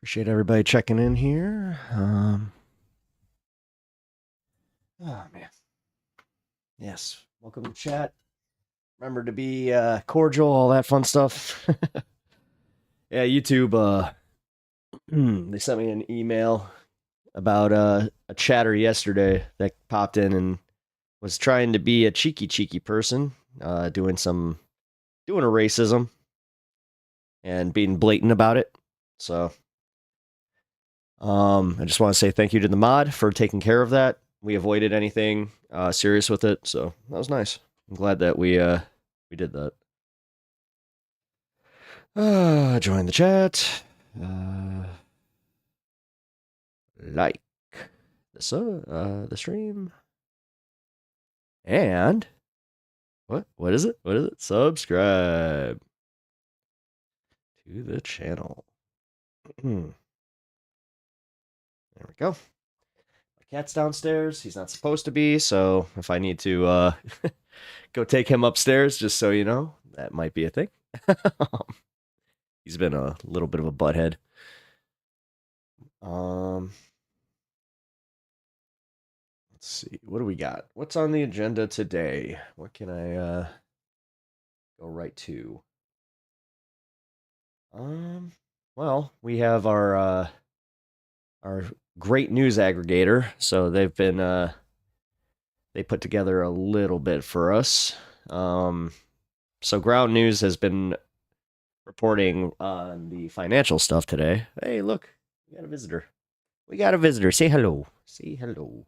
Appreciate everybody checking in here. Oh man, yes. Welcome to chat. Remember to be cordial, all that fun stuff. Yeah, YouTube. They sent me an email about a chatter yesterday that popped in and was trying to be a cheeky person, doing a racism and being blatant about it. So, I just want to say thank you to the mod for taking care of that. We avoided anything serious with it, so that was nice. I'm glad that we did that. Join the chat. Like the stream. And what is it? What is it? Subscribe to the channel. There we go. My cat's downstairs. He's not supposed to be, so if I need to go take him upstairs, just so you know, that might be a thing. He's been a little bit of a butthead. Let's see. What do we got? What's on the agenda today? What can I go right to? Well, we have our great news aggregator. So they've been they put together a little bit for us. So Ground News has been reporting on the financial stuff today. Hey, look, we got a visitor. We got a visitor. Say hello. Say hello.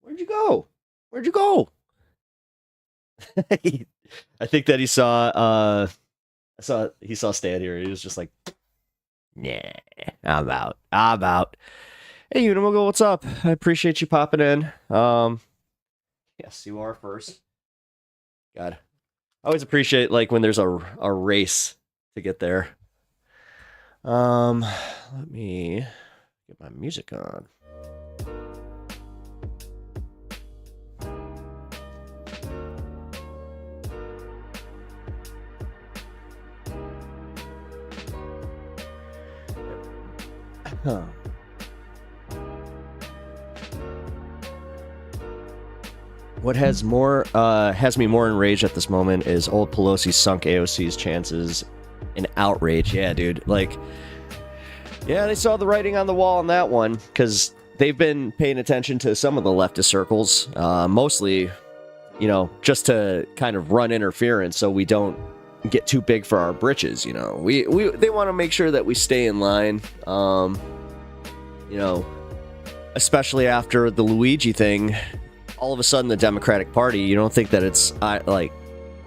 Where'd you go? Where'd you go? I think that he saw Stan here. He was just like, nah, I'm out. I'm out. Hey, Unimogo, what's up? I appreciate you popping in. Yes, you are first. God, I always appreciate like when there's a race to get there. Let me get my music on. Huh. What has me more enraged at this moment is old Pelosi sunk AOC's chances in outrage. Yeah, dude. Like, yeah, they saw the writing on the wall on that one because they've been paying attention to some of the leftist circles, mostly, you know, just to kind of run interference so we don't get too big for our britches. You know, they want to make sure that we stay in line. You know, especially after the Luigi thing. All of a sudden, the Democratic Party, you don't think that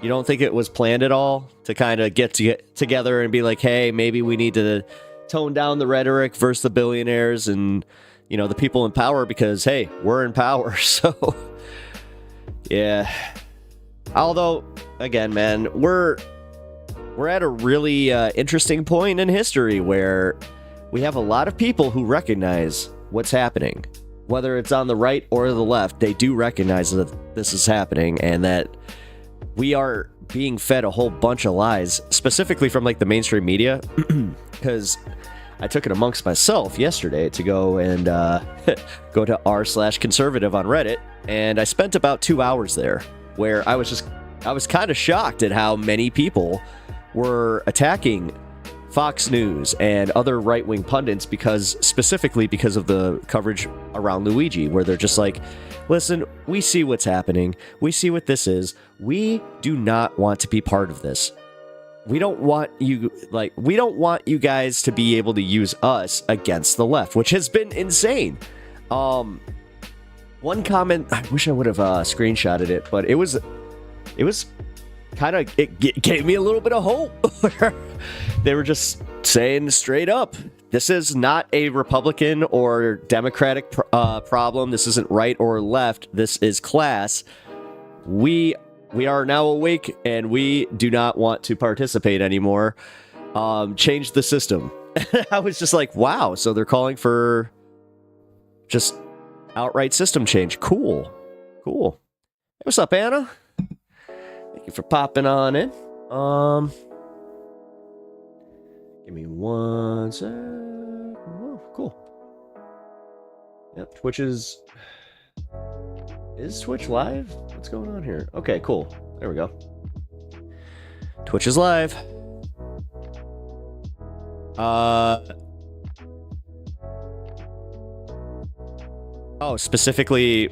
you don't think it was planned at all to kind of get together and be like, hey, maybe we need to tone down the rhetoric versus the billionaires and, you know, the people in power because, hey, we're in power. So, yeah. Although, again, man, we're at a really interesting point in history where we have a lot of people who recognize what's happening. Whether it's on the right or the left, they do recognize that this is happening and that we are being fed a whole bunch of lies, specifically from like the mainstream media. Because I took it amongst myself yesterday to go and go to r/conservative on Reddit, and I spent about 2 hours there, where I was kind of shocked at how many people were attacking Fox News and other right-wing pundits specifically because of the coverage around Luigi, where they're just like, listen, we see what's happening. We see what this is. We do not want to be part of this. We don't want you guys to be able to use us against the left, which has been insane. One comment, I wish I would have screenshotted it, but it was kind of, it gave me a little bit of hope. They were just saying straight up, this is not a Republican or Democratic problem. This isn't right or left. This is class. We are now awake and we do not want to participate anymore. Change the system. I was just like, wow. So they're calling for just outright system change. Cool. Hey, what's up, Anna? Thank you for popping on in. Give me 1 sec. Oh, cool. Yep, Twitch is Twitch live? What's going on here? Okay, cool. There we go. Twitch is live. Oh, specifically,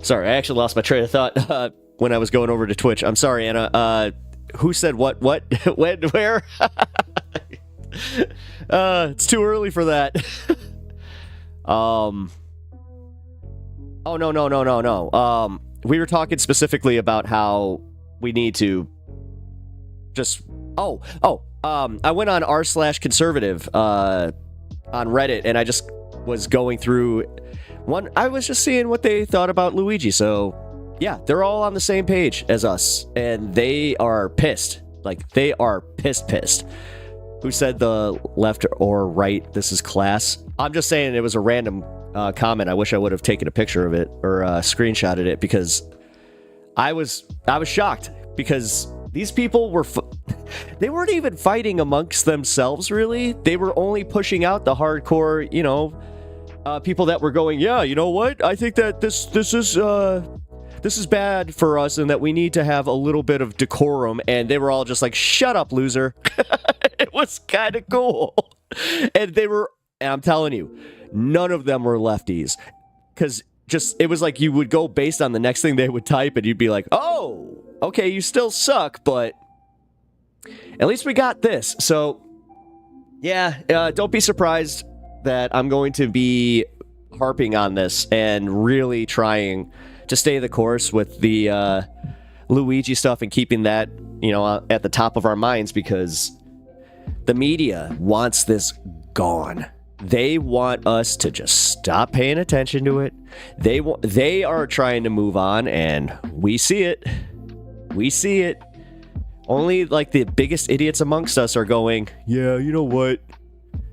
sorry, I actually lost my train of thought when I was going over to Twitch. I'm sorry, Anna. Who said what, when, where? It's too early for that. Oh, no. We were talking specifically about how we need to just... I went on r/conservative on Reddit, and I just was going through I was just seeing what they thought about Luigi. So yeah, they're all on the same page as us, and they are pissed. Like, they are pissed. Who said the left or right? This is class. I'm just saying it was a random comment. I wish I would have taken a picture of it or screenshotted it, because I was shocked, because these people were they weren't even fighting amongst themselves, really. They were only pushing out the hardcore, people that were going, yeah, you know what? I think that this is bad for us, and that we need to have a little bit of decorum. And they were all just like, shut up, loser. It was kind of cool. And I'm telling you, none of them were lefties, because it was like you would go based on the next thing they would type, and you'd be like, oh, okay, you still suck, but at least we got this. So yeah, don't be surprised that I'm going to be harping on this and really trying to stay the course with the Luigi stuff and keeping that, at the top of our minds, because the media wants this gone. They want us to just stop paying attention to it. They are trying to move on, and we see it. We see it. Only, like, the biggest idiots amongst us are going, yeah, you know what?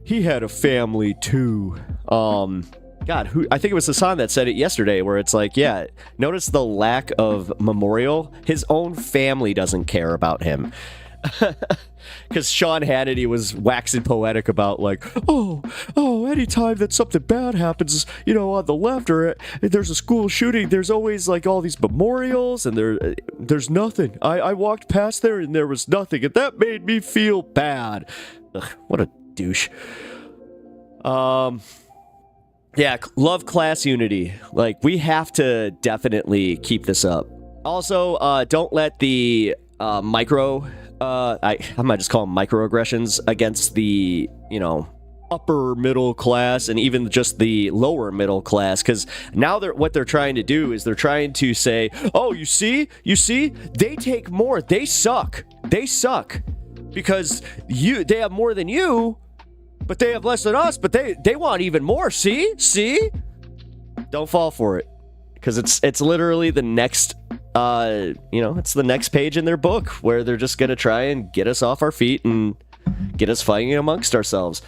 He had a family too. God, I think it was Hasan that said it yesterday, where it's like, yeah, notice the lack of memorial. His own family doesn't care about him. Because Sean Hannity was waxing poetic about, like, oh, anytime that something bad happens, on the left, or there's a school shooting, there's always, like, all these memorials, and there's nothing. I walked past there, and there was nothing, and that made me feel bad. Ugh, what a douche. Yeah, love class unity. Like, we have to definitely keep this up. Also, don't let the I might just call them microaggressions against the, upper middle class, and even just the lower middle class, because now what they're trying to do is they're trying to say, oh, you see, they take more, they suck, because they have more than you, but they have less than us, but they want even more. See, don't fall for it, because it's literally the next it's the next page in their book, where they're just gonna try and get us off our feet and get us fighting amongst ourselves.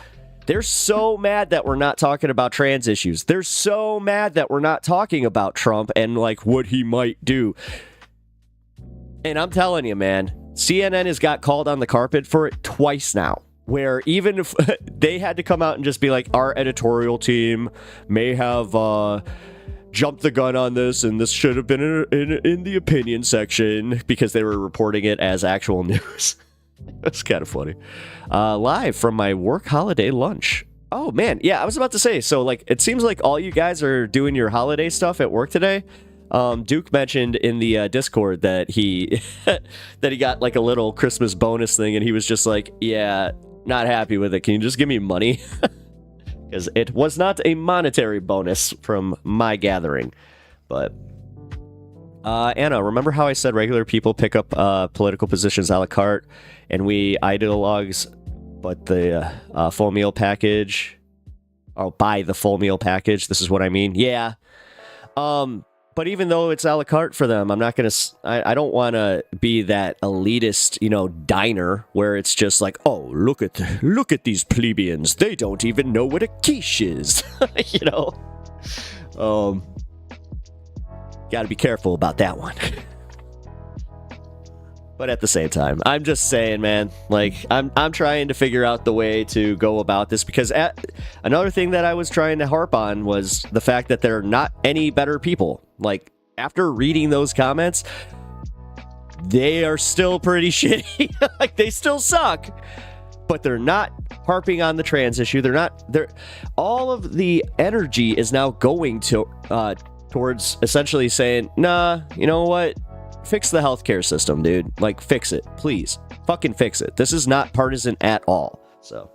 They're so mad that we're not talking about trans issues. They're so mad that we're not talking about Trump and, like, what he might do. And I'm telling you, man, CNN has got called on the carpet for it twice now, where even if they had to come out and just be like, our editorial team may have jumped the gun on this, and this should have been in the opinion section, because they were reporting it as actual news. That's kind of funny. Live from my work holiday lunch. Oh, man. Yeah, I was about to say, so, like, it seems like all you guys are doing your holiday stuff at work today. Duke mentioned in the Discord that he that he got, like, a little Christmas bonus thing, and he was just like, yeah, not happy with it. Can you just give me money? Because it was not a monetary bonus from my gathering. But Anna, remember how I said regular people pick up political positions a la carte, and we ideologues, but the full meal package, buy the full meal package. This is what I mean. Yeah. But even though it's a la carte for them, I'm not gonna. I don't want to be that elitist, diner where it's just like, oh, look at these plebeians. They don't even know what a quiche is, Got to be careful about that one. But at the same time, I'm just saying, man, like, I'm trying to figure out the way to go about this, because another thing that I was trying to harp on was the fact that there are not any better people. Like, after reading those comments, they are still pretty shitty. Like, they still suck, but they're not harping on the trans issue. All of the energy is now going to towards essentially saying, nah, you know what? Fix the healthcare system, dude. Like, fix it, please. Fucking fix it. This is not partisan at all. So,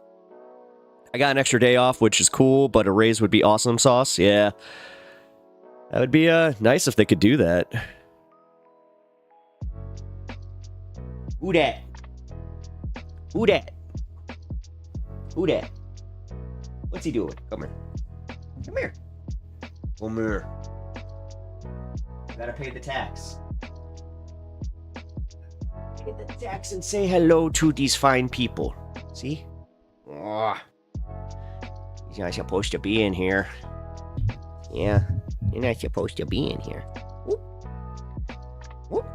I got an extra day off, which is cool, but a raise would be awesome sauce. Yeah. That would be nice if they could do that. Who dat? Who dat? Who dat? What's he doing? Come here. Come here. Come here. Gotta pay the tax. Pay the tax and say hello to these fine people. See? Oh, he's not supposed to be in here. Yeah, you're not supposed to be in here. Whoop. Whoop.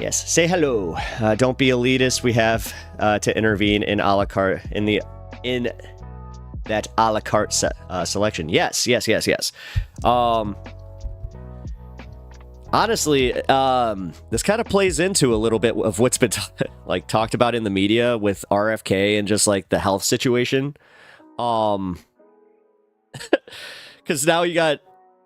Yes, say hello. Don't be elitist. We have to intervene in a la carte in that a la carte selection. Yes. Honestly, this kind of plays into a little bit of what's been talked about in the media with RFK and just like the health situation. Because now you got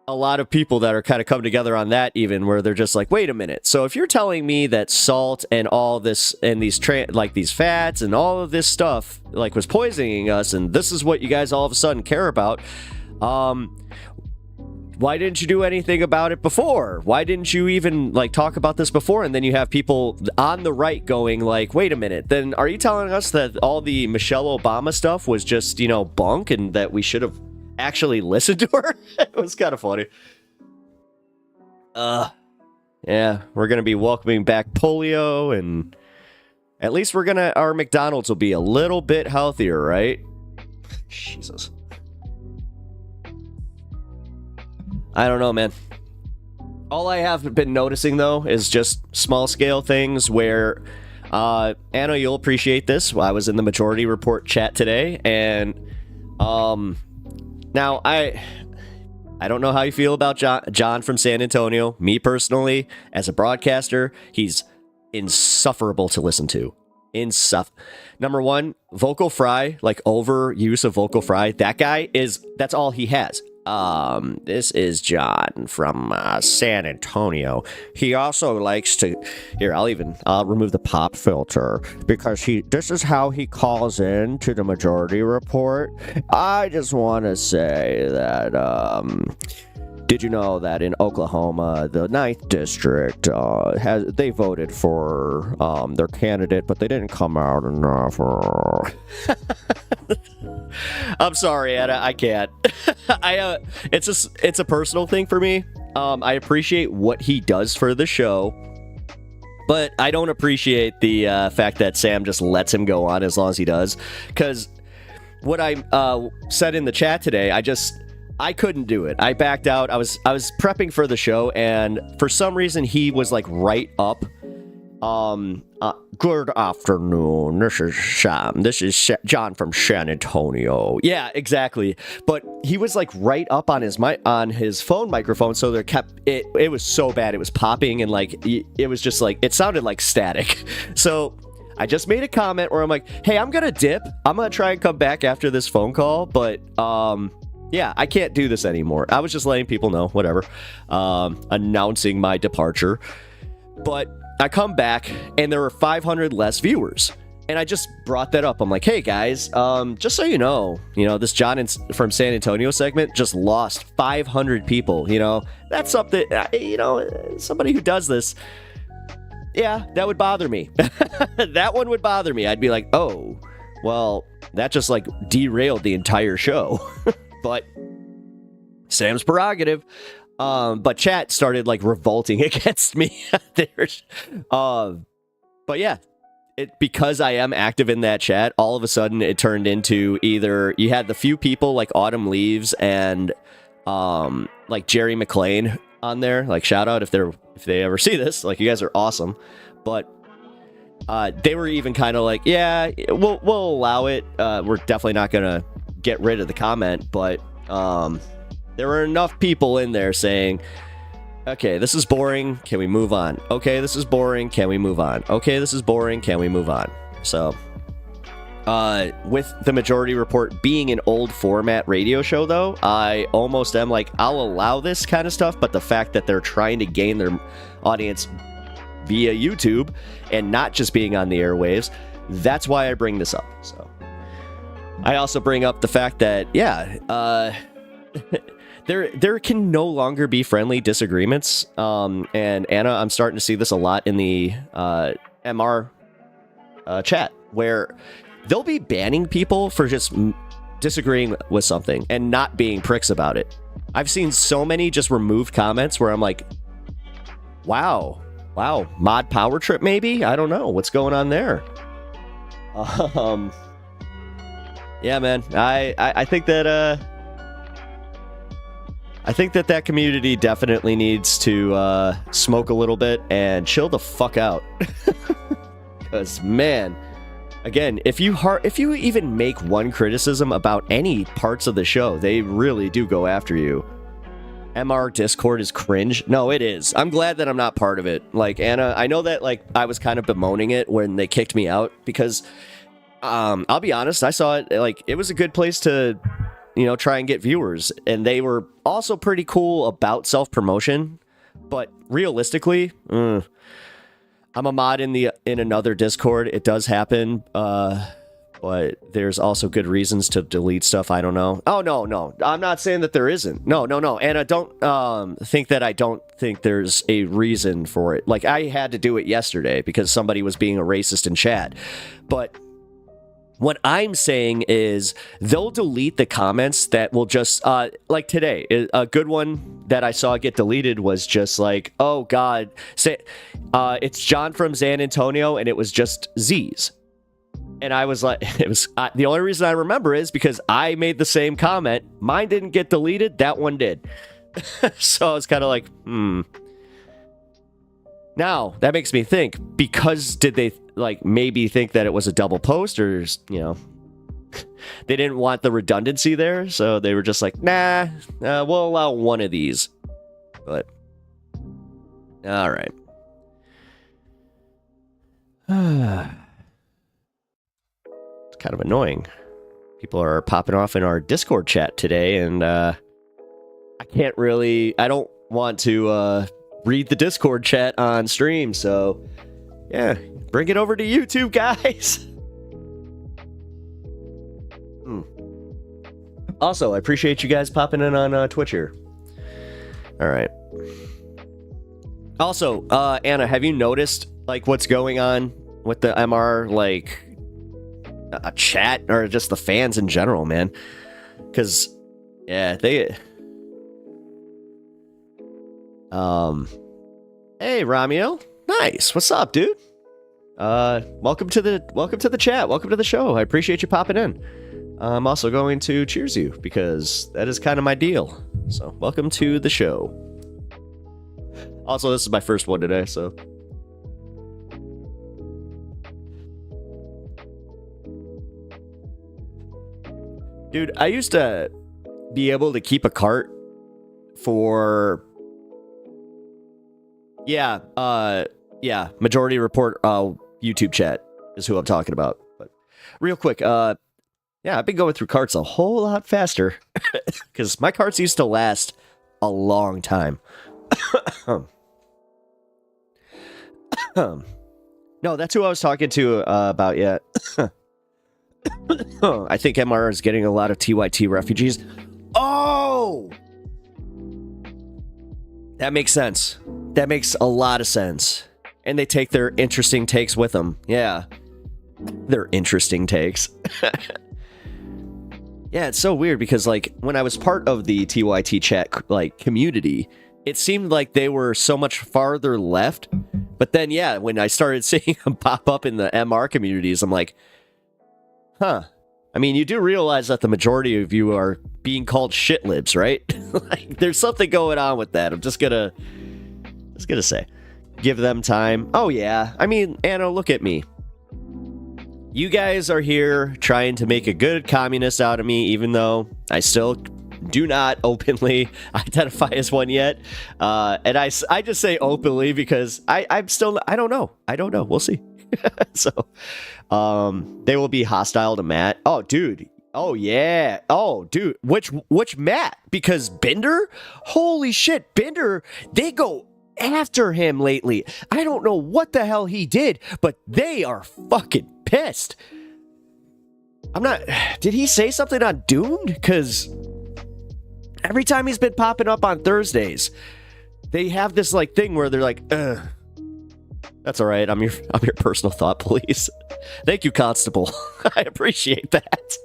a lot of people that are kind of coming together on that, even where they're just like, wait a minute. So if you're telling me that salt and all this and these fats and all of this stuff like was poisoning us, and this is what you guys all of a sudden care about, why didn't you do anything about it before? Why didn't you even like talk about this before? And then you have people on the right going like, wait a minute, then are you telling us that all the Michelle Obama stuff was just, bunk, and that we should have actually listened to her? It was kind of funny. Yeah, we're gonna be welcoming back polio, and at least our McDonald's will be a little bit healthier, right? Jesus. I don't know, man. All I have been noticing, though, is just small-scale things where, Anna, you'll appreciate this. I was in the Majority Report chat today, and, now, I don't know how you feel about John from San Antonio. Me, personally, as a broadcaster, he's insufferable to listen to. Number one, vocal fry, like overuse of vocal fry. That guy that's all he has. This is John from San Antonio. He also likes to... Here, I'll remove the pop filter because this is how he calls in to the Majority Report. I just want to say that, did you know that in Oklahoma, the 9th District, they voted for their candidate, but they didn't come out enough. I'm sorry, Anna, I can't. It's a personal thing for me. I appreciate what he does for the show, but I don't appreciate the fact that Sam just lets him go on as long as he does. Because what I said in the chat today, I couldn't do it. I backed out. I was prepping for the show, and for some reason he was like right up. Good afternoon. This is Sam. This is John from San Antonio. Yeah, exactly. But he was like right up on his phone microphone, so there it was so bad. It was popping, and like it was just like it sounded like static. So I just made a comment where I'm like, hey, I'm gonna dip. I'm gonna try and come back after this phone call, but yeah, I can't do this anymore. I was just letting people know, whatever, announcing my departure. But I come back, and there were 500 less viewers. And I just brought that up. I'm like, hey, guys, just so you know, this John from San Antonio segment just lost 500 people. That's something, somebody who does this, yeah, that would bother me. That one would bother me. I'd be like, oh, well, that just, like, derailed the entire show. But Sam's prerogative. But chat started like revolting against me. But yeah, because I am active in that chat, all of a sudden it turned into either you had the few people like Autumn Leaves and like Jerry McLean on there. Like, shout out if they ever see this. Like, you guys are awesome. But they were even kind of like, yeah, we'll allow it. We're definitely not gonna get rid of the comment, but there were enough people in there saying, okay, this is boring, can we move on? Okay, this is boring, can we move on? Okay, this is boring, can we move on? So with the Majority Report being an old format radio show, though, I almost am like, I'll allow this kind of stuff, but the fact that they're trying to gain their audience via YouTube and not just being on the airwaves, that's why I bring this up. So I also bring up the fact that, yeah, there can no longer be friendly disagreements. And Anna, I'm starting to see this a lot in the MR chat, where they'll be banning people for just disagreeing with something and not being pricks about it. I've seen so many just removed comments where I'm like, wow, mod power trip maybe? I don't know what's going on there. Yeah, man, I think that that community definitely needs to smoke a little bit and chill the fuck out. Because, man, again, if you even make one criticism about any parts of the show, they really do go after you. MR Discord is cringe. No, it is. I'm glad that I'm not part of it. Like, Anna, I know that, like, I was kind of bemoaning it when they kicked me out because, I'll be honest, I saw it, like, it was a good place to, you know, try and get viewers, and they were also pretty cool about self-promotion, but realistically, I'm a mod in another Discord. It does happen, but there's also good reasons to delete stuff. I don't know. Oh, no. I'm not saying that there isn't. No. And I don't think that I don't think there's a reason for it. Like, I had to do it yesterday because somebody was being a racist in chat. But what I'm saying is they'll delete the comments that will just, like today, a good one that I saw get deleted was just like, oh, God, it's John from San Antonio, and it was just Z's. And I was like, the only reason I remember is because I made the same comment. Mine didn't get deleted. That one did. So I was kind of like, Now, that makes me think, because did they, like, maybe think that it was a double post, or, you know, they didn't want the redundancy there, so they were just like, nah, we'll allow one of these. But, all right. Kind of annoying. People are popping off in our Discord chat today, and I don't want to read the Discord chat on stream, so yeah, bring it over to YouTube, guys. Also, I appreciate you guys popping in on Twitch here. All right. Also, Anna, have you noticed, like, what's going on with the MR, like, a chat, or just the fans in general, man? Because, yeah, they... Hey, Ramiel. Nice. What's up, dude? Welcome to the chat. Welcome to the show. I appreciate you popping in. I'm also going to cheers you, because that is kind of my deal. So, welcome to the show. Also, this is my first one today, so... Dude, I used to be able to keep a cart for... Yeah, Majority Report YouTube chat is who I'm talking about. But real quick, yeah, I've been going through carts a whole lot faster because my carts used to last a long time. No, that's who I was talking to about, yeah. I think MR is getting a lot of TYT refugees. Oh! That makes sense. That makes a lot of sense. And they take their interesting takes with them. Yeah. Their interesting takes. Yeah, it's so weird because, like, when I was part of the TYT chat, like, community, it seemed like they were so much farther left. But then, yeah, when I started seeing them pop up in the MR communities, I'm like, huh, I mean, you do realize that the majority of you are being called shit libs, right? Like, there's something going on with that. I'm just gonna say, give them time. Oh yeah, I mean, Anna, look at me. You guys are here trying to make a good communist out of me, even though I still do not openly identify as one yet. And I just say openly because I don't know. We'll see. So, they will be hostile to Matt. Oh, dude. Oh, yeah. Oh, dude. Which Matt? Because Bender? Holy shit. Bender, they go after him lately. I don't know what the hell he did, but they are fucking pissed. Did he say something on Doomed? Because every time he's been popping up on Thursdays, they have this like thing where they're like, that's all right. I'm your personal thought police. Thank you, Constable. I appreciate that.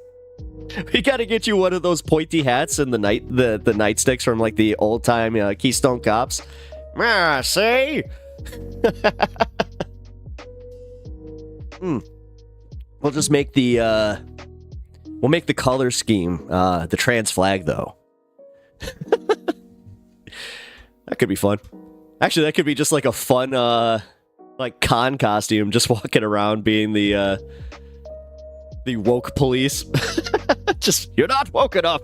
We got to get you one of those pointy hats and the nightsticks from like the old time Keystone Cops. See? We'll just make the color scheme the trans flag though. That could be fun. Actually, that could be just like a fun like con costume, just walking around being the woke police. Just, you're not woke enough.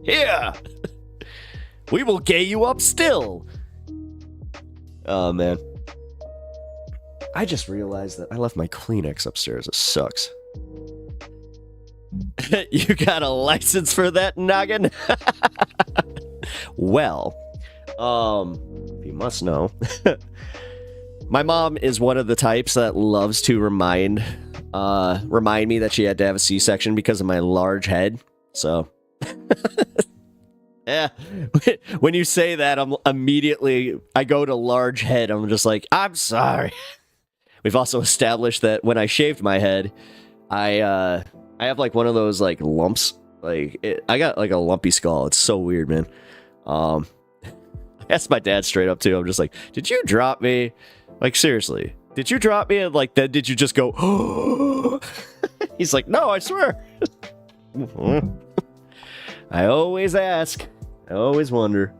Here. We will gay you up still. Oh man. I just realized that I left my Kleenex upstairs. It sucks. You got a license for that, noggin? Well, you must know. My mom is one of the types that loves to remind me that she had to have a C-section because of my large head. So, yeah. When you say that, I go to large head. I'm just like, I'm sorry. We've also established that when I shaved my head, I have like one of those like lumps. I got like a lumpy skull. It's so weird, man. I asked my dad straight up too. I'm just like, did you drop me? Like, seriously, did you drop me? And like, then did you just go, oh? He's like, no, I swear. I always ask. I always wonder.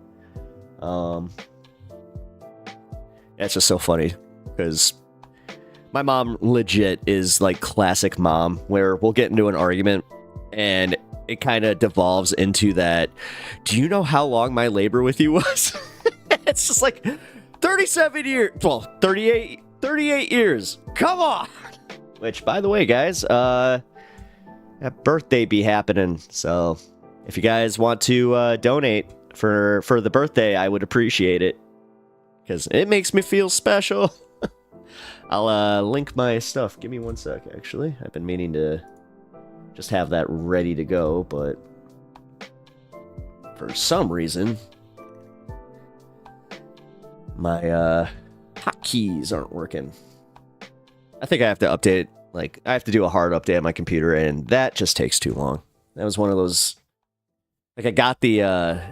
It's just so funny because my mom legit is like classic mom where we'll get into an argument and it kind of devolves into that. Do you know how long my labor with you was? It's just like 37 years. Well, 38 years. Come on. Which, by the way, guys, that birthday be happening. So if you guys want to donate for the birthday, I would appreciate it because it makes me feel special. I'll link my stuff. Give me one sec, actually. I've been meaning to just have that ready to go, but for some reason, my hotkeys aren't working. I think I have to update, like, I have to do a hard update on my computer, and that just takes too long. That was one of those, like, I got the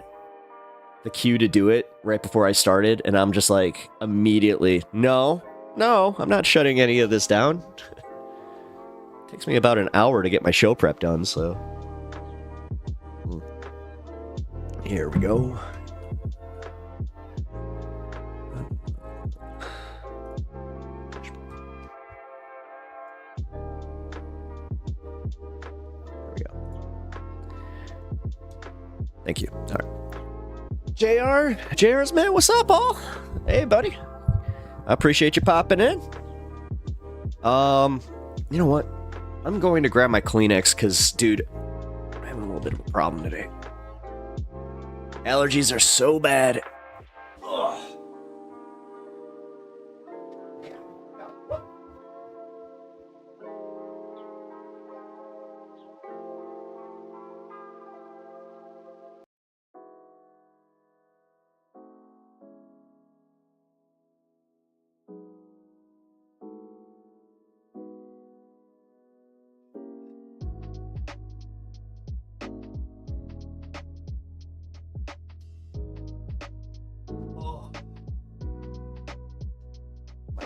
cue to do it right before I started, and I'm just like, immediately, no, I'm not shutting any of this down. Takes me about an hour to get my show prep done, so. Here we go. There we go. Thank you. All right. JR's man, what's up, all? Hey, buddy. I appreciate you popping in. You know what? I'm going to grab my Kleenex because, dude, I'm having a little bit of a problem today. Allergies are so bad. Ugh.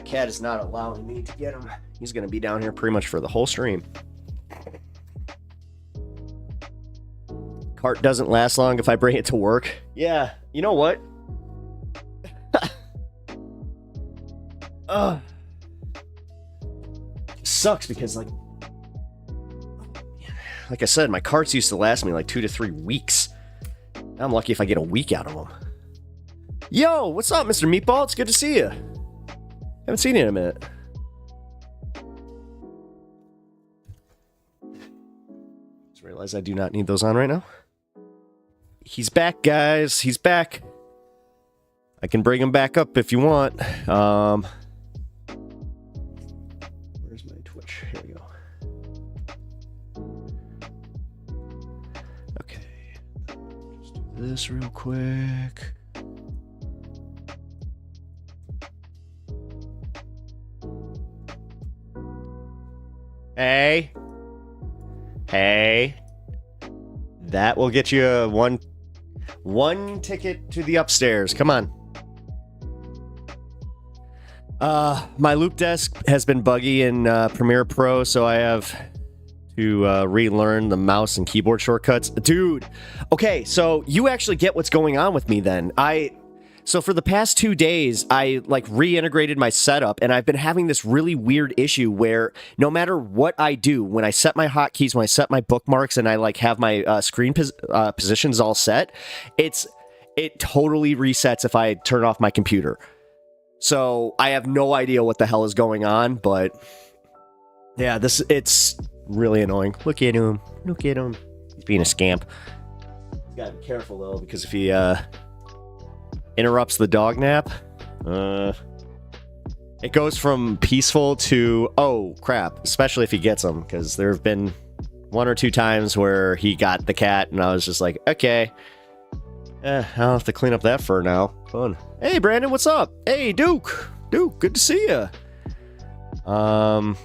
Cat is not allowing me to get him. He's going to be down here pretty much for the whole stream. Part doesn't last long if I bring it to work. Yeah, you know what? Sucks because like I said, my carts used to last me like 2 to 3 weeks. Now I'm lucky if I get a week out of them. Yo, what's up, Mr. Meatball? It's good to see you. Haven't seen you in a minute. Just realized I do not need those on right now. He's back, guys. He's back. I can bring him back up if you want. Where's my Twitch? Here we go. Okay. Just do this real quick. Hey. Hey. That will get you one ticket to the upstairs. Come on. My loop desk has been buggy in Premiere Pro, so I have to relearn the mouse and keyboard shortcuts. Dude, okay, so you actually get what's going on with me then. So for the past 2 days, I like reintegrated my setup, and I've been having this really weird issue where no matter what I do, when I set my hotkeys, when I set my bookmarks, and I like have my screen positions all set, it totally resets if I turn off my computer. So I have no idea what the hell is going on, but yeah, it's really annoying. Look at him. Look at him. He's being a scamp. He's gotta be careful though, because if he interrupts the dog nap, it goes from peaceful to, oh crap, especially if he gets them, because there have been 1 or 2 times where he got the cat and I was just like, okay, I'll have to clean up that fur now. Fun. Hey Brandon, what's up? Hey Duke, good to see you. There's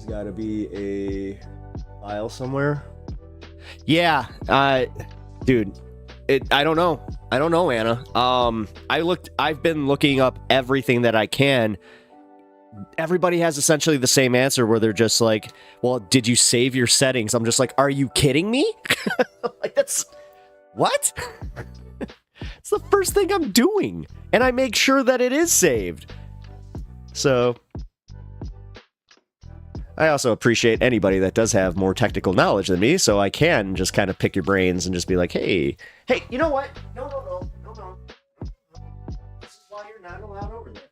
gotta be a file somewhere. Yeah, dude, I don't know, Anna. I've been looking up everything that I can. Everybody has essentially the same answer where they're just like, well, did you save your settings? I'm just like, are you kidding me? Like, that's what? It's the first thing I'm doing, and I make sure that it is saved. So I also appreciate anybody that does have more technical knowledge than me, so I can just kind of pick your brains and just be like, hey, you know what? No. This is why you're not allowed over there.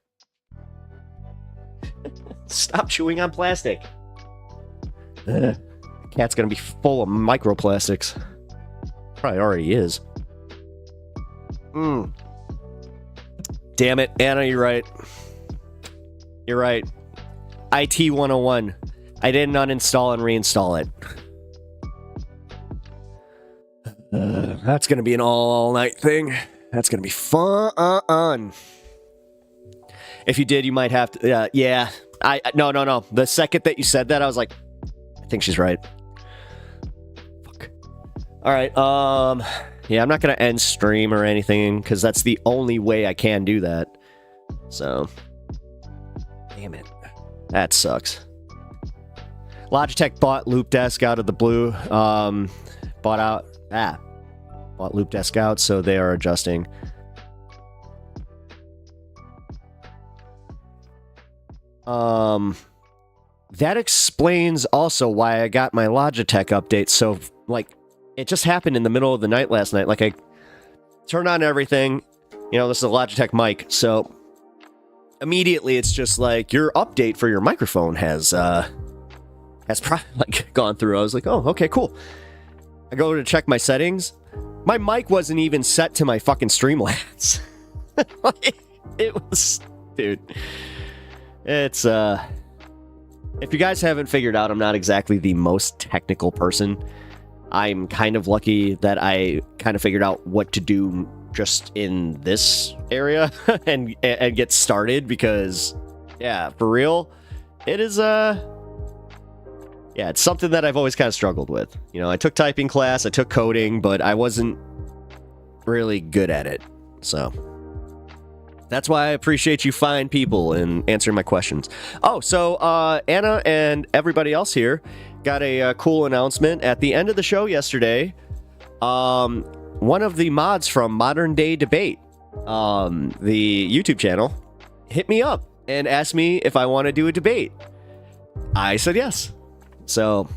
Stop chewing on plastic. Cat's gonna be full of microplastics. Probably already is. Damn it, Anna, you're right. You're right. IT 101. I didn't uninstall and reinstall it. That's gonna be an all-night thing. That's gonna be fun. If you did, you might have to. Yeah. No. The second that you said that, I was like, I think she's right. Fuck. All right. Yeah, I'm not gonna end stream or anything because that's the only way I can do that. So, damn it, that sucks. Logitech bought Loop Desk out of the blue. Bought Loop Desk out, so they are adjusting. That explains also why I got my Logitech update. So, like, it just happened in the middle of the night last night. Like, I turned on everything. You know, this is a Logitech mic, so immediately it's just like, your update for your microphone has probably, like, gone through. I was like, oh, okay, cool. I go to check my settings. My mic wasn't even set to my fucking Streamlabs. It was... Dude. It's, if you guys haven't figured out, I'm not exactly the most technical person. I'm kind of lucky that I kind of figured out what to do just in this area and get started because, yeah, for real, it is, yeah, it's something that I've always kind of struggled with. You know, I took typing class, I took coding, but I wasn't really good at it, so... That's why I appreciate you fine people and answering my questions. Oh, so Anna and everybody else here got a cool announcement at the end of the show yesterday. One of the mods from Modern Day Debate, the YouTube channel, hit me up and asked me if I want to do a debate. I said yes. So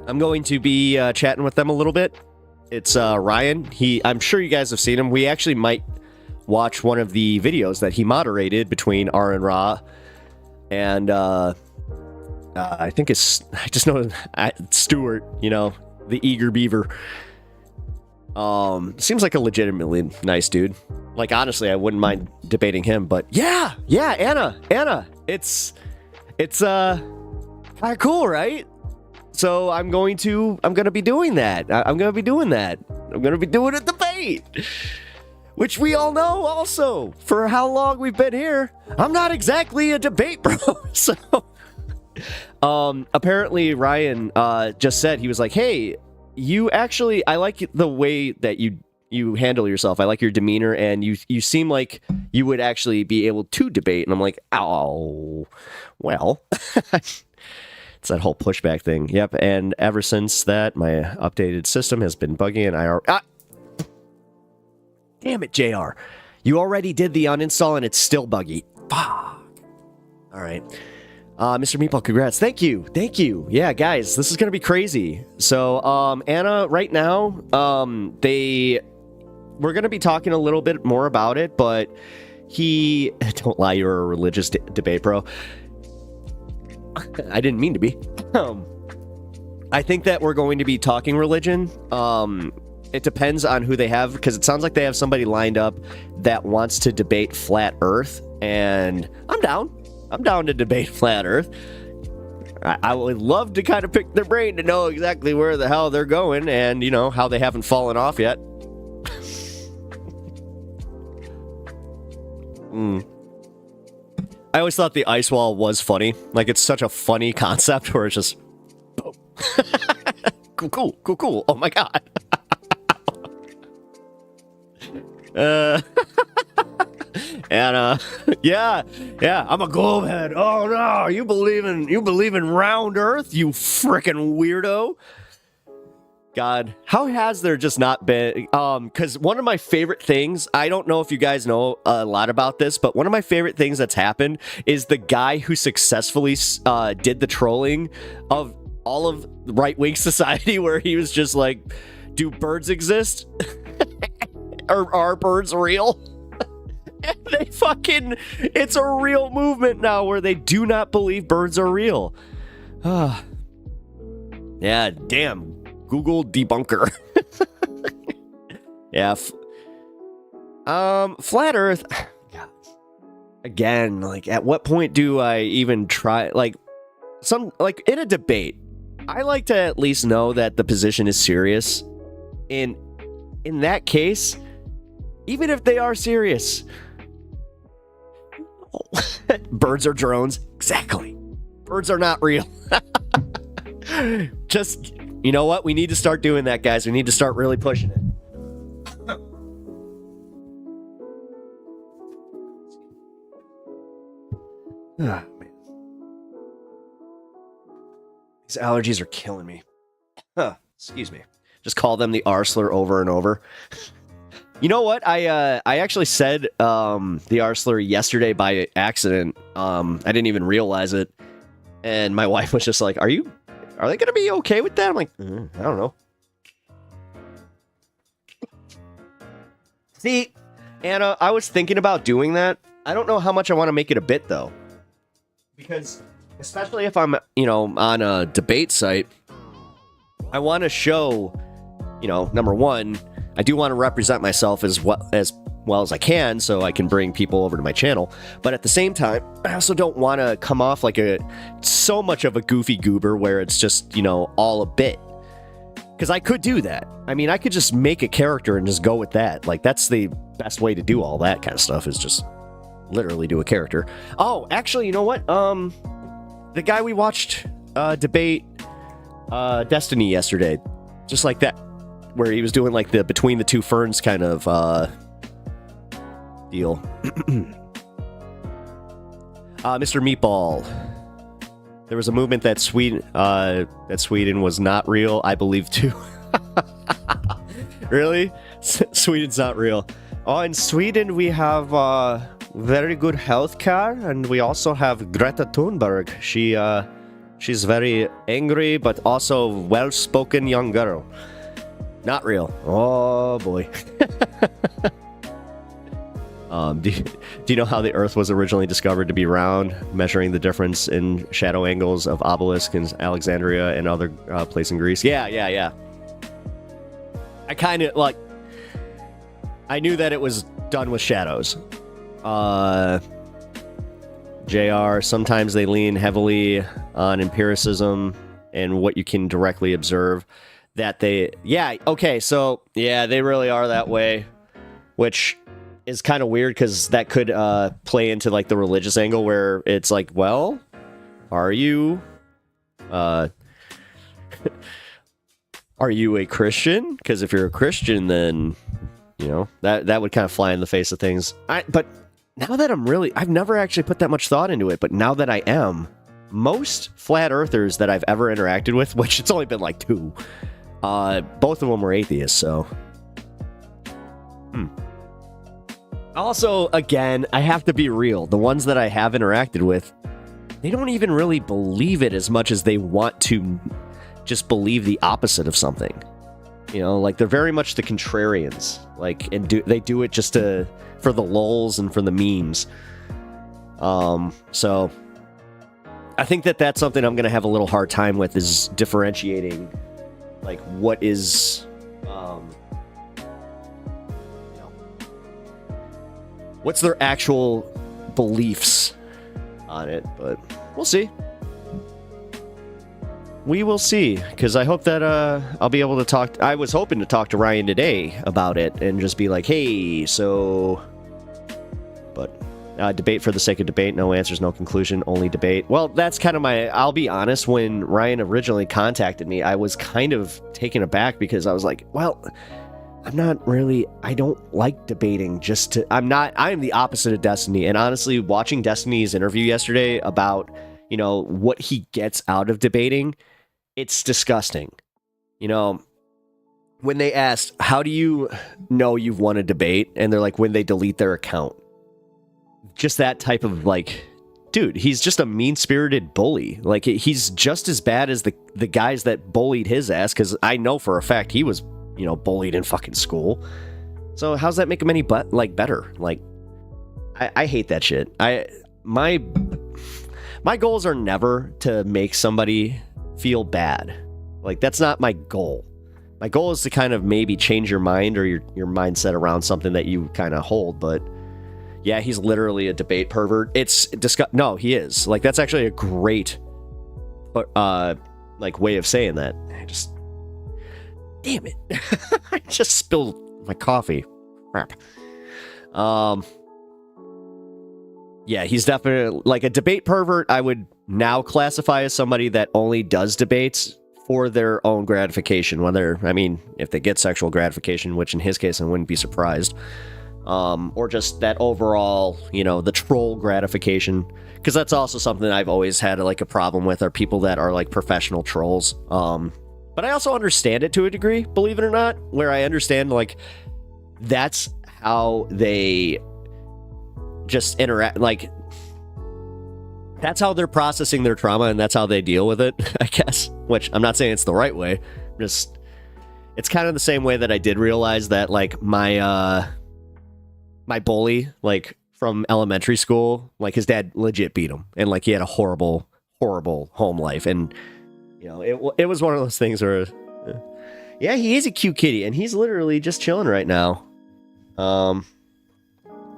I'm going to be chatting with them a little bit. It's Ryan. I'm sure you guys have seen him. We actually might watch one of the videos that he moderated between R and Ra, and I think I just know Stuart, you know, the eager beaver. Seems like a legitimately nice dude. Like, honestly, I wouldn't mind debating him, but yeah, Anna, it's kind of cool, right? So I'm gonna be doing that. I'm gonna be doing a debate. Which we all know also, for how long we've been here, I'm not exactly a debate bro. So, apparently Ryan just said, he was like, hey, I like the way that you handle yourself. I like your demeanor, and you seem like you would actually be able to debate. And I'm like, oh, well. It's that whole pushback thing. Yep, and ever since that, my updated system has been buggy, and damn it, JR. You already did the uninstall and it's still buggy. Fuck. All right. Mr. Meatball, congrats. Thank you. Yeah, guys, this is going to be crazy. So, Anna, right now, we're going to be talking a little bit more about it, but don't lie, you're a religious debate, bro. I didn't mean to be. I think that we're going to be talking religion. It depends on who they have, because it sounds like they have somebody lined up that wants to debate flat Earth, and I'm down. I'm down to debate flat Earth. I would love to kind of pick their brain to know exactly where the hell they're going, and, you know, how they haven't fallen off yet. I always thought the ice wall was funny. Like, it's such a funny concept where it's just... cool. Oh my god. And yeah, I'm a globehead. Oh no, you believe in round Earth, you frickin' weirdo. God, how has there just not been? Because one of my favorite things, I don't know if you guys know a lot about this, but one of my favorite things that's happened is the guy who successfully did the trolling of all of right-wing society, where he was just like, do birds exist? Or are birds real? And it's a real movement now where they do not believe birds are real. Yeah, damn. Google debunker. Yeah. Flat Earth. God. Again, like, at what point do I even try? Like, in a debate, I like to at least know that the position is serious. In that case, even if they are serious, birds are drones. Exactly. Birds are not real. Just, you know what? We need to start doing that, guys. We need to start really pushing it. Man. These allergies are killing me. Excuse me. Just call them the R slur over and over. You know what? I actually said the R slur yesterday by accident. I didn't even realize it. And my wife was just like, are they going to be okay with that? I'm like, I don't know. See, Anna, I was thinking about doing that. I don't know how much I want to make it a bit, though. Because, especially if I'm, on a debate site, I want to show, number one, I do want to represent myself as well as I can, so I can bring people over to my channel. But at the same time, I also don't want to come off like so much of a goofy goober where it's just, all a bit. Because I could do that. I mean, I could just make a character and just go with that. Like, that's the best way to do all that kind of stuff, is just literally do a character. Oh, actually, you know what? The guy we watched debate Destiny yesterday, just like that, where he was doing like the Between the Two Ferns kind of deal. Mr. Meatball. There was a movement that Sweden was not real, I believe too. Really? Sweden's not real. Oh, in Sweden we have very good healthcare, and we also have Greta Thunberg. She's very angry, but also well-spoken young girl. Not real. Oh boy. Do you know how the Earth was originally discovered to be round, measuring the difference in shadow angles of obelisks in Alexandria and other places in Greece? Yeah. I kind of, like, I knew that it was done with shadows. JR, sometimes they lean heavily on empiricism and what you can directly observe. That they, so, they really are that way, which is kind of weird because that could play into, like, the religious angle where it's like, well, are you are you a Christian? Because if you're a Christian, then, you know, that would kind of fly in the face of things. But now that I've never actually put that much thought into it, but now that I am, most flat earthers that I've ever interacted with, which it's only been like 2, both of them were atheists, so. Also, again, I have to be real. The ones that I have interacted with, they don't even really believe it as much as they want to just believe the opposite of something. You know, like, they're very much the contrarians. Like, and they do it just for the lulz and for the memes. So I think that's something I'm gonna have a little hard time with, is differentiating, like, what is what's their actual beliefs on it, but we'll see. We will see, because I hope that I'll be able to talk. I was hoping to talk to Ryan today about it and just be like, hey, so. But debate for the sake of debate, no answers, no conclusion, only debate. Well, that's kind of I'll be honest, when Ryan originally contacted me, I was kind of taken aback because I was like, well, I don't like debating I'm the opposite of Destiny. And honestly, watching Destiny's interview yesterday about, you know, what he gets out of debating, it's disgusting. You know, when they asked, how do you know you've won a debate? And they're like, when they delete their account. Just that type of, like, dude, he's just a mean-spirited bully. Like, he's just as bad as the guys that bullied his ass, because I know for a fact he was, you know, bullied in fucking school. So how's that make him any better? Like, I hate that shit. My goals are never to make somebody feel bad. Like, that's not my goal. My goal is to kind of maybe change your mind or your mindset around something that you kind of hold. But yeah, he's literally a debate pervert. No, he is. Like, that's actually a great like, way of saying that. Damn it. I just spilled my coffee. Crap. Yeah, he's definitely, like, a debate pervert. I would now classify as somebody that only does debates for their own gratification. If they get sexual gratification, which in his case I wouldn't be surprised. Or just that overall, you know, the troll gratification. Because that's also something I've always had, like, a problem with, are people that are, like, professional trolls. But I also understand it to a degree, believe it or not, where I understand, like, that's how they just interact, like, that's how they're processing their trauma, and that's how they deal with it, I guess, which I'm not saying it's the right way. It's kind of the same way that I did realize that, like, my bully, like, from elementary school, like, his dad legit beat him, and, like, he had a horrible home life, and, you know, it was one of those things where, yeah, he is a cute kitty, and he's literally just chilling right now.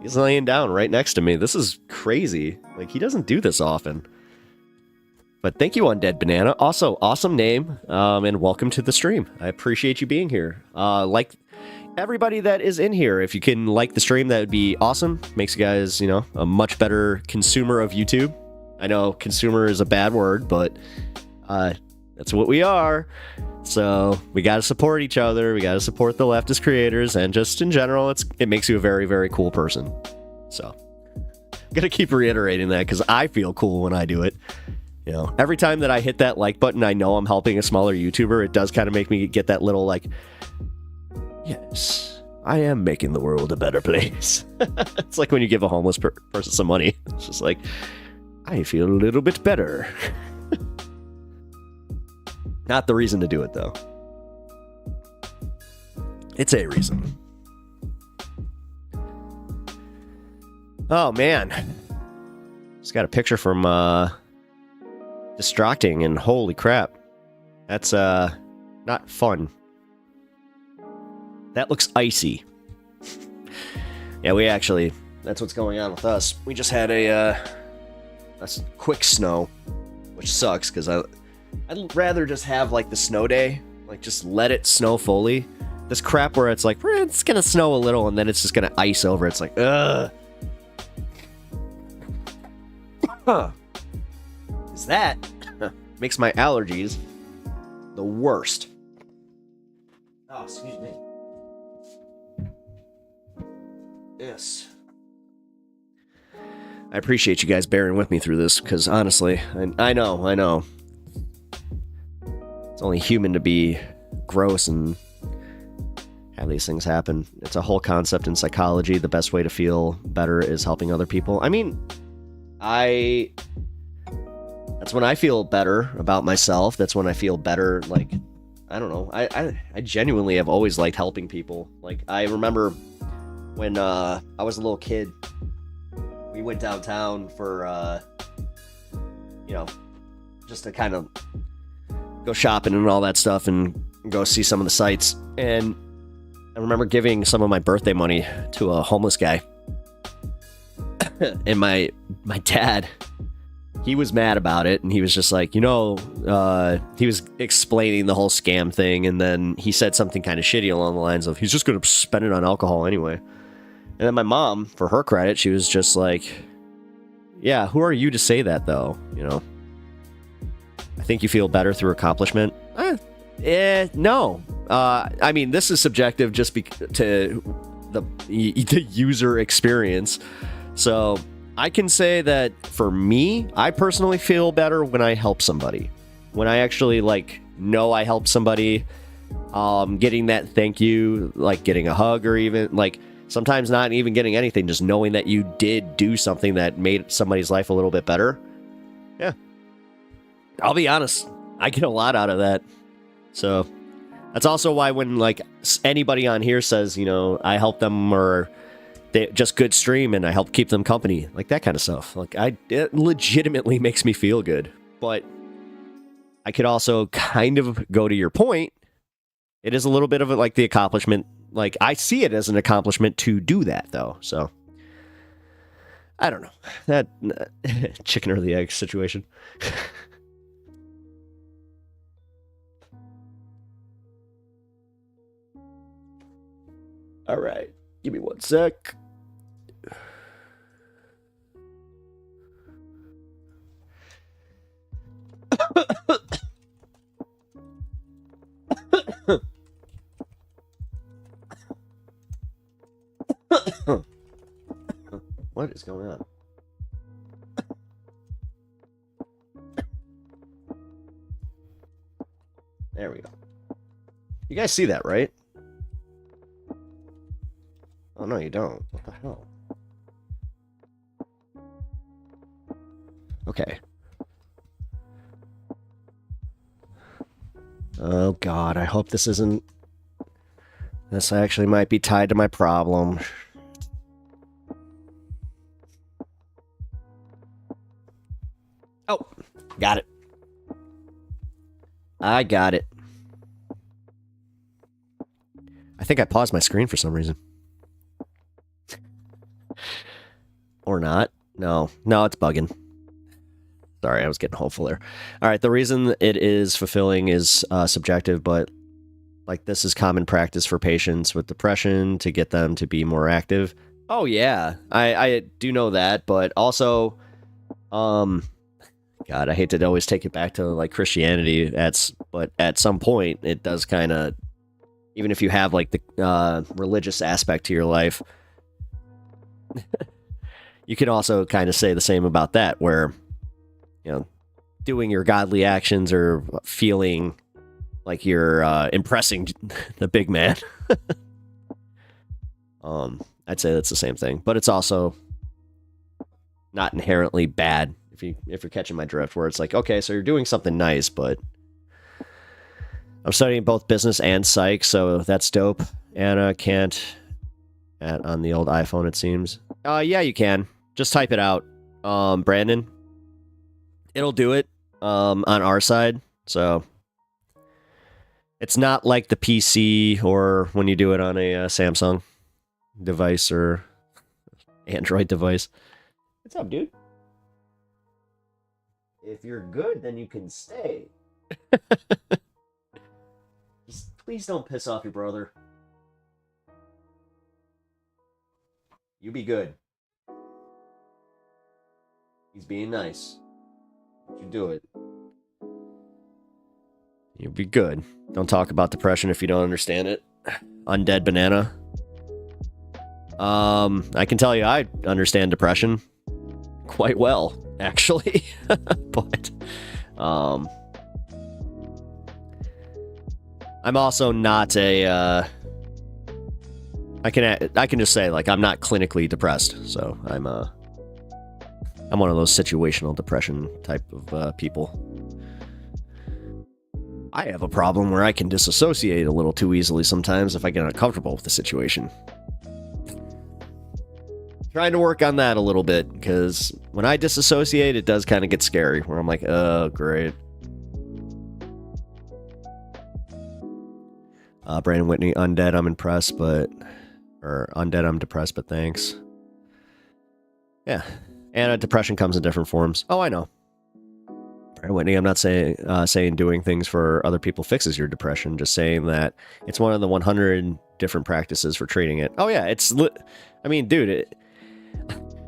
He's laying down right next to me. This is crazy. Like, he doesn't do this often. But thank you, Undead Banana. Also, awesome name, and welcome to the stream. I appreciate you being here. Like, everybody that is in here, if you can like the stream, that would be awesome. Makes you guys, you know, a much better consumer of YouTube. I know consumer is a bad word, but that's what we are. So we got to support each other. We got to support the leftist creators, and just in general, it makes you a very, very cool person. So, I'm gonna keep reiterating that because I feel cool when I do it. You know, every time that I hit that like button, I know I'm helping a smaller YouTuber. It does kind of make me get that little like, yes, I am making the world a better place. It's like when you give a homeless person some money. It's just like, I feel a little bit better. Not the reason to do it, though. It's a reason. Oh, man. Just got a picture from Distracting, and holy crap. That's not fun. That looks icy. Yeah, we actually, that's what's going on with us. We just had a quick snow, which sucks because I'd rather just have like the snow day, like just let it snow fully. This crap where it's like, it's gonna snow a little and then it's just gonna ice over. It's like, ugh. Huh. Is that makes my allergies the worst. Oh, excuse me. Yes. I appreciate you guys bearing with me through this, because honestly, I know. It's only human to be gross and have these things happen. It's a whole concept in psychology. The best way to feel better is helping other people. I mean, that's when I feel better about myself. That's when I feel better, like, I don't know. I genuinely have always liked helping people. Like, I remember when I was a little kid, we went downtown for, just to kind of go shopping and all that stuff and go see some of the sights. And I remember giving some of my birthday money to a homeless guy. And my dad, he was mad about it, and he was just like, he was explaining the whole scam thing, and then he said something kind of shitty along the lines of, he's just going to spend it on alcohol anyway. And then my mom, for her credit, she was just like, yeah, who are you to say that, though? You know, I think you feel better through accomplishment. No. I mean, this is subjective just to the user experience. So I can say that for me, I personally feel better when I help somebody. When I actually know I helped somebody, getting that thank you, like getting a hug, or even sometimes not even getting anything, just knowing that you did do something that made somebody's life a little bit better. Yeah. I'll be honest, I get a lot out of that. So that's also why when anybody on here says, I help them, or they just good stream and I help keep them company, like that kind of stuff. It legitimately makes me feel good. But I could also kind of go to your point. It is a little bit of the accomplishment. I see it as an accomplishment to do that, though. So I don't know, that chicken or the egg situation. All right, give me one sec. What is going on? There we go. You guys see that, right? Oh, no, you don't. What the hell? Okay. Oh, God, I hope this isn't... This actually might be tied to my problem. Oh, got it. I got it. I think I paused my screen for some reason. Or not. No, it's bugging. Sorry, I was getting hopeful there. All right, the reason it is fulfilling is subjective, but this is common practice for patients with depression to get them to be more active. Oh yeah, I do know that, but also, God, I hate to always take it back to Christianity. But at some point, it does kind of, even if you have the religious aspect to your life. you can also kind of say the same about that, where, you know, doing your godly actions or feeling like you're impressing the big man. I'd say that's the same thing, but it's also not inherently bad if you're catching my drift, where it's like, okay, so you're doing something nice, but I'm studying both business and psych, so that's dope. Anna can't on the old iPhone, it seems. Yeah, you can. Just type it out. Brandon. It'll do it on our side. So it's not like the PC or when you do it on a Samsung device or Android device. What's up, dude? If you're good, then you can stay. Just please don't piss off your brother. You be good. He's being nice. You do it. You'll be good. Don't talk about depression if you don't understand it. Undead banana. I can tell you I understand depression quite well, actually. But I'm also not a I can just say, like, I'm not clinically depressed, so I'm one of those situational depression type of people. I have a problem where I can disassociate a little too easily sometimes if I get uncomfortable with the situation. Trying to work on that a little bit, because when I disassociate, it does kind of get scary, where I'm like, oh, great. Brandon Whitney, undead, I'm impressed, but... Or undead, I'm depressed, but thanks. Yeah. And depression comes in different forms. Oh, I know. Brandon Whitney, I'm not saying doing things for other people fixes your depression, just saying that it's one of the 100 different practices for treating it. Oh, yeah, I mean, dude,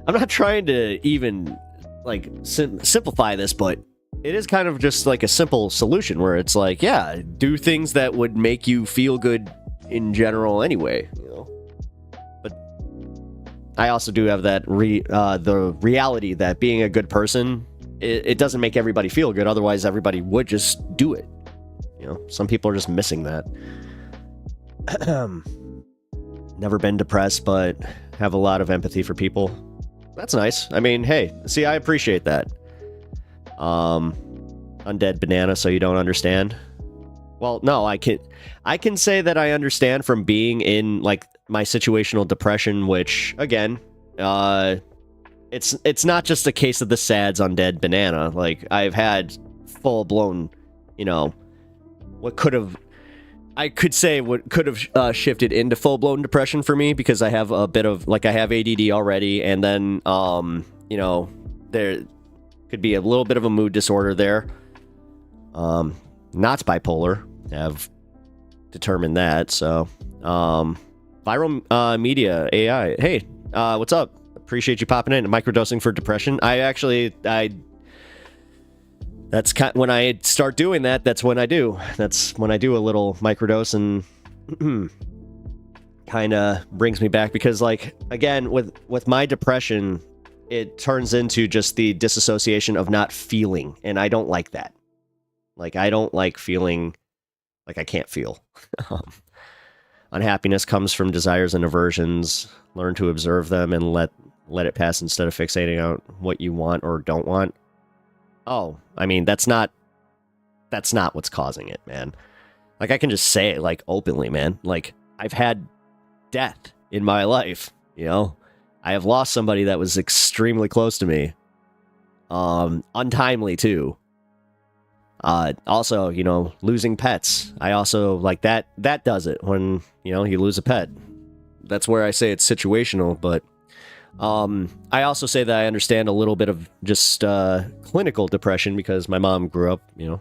I'm not trying to even, like, simplify this, but it is kind of just like a simple solution where it's like, yeah, do things that would make you feel good in general anyway, you know? But I also do have that the reality that being a good person, it doesn't make everybody feel good. Otherwise, everybody would just do it. You know, some people are just missing that. Never been depressed, but have a lot of empathy for people. That's nice. I mean, hey, see, I appreciate that. Undead banana, so you don't understand? Well, no, I can say that I understand from being in, like, my situational depression, which, again, it's not just a case of the SADS undead banana. Like, I've had full-blown, you know, what could have shifted into full-blown depression for me, because I have a bit of, like, I have ADD already, and then, you know, there could be a little bit of a mood disorder there. Not bipolar. I've determined that, so, viral media AI. Hey, what's up? Appreciate you popping in. Microdosing for depression. That's when I start doing that. That's when I do. That's when I do a little microdose, and kind of brings me back, because, like, again, with my depression, it turns into just the disassociation of not feeling, and I don't like that. Like, I don't like feeling like I can't feel. Unhappiness comes from desires and aversions. Learn to observe them and let it pass instead of fixating on what you want or don't want. Oh, I mean, that's not what's causing it, man. Like, I can just say it, like, openly, man. Like, I've had death in my life, you know? I have lost somebody that was extremely close to me. Untimely, too. Also, you know, losing pets. I also, like, that does it when, you know, you lose a pet. That's where I say it's situational, but I also say that I understand a little bit of just clinical depression, because my mom grew up, you know,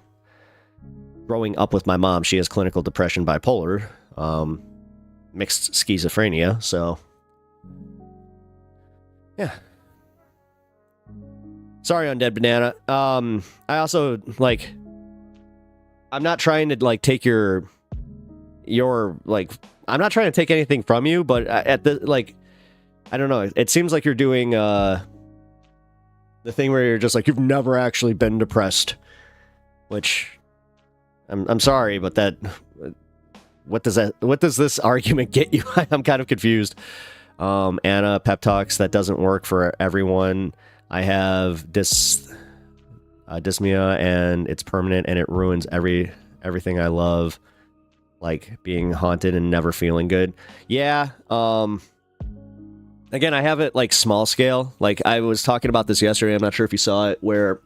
growing up with my mom, she has clinical depression, bipolar, mixed schizophrenia, so yeah. Sorry, Undead Banana. I also, like, I'm not trying to, like, take your like, I'm not trying to take anything from you, but at the, like, I don't know. It seems like you're doing the thing where you're just like, you've never actually been depressed, which I'm sorry, but what does this argument get you? I'm kind of confused. Anna, pep talks, that doesn't work for everyone. I have dysmia, and it's permanent, and it ruins everything I love, like being haunted and never feeling good. Yeah. Again, I have it like small scale. Like I was talking about this yesterday. I'm not sure if you saw it, where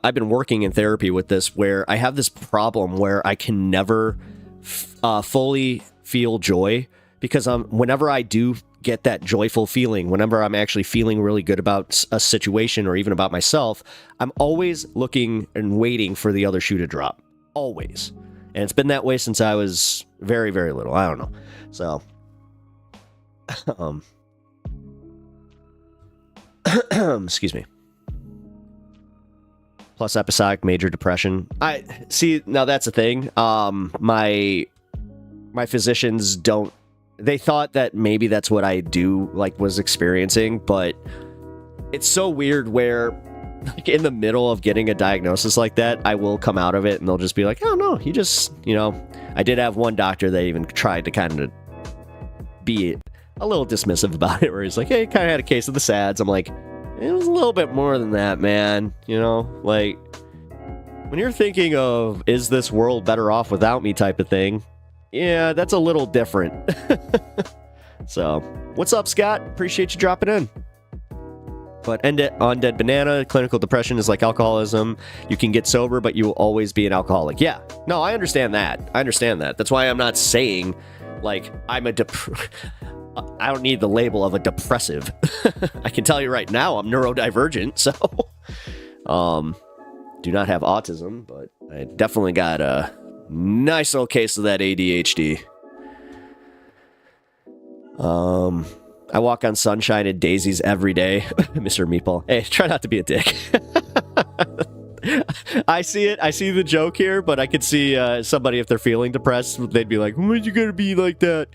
I've been working in therapy with this, where I have this problem where I can never fully feel joy, because whenever I do get that joyful feeling, whenever I'm actually feeling really good about a situation or even about myself, I'm always looking and waiting for the other shoe to drop. Always. And it's been that way since I was very, very little. I don't know. So, excuse me. Plus episodic major depression. I see. Now that's a thing. My physicians don't. They thought that maybe that's what I was experiencing, but it's so weird where, like, in the middle of getting a diagnosis like that, I will come out of it and they'll just be like, oh no, you just, I did have one doctor that even tried to kind of be a little dismissive about it, where he's like, hey, kind of had a case of the SADS. I'm like, it was a little bit more than that, man. Like, when you're thinking of, is this world better off without me type of thing, yeah, that's a little different. So, what's up, Scott? Appreciate you dropping in. But Undead Banana, clinical depression is like alcoholism. You can get sober, but you will always be an alcoholic. Yeah, no, I understand that. That's why I'm not saying, like, I don't need the label of a depressive. I can tell you right now, I'm neurodivergent, so do not have autism, but I definitely got a nice little case of that ADHD. I walk on sunshine and daisies every day. Mr. Meatball. Hey, try not to be a dick. I see it. I see the joke here, but I could see somebody, if they're feeling depressed, they'd be like, why'd you gotta be like that?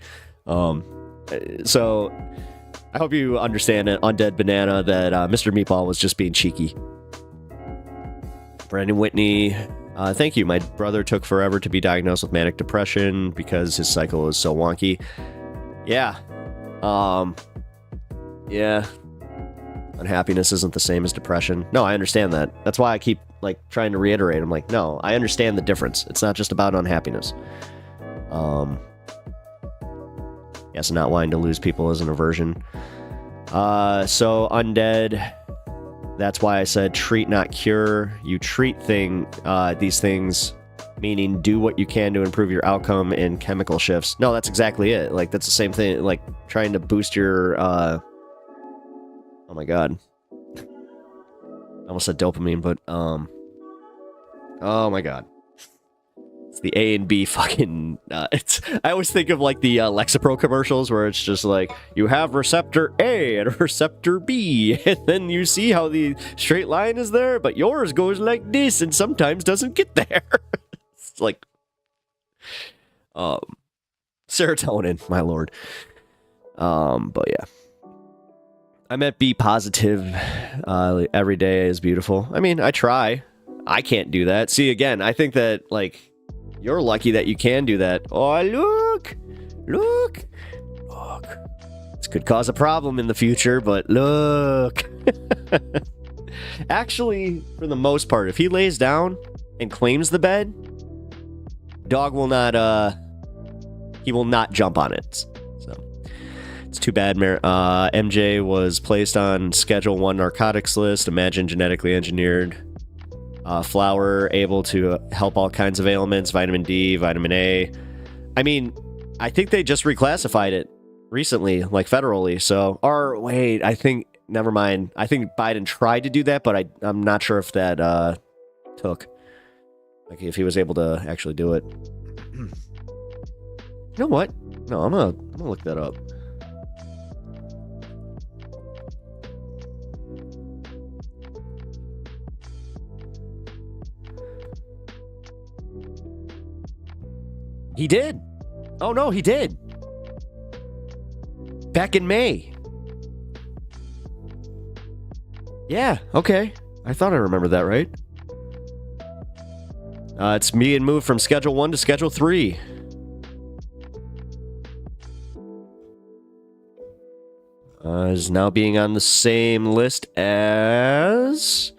So I hope you understand it, Undead Banana, that Mr. Meatball was just being cheeky. Brandon Whitney, thank you. My brother took forever to be diagnosed with manic depression because his cycle is so wonky. Yeah. Yeah. Unhappiness isn't the same as depression. No, I understand that. That's why I keep trying to reiterate. I'm like, no, I understand the difference. It's not just about unhappiness. Yes, not wanting to lose people is an aversion. So Undead, that's why I said treat, not cure. You treat these things, meaning do what you can to improve your outcome in chemical shifts. No, that's exactly it. That's the same thing. Trying to boost your, oh my god. I almost said dopamine, but, oh my god. It's the A and B fucking, I always think of the Lexapro commercials where it's just you have receptor A and receptor B, and then you see how the straight line is there, but yours goes like this and sometimes doesn't get there. It's serotonin, my lord. But yeah. I'm at B positive. Every day is beautiful. I mean, I try. I can't do that. See, again, I think that, you're lucky that you can do that. Oh, look. This could cause a problem in the future, but look. Actually, for the most part, if he lays down and claims the bed, dog will not, he will not jump on it. So, it's too bad. MJ was placed on Schedule 1 narcotics list. Imagine genetically engineered. Flour able to help all kinds of ailments, vitamin D, vitamin A. I mean, I think they just reclassified it recently, federally. So, or wait, never mind. I think Biden tried to do that, but I'm not sure if that took. If he was able to actually do it. You know what? No, I'm gonna look that up. He did. Oh no, he did. Back in May. Yeah, okay. I thought I remembered that, right? It's being moved from Schedule 1 to Schedule 3. Is now being on the same list as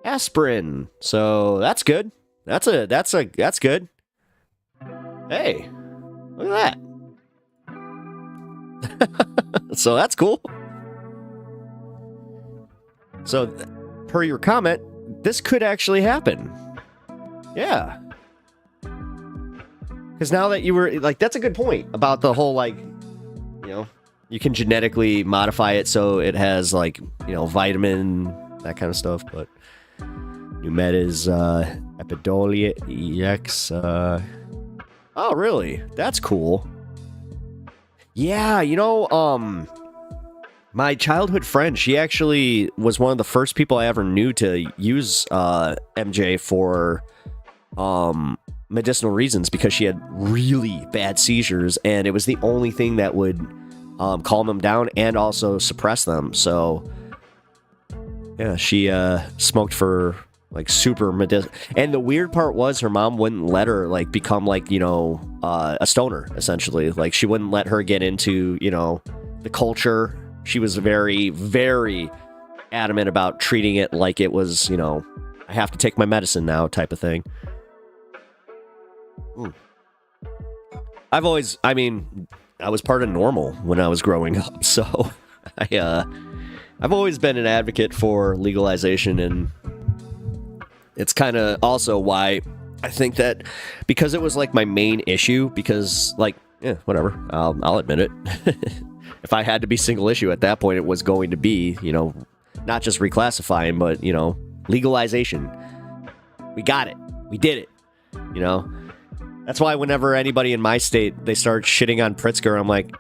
aspirin. So that's good. That's good. Hey, look at that. So that's cool. So, per your comment, this could actually happen. Yeah. Because now that you were, like, that's a good point about the whole, like, you know, you can genetically modify it so it has, like, you know, vitamin, that kind of stuff, but new med is Epidolia EX. Oh, really? That's cool. Yeah, you know, my childhood friend, she actually was one of the first people I ever knew to use MJ for medicinal reasons because she had really bad seizures, and it was the only thing that would calm them down and also suppress them. So, yeah, she smoked for like super medicinal. And the weird part was her mom wouldn't let her like become like, you know, a stoner, essentially. Like, she wouldn't let her get into, you know, the culture. She was very, very adamant about treating it like it was, you know, I have to take my medicine now type of thing. I was part of normal when I was growing up, so I've always been an advocate for legalization, and it's kind of also why I think that, because it was like my main issue, because like, yeah, whatever, I'll admit it. If I had to be single issue at that point, it was going to be, you know, not just reclassifying, but, you know, legalization. We got it. We did it. You know? That's why whenever anybody in my state, they start shitting on Pritzker, I'm like,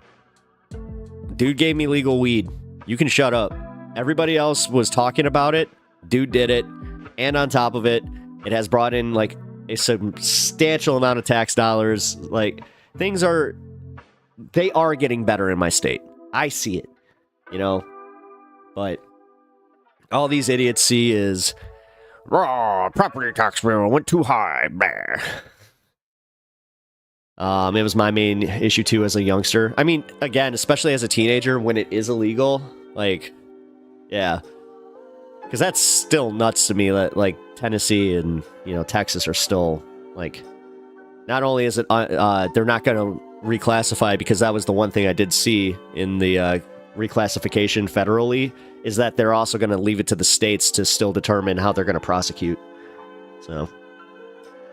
dude gave me legal weed. You can shut up. Everybody else was talking about it. Dude did it. And on top of it, it has brought in, like, a substantial amount of tax dollars. Like, they are getting better in my state. I see it, you know, but all these idiots see is, raw property tax bill went too high. It was my main issue too as a youngster. I mean, again, especially as a teenager when it is illegal, like, yeah, because that's still nuts to me that like Tennessee and, you know, Texas are still like, not only is it they're not going to reclassify, because that was the one thing I did see in the reclassification federally, is that they're also going to leave it to the states to still determine how they're going to prosecute. So,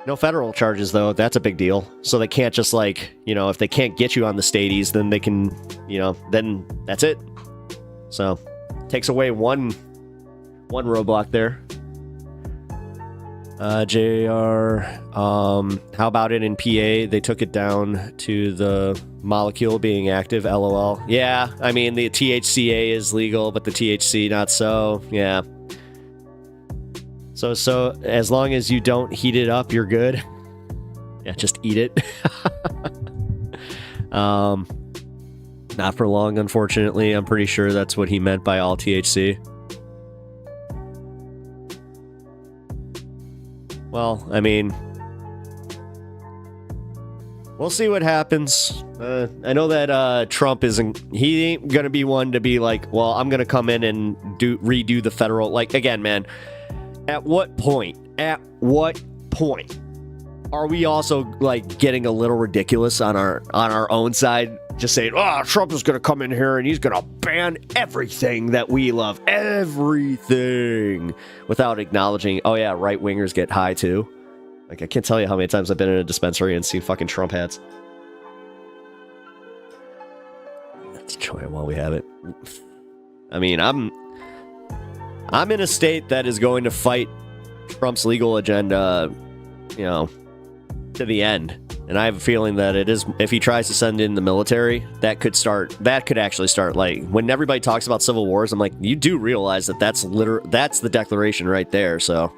no federal charges, though. That's a big deal. So they can't just, like, you know, if they can't get you on the stadies, then they can, you know, then that's it. So, takes away one roadblock there. JR, how about it in PA? They took it down to the molecule being active, LOL. Yeah, I mean, the THCA is legal, but the THC not so. Yeah. So as long as you don't heat it up, you're good. Yeah, just eat it. Not for long, unfortunately. I'm pretty sure that's what he meant by all THC. Well, I mean, we'll see what happens. I know that Trump he ain't gonna be one to be like, well, I'm gonna come in and redo the federal, like, again, man, at what point are we also, like, getting a little ridiculous on our own side, just saying, oh, Trump is gonna come in here and he's gonna ban everything that we love, everything, without acknowledging, oh yeah, right-wingers get high too. Like, I can't tell you how many times I've been in a dispensary and seen fucking Trump hats. Let's try it while we have it. I mean, I'm in a state that is going to fight Trump's legal agenda, you know, to the end. And I have a feeling that it is, if he tries to send in the military, that could actually start, like, when everybody talks about civil wars, I'm like, you do realize that that's the declaration right there, so.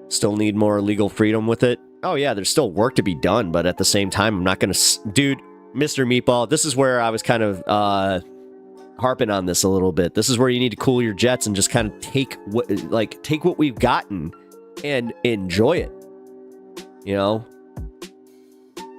Still need more legal freedom with it. Oh yeah, there's still work to be done, but at the same time, I'm not gonna, dude, Mr. Meatball, this is where I was kind of, harping on this a little bit. This is where you need to cool your jets and just kind of take what we've gotten and enjoy it. You know,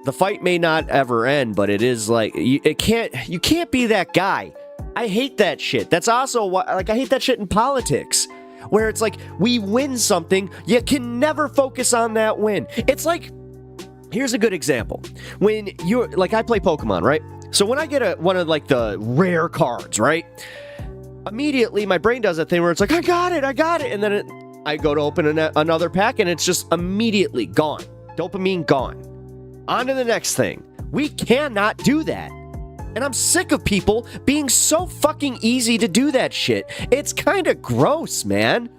the fight may not ever end, but it is like you can't be that guy. I hate that shit. That's also why, like, I hate that shit in politics, where it's like we win something, you can never focus on that win. It's like, here's a good example. When you're like, I play Pokemon, right? So when I get one of like the rare cards, right? Immediately my brain does that thing where it's like, I got it, and then I go to open another pack and it's just immediately gone. Dopamine gone. On to the next thing. We cannot do that. And I'm sick of people being so fucking easy to do that shit. It's kind of gross, man.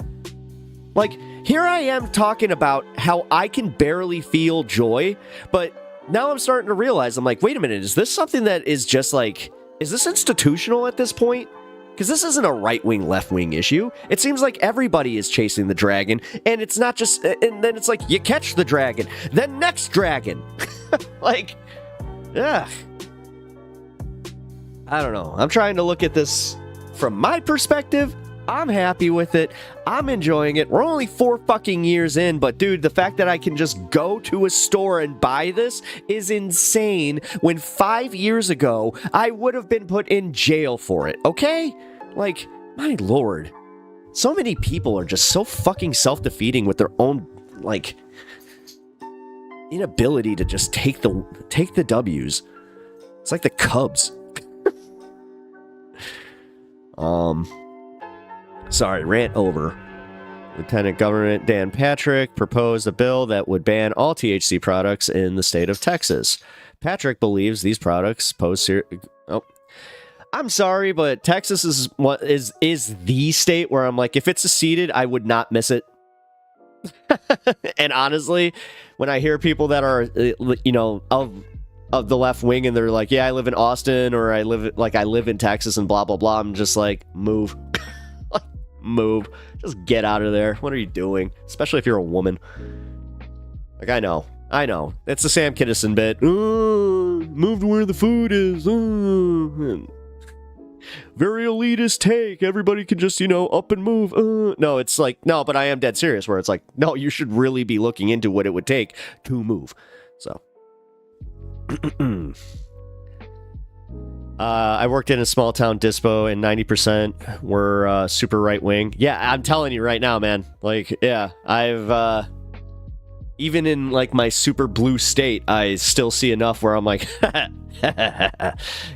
Like, here I am talking about how I can barely feel joy, but now I'm starting to realize, I'm like, wait a minute, is this something that is just like, is this institutional at this point? Because this isn't a right-wing, left-wing issue. It seems like everybody is chasing the dragon, and it's not just, and then it's like, you catch the dragon, then next dragon. Like, ugh. I don't know. I'm trying to look at this from my perspective. I'm happy with it. I'm enjoying it. We're only 4 fucking years in, but dude, the fact that I can just go to a store and buy this is insane, when 5 years ago, I would have been put in jail for it, okay? Like, my lord. So many people are just so fucking self-defeating with their own, like, inability to just take the W's. It's like the Cubs. Sorry, rant over. Lieutenant Governor Dan Patrick proposed a bill that would ban all THC products in the state of Texas. Patrick believes these products pose I'm sorry, but Texas is the state where I'm like, if it's seceded, I would not miss it. And honestly, when I hear people that are, you know, of the left wing, and they're like, yeah, I live in Austin, or I live in Texas and blah, blah, blah. I'm just like, move. Move. Just get out of there. What are you doing? Especially if you're a woman. Like, I know. It's the Sam Kinison bit. Move to where the food is. Very elitist take. Everybody can just, you know, up and move. No, it's like, no, but I am dead serious, where it's like, no, you should really be looking into what it would take to move. So. I worked in a small town dispo, and 90% were super right wing. Yeah, I'm telling you right now, man. Like, yeah, I've even in like my super blue state, I still see enough where I'm like,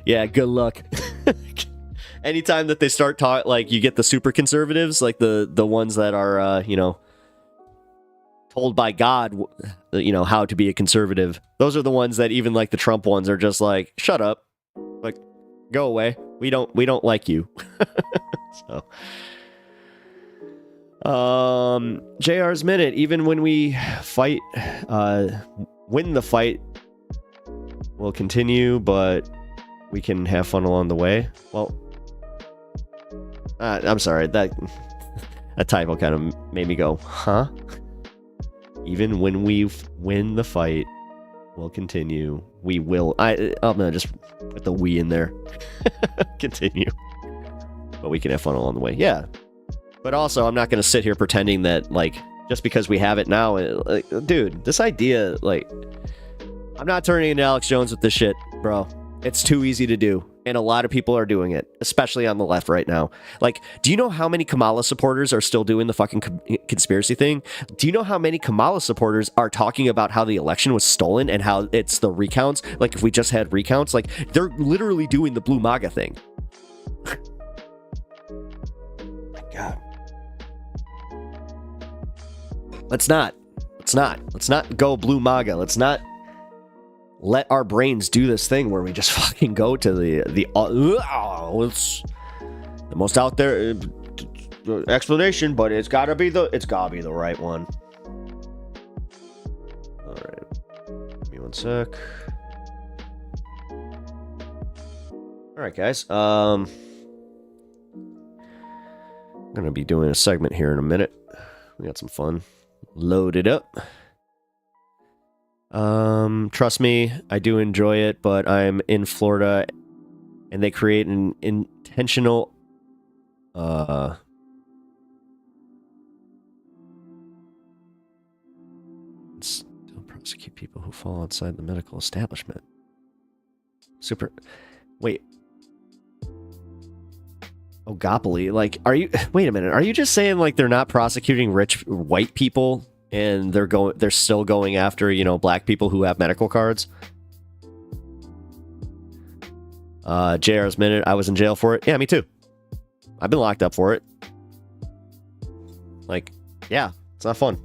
yeah, good luck. Anytime that they start like, you get the super conservatives, like the ones that are you know, told by God, you know, how to be a conservative. Those are the ones that even like the Trump ones are just like, shut up, like, go away. We don't like you. So, JR's minute. Even when we fight, win the fight, we'll continue, but we can have fun along the way. Well, I'm sorry, that typo kind of made me go, huh? Even when we win the fight, we'll continue. We will. I'm gonna just put the we in there. Continue. But we can have fun along the way. Yeah. But also, I'm not gonna sit here pretending that, like, just because we have it now, like, dude, this idea, like, I'm not turning into Alex Jones with this shit, bro. It's too easy to do. And a lot of people are doing it, especially on the left right now. Like, do you know how many Kamala supporters are still doing the fucking conspiracy thing? Do you know how many Kamala supporters are talking about how the election was stolen and how it's the recounts? Like, if we just had recounts, like, they're literally doing the blue MAGA thing. My God. Let's not go blue MAGA. Let's not let our brains do this thing where we just fucking go to it's the most out there explanation, but it's gotta be the right one. All right, give me one sec. All right, guys. I'm gonna be doing a segment here in a minute. We got some fun. Load it up. Trust me, I do enjoy it, but I'm in Florida and they create an intentional don't prosecute people who fall outside the medical establishment. Wait. Ogopoly, like, are you? Wait a minute. Are you just saying like they're not prosecuting rich white people and they're still going after, you know, black people who have medical cards? JR's minute. I was in jail for it. Yeah, me too. I've been locked up for it. Like, yeah, it's not fun.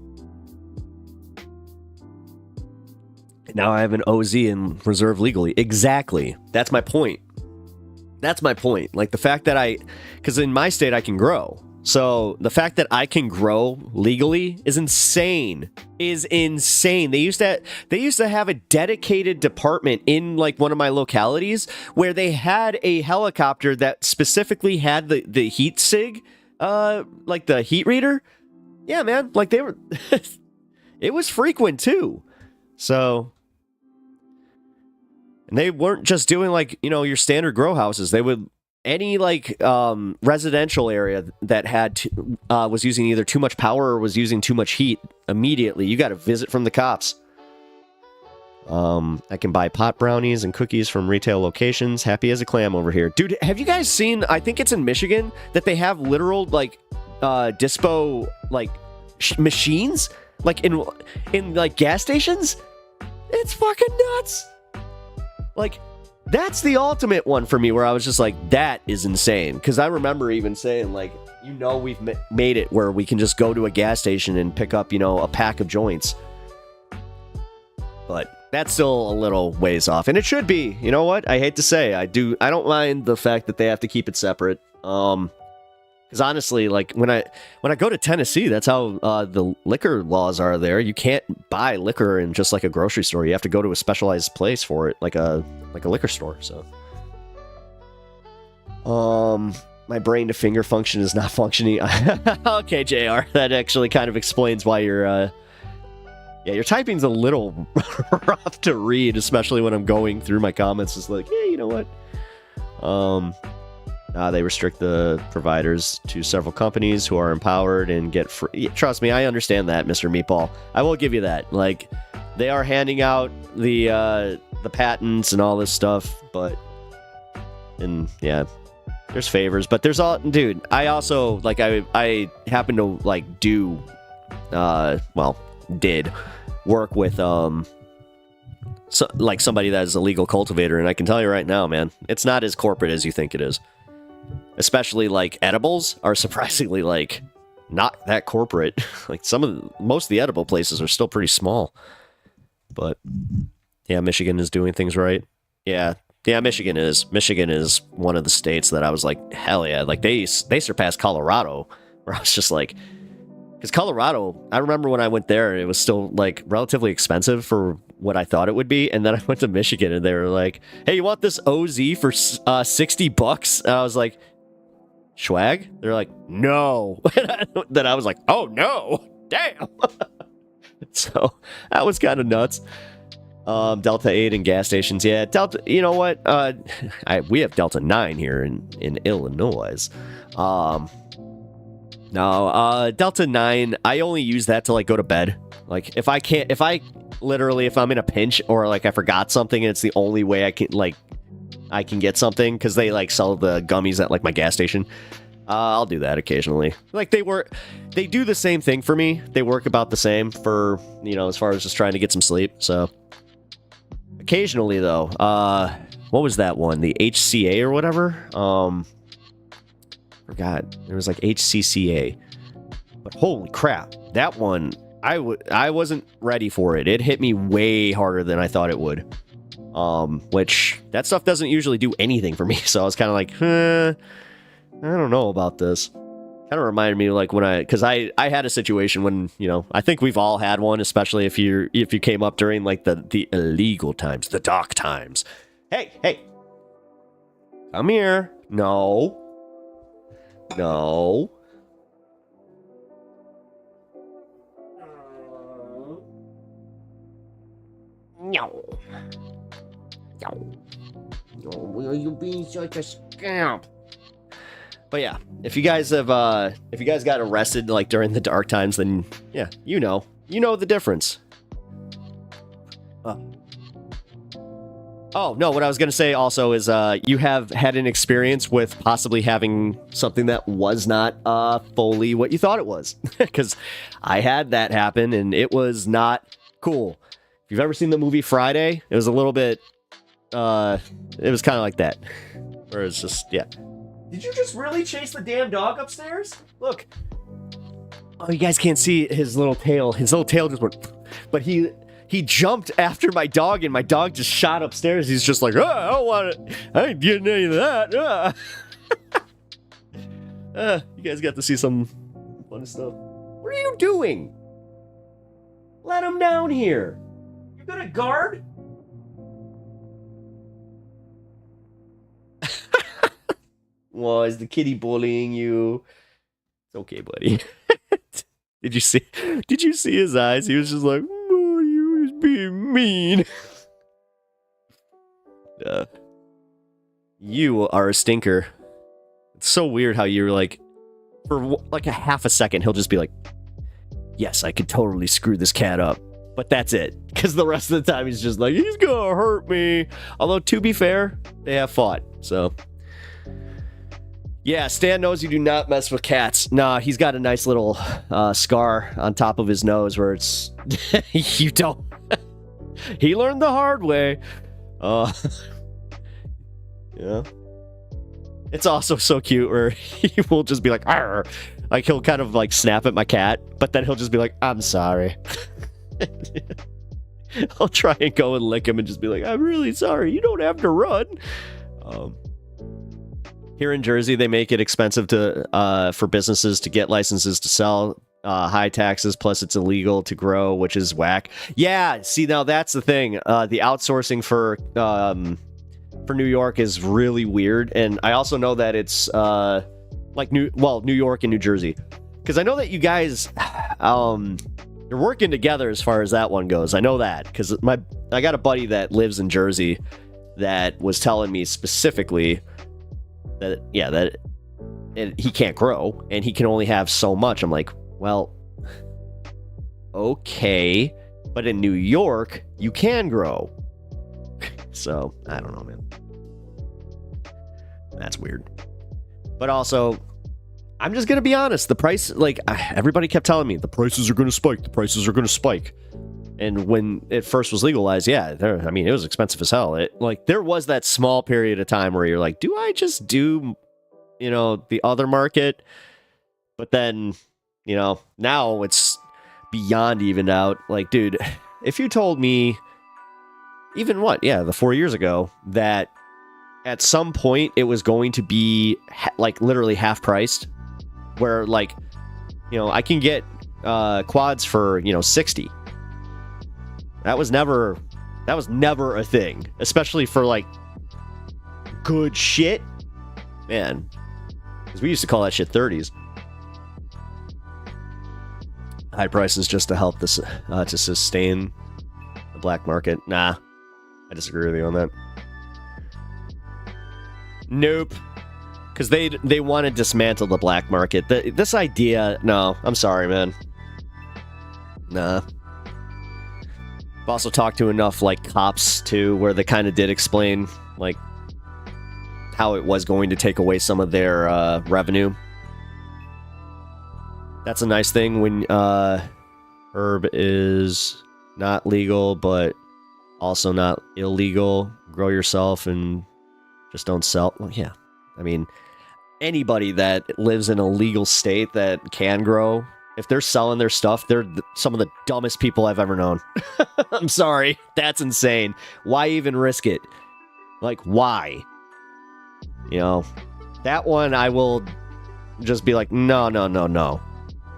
Now I have an OZ in reserve legally. Exactly. That's my point. That's my point. Like the fact that because in my state I can grow. So the fact that I can grow legally is insane. Is insane. They used to have a dedicated department in like one of my localities where they had a helicopter that specifically had the heat sig, like the heat reader. Yeah, man. Like they were. It was frequent too. So. And they weren't just doing like, you know, your standard grow houses. They would any like residential area that had was using either too much power or was using too much heat immediately. You got a visit from the cops. I can buy pot brownies and cookies from retail locations. Happy as a clam over here, dude. Have you guys seen? I think it's in Michigan that they have literal like dispo like machines like in like gas stations. It's fucking nuts. Like, that's the ultimate one for me where I was just like, that is insane. Because I remember even saying, like, you know, we've made it where we can just go to a gas station and pick up, you know, a pack of joints. But that's still a little ways off. And it should be. You know what? I hate to say. I don't mind the fact that they have to keep it separate. Because honestly, like, when I go to Tennessee, that's how the liquor laws are there. You can't buy liquor in just like a grocery store. You have to go to a specialized place for it, like a liquor store. So, my brain to finger function is not functioning. Okay, JR, that actually kind of explains why your typing's a little rough to read, especially when I'm going through my comments. It's like, yeah, you know what? They restrict the providers to several companies who are empowered and get free. Trust me, I understand that, Mr. Meatball. I will give you that. Like, they are handing out the patents and all this stuff, and yeah, there's favors, but there's all, dude. I also like I happen to like did work with like somebody that is a legal cultivator, and I can tell you right now, man, it's not as corporate as you think it is. Especially like edibles are surprisingly like not that corporate. Like most of the edible places are still pretty small. But yeah, Michigan is doing things right. Yeah, Michigan is one of the states that I was like, hell yeah, like they surpassed Colorado, where I was just like, because Colorado, I remember when I went there, it was still like relatively expensive for what I thought it would be, and then I went to Michigan and they were like, hey, you want this OZ for $60? And I was like, swag? They're like, no. Then I was like, oh no, damn. So that was kind of nuts. Delta 8 and gas stations. Yeah, Delta, you know what? We have Delta 9 here in Illinois. No, Delta 9, I only use that to like go to bed. Like if I'm in a pinch or like I forgot something and it's the only way I can get something, because they like sell the gummies at like my gas station. I'll do that occasionally. Like they do the same thing for me. They work about the same for, you know, as far as just trying to get some sleep. So occasionally though, what was that one? The HCA or whatever? Forgot. There was like HCCA. But holy crap, that one, I wasn't ready for it. It hit me way harder than I thought it would. Which that stuff doesn't usually do anything for me. So I was kind of like, I don't know about this. Kind of reminded me like because I had a situation when, you know, I think we've all had one, especially if you came up during like the illegal times, the dark times. Hey, come here. No. No. No. Oh, you being such a scamp? But yeah, if you guys got arrested like during the dark times, then yeah, you know the difference. Oh no, what I was gonna say also is you have had an experience with possibly having something that was not fully what you thought it was, because I had that happen and it was not cool. If you've ever seen the movie Friday, it was a little bit it was kind of like that, where it's just, yeah. Did you just really chase the damn dog upstairs? Look. Oh, you guys can't see his little tail. His little tail just went, but he jumped after my dog, and my dog just shot upstairs. He's just like, oh, I don't want it. I ain't getting any of that. You guys got to see some fun stuff. What are you doing? Let him down here. You're gonna guard? Well, is the kitty bullying you? It's okay, buddy. Did you see his eyes? He was just like, oh, you was being mean. You are a stinker. It's so weird how you're like, for like a half a second, he'll just be like, yes, I could totally screw this cat up. But that's it. Because the rest of the time, he's just like, he's gonna hurt me. Although, to be fair, they have fought. So, yeah, Stan knows you do not mess with cats. Nah, he's got a nice little scar on top of his nose where it's... you don't... He learned the hard way. Yeah. It's also so cute where he will just be like, arr! Like, he'll kind of like snap at my cat, but then he'll just be like, I'm sorry. I'll try and go and lick him and just be like, I'm really sorry. You don't have to run. Here in Jersey, they make it expensive to for businesses to get licenses to sell, high taxes, plus it's illegal to grow, which is whack. Yeah, see, now that's the thing. The outsourcing for New York is really weird, and I also know that it's like New York and New Jersey, because I know that you guys you're working together as far as that one goes. I know that because I got a buddy that lives in Jersey that was telling me specifically that he can't grow and he can only have so much. I'm like, well, okay, but in New York you can grow. So I don't know, man. That's weird. But also, I'm just gonna be honest. The price, like, everybody kept telling me the prices are gonna spike. The prices are gonna spike. And when it first was legalized, yeah, I mean, it was expensive as hell. There was that small period of time where you're like, do I just do, the other market? But then, now it's beyond evened out. Like, dude, if you told me even the 4 years ago that at some point it was going to be like literally half priced, where like, I can get quads for, 60. That was never a thing, especially for like good shit, man. Because we used to call that shit 30s. High prices just to help this to sustain the black market. Nah, I disagree with you on that. Nope, because they want to dismantle the black market. This idea, no, I'm sorry, man. Nah. I've also talked to enough like cops too, where they kind of did explain like how it was going to take away some of their revenue. That's a nice thing when herb is not legal, but also not illegal. Grow yourself and just don't sell. Well, yeah, I mean, anybody that lives in a legal state that can grow, if they're selling their stuff, they're some of the dumbest people I've ever known. I'm sorry. That's insane. Why even risk it? Like, why? That one I will just be like, no.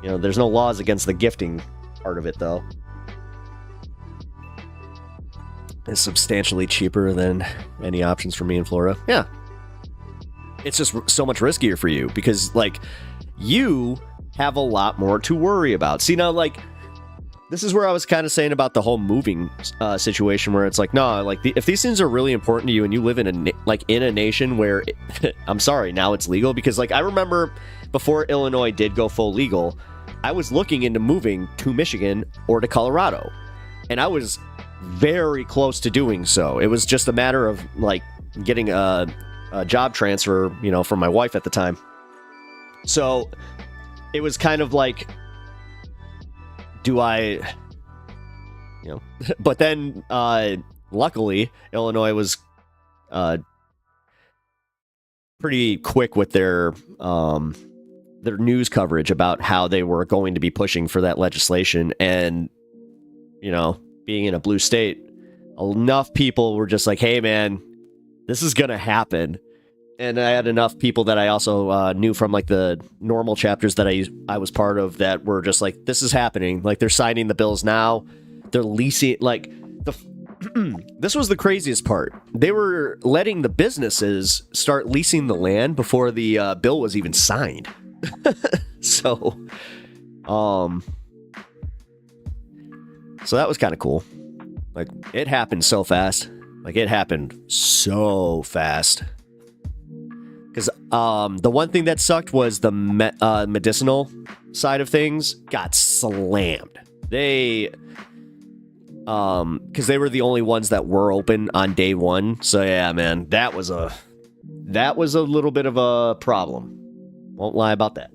There's no laws against the gifting part of it, though. It's substantially cheaper than any options for me in Florida. Yeah. It's just so much riskier for you because, like, you have a lot more to worry about. See, now, like, this is where I was kind of saying about the whole moving situation, where it's like, no, like if these things are really important to you and you live in a nation where I'm sorry, now it's legal. Because like I remember before Illinois did go full legal, I was looking into moving to Michigan or to Colorado, and I was very close to doing so. It was just a matter of like getting a job transfer, you know, from my wife at the time. So it was kind of like, do I, you know, but then luckily Illinois was pretty quick with their news coverage about how they were going to be pushing for that legislation. And, you know, being in a blue state, enough people were just like, hey man, this is gonna happen. And I had enough people that I also knew from like the normal chapters that I was part of that were just like, this is happening. Like they're signing the bills now. They're leasing, like this was the craziest part. They were letting the businesses start leasing the land before the bill was even signed. So that was kind of cool. Like it happened so fast. Like it happened so fast. Because the one thing that sucked was the medicinal side of things got slammed. They, because they were the only ones that were open on day one. So yeah, man, that was a little bit of a problem. Won't lie about that.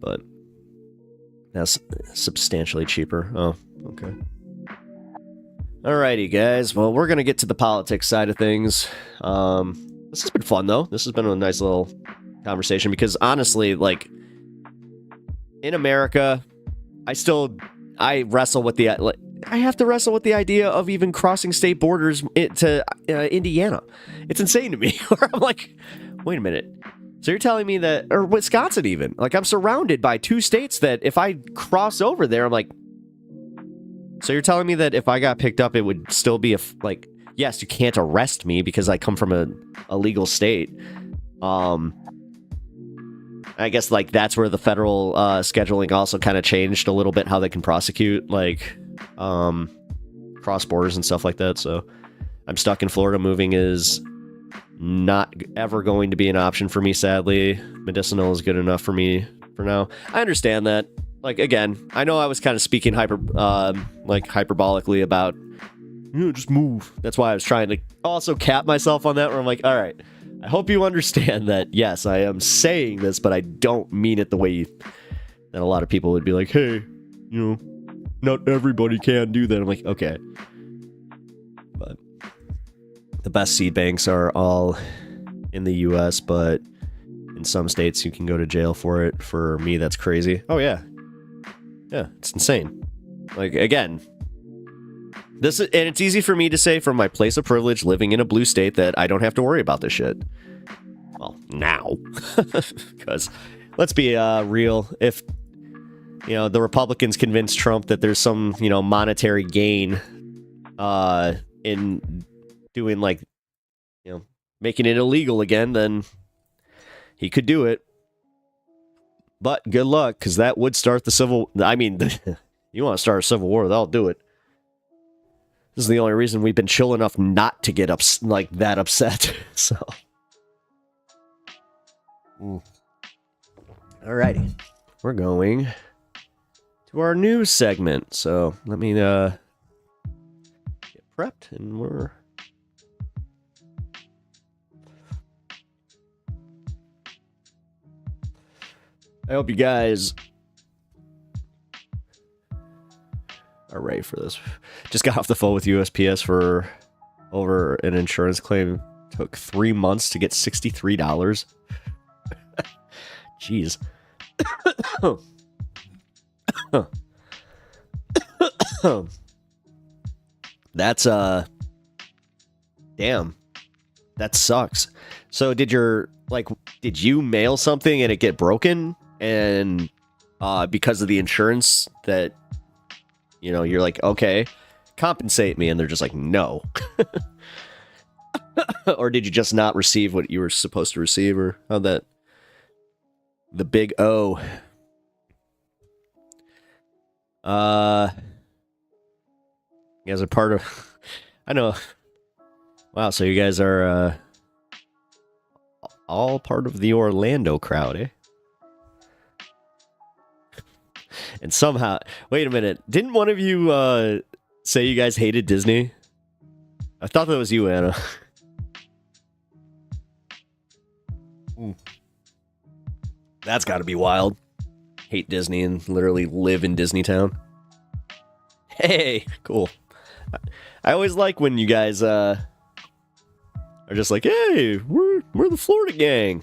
But that's substantially cheaper. Oh, okay. Alrighty, guys. Well, we're gonna get to the politics side of things. This has been fun, though. This has been a nice little conversation because, honestly, like, in America, I wrestle with I have to wrestle with the idea of even crossing state borders to Indiana. It's insane to me. I'm like, wait a minute. So you're telling me that, or Wisconsin even, like, I'm surrounded by two states that if I cross over there, I'm like, so you're telling me that if I got picked up, it would still be yes, you can't arrest me because I come from a legal state. I guess like that's where the federal scheduling also kind of changed a little bit how they can prosecute like cross borders and stuff like that. So I'm stuck in Florida. Moving is not ever going to be an option for me, sadly. Medicinal is good enough for me for now. I understand that. Like again, I know I was kind of speaking hyperbolically about, just move. That's why I was trying to also cap myself on that, where I'm like, all right, I hope you understand that, yes, I am saying this, but I don't mean it the way that a lot of people would be like, hey, not everybody can do that. I'm like, okay. But the best seed banks are all in the U.S., but in some states you can go to jail for it. For me, that's crazy. Oh, yeah. Yeah, it's insane. Like, again, and it's easy for me to say from my place of privilege living in a blue state that I don't have to worry about this shit. Well, now. Because, let's be real, if, the Republicans convince Trump that there's some, monetary gain in doing, like, making it illegal again, then he could do it. But good luck, because that would start the civil... I mean, you want to start a civil war, they'll do it. This is the only reason we've been chill enough not to get that upset. So, alrighty, we're going to our news segment. So let me get prepped, and we're. I hope you guys are ready for this. Just got off the phone with USPS for over an insurance claim. Took 3 months to get $63. Jeez. That's damn. That sucks. So did you mail something and it get broken? And because of the insurance that you're like, okay, compensate me, and they're just like, no. Or did you just not receive what you were supposed to receive, or how'd that? The big O. You guys are part of... I know. Wow, so you guys are, all part of the Orlando crowd, eh? And somehow... Wait a minute. Didn't one of you, say you guys hated Disney? I thought that was you, Anna. That's gotta be wild. Hate Disney and literally live in Disney Town. Hey, cool. I always like when you guys, are just like, hey, we're the Florida gang.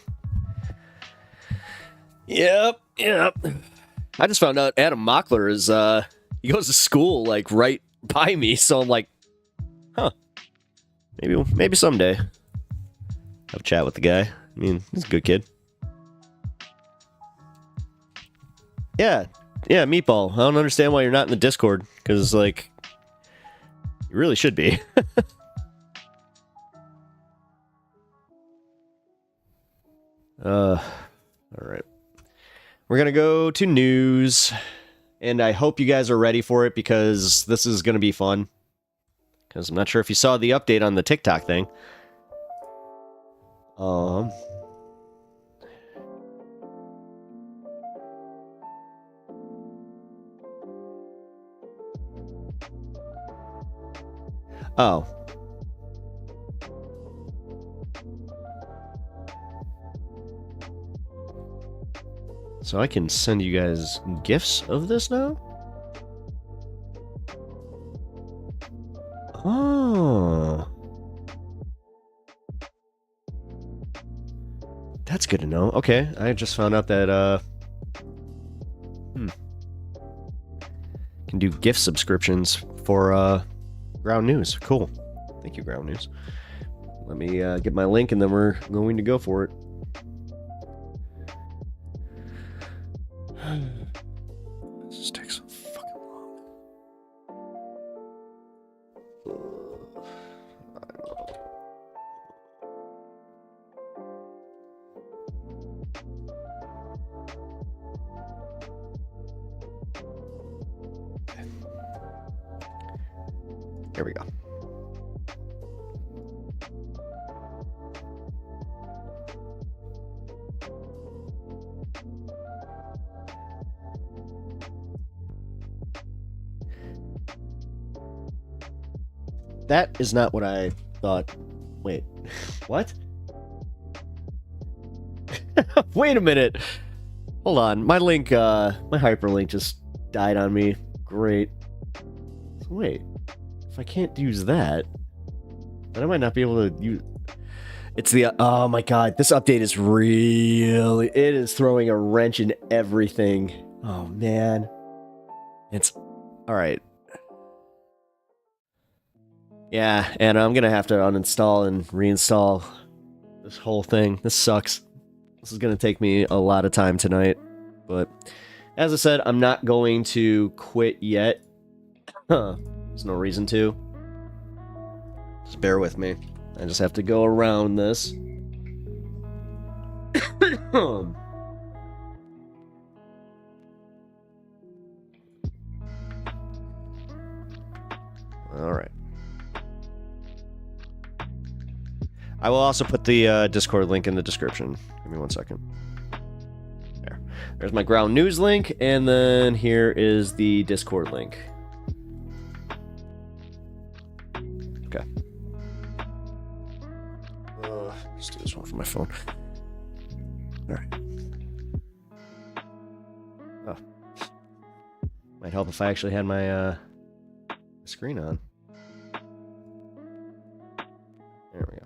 Yep. I just found out Adam Mockler is, he goes to school, like, right by me, so I'm like, huh. Maybe someday. Have a chat with the guy. I mean, he's a good kid. Yeah, Meatball. I don't understand why you're not in the Discord, because, like, you really should be. Alright. We're gonna go to news, and I hope you guys are ready for it, because this is gonna be fun. Because I'm not sure if you saw the update on the TikTok thing. Oh. So I can send you guys GIFs of this now? Oh. That's good to know. Okay, I just found out that, can do GIF subscriptions for, Ground News. Cool. Thank you, Ground News. Let me, get my link and then we're going to go for it. This takes so fucking long. Here we go. That is not what I thought. Wait, what? Wait a minute. Hold on. My link, my hyperlink just died on me. Great. Wait, if I can't use that, then I might not be able to use... It's the... Oh my god, this update is really... It is throwing a wrench in everything. Oh man. It's... Alright. Yeah, and I'm gonna have to uninstall and reinstall this whole thing. This sucks. This is gonna take me a lot of time tonight. But, as I said, I'm not going to quit yet. There's no reason to. Just bear with me. I just have to go around this. Alright. I will also put the Discord link in the description. Give me 1 second. There. There's my Ground News link, and then here is the Discord link. Okay. Let's do this one from my phone. Alright. Oh. Might help if I actually had my screen on. There we go.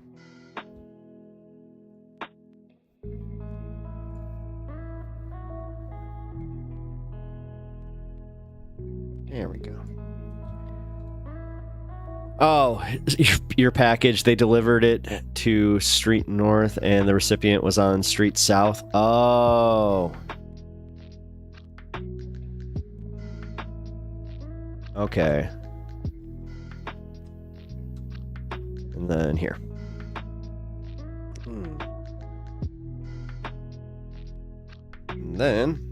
There we go. Oh, your package, they delivered it to Street North and the recipient was on Street South. Oh. Okay. And then here. And then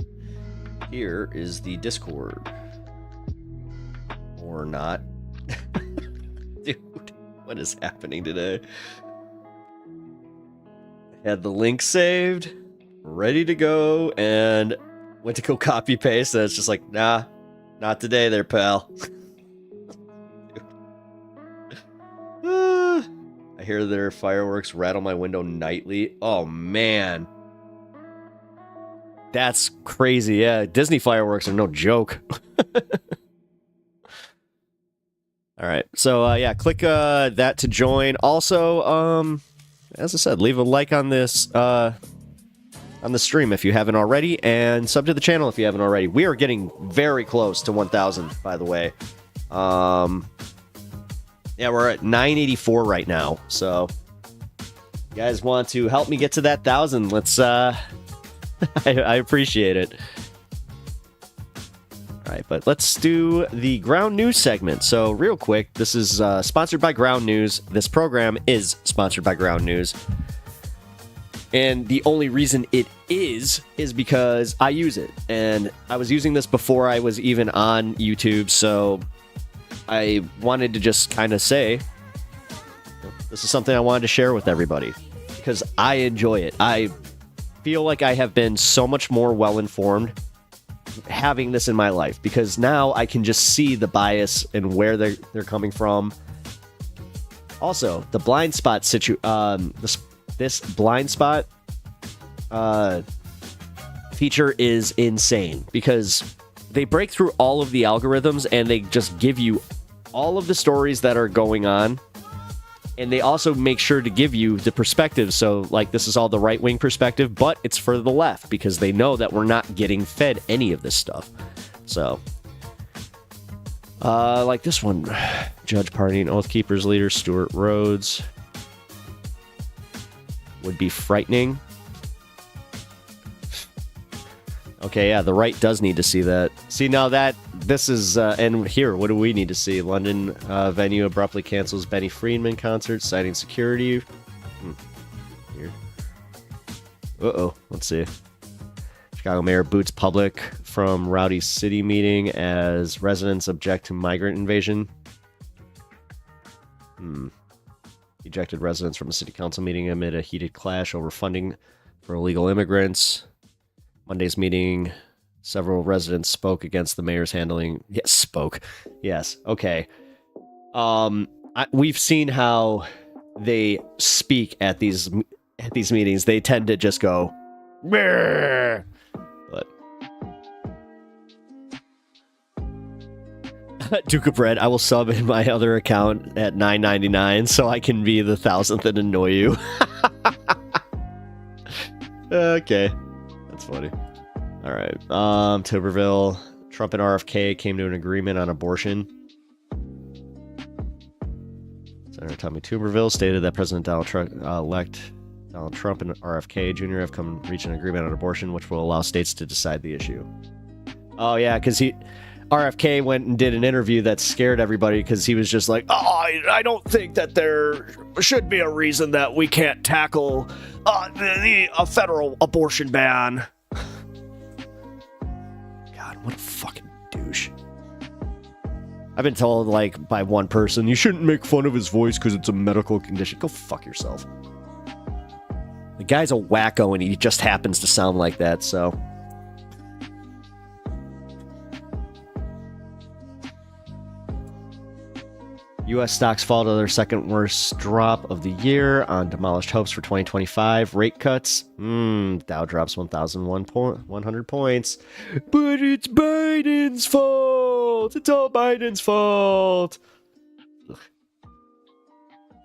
here is the Discord. Or not. Dude, what is happening today? Had the link saved, ready to go, and went to go copy paste, and it's just like, nah, not today there, pal. I hear their fireworks rattle my window nightly. Oh, man. That's crazy. Yeah, Disney fireworks are no joke. All right. So, yeah, click that to join. Also, as I said, leave a like on this on the stream if you haven't already, and sub to the channel if you haven't already. We are getting very close to 1,000, by the way. Yeah, we're at 984 right now. So, you guys want to help me get to that 1,000? Let's, I appreciate it. All right, but let's do the Ground News segment. So, real quick, this is sponsored by Ground News. This program is sponsored by Ground News. And the only reason it is because I use it. And I was using this before I was even on YouTube, so I wanted to just kind of say, this is something I wanted to share with everybody. Because I enjoy it. I feel like I have been so much more well-informed having this in my life, because now I can just see the bias and where they're coming from. Also, the blind spot this blind spot feature is insane, because they break through all of the algorithms and they just give you all of the stories that are going on. And they also make sure to give you the perspective. So, like, this is all the right-wing perspective, but it's for the left, because they know that we're not getting fed any of this stuff. So, like this one. Judge pardoning Oath Keepers leader Stuart Rhodes. Would be frightening. Okay, yeah, the right does need to see that. See, now this is, and here, what do we need to see? London venue abruptly cancels Benny Friedman concert, citing security. Here. Uh-oh, let's see. Chicago mayor boots public from rowdy city meeting as residents object to migrant invasion. Ejected residents from a city council meeting amid a heated clash over funding for illegal immigrants. Monday's meeting, several residents spoke against the mayor's handling. Yes, spoke. Yes, okay. We've seen how they speak at these meetings. They tend to just go, "Meh." But Duke of Bread, I will sub in my other account at $9.99 so I can be the 1,000th and annoy you. Okay. That's funny. All right. Tuberville, Trump and RFK came to an agreement on abortion. Senator Tommy Tuberville stated that President elect Donald Trump and RFK Jr. have reached an agreement on abortion, which will allow states to decide the issue. Oh yeah, because RFK went and did an interview that scared everybody, because he was just like, "Oh, I don't think that there should be a reason that we can't tackle a federal abortion ban." God, what a fucking douche. I've been told, like, by one person, you shouldn't make fun of his voice because it's a medical condition. Go fuck yourself. The guy's a wacko and he just happens to sound like that, so... U.S. stocks fall to their second worst drop of the year on demolished hopes for 2025. Rate cuts. Dow drops 1,100 points. But it's Biden's fault. It's all Biden's fault. Ugh.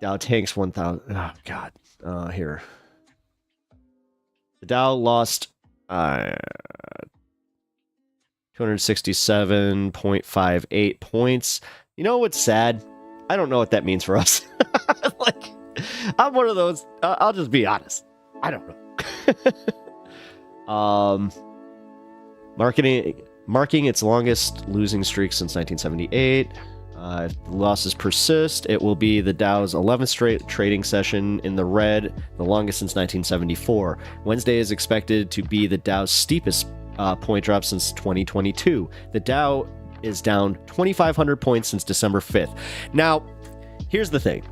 Dow tanks 1,000. Oh, God. Here. The Dow lost 267.58 points. You know what's sad? I don't know what that means for us. Like, I'm one of those. I'll just be honest. I don't know. Marking its longest losing streak since 1978. If the losses persist, it will be the Dow's 11th straight trading session in the red, the longest since 1974. Wednesday is expected to be the Dow's steepest point drop since 2022. The Dow is down 2,500 points since December 5th. Now, here's the thing.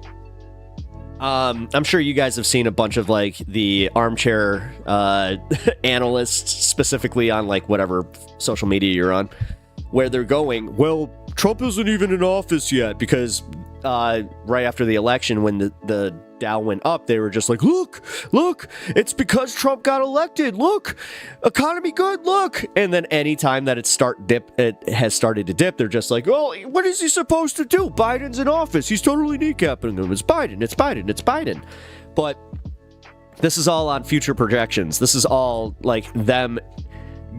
I'm sure you guys have seen a bunch of like the armchair analysts, specifically on like whatever social media you're on, where they're going, well, Trump isn't even in office yet, because right after the election, when the Dow went up, they were just like, look, it's because Trump got elected. Look, economy good. Look. And then anytime that it has started to dip, they're just like, oh, what is he supposed to do? Biden's in office. He's totally kneecapping him. It's Biden. But this is all on future projections. This is all like them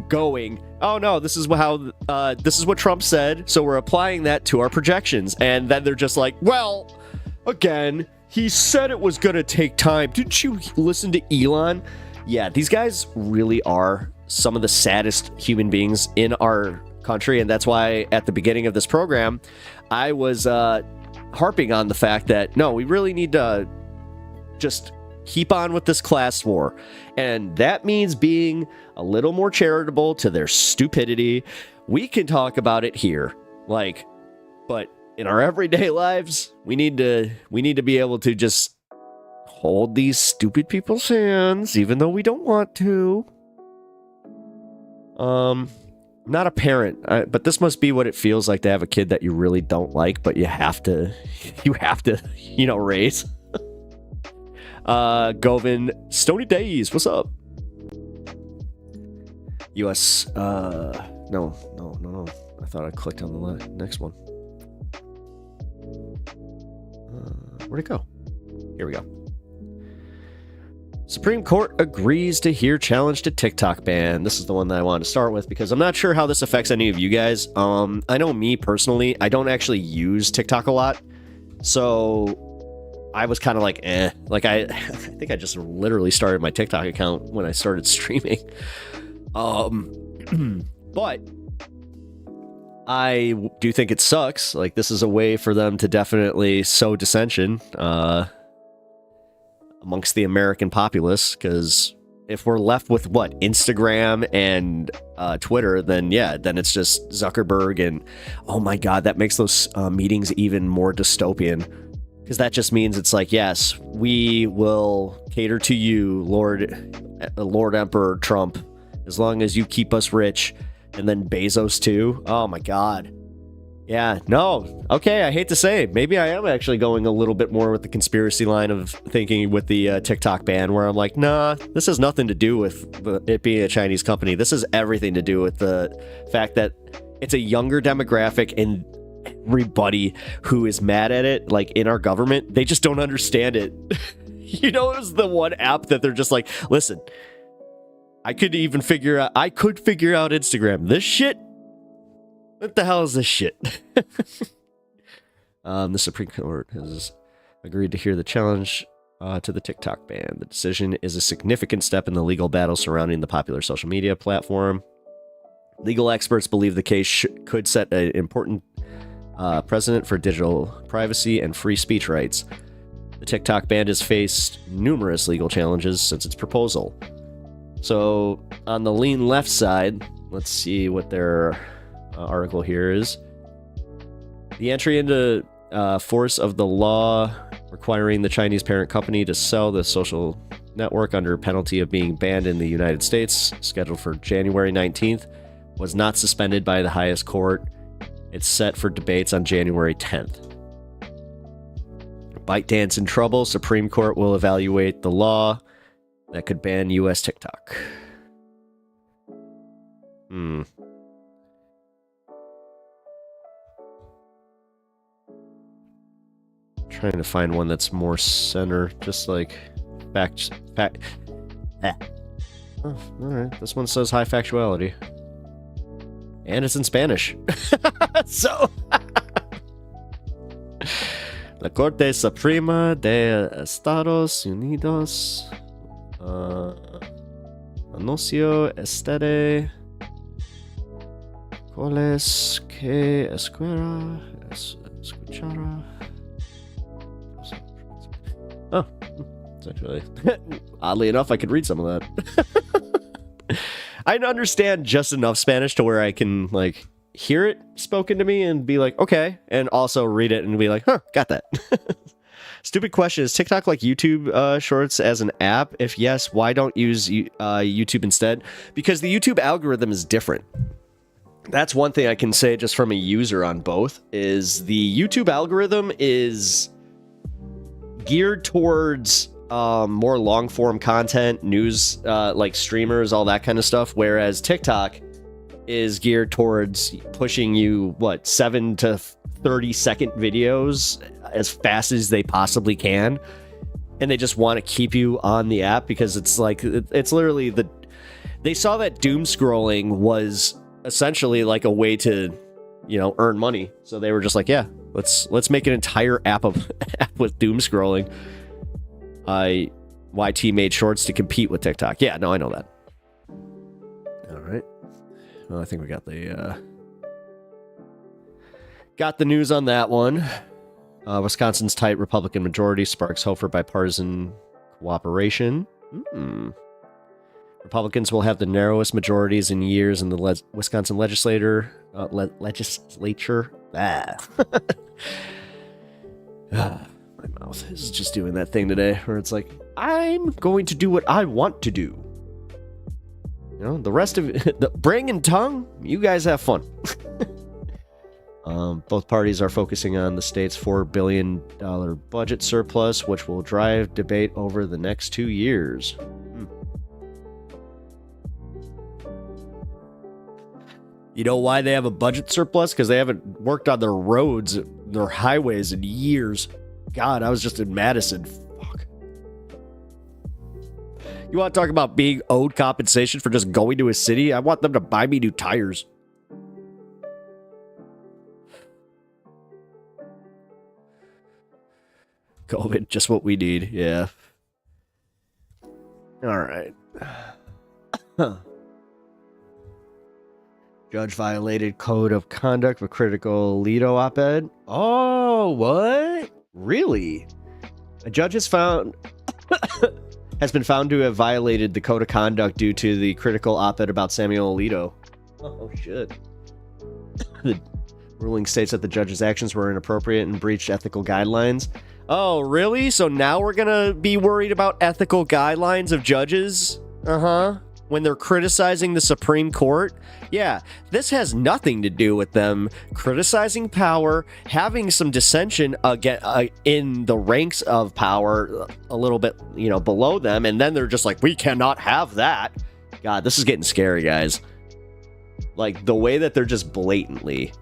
going, oh no, this is what Trump said, so we're applying that to our projections. And then they're just like, well, again, he said it was gonna take time. Didn't you listen to Elon? Yeah, these guys really are some of the saddest human beings in our country, and that's why at the beginning of this program I was harping on the fact that no, we really need to just keep on with this class war. And that means being a little more charitable to their stupidity. We can talk about it here, like, but in our everyday lives, we need to be able to just hold these stupid people's hands, even though we don't want to. Not a parent, but this must be what it feels like to have a kid that you really don't like, but you have to, raise. Govin Stony Days, what's up? US, no. I thought I clicked on the next one. Where'd it go? Here we go. Supreme Court agrees to hear challenge to TikTok ban. This is the one that I wanted to start with because I'm not sure how this affects any of you guys. I know me personally, I don't actually use TikTok a lot. So I was kind of like, Like I think I just literally started my TikTok account when I started streaming. But I do think it sucks. Like, this is a way for them to definitely sow dissension amongst the American populace, because if we're left with what, Instagram and Twitter, then it's just Zuckerberg, and oh my god, that makes those meetings even more dystopian, because that just means it's like, yes, we will cater to you, Lord Emperor Trump, as long as you keep us rich. And then Bezos too. Oh my god. Yeah, no. Okay, I hate to say, maybe I am actually going a little bit more with the conspiracy line of thinking with the TikTok ban, where I'm like, nah, this has nothing to do with it being a Chinese company. This has everything to do with the fact that it's a younger demographic, and everybody who is mad at it, like in our government, they just don't understand it. It was the one app that they're just like, listen, I could figure out Instagram. This shit? What the hell is this shit? The Supreme Court has agreed to hear the challenge to the TikTok ban. The decision is a significant step in the legal battle surrounding the popular social media platform. Legal experts believe the case could set an important precedent for digital privacy and free speech rights. The TikTok ban has faced numerous legal challenges since its proposal. So, on the lean left side, let's see what their article here is. The entry into force of the law requiring the Chinese parent company to sell the social network under penalty of being banned in the United States, scheduled for January 19th, was not suspended by the highest court. It's set for debates on January 10th. ByteDance in trouble. Supreme Court will evaluate the law that could ban U.S. TikTok. Trying to find one that's more center, just like fact. Oh, all right. This one says high factuality, and it's in Spanish. So, La Corte Suprema de Estados Unidos anunció este jueves que escuchará. Oh, it's actually oddly enough, I could read some of that. I understand just enough Spanish to where I can like hear it spoken to me and be like, okay, and also read it and be like, huh, got that. Stupid question. Is TikTok like YouTube Shorts as an app? If yes, why don't use YouTube instead? Because the YouTube algorithm is different. That's one thing I can say just from a user on both, is the YouTube algorithm is geared towards more long-form content, news, like streamers, all that kind of stuff, whereas TikTok is geared towards pushing you, 7 to 30-second videos as fast as they possibly can, and they just want to keep you on the app because it's like, it's literally they saw that doom scrolling was essentially like a way to, earn money, so they were just like, yeah, let's make an entire app with doom scrolling. YT made Shorts to compete with TikTok. Yeah, no, I know that. All right, well, I think we got the news on that one. Wisconsin's tight Republican majority sparks hope for bipartisan cooperation. Republicans will have the narrowest majorities in years in the Wisconsin legislature. My mouth is just doing that thing today where it's like, I'm going to do what I want to do. The rest of it, the brain and tongue, you guys have fun. Both parties are focusing on the state's $4 billion budget surplus, which will drive debate over the next 2 years. You know why they have a budget surplus? Because they haven't worked on their roads, their highways in years. God, I was just in Madison. Fuck. You want to talk about being owed compensation for just going to a city? I want them to buy me new tires. COVID, just what we need. Yeah. All right. Judge violated code of conduct with critical Alito op-ed. Oh, what? Really? A judge has been found to have violated the code of conduct due to the critical op-ed about Samuel Alito. Oh, shit. The ruling states that the judge's actions were inappropriate and breached ethical guidelines. Oh, really? So now we're gonna be worried about ethical guidelines of judges? When they're criticizing the Supreme Court? Yeah, this has nothing to do with them criticizing power, having some dissension in the ranks of power a little bit, below them, and then they're just like, we cannot have that. God, this is getting scary, guys. Like, the way that they're just blatantly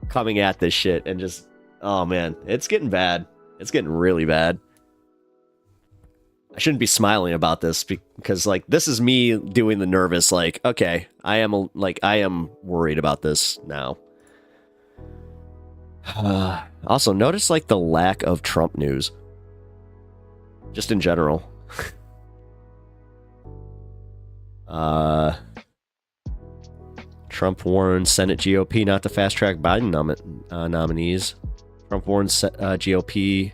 coming at this shit and just, oh man, it's getting bad. It's getting really bad. I shouldn't be smiling about this because, this is me doing the nervous, okay, I am worried about this now. Also, notice, the lack of Trump news. Just in general. Trump warns Senate GOP not to fast-track Biden nominees. Trump warns GOP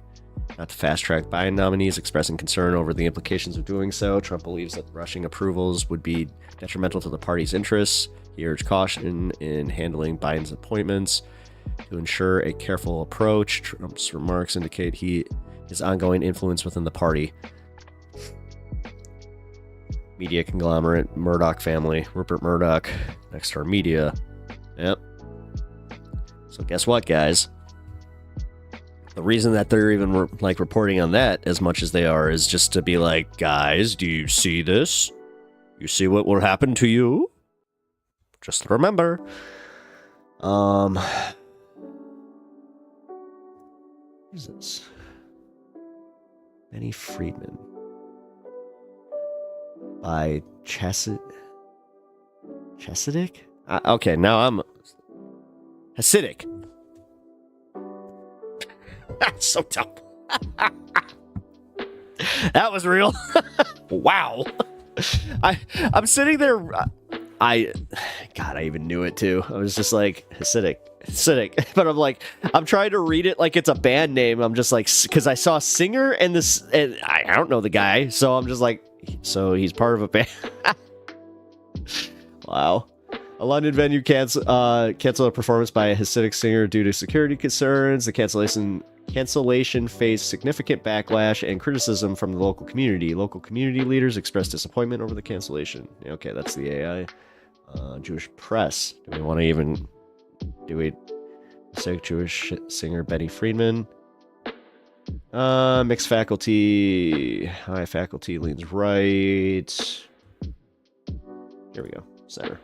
not to fast-track Biden nominees, expressing concern over the implications of doing so. Trump believes that rushing approvals would be detrimental to the party's interests. He urged caution in handling Biden's appointments to ensure a careful approach. Trump's remarks indicate his ongoing influence within the party. Media conglomerate, Murdoch family, Rupert Murdoch, Nexstar Media. Yep. So guess what, guys? The reason that they're even reporting on that as much as they are is just to be like, guys, do you see this? You see what will happen to you? Just remember. What is this? Benny Friedman. By Chesidic? Okay, now I'm... Hasidic. That's so dumb. That was real. Wow. I'm sitting there. I even knew it too. I was just like, Hasidic. But I'm trying to read it like it's a band name. I'm just like, because I saw singer and I don't know the guy. So I'm just like, so he's part of a band. Wow. A London venue canceled a performance by a Hasidic singer due to security concerns. The cancellation faced significant backlash and criticism from the local community. Local community leaders expressed disappointment over the cancellation. Okay, that's the AI. Jewish press. Do we want to even... Do we... Hasidic Jewish singer Benny Friedman. Mixed faculty. High faculty leans right. Here we go. Center.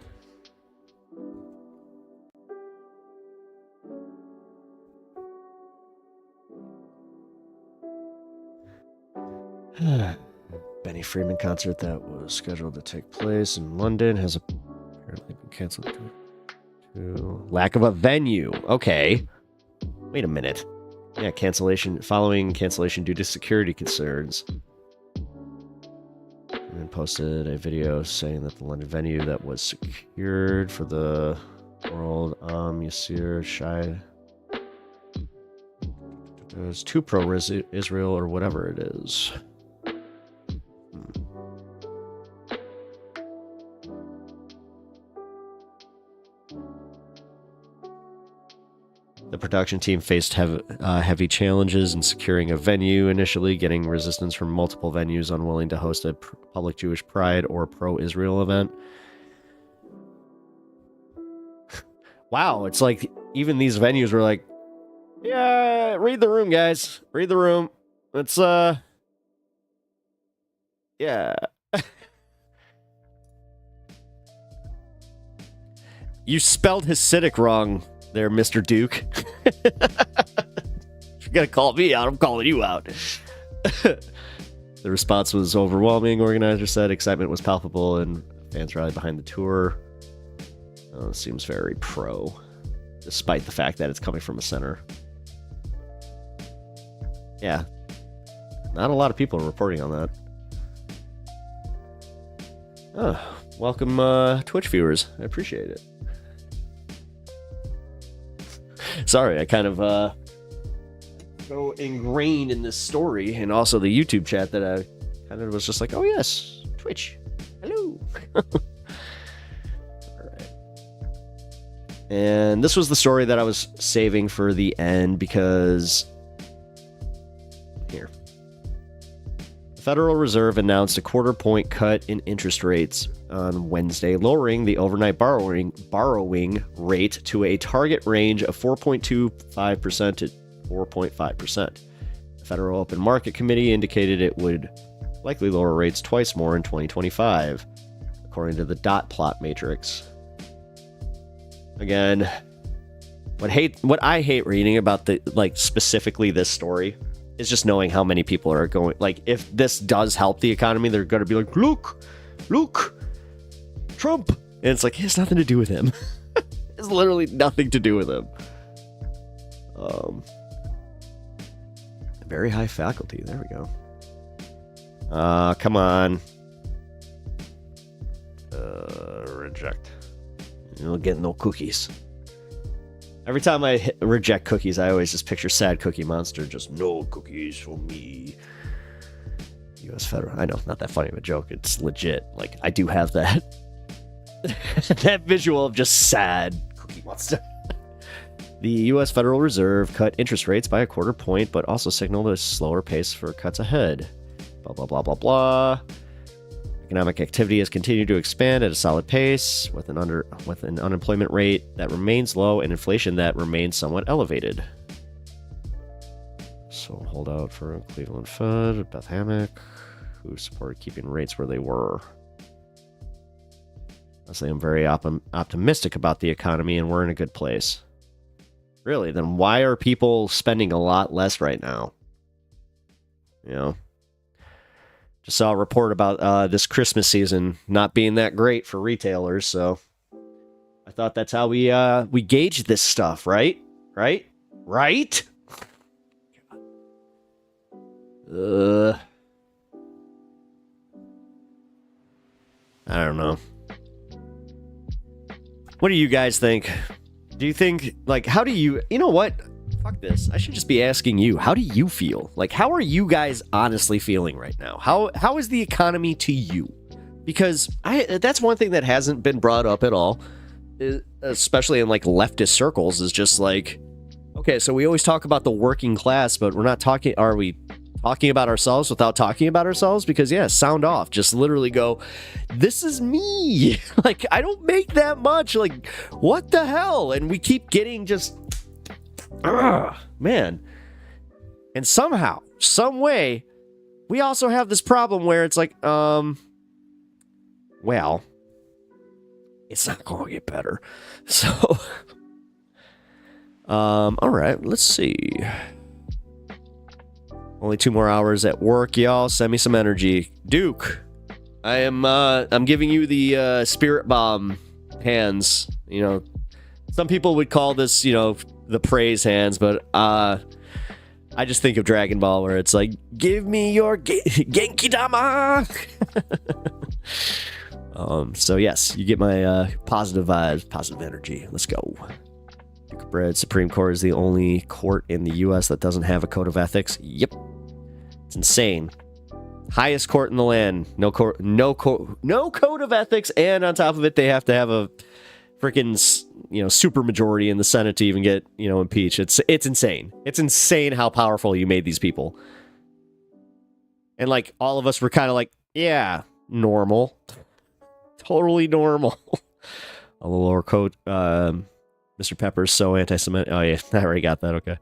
Benny Friedman concert that was scheduled to take place in London has apparently been canceled due to lack of a venue. Okay. Wait a minute. Yeah, following cancellation due to security concerns. And then posted a video saying that the London venue that was secured for the World Yasir Shai is too pro-Israel or whatever it is. The production team faced heavy challenges in securing a venue initially, getting resistance from multiple venues unwilling to host a public Jewish pride or pro-Israel event. Wow, it's like even these venues were like, yeah, read the room, guys. Read the room. It's, yeah. You spelled Hasidic wrong there, Mr. Duke. If you're gonna call me out, I'm calling you out. The response was overwhelming, organizers said. Excitement was palpable, and fans rallied behind the tour. Seems very pro, despite the fact that it's coming from a center. Yeah. Not a lot of people are reporting on that. Oh, welcome, Twitch viewers. I appreciate it. Sorry, I kind of so ingrained in this story and also the YouTube chat that I kind of was just like, oh yes, Twitch. Hello. Alright. And this was the story that I was saving for the end because here. The Federal Reserve announced a quarter-point cut in interest rates on Wednesday, lowering the overnight borrowing rate to a target range of 4.25% to 4.5%. The Federal Open Market Committee indicated it would likely lower rates twice more in 2025, according to the dot plot matrix. Again, what I hate reading about specifically this story is just knowing how many people are going, like, if this does help the economy, they're going to be like, look, Trump. And it's like, it has nothing to do with him. It's literally nothing to do with him. Very high faculty. There we go. Come on. Reject. You'll get no cookies. Every time I reject cookies, I always just picture sad Cookie Monster. Just no cookies for me. U.S. Federal. I know, not that funny of a joke. It's legit. Like, I do have that. That visual of just sad Cookie Monster. The U.S. Federal Reserve cut interest rates by a quarter point, but also signaled a slower pace for cuts ahead. Blah, blah, blah, blah, blah. Economic activity has continued to expand at a solid pace, with an unemployment rate that remains low and inflation that remains somewhat elevated. So hold out for Cleveland Fed, Beth Hammock, who supported keeping rates where they were. Honestly, I'm very optimistic about the economy, and we're in a good place. Really, then why are people spending a lot less right now? You know? Just saw a report about this Christmas season not being that great for retailers, so I thought that's how we gauge this stuff, right? Right? I don't know. What do you guys think? Do you think, like, how do you know what? Fuck this. I should just be asking you. How do you feel? Like, how are you guys honestly feeling right now? How is the economy to you? Because that's one thing that hasn't been brought up at all. especially in like leftist circles, is just like, okay, so we always talk about the working class, but we're not talking. Are we talking about ourselves without talking about ourselves? Because yeah, sound off. Just literally go, this is me. Like, I don't make that much. Like, what the hell? And we keep getting just, man. And somehow, some way, we also have this problem where it's like, well, it's not going to get better. So, all right, let's see. Only 2 more hours at work, y'all. Send me some energy. Duke, I'm giving you the spirit bomb hands. You know, some people would call this, you know, the praise hands, but I just think of Dragon Ball where it's like, give me your Genki Dama. So yes, you get my positive vibes, positive energy. Let's go. Duke of Bread, Supreme Court is the only court in the U.S. that doesn't have a code of ethics. Yep. It's insane. Highest court in the land. No code of ethics, and on top of it, they have to have a freaking, you know, super majority in the Senate to even get, you know, impeached. It's insane. It's insane how powerful you made these people. And like all of us were kind of like, yeah, normal. Totally normal. On the lower coat, Mr. Pepper's so anti-Semitic. Oh yeah, I already got that. Okay.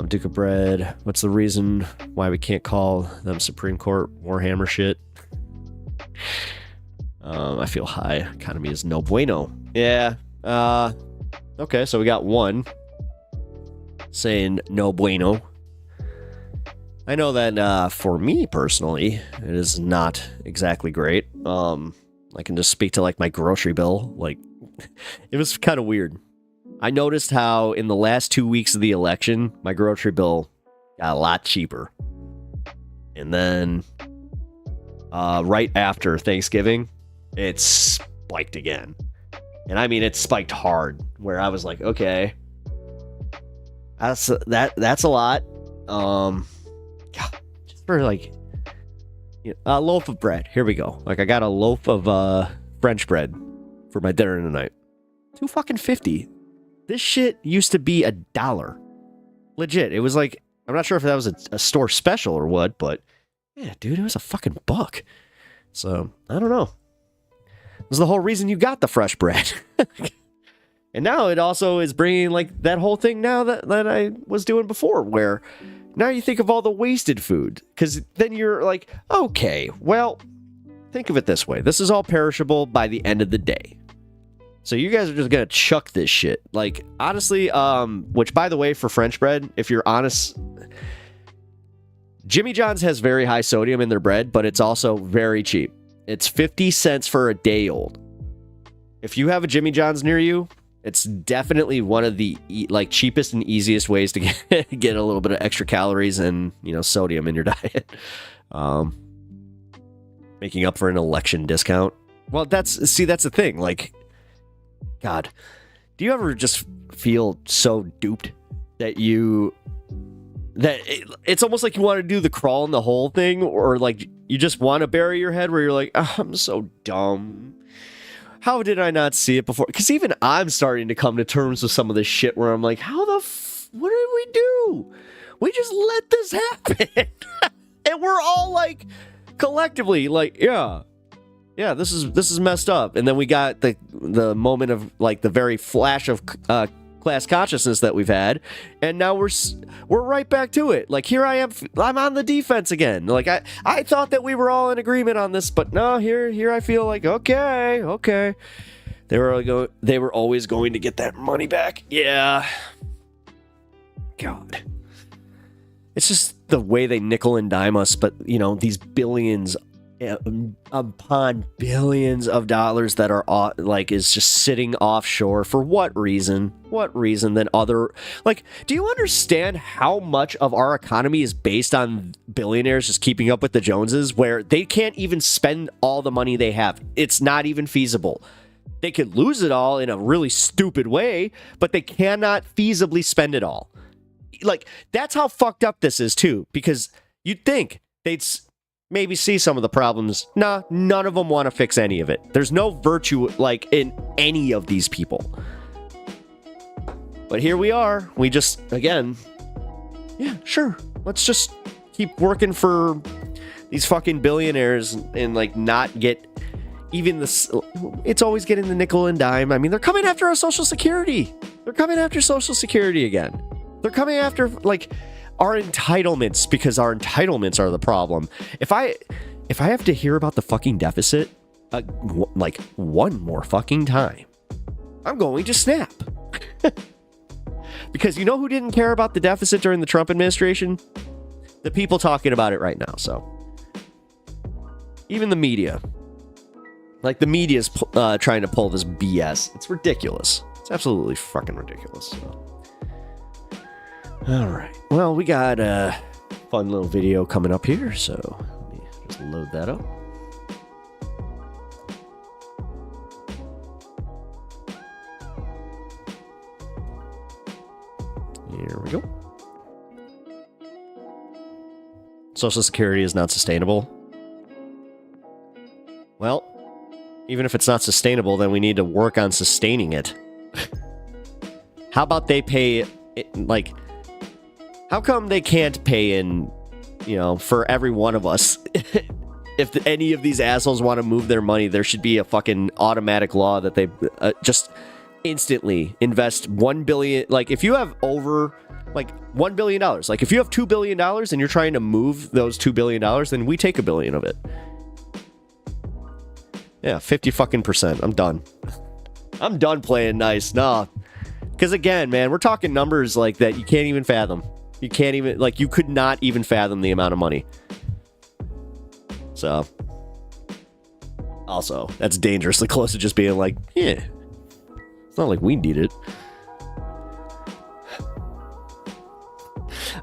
Duke of Bread. What's the reason why we can't call them Supreme Court Warhammer shit? I feel high. Economy is no bueno. Yeah. Okay, so we got one saying no bueno. I know that for me personally, it is not exactly great. I can just speak to like my grocery bill. Like, it was kind of weird. I noticed how in the last 2 weeks of the election, my grocery bill got a lot cheaper. And then right after Thanksgiving, it spiked again. And I mean, it spiked hard, where I was like, okay, that's a lot. God, just for like, you know, a loaf of bread. Here we go. Like, I got a loaf of French bread for my dinner tonight. $2.50. This shit used to be $1. Legit. It was like, I'm not sure if that was a store special or what, but yeah, dude, it was a fucking buck. So, I don't know. It was the whole reason you got the fresh bread. And now it also is bringing like that whole thing now that I was doing before, where now you think of all the wasted food. Because then you're like, okay, well, think of it this way. This is all perishable by the end of the day. So you guys are just going to chuck this shit. Like, honestly, which, by the way, for French bread, if you're honest, Jimmy John's has very high sodium in their bread, but it's also very cheap. It's 50 cents for a day old. If you have a Jimmy John's near you, it's definitely one of the like cheapest and easiest ways to get a little bit of extra calories and, you know, sodium in your diet. Making up for an election discount. Well, that's the thing. Like, God, do you ever just feel so duped that it's almost like you want to do the crawl in the hole thing, or like you just want to bury your head where you're like, oh, I'm so dumb. How did I not see it before? Because even I'm starting to come to terms with some of this shit where I'm like, what did we do? We just let this happen. And we're all like, collectively, like, yeah, this is messed up. And then we got the moment of like the very flash of class consciousness that we've had, and now we're right back to it. Like, here I am, I'm on the defense again. Like, I thought that we were all in agreement on this, but no, here I feel like okay. They were always going to get that money back. Yeah. God. It's just the way they nickel and dime us, but you know, these billions upon billions of dollars that are like is just sitting offshore. For what reason? What reason than other, like, do you understand how much of our economy is based on billionaires just keeping up with the Joneses, where they can't even spend all the money they have? It's not even feasible. They could lose it all in a really stupid way, but they cannot feasibly spend it all. Like, that's how fucked up this is too, because you'd think maybe see some of the problems. Nah, none of them want to fix any of it. There's no virtue, like, in any of these people. But here we are. We just, again, yeah, sure. Let's just keep working for these fucking billionaires and like, not get even this. It's always getting the nickel and dime. I mean, they're coming after our Social Security. They're coming after Social Security again. They're coming after, like, our entitlements, because our entitlements are the problem. If I have to hear about the fucking deficit, like, one more fucking time, I'm going to snap. Because you know who didn't care about the deficit during the Trump administration? The people talking about it right now. So even the media, like, the media's trying to pull this BS. It's ridiculous. It's absolutely fucking ridiculous. So. All right. Well, we got a fun little video coming up here, so let me just load that up. Here we go. Social Security is not sustainable. Well, even if it's not sustainable, then we need to work on sustaining it. How about they pay, like, how come they can't pay in, you know, for every one of us? If any of these assholes want to move their money, there should be a fucking automatic law that they just instantly invest $1 billion. Like, if you have over, like, $1 billion, like, if you have $2 billion and you're trying to move those $2 billion, then we take $1 billion of it. Yeah, 50%. I'm done. I'm done playing nice. Nah. Because again, man, we're talking numbers like that you can't even fathom. You can't even, like, you could not even fathom the amount of money. So, also, that's dangerously close to just being like, yeah, it's not like we need it.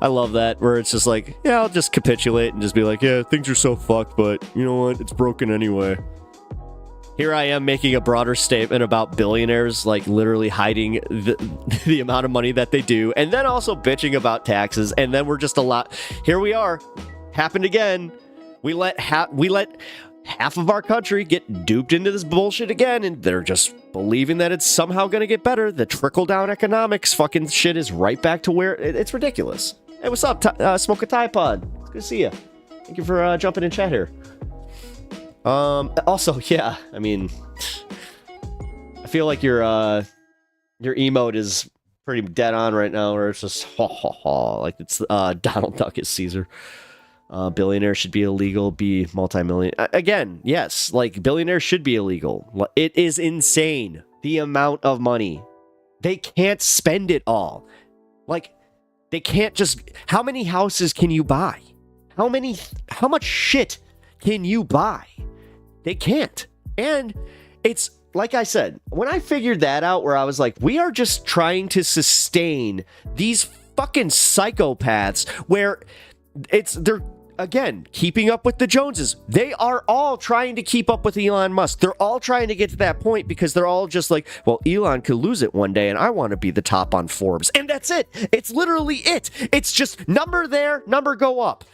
I love that, where it's just like, yeah, I'll just capitulate and just be like, yeah, things are so fucked, but you know what? It's broken anyway. Here I am making a broader statement about billionaires, like, literally hiding the amount of money that they do, and then also bitching about taxes, and then we're just a lot. Here we are. Happened again. We let half of our country get duped into this bullshit again, and they're just believing that it's somehow going to get better. The trickle-down economics fucking shit is right back to where it's ridiculous. Hey, what's up, Smoke a Tide Pod? It's good to see you. Thank you for jumping in chat here. Also, yeah, I mean, I feel like your emote is pretty dead on right now, where it's just ha ha ha, like it's Donald Duck is Caesar. Billionaires should be illegal, be multi-million. Again, yes, like, billionaires should be illegal. It is insane, the amount of money. They can't spend it all. Like, they can't just... How many houses can you buy? How much shit can you buy? They can't. And it's, like I said, when I figured that out, where I was like, we are just trying to sustain these fucking psychopaths, where they're, again, keeping up with the Joneses. They are all trying to keep up with Elon Musk. They're all trying to get to that point, because they're all just like, well, Elon could lose it one day and I want to be the top on Forbes. And that's it. It's literally it. It's just number there, number go up.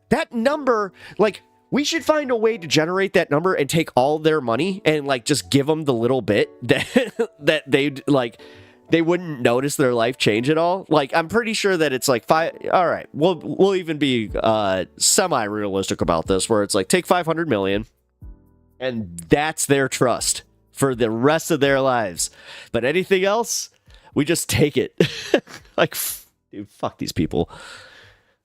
That number, like, we should find a way to generate that number and take all their money and, like, just give them the little bit that they'd, like, they wouldn't notice their life change at all. Like, I'm pretty sure that it's like all right, we'll even be semi-realistic about this, where it's like, take 500 million and that's their trust for the rest of their lives. But anything else, we just take it. Like, dude, fuck these people.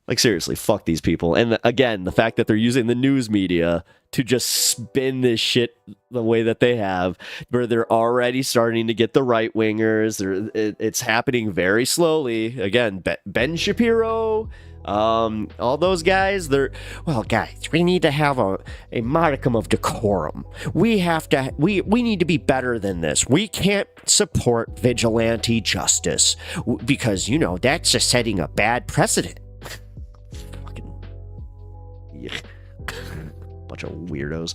Like, seriously, fuck these people. And again, the fact that they're using the news media to just spin this shit the way that they have, where they're already starting to get the right wingers. It's happening very slowly. Again, Ben Shapiro, all those guys, well, guys, we need to have a modicum of decorum. We need to be better than this. We can't support vigilante justice because, you know, that's just setting a bad precedent. Bunch of weirdos.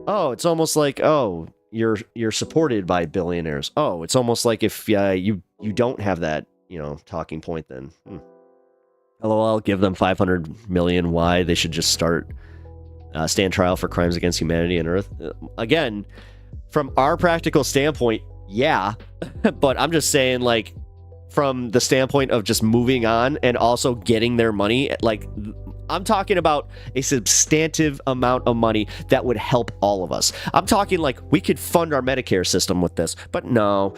Oh, it's almost like, oh, you're supported by billionaires. Oh, it's almost like if you don't have that, you know, talking point, then LOL, give them 500 million. Why? They should just stand trial for crimes against humanity and Earth. Again, from our practical standpoint, yeah. But I'm just saying, like, from the standpoint of just moving on and also getting their money, like, I'm talking about a substantive amount of money that would help all of us. I'm talking like we could fund our Medicare system with this, but no,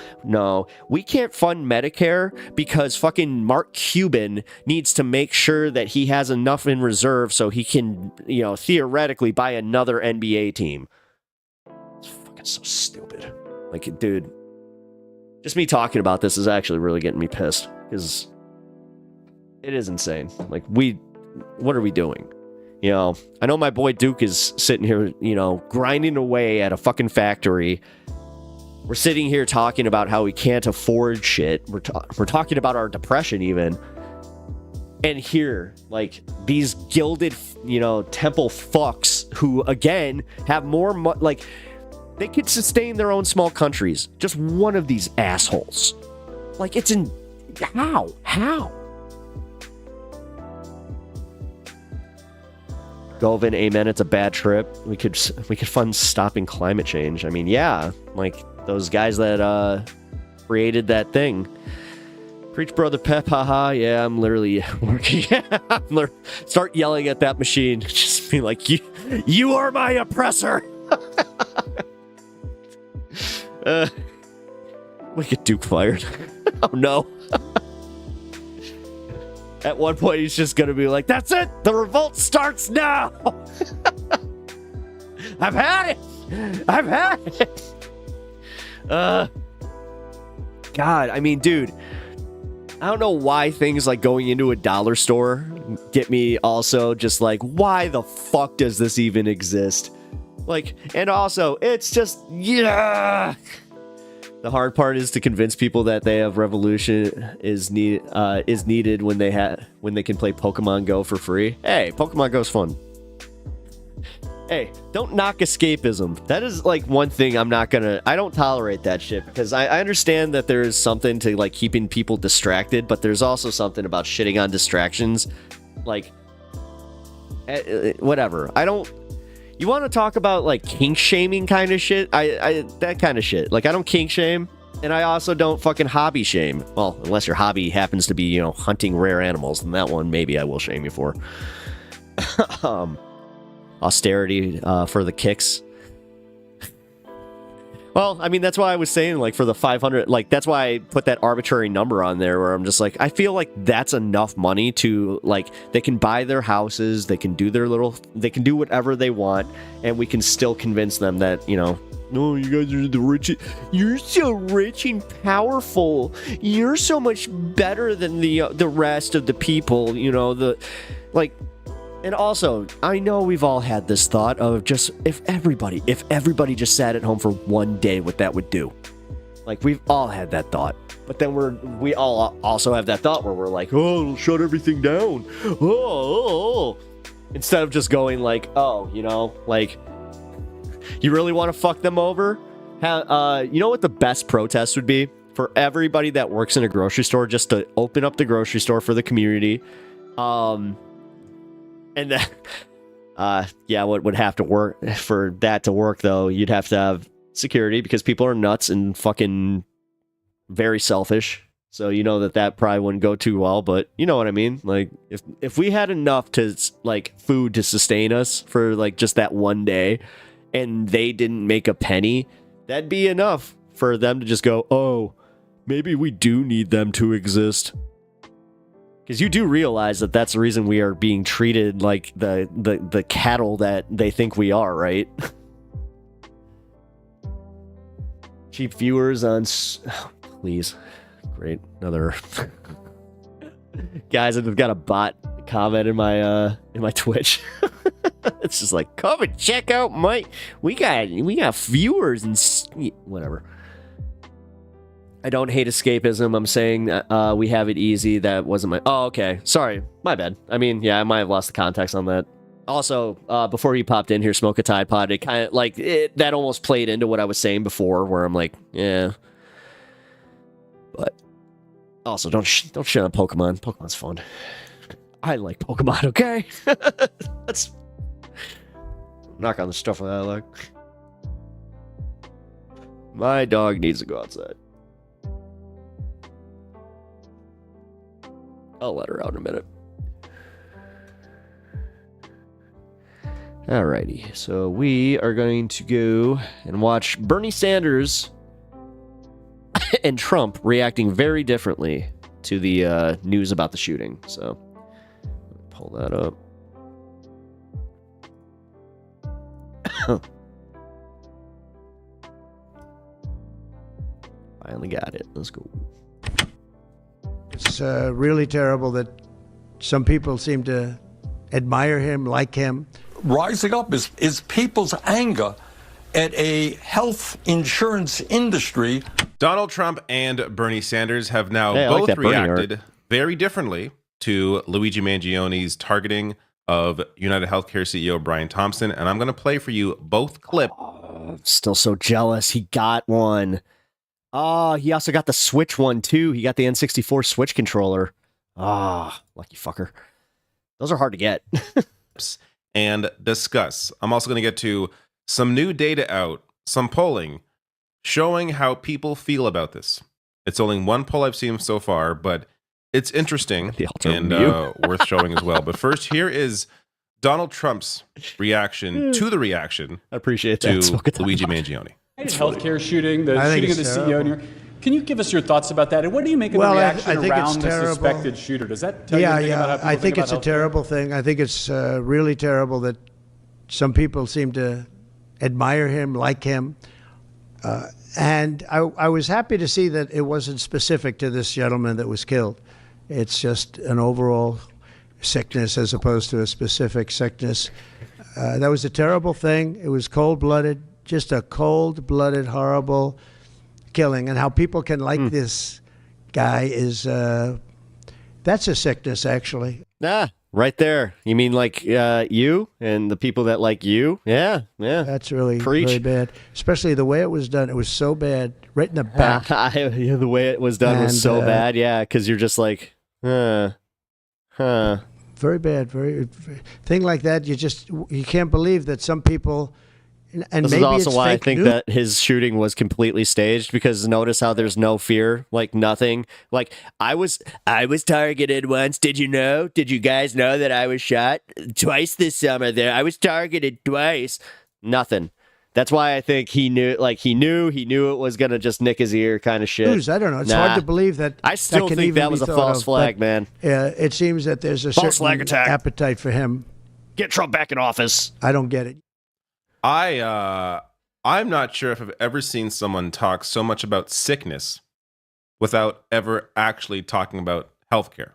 we can't fund Medicare because fucking Mark Cuban needs to make sure that he has enough in reserve so he can, you know, theoretically buy another NBA team. It's fucking so stupid. Like, dude, just me talking about this is actually really getting me pissed because it is insane. Like, what are we doing? You know, I know my boy Duke is sitting here, you know, grinding away at a fucking factory. We're sitting here talking about how we can't afford shit. We're talking about our depression even. And here, like, these gilded, you know, temple fucks who, again, have more like, they could sustain their own small countries. Just one of these assholes. Like, it's in... How? Govin, amen, it's a bad trip. We could fund stopping climate change. I mean, yeah, like those guys that created that thing. Preach, brother Pep, haha. Yeah, I'm literally working. Start yelling at that machine. Just be like, you are my oppressor. We get Duke fired. Oh no. At one point, he's just going to be like, that's it! The revolt starts now! I've had it! God, I mean, dude, I don't know why things like going into a dollar store get me also just like, why the fuck does this even exist? Like, and also, it's just, yeah! The hard part is to convince people that they have revolution is needed when they can play Pokemon Go for free. Hey, Pokemon Go's fun. Hey, don't knock escapism. That is like one thing I don't tolerate that shit because I understand that there is something to like keeping people distracted, but there's also something about shitting on distractions. Like, whatever. You want to talk about like kink shaming kind of shit? I that kind of shit. Like, I don't kink shame, and I also don't fucking hobby shame. Well, unless your hobby happens to be, you know, hunting rare animals, then that one maybe I will shame you for. Austerity for the kicks. Well, I mean, that's why I was saying, like, for the 500, like, that's why I put that arbitrary number on there where I'm just like, I feel like that's enough money to, like, they can buy their houses, they can do they can do whatever they want, and we can still convince them that, you know, no, you guys are the rich, you're so rich and powerful, you're so much better than the rest of the people, you know, and also, I know we've all had this thought of just, if everybody just sat at home for one day, what that would do. Like, we've all had that thought. But then we all also have that thought where we're like, oh, it'll shut everything down. Oh. Instead of just going like, oh, you know, like, you really want to fuck them over? You know what the best protest would be? For everybody that works in a grocery store, just to open up the grocery store for the community. And then, yeah, what would have to work for that to work, though, you'd have to have security because people are nuts and fucking very selfish. So you know that probably wouldn't go too well, but you know what I mean? Like, if we had enough to, like, food to sustain us for, like, just that one day and they didn't make a penny, that'd be enough for them to just go, oh, maybe we do need them to exist. Because you do realize that that's the reason we are being treated like the cattle that they think we are, right? Cheap viewers on... Oh, please. Great. Another... Guys, I've got a bot comment in my Twitch. It's just like, come and check out my... We got viewers and... Whatever. I don't hate escapism. I'm saying we have it easy. That wasn't my... Oh, okay. Sorry. My bad. I mean, yeah, I might have lost the context on that. Also, before you popped in here, Smoke a Tide Pod, it kind of, like, that almost played into what I was saying before, where I'm like, yeah. But also, don't shit on Pokemon. Pokemon's fun. I like Pokemon, okay? Let's knock on the stuff that I like. My dog needs to go outside. I'll let her out in a minute. Alrighty, so we are going to go and watch Bernie Sanders and Trump reacting very differently to the news about the shooting. So, pull that up. Finally got it. Let's go. It's really terrible that some people seem to admire him, like him. Rising up is people's anger at a health insurance industry. Donald Trump and Bernie Sanders have now like both that Bernie reacted art. very differently to Luigi Mangioni's targeting of United Healthcare CEO Brian Thompson. And I'm going to play for you both clips. Still so jealous. He got one. Oh, he also got the Switch one, too. He got the N64 Switch controller. Ah, lucky fucker. Those are hard to get. And discuss. I'm also going to get to some new data out, some polling, showing how people feel about this. It's only one poll I've seen so far, but it's interesting and worth showing as well. But first, here is Donald Trump's reaction to the reaction. I appreciate to that. Luigi Mangione. Healthcare shooting, the I think shooting of the it's CEO. terrible. Can you give us your thoughts about that? And what do you make of Well, the I reaction think it's around the terrible. suspected shooter? Does that tell you anything about how people I think about it's a healthcare? terrible thing. I think it's really terrible that some people seem to admire him, like him. And I was happy to see that it wasn't specific to this gentleman that was killed. It's just an overall sickness as opposed to a specific sickness. That was a terrible thing. It was cold-blooded, just a cold-blooded, horrible killing. And how people can like this guy is, that's a sickness, actually. Right there. You mean like you and the people that like you? Yeah. That's really Preach. very bad, especially the way it was done. It was so bad, right in the back. The way it was done was so bad, yeah, because you're just like, Very bad, very thing like that. You can't believe that some people, and This maybe is also it's why I fake think news. that his shooting was completely staged, because notice how there's no fear, like nothing. Like I was targeted once. Did you know? Did you guys know that I was shot twice this summer? There, I was targeted twice. Nothing. That's why I think he knew it was gonna just nick his ear, kind of shit. News, I don't know. It's hard to believe that. I still can think even that was be a thought false of, flag, but, man. It seems that there's a False flag certain attack. appetite for him. Get Trump back in office. I don't get it. I'm not sure if I've ever seen someone talk so much about sickness without ever actually talking about healthcare.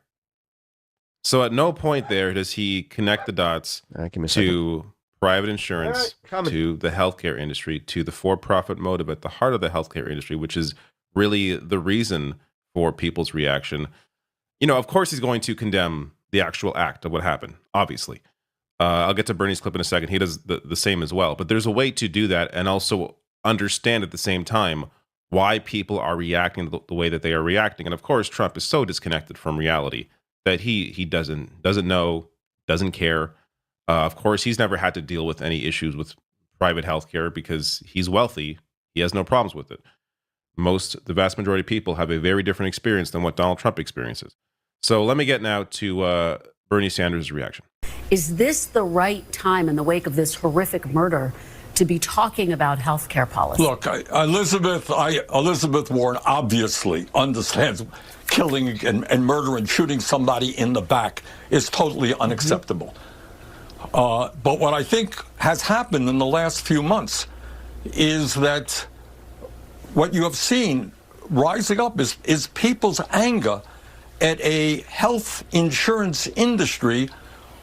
So at no point there does he connect the dots Give me a second. to private insurance, to the healthcare industry, to the for-profit motive at the heart of the healthcare industry, which is really the reason for people's reaction. You know, of course he's going to condemn the actual act of what happened, obviously. I'll get to Bernie's clip in a second. He does the same as well. But there's a way to do that and also understand at the same time why people are reacting the way that they are reacting. And of course, Trump is so disconnected from reality that he doesn't know, doesn't care. Of course, he's never had to deal with any issues with private healthcare because he's wealthy. He has no problems with it. The vast majority of people have a very different experience than what Donald Trump experiences. So let me get now to Bernie Sanders' reaction. Is this the right time in the wake of this horrific murder to be talking about health care policy? Look, Elizabeth Warren obviously understands killing and murder and shooting somebody in the back is totally unacceptable. But what I think has happened in the last few months is that what you have seen rising up is people's anger at a health insurance industry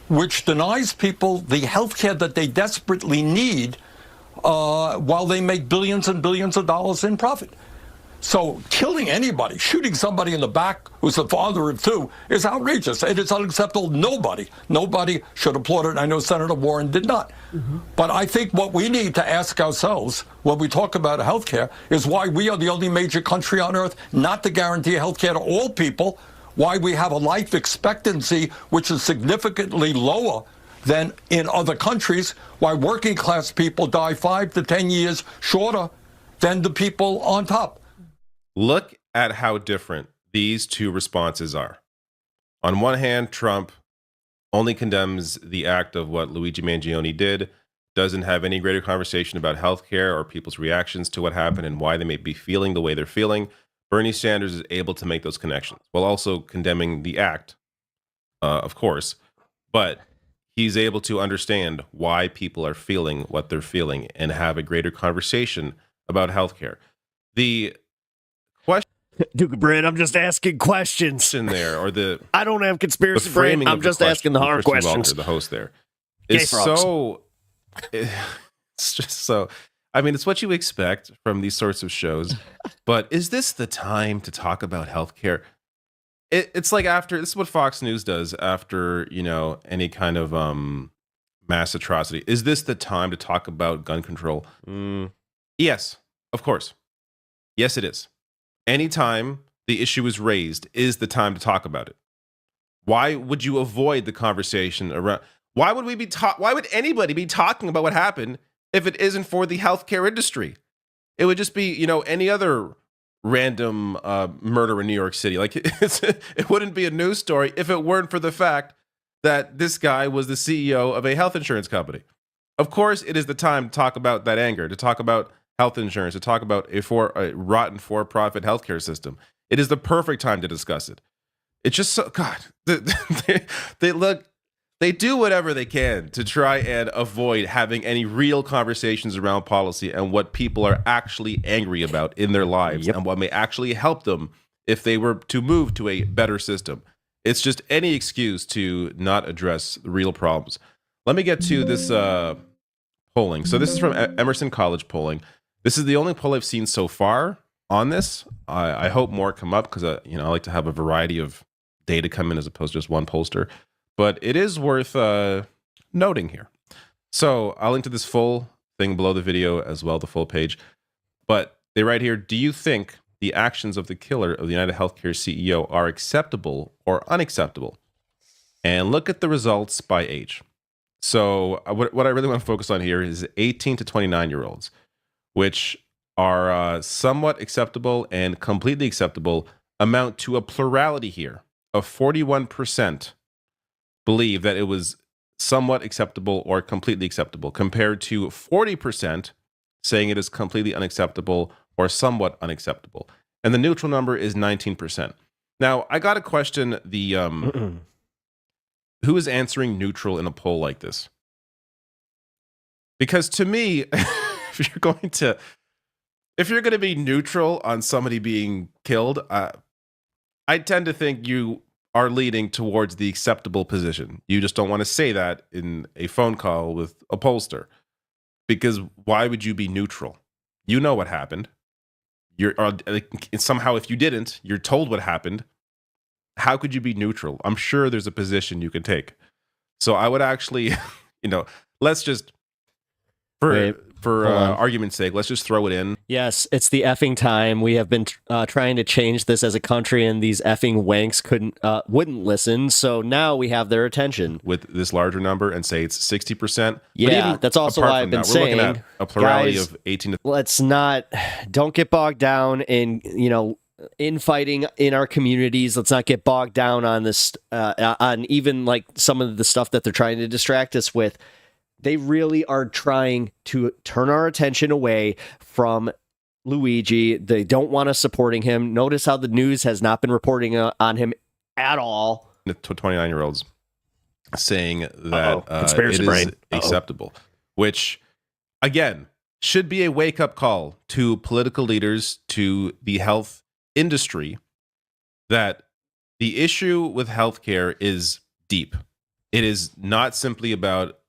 which denies people the health care that they desperately need while they make billions and billions of dollars in profit. So killing anybody, shooting somebody in the back who's the father of two is outrageous. It is unacceptable. Nobody should applaud it. I know Senator Warren did not. But I think what we need to ask ourselves when we talk about health care is why we are the only major country on earth not to guarantee health care to all people why we have a life expectancy which is significantly lower than in other countries, why working class people die 5 to 10 years shorter than the people on top. Look at how different these two responses are. On one hand, Trump only condemns the act of what Luigi Mangione did, doesn't have any greater conversation about healthcare or people's reactions to what happened and why they may be feeling the way they're feeling. Bernie Sanders is able to make those connections while also condemning the act, of course, but he's able to understand why people are feeling what they're feeling and have a greater conversation about healthcare. The question Duke Britt, I'm just asking questions there, or the I don't have the conspiracy brain. framing I'm of the just question asking the from hard Christian questions. Walker, the host there, Gay is frogs. so. It's just so. I mean, it's what you expect from these sorts of shows. But is this the time to talk about healthcare? It's like after this is what Fox News does after any kind of mass atrocity. Is this the time to talk about gun control? Yes, of course. Yes, it is. Anytime the issue is raised is the time to talk about it. Why would you avoid the conversation around? Why would we be why would anybody be talking about what happened if it isn't for the healthcare industry? It would just be, any other random murder in New York City. Like it wouldn't be a news story if it weren't for the fact that this guy was the CEO of a health insurance company. Of course, it is the time to talk about that anger, to talk about health insurance, to talk about a rotten for-profit healthcare system. It is the perfect time to discuss it. It's just so, God, they do whatever they can to try and avoid having any real conversations around policy and what people are actually angry about in their lives and what may actually help them if they were to move to a better system. It's just any excuse to not address the real problems. Let me get to this polling. So this is from Emerson College polling. This is the only poll I've seen so far on this. I hope more come up because I like to have a variety of data come in as opposed to just one pollster. But it is worth noting here. So I'll link to this full thing below the video as well, the full page. But they write here, do you think the actions of the killer of the United Healthcare CEO are acceptable or unacceptable? And look at the results by age. So what I really want to focus on here is 18 to 29-year-olds, which are somewhat acceptable and completely acceptable, amount to a plurality here of 41% believe that it was somewhat acceptable or completely acceptable, compared to 40% saying it is completely unacceptable or somewhat unacceptable. And the neutral number is 19%. Now, I got to question the who is answering neutral in a poll like this? Because to me, if you're going to be neutral on somebody being killed, I tend to think you are leading towards the acceptable position. You just don't want to say that in a phone call with a pollster, because why would you be neutral? You know what happened. Somehow, if you didn't, you're told what happened. How could you be neutral? I'm sure there's a position you can take. So I would actually, let's just for argument's sake, let's just throw it in. Yes, it's the effing time. We have been trying to change this as a country, and these effing wanks wouldn't listen. So now we have their attention With this larger number and say it's 60%. Yeah, that's also why I've been saying, we're looking at a plurality guys, of 18 to... don't get bogged down in, infighting in our communities. Let's not get bogged down on this, on even like some of the stuff that they're trying to distract us with. They really are trying to turn our attention away from Luigi. They don't want us supporting him. Notice how the news has not been reporting on him at all. 29-year-olds saying that it is acceptable, which, again, should be a wake-up call to political leaders, to the health industry, that the issue with healthcare is deep. It is not simply about,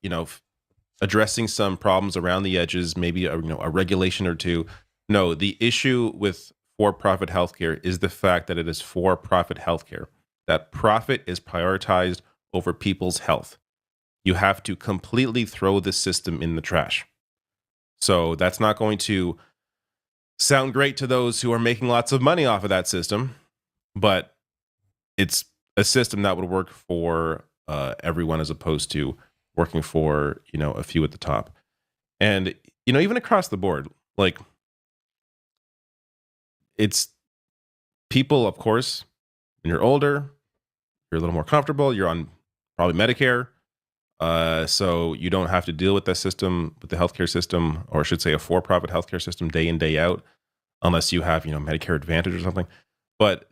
addressing some problems around the edges, maybe a regulation or two. No, the issue with for-profit healthcare is the fact that it is for-profit healthcare. That profit is prioritized over people's health. You have to completely throw the system in the trash. So that's not going to sound great to those who are making lots of money off of that system, but it's a system that would work for everyone as opposed to working for, a few at the top. And, even across the board, like, it's people, of course, when you're older, you're a little more comfortable, you're on probably Medicare. So you don't have to deal with that system, with the healthcare system, or I should say a for-profit healthcare system day in, day out, unless you have, Medicare Advantage or something. But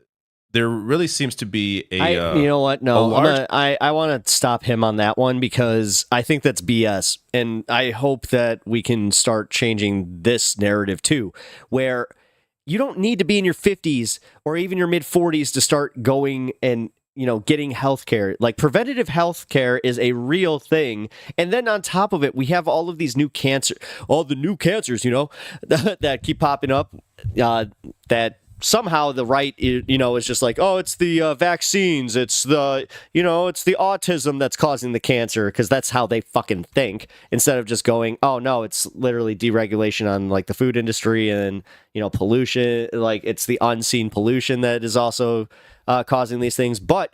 there really seems to be you know what? No, I want to stop him on that one because I think that's BS. And I hope that we can start changing this narrative too, where you don't need to be in your 50s or even your mid 40s to start going and, getting healthcare. Like, preventative healthcare is a real thing. And then on top of it, we have all of these new all the new cancers, that keep popping up, that somehow the right, is just like, oh, it's the vaccines, it's the, it's the autism that's causing the cancer, because that's how they fucking think, instead of just going, oh no, it's literally deregulation on like the food industry and, pollution, like it's the unseen pollution that is also causing these things. But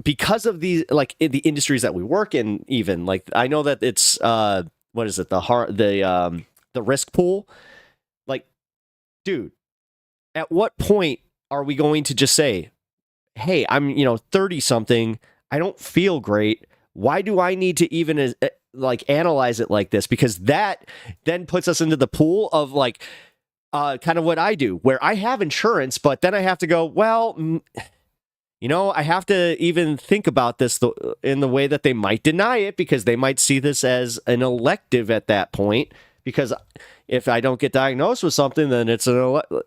because of these, like in the industries that we work in, even like I know that it's what is it, the risk pool, like, dude, at what point are we going to just say, hey, I'm, 30 something, I don't feel great, why do I need to even like analyze it like this? Because that then puts us into the pool of like kind of what I do, where I have insurance, but then I have to go, well, I have to even think about this in the way that they might deny it, because they might see this as an elective at that point. Because if I don't get diagnosed with something, then it's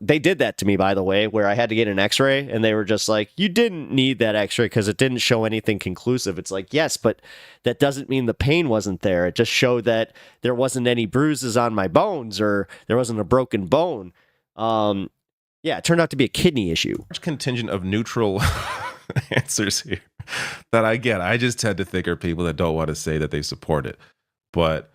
they did that to me, by the way, where I had to get an x-ray and they were just like, you didn't need that x-ray because it didn't show anything conclusive. It's like, yes, but that doesn't mean the pain wasn't there. It just showed that there wasn't any bruises on my bones or there wasn't a broken bone. Yeah, it turned out to be a kidney issue. Contingent of neutral answers here that I get. I just tend to think are people that don't want to say that they support it. But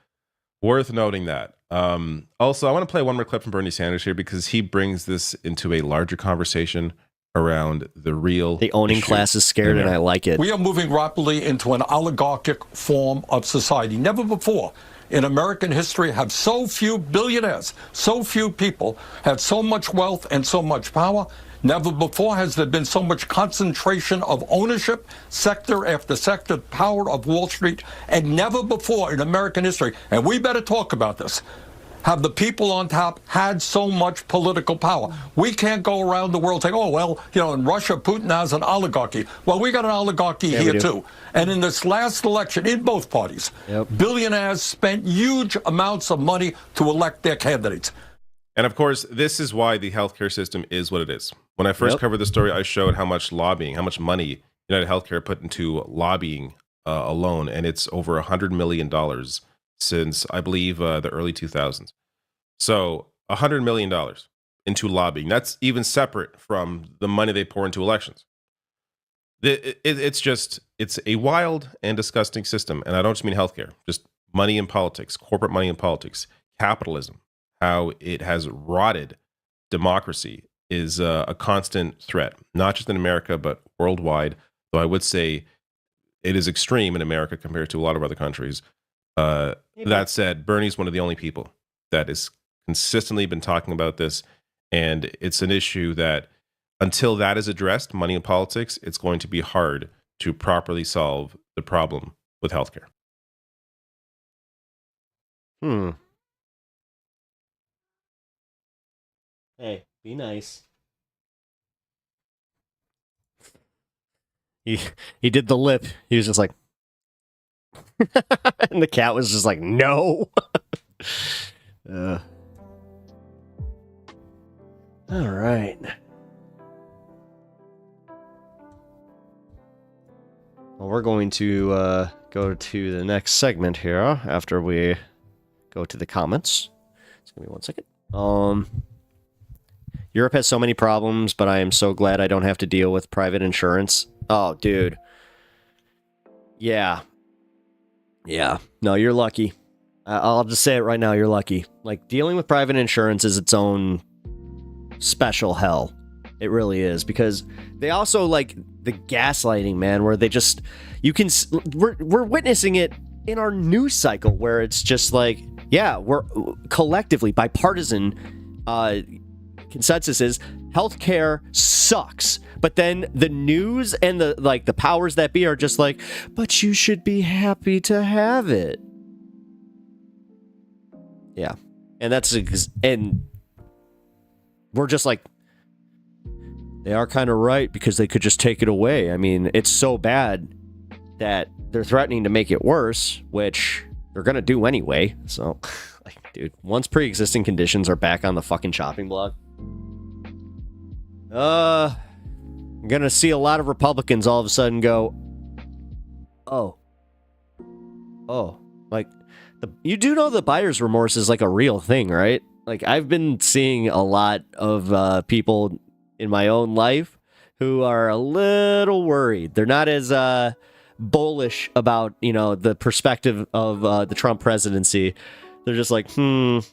worth noting that. Also, I want to play one more clip from Bernie Sanders here because he brings this into a larger conversation around the owning class is scared, and I like it. We are moving rapidly into an oligarchic form of society. Never before in American history have so few billionaires, so few people had so much wealth and so much power. Never before has there been so much concentration of ownership, sector after sector, power of Wall Street, and never before in American history, and we better talk about this, have the people on top had so much political power. We can't go around the world saying, oh, well, in Russia, Putin has an oligarchy. Well, we got an oligarchy here, too. And in this last election, in both parties, billionaires spent huge amounts of money to elect their candidates. And of course, this is why the healthcare system is what it is. When I first covered the story, I showed how much lobbying, how much money United Healthcare put into lobbying alone, and it's over $100 million since, I believe, the early 2000s. So $100 million into lobbying. That's even separate from the money they pour into elections. It's a wild and disgusting system. And I don't just mean healthcare, just money in politics, corporate money in politics, capitalism. How it has rotted democracy is a constant threat, not just in America, but worldwide. Though I would say it is extreme in America compared to a lot of other countries. That said, Bernie's one of the only people that has consistently been talking about this. And it's an issue that until that is addressed, money in politics, it's going to be hard to properly solve the problem with healthcare. Hey, be nice. He did the lip. He was just like, and the cat was just like, no. All right. Well, we're going to go to the next segment here after we go to the comments. Just give me 1 second. Europe has so many problems, but I am so glad I don't have to deal with private insurance. Oh, dude. Yeah. No, you're lucky. I'll just say it right now. You're lucky. Like, dealing with private insurance is its own special hell. It really is, because they also like the gaslighting, man, where they just, we're witnessing it in our news cycle, where it's just like, yeah, we're collectively bipartisan consensus is healthcare sucks, but then the news and the powers that be are just like, but you should be happy to have it. Yeah, and we're just like, they are kind of right, because they could just take it away. I mean, it's so bad that they're threatening to make it worse, which they're going to do anyway. So, like, dude, once pre-existing conditions are back on the fucking chopping block, I'm going to see a lot of Republicans all of a sudden go, oh, like, you do know the buyer's remorse is like a real thing, right? Like, I've been seeing a lot of people in my own life who are a little worried. They're not as bullish about, the perspective of the Trump presidency. They're just like, what's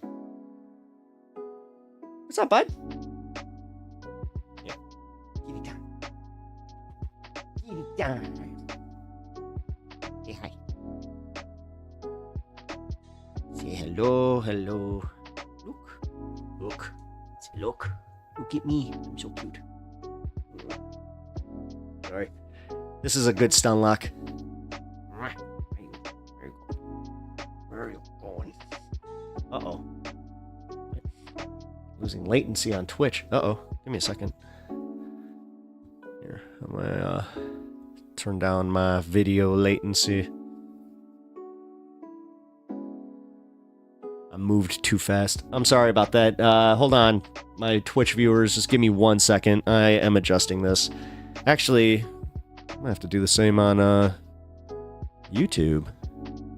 up, bud? Yeah. Get it done. Get it done. Say hi. Say hello. Look. Say look. Look at me. I'm so cute. Sorry. This is a good stun lock. Where are you going? Uh-oh. Losing latency on Twitch. Uh-oh. Give me a second. Here. I'm gonna turn down my video latency. I moved too fast. I'm sorry about that. Hold on. My Twitch viewers, just give me 1 second. I am adjusting this. Actually, I'm gonna have to do the same on YouTube.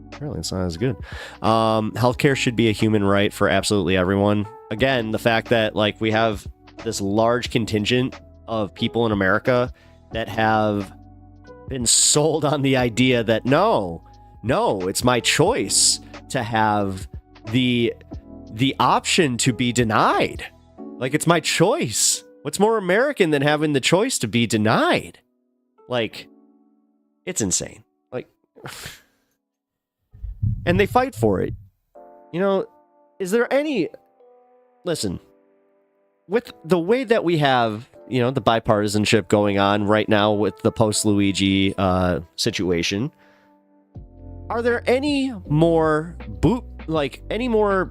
Apparently it's not as good. Healthcare should be a human right for absolutely everyone. Again, the fact that like we have this large contingent of people in America that have been sold on the idea that no, it's my choice to have the option to be denied. Like, it's my choice. What's more American than having the choice to be denied? Like, it's insane. Like, and they fight for it. Is there any... Listen, with the way that we have, the bipartisanship going on right now with the post-Luigi situation, are there any more any more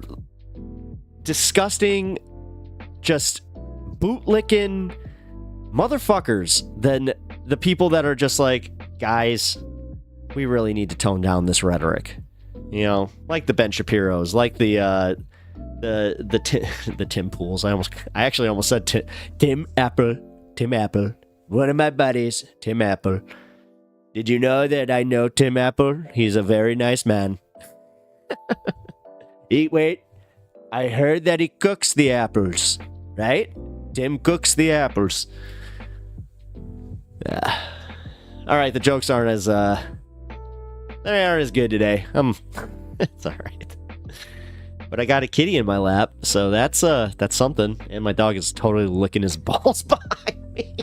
disgusting, just bootlicking motherfuckers than the people that are just like, guys, we really need to tone down this rhetoric? Like the Ben Shapiros, like the Tim Pools. I actually almost said Tim Apple. One of my buddies, Tim Apple. Did you know that I know Tim Apple? He's a very nice man. Wait, I heard that he cooks the apples, right? Tim cooks the apples. Yeah. All right, the jokes aren't as good today. It's all right. But I got a kitty in my lap, so that's something. And my dog is totally licking his balls behind me.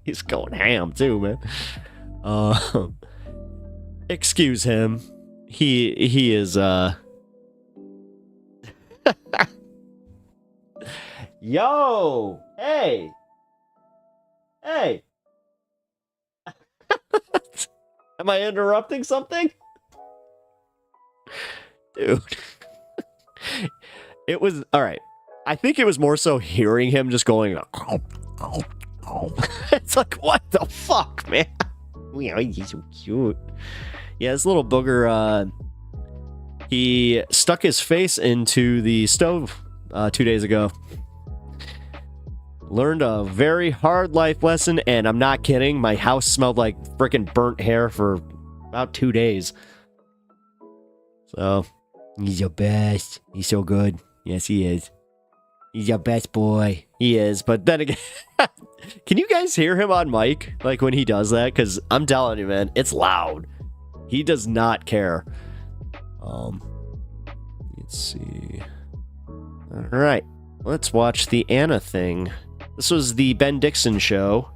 He's going ham too, man. Excuse him. He is Yo! Hey! Am I interrupting something? Dude. It was... Alright. I think it was more so hearing him just going... It's like, what the fuck, man? He's so cute. Yeah, this little booger, he stuck his face into the stove 2 days ago. Learned a very hard life lesson, and I'm not kidding. My house smelled like freaking burnt hair for about 2 days. So, he's your best. He's so good. Yes, he is. He's your best boy. He is. But then again, can you guys hear him on mic? Like when he does that? Because I'm telling you, man, it's loud. He does not care. Let's see. All right. Let's watch the Anna thing. This was the Ben Dixon show,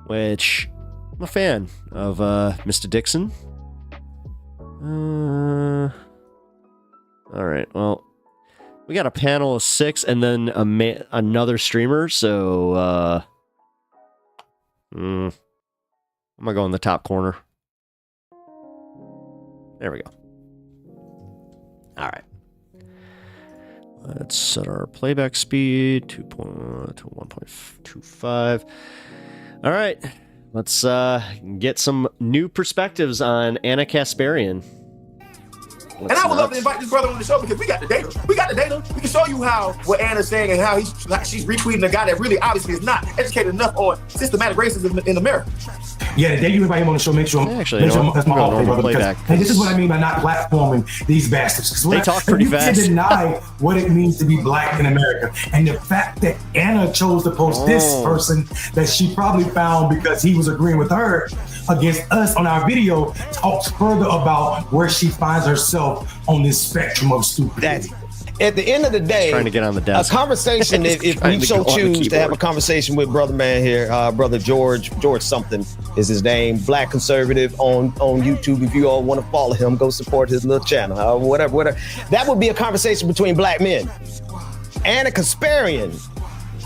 which I'm a fan of Mr. Dixon. All right, well, we got a panel of 6 and then another streamer, so I'm gonna go in the top corner. There we go. All right. Let's set our playback speed to 1.25. All right. Let's get some new perspectives on Anna Kasparian. And I would love to invite this brother on the show because we got the data. We got the data. We can show you what Anna's saying and how she's retweeting a guy that really obviously is not educated enough on systematic racism in America. Yeah, the day you invite him on the show, make sure that's my off brother. Because, and this is what I mean by not platforming these bastards. They talk pretty fast. You deny what it means to be black in America. And the fact that Anna chose to post this person that she probably found because he was agreeing with her against us on our video talks further about where she finds herself on this spectrum of stupidity. At the end of the day, trying to get on the desk. A conversation, if we so choose to have a conversation with brother man here, brother George something is his name, black conservative on YouTube. If you all want to follow him, go support his little channel, whatever. That would be a conversation between black men. Anna Kasparian,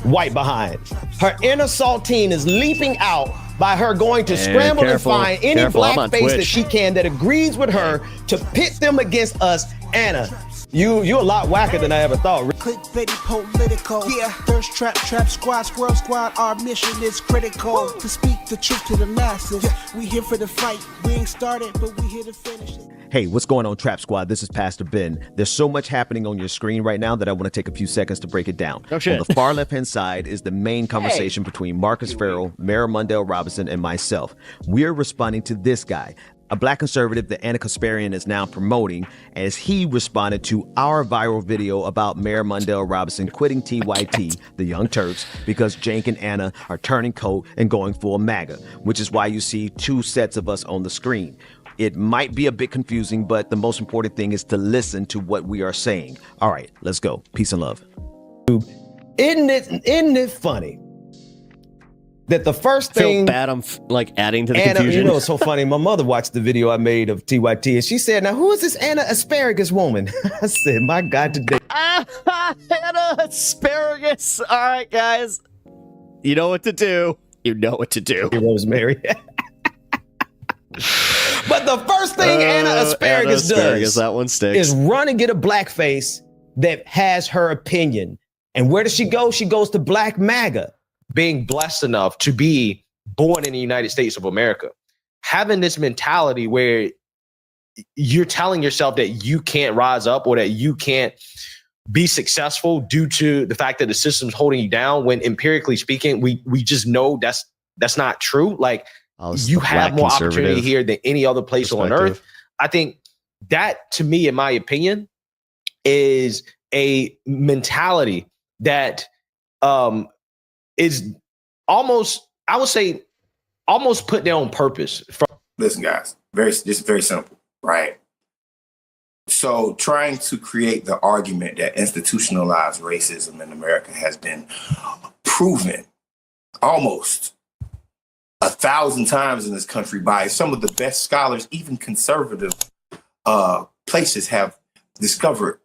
white behind. Her inner saltine is leaping out by her going to scramble and find any black face that she can that agrees with her to pit them against us. Anna, you're a lot whacker than I ever thought. Clickbaity political. Yeah. Thirst trap, squad, squirrel squad. Our mission is critical. To speak the truth to the masses. Yeah. We here for the fight. We ain't started, but we here to finish it. Hey, what's going on, Trap Squad? This is Pastor Ben. There's so much happening on your screen right now that I want to take a few seconds to break it down. Oh, shit. On the far left-hand side is the main conversation between Marcus Farrell, Mayor Mundell Robinson, and myself. We're responding to this guy, a black conservative that Anna Kasparian is now promoting, as he responded to our viral video about Mayor Mundell Robinson quitting TYT, the Young Turks, because Jank and Anna are turning coat and going full MAGA, which is why you see 2 sets of us on the screen. It might be a bit confusing, but the most important thing is to listen to what we are saying. All right, let's go. Peace and love. Isn't it funny that the first thing... I feel bad I'm adding to the Anna, confusion. You know, it's so funny. My mother watched the video I made of TYT, and she said, now, who is this Anna Asparagus woman? I said, my God, today. Anna Asparagus. All right, guys. You know what to do. You know what to do. Rosemary. But the first thing Anna Asparagus does that one sticks. is run and get a blackface that has her opinion. And where does she go? She goes to Black MAGA. Being blessed enough to be born in the United States of America, having this mentality where you're telling yourself that you can't rise up or that you can't be successful due to the fact that the system's holding you down, when empirically speaking, we just know that's not true. Like, you have more opportunity here than any other place on earth. I think that, to me, in my opinion, is a mentality that is almost, I would say, almost put there on purpose. Listen, guys, just very simple, right? So trying to create the argument that institutionalized racism in America has been proven almost 1,000 times in this country by some of the best scholars, even conservative places have discovered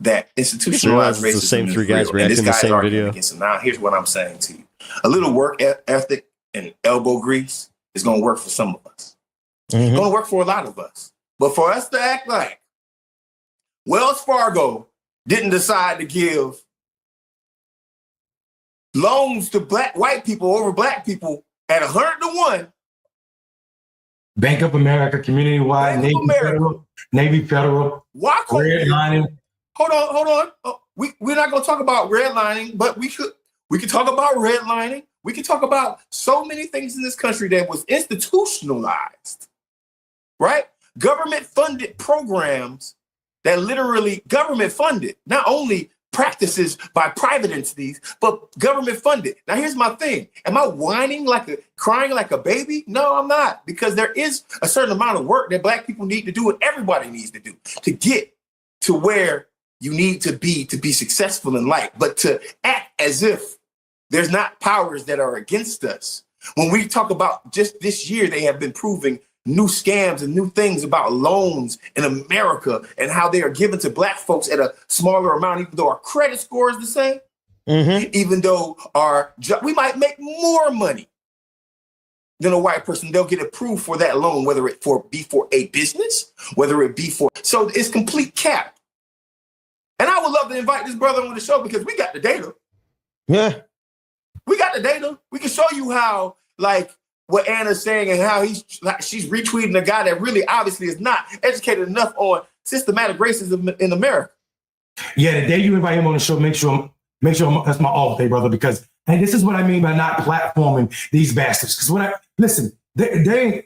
that institutionalized racism the same is 3 guys real. And this reacting the guy's same arguing video. against him. Now, here's what I'm saying to you. A little work ethic and elbow grease is going to work for some of us. It's going to work for a lot of us. But for us to act like Wells Fargo didn't decide to give loans to white people over black people at 100-1. Bank of America, community-wide, Navy Federal, redlining. Hold on. Oh, we're not going to talk about redlining, but we could talk about redlining. We could talk about so many things in this country that was institutionalized, right? Government-funded programs that literally government-funded, not only practices by private entities, but government-funded. Now, here's my thing. Am I crying like a baby? No, I'm not, because there is a certain amount of work that black people need to do and everybody needs to do to get to where you need to be successful in life. But to act as if There's not powers that are against us. When we talk about just this year, they have been proving new scams and new things about loans in America and how they are given to black folks at a smaller amount, even though our credit score is the same, even though we might make more money than a white person. They'll get approved for that loan, whether it be for a business, whether it be for, so it's complete cap. And I would love to invite this brother on the show because we got the data. Yeah. We got the data. We can show you how, like, what Anna's saying and how she's retweeting a guy that really obviously is not educated enough on systematic racism in America. Yeah, the day you invite him on the show, make sure that's my off day, brother, because and this is what I mean by not platforming these bastards. Because the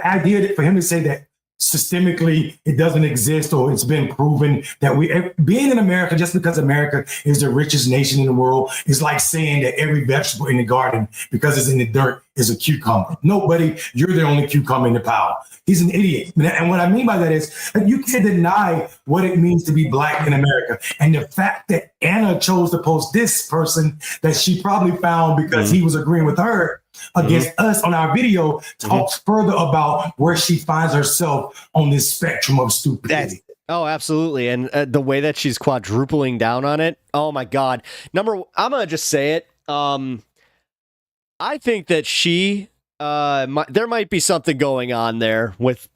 idea that for him to say that systemically it doesn't exist or it's been proven that being in America, just because America is the richest nation in the world, is like saying that every vegetable in the garden, because it's in the dirt, is a cucumber. Nobody, you're the only cucumber in the pile. He's an idiot. And what I mean by that is you can't deny what it means to be black in America. And the fact that Anna chose to post this person that she probably found because he was agreeing with her against us on our video talks further about where she finds herself on this spectrum of stupidity. Oh, absolutely. And the way that she's quadrupling down on it. Oh my God. I'm going to just say it. I think that there might be something going on there with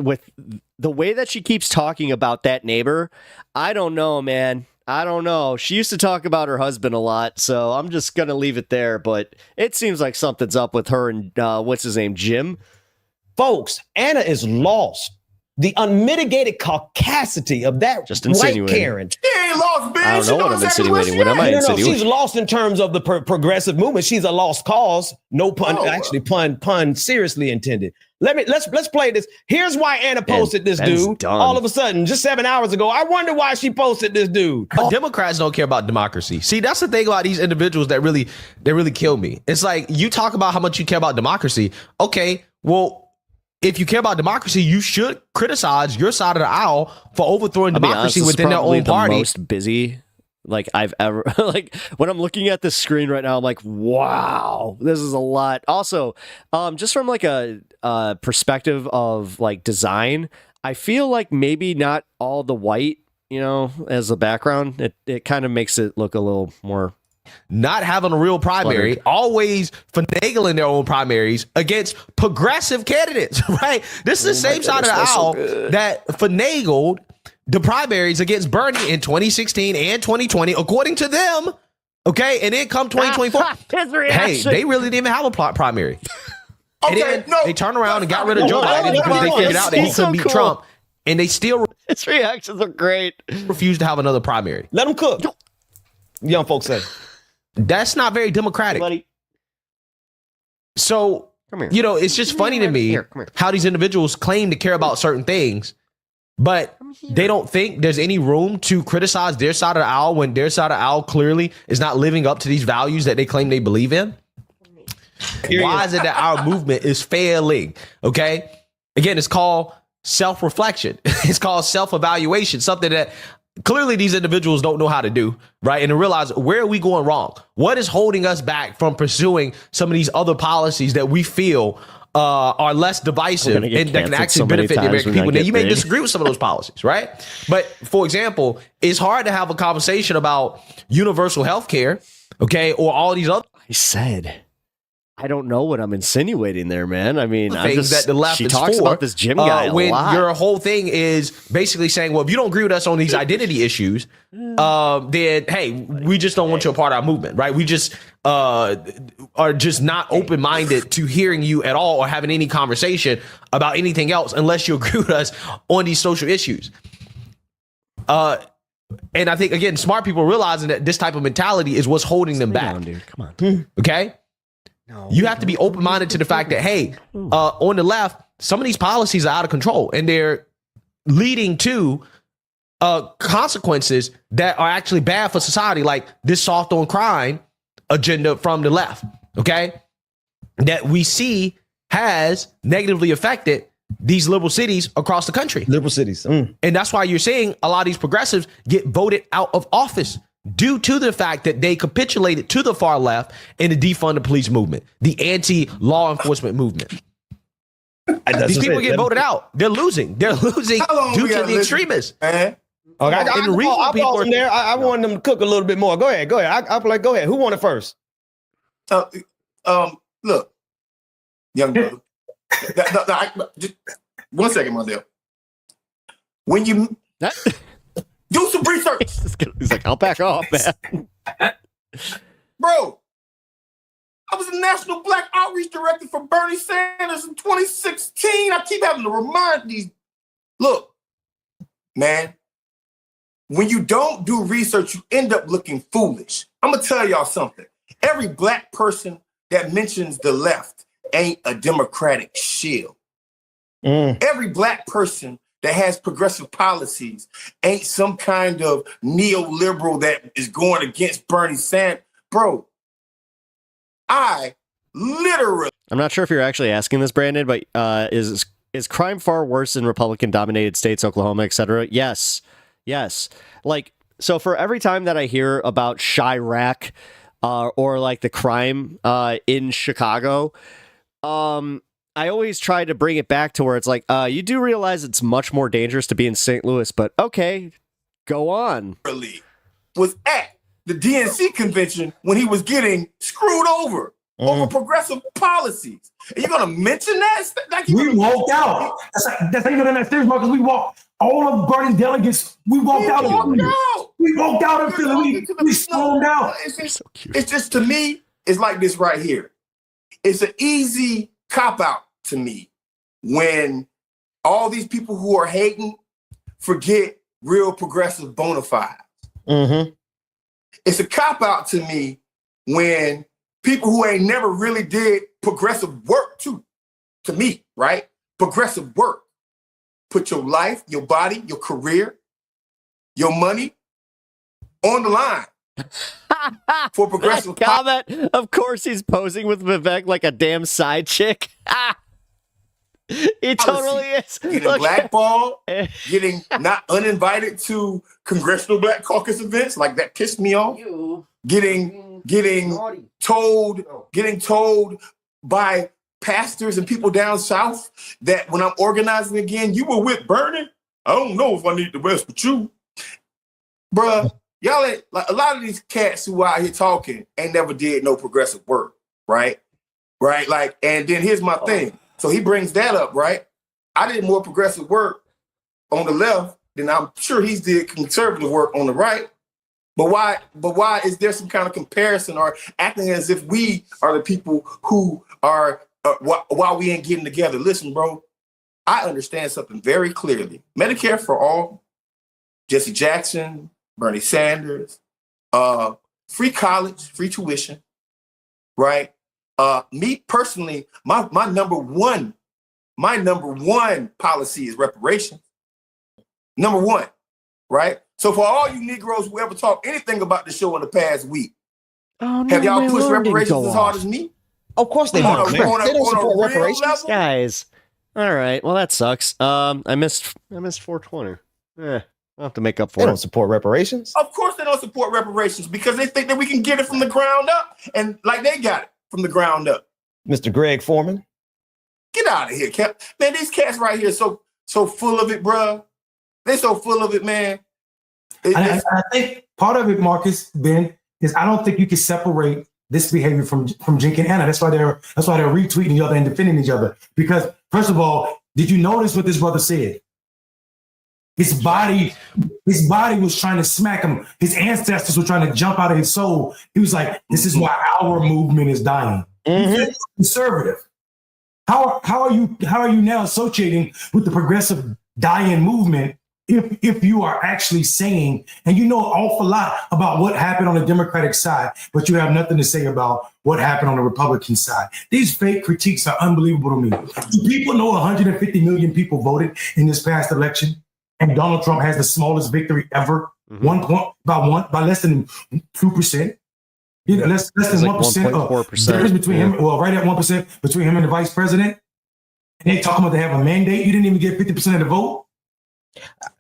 the way that she keeps talking about that neighbor. I don't know, man. I don't know. She used to talk about her husband a lot, so I'm just going to leave it there. But it seems like something's up with her and what's his name, Jim? Folks, Anna is lost. The unmitigated caucasity of that white Karen. She ain't lost, bitch. I don't know what I'm insinuating. What am I insinuating? She's lost in terms of the progressive movement. She's a lost cause. No pun, pun seriously intended. Let's play this. Here's why Anna posted this dude. Done. All of a sudden, just 7 hours ago. I wonder why she posted this dude. But Democrats don't care about democracy. See, that's the thing about these individuals that really kill me. It's like you talk about how much you care about democracy. Okay, well, if you care about democracy, you should criticize your side of the aisle for overthrowing democracy within their own party. The most busy I've ever when I'm looking at the screen right now, I'm like, wow, this is a lot. Also, just from like a perspective of like design, I feel like maybe not all the white, as a background, it kind of makes it look a little more. Not having a real primary, always finagling their own primaries against progressive candidates, right? This is the same side of the aisle that finagled the primaries against Bernie in 2016 and 2020, according to them. Okay, and then come 2024, hey, they really didn't even have a primary. And then they turned around and got rid of Joe Biden because they figured out that he couldn't beat Trump, and they still his reactions are great. Refused to have another primary. Let them cook. Young folks say. That's not very democratic. Buddy. So, it's just funny to me how these individuals claim to care about certain things, but they don't think there's any room to criticize their side of the aisle when their side of the aisle clearly is not living up to these values that they claim they believe in. Why is it that our movement is failing? Okay. Again, it's called self-reflection. It's called self-evaluation, something that clearly these individuals don't know how to do, right? And to realize, where are we going wrong? What is holding us back from pursuing some of these other policies that we feel are less divisive and that can actually benefit the American people? Now, you may disagree with some of those policies, right? But for example, it's hard to have a conversation about universal health care, okay, or all these other. I said, I don't know what I'm insinuating there, man. I mean, things that the left she is talks for, about this Jim guy a when lot. Your whole thing is basically saying, well, if you don't agree with us on these identity issues, then hey, we just don't want you a part of our movement, right? We just are just not open-minded to hearing you at all or having any conversation about anything else unless you agree with us on these social issues. And I think, again, smart people realizing that this type of mentality is what's holding them back. Dude, come on. Okay? No, you have to be open-minded to the fact that, hey, on the left, some of these policies are out of control and they're leading to consequences that are actually bad for society, like this soft on crime agenda from the left, okay, that we see has negatively affected these liberal cities across the country. Liberal cities. And that's why you're seeing a lot of these progressives get voted out of office. due to the fact that they capitulated to the far left in the defund the police movement, the anti-law enforcement movement. These people get voted out. They're losing. They're losing due to the extremists. Okay, I wanted them to cook a little bit more. Go ahead. I'll play. Go ahead. Who wanted first? Look, young brother. Just 1 second, Mondale. When you do some research, he's like, "I'll back off, man." Bro, I was a national Black outreach director for Bernie Sanders in 2016. I keep having to remind these. Look, man, when you don't do research, you end up looking foolish. I'm gonna tell y'all something. Every Black person that mentions the left ain't a Democratic shield. Every Black person that has progressive policies ain't some kind of neoliberal that is going against Bernie Sanders. Bro, I'm not sure if you're actually asking this, Brandon, but is crime far worse in Republican-dominated states, Oklahoma, et cetera? Yes. Like, so for every time that I hear about Chirac or like the crime in Chicago, I always try to bring it back to where it's like, you do realize it's much more dangerous to be in St. Louis, but okay, go on. Was at the DNC convention when he was getting screwed over progressive policies. And you're going to mention that? We walked out. That's how you know they're not serious, Marcus. We walked. All of Bernie's delegates, we walked out. We walked out in Philly. We stormed out. It's just, to me, it's like this right here. It's an easy cop-out to me when all these people who are hating forget real progressive bona fides. It's a cop-out to me when people who ain't never really did progressive work to me, right? Progressive work. Put your life, your body, your career, your money on the line for progressive comment. Of course he's posing with Vivek like a damn side chick. He totally is. Getting blackballed, getting not uninvited to Congressional Black Caucus events, like that pissed me off. Getting told by pastors and people down south that when I'm organizing again, you were with Bernie. I don't know if I need the best with you. Bruh, y'all ain't, like, a lot of these cats who out here talking ain't never did no progressive work, right? Like, and then here's my thing. So he brings that up, right? I did more progressive work on the left than I'm sure he did conservative work on the right. But why is there some kind of comparison or acting as if we are the people who are while we ain't getting together? Listen, bro, I understand something very clearly. Medicare for all, Jesse Jackson, Bernie Sanders, free college, free tuition, right? Me personally, my number one policy is reparations. Number one, right? So for all you Negroes who ever talk anything about the show in the past week, have y'all pushed reparations as hard as me? Of course they don't. They don't support reparations, guys. All right, well that sucks. I missed 420. I'll have to make up for it. They don't support reparations. Of course they don't support reparations because they think that we can get it from the ground up, and like they got it from the ground up. Mr. Greg Foreman, get out of here, Cap. Man, these cats right here so full of it, bruh. They so full of it, man. I think part of it, Marcus, Ben, is I don't think you can separate this behavior from Jink and Anna. That's why they're retweeting each other and defending each other. Because first of all, did you notice what this brother said? His body was trying to smack him. His ancestors were trying to jump out of his soul. He was like, "This is why our movement is dying." He's conservative. How are you now associating with the progressive dying movement if you are actually saying, and you know an awful lot about what happened on the Democratic side, but you have nothing to say about what happened on the Republican side? These fake critiques are unbelievable to me. Do people know 150 million people voted in this past election? And Donald Trump has the smallest victory ever, by less than 2%. You know, less than 1% difference between him. Well, right at 1% between him and the vice president. And they talking about they have a mandate. You didn't even get 50% of the vote.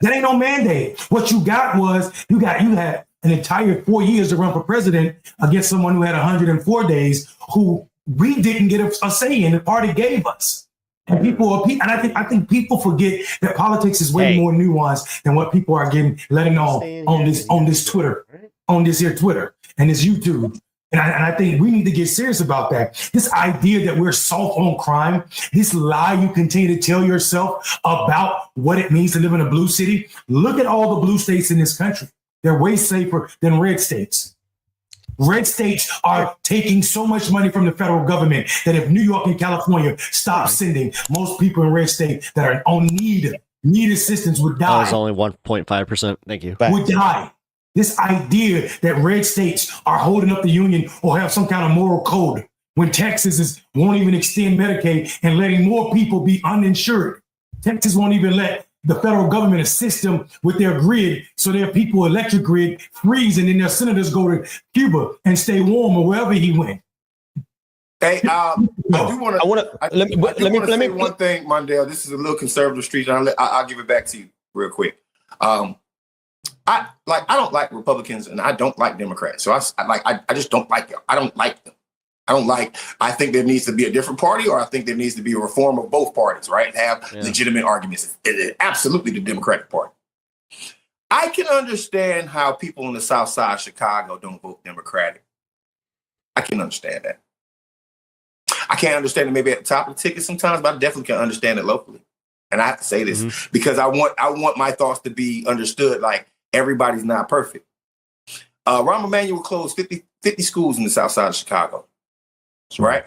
That ain't no mandate. What you got was you had an entire 4 years to run for president against someone who had 104 days, who we didn't get a say in. The party gave us. And and I think people forget that politics is way more nuanced than what people are letting on this Twitter, on this here Twitter and this YouTube. And I think we need to get serious about that. This idea that we're soft on crime, this lie you continue to tell yourself about what it means to live in a blue city. Look at all the blue states in this country. They're way safer than red states. Red states are taking so much money from the federal government that if New York and California stop sending, most people in red states that are on need assistance would die. That was only 1.5%. Thank you. Would die. This idea that red states are holding up the union or have some kind of moral code when Texas won't even extend Medicaid and letting more people be uninsured. Texas won't even let the federal government assist them with their grid, so their people electric grid freeze and then their senators go to Cuba and stay warm or wherever he went. Hey, I do want to. Let me say one thing, Mondale. This is a little conservative street, and I'll give it back to you real quick. I don't like Republicans and I don't like Democrats. So I just don't like them. I don't like them. I think there needs to be a different party, or I think there needs to be a reform of both parties, right? Have legitimate arguments. Absolutely the Democratic Party. I can understand how people on the South Side of Chicago don't vote Democratic. I can understand that. I can't understand it maybe at the top of the ticket sometimes, but I definitely can understand it locally. And I have to say this because I want my thoughts to be understood. Like, everybody's not perfect. Rahm Emanuel closed 50 schools in the South Side of Chicago, right?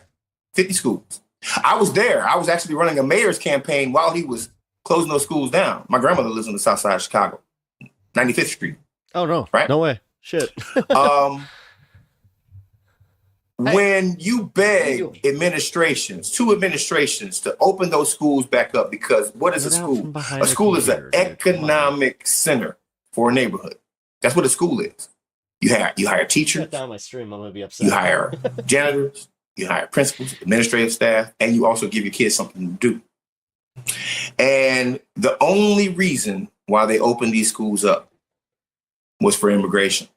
50 schools. I was there. I was actually running a mayor's campaign while he was closing those schools down. My grandmother lives on the South Side of Chicago, 95th Street. Oh, no. Right? No way. Shit. When you beg two administrations to open those schools back up, because what is a school? A school is an economic center for a neighborhood. That's what a school is. You hire teachers. Shut down my stream. I'm gonna be upset. You hire janitors. You hire principals, administrative staff, and you also give your kids something to do. And the only reason why they opened these schools up was for immigration.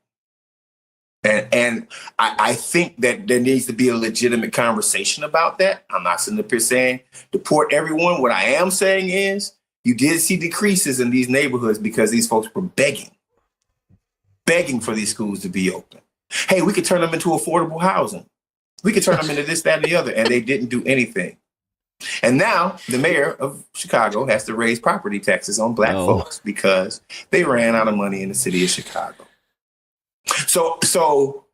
And I think that there needs to be a legitimate conversation about that. I'm not sitting up here saying deport everyone. What I am saying is you did see decreases in these neighborhoods because these folks were begging for these schools to be open. Hey, we could turn them into affordable housing. We could turn them into this, that, and the other. And they didn't do anything. And now the mayor of Chicago has to raise property taxes on black folks because they ran out of money in the city of Chicago. So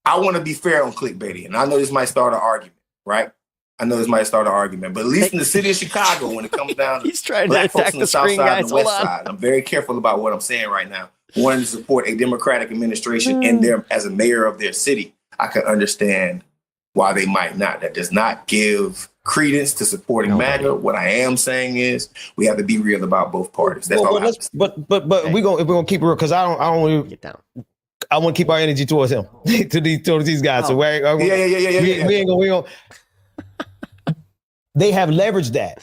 I want to be fair on clickbaiting. And I know this might start an argument, right? But at least in the city of Chicago, when it comes down to he's trying black to attack folks on the south screen, side guys. and the west side, I'm very careful about what I'm saying right now. Wanting to support a Democratic administration in there as a mayor of their city, I can understand why they might not. That does not give credence to supporting MAGA. What I am saying is we have to be real about both parties. That's all. But we're gonna keep it real because I don't want to get down. I want to keep our energy towards him, towards these guys. So we ain't gonna. They have leveraged that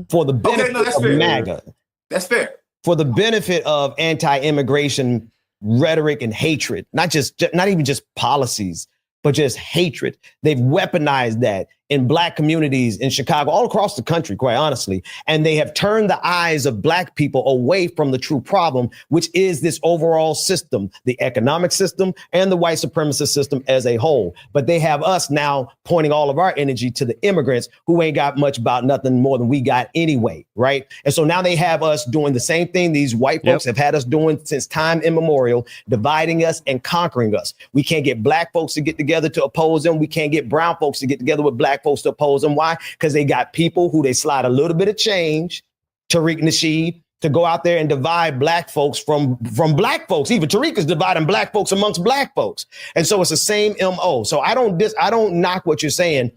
for the benefit of MAGA. That's fair. For the benefit of anti-immigration rhetoric and hatred, not even just policies, but just hatred. They've weaponized that in black communities in Chicago, all across the country, quite honestly. And they have turned the eyes of black people away from the true problem, which is this overall system, the economic system and the white supremacist system as a whole. But they have us now pointing all of our energy to the immigrants who ain't got much about nothing more than we got anyway, right? And so now they have us doing the same thing these white folks have had us doing since time immemorial, dividing us and conquering us. We can't get black folks to get together to oppose them. We can't get brown folks to get together with black folks to oppose them. Why? Because they got people who they slide a little bit of change, Tariq Nasheed, to go out there and divide black folks from black folks. Even Tariq is dividing black folks amongst black folks. And so it's the same MO. So I don't knock what you're saying.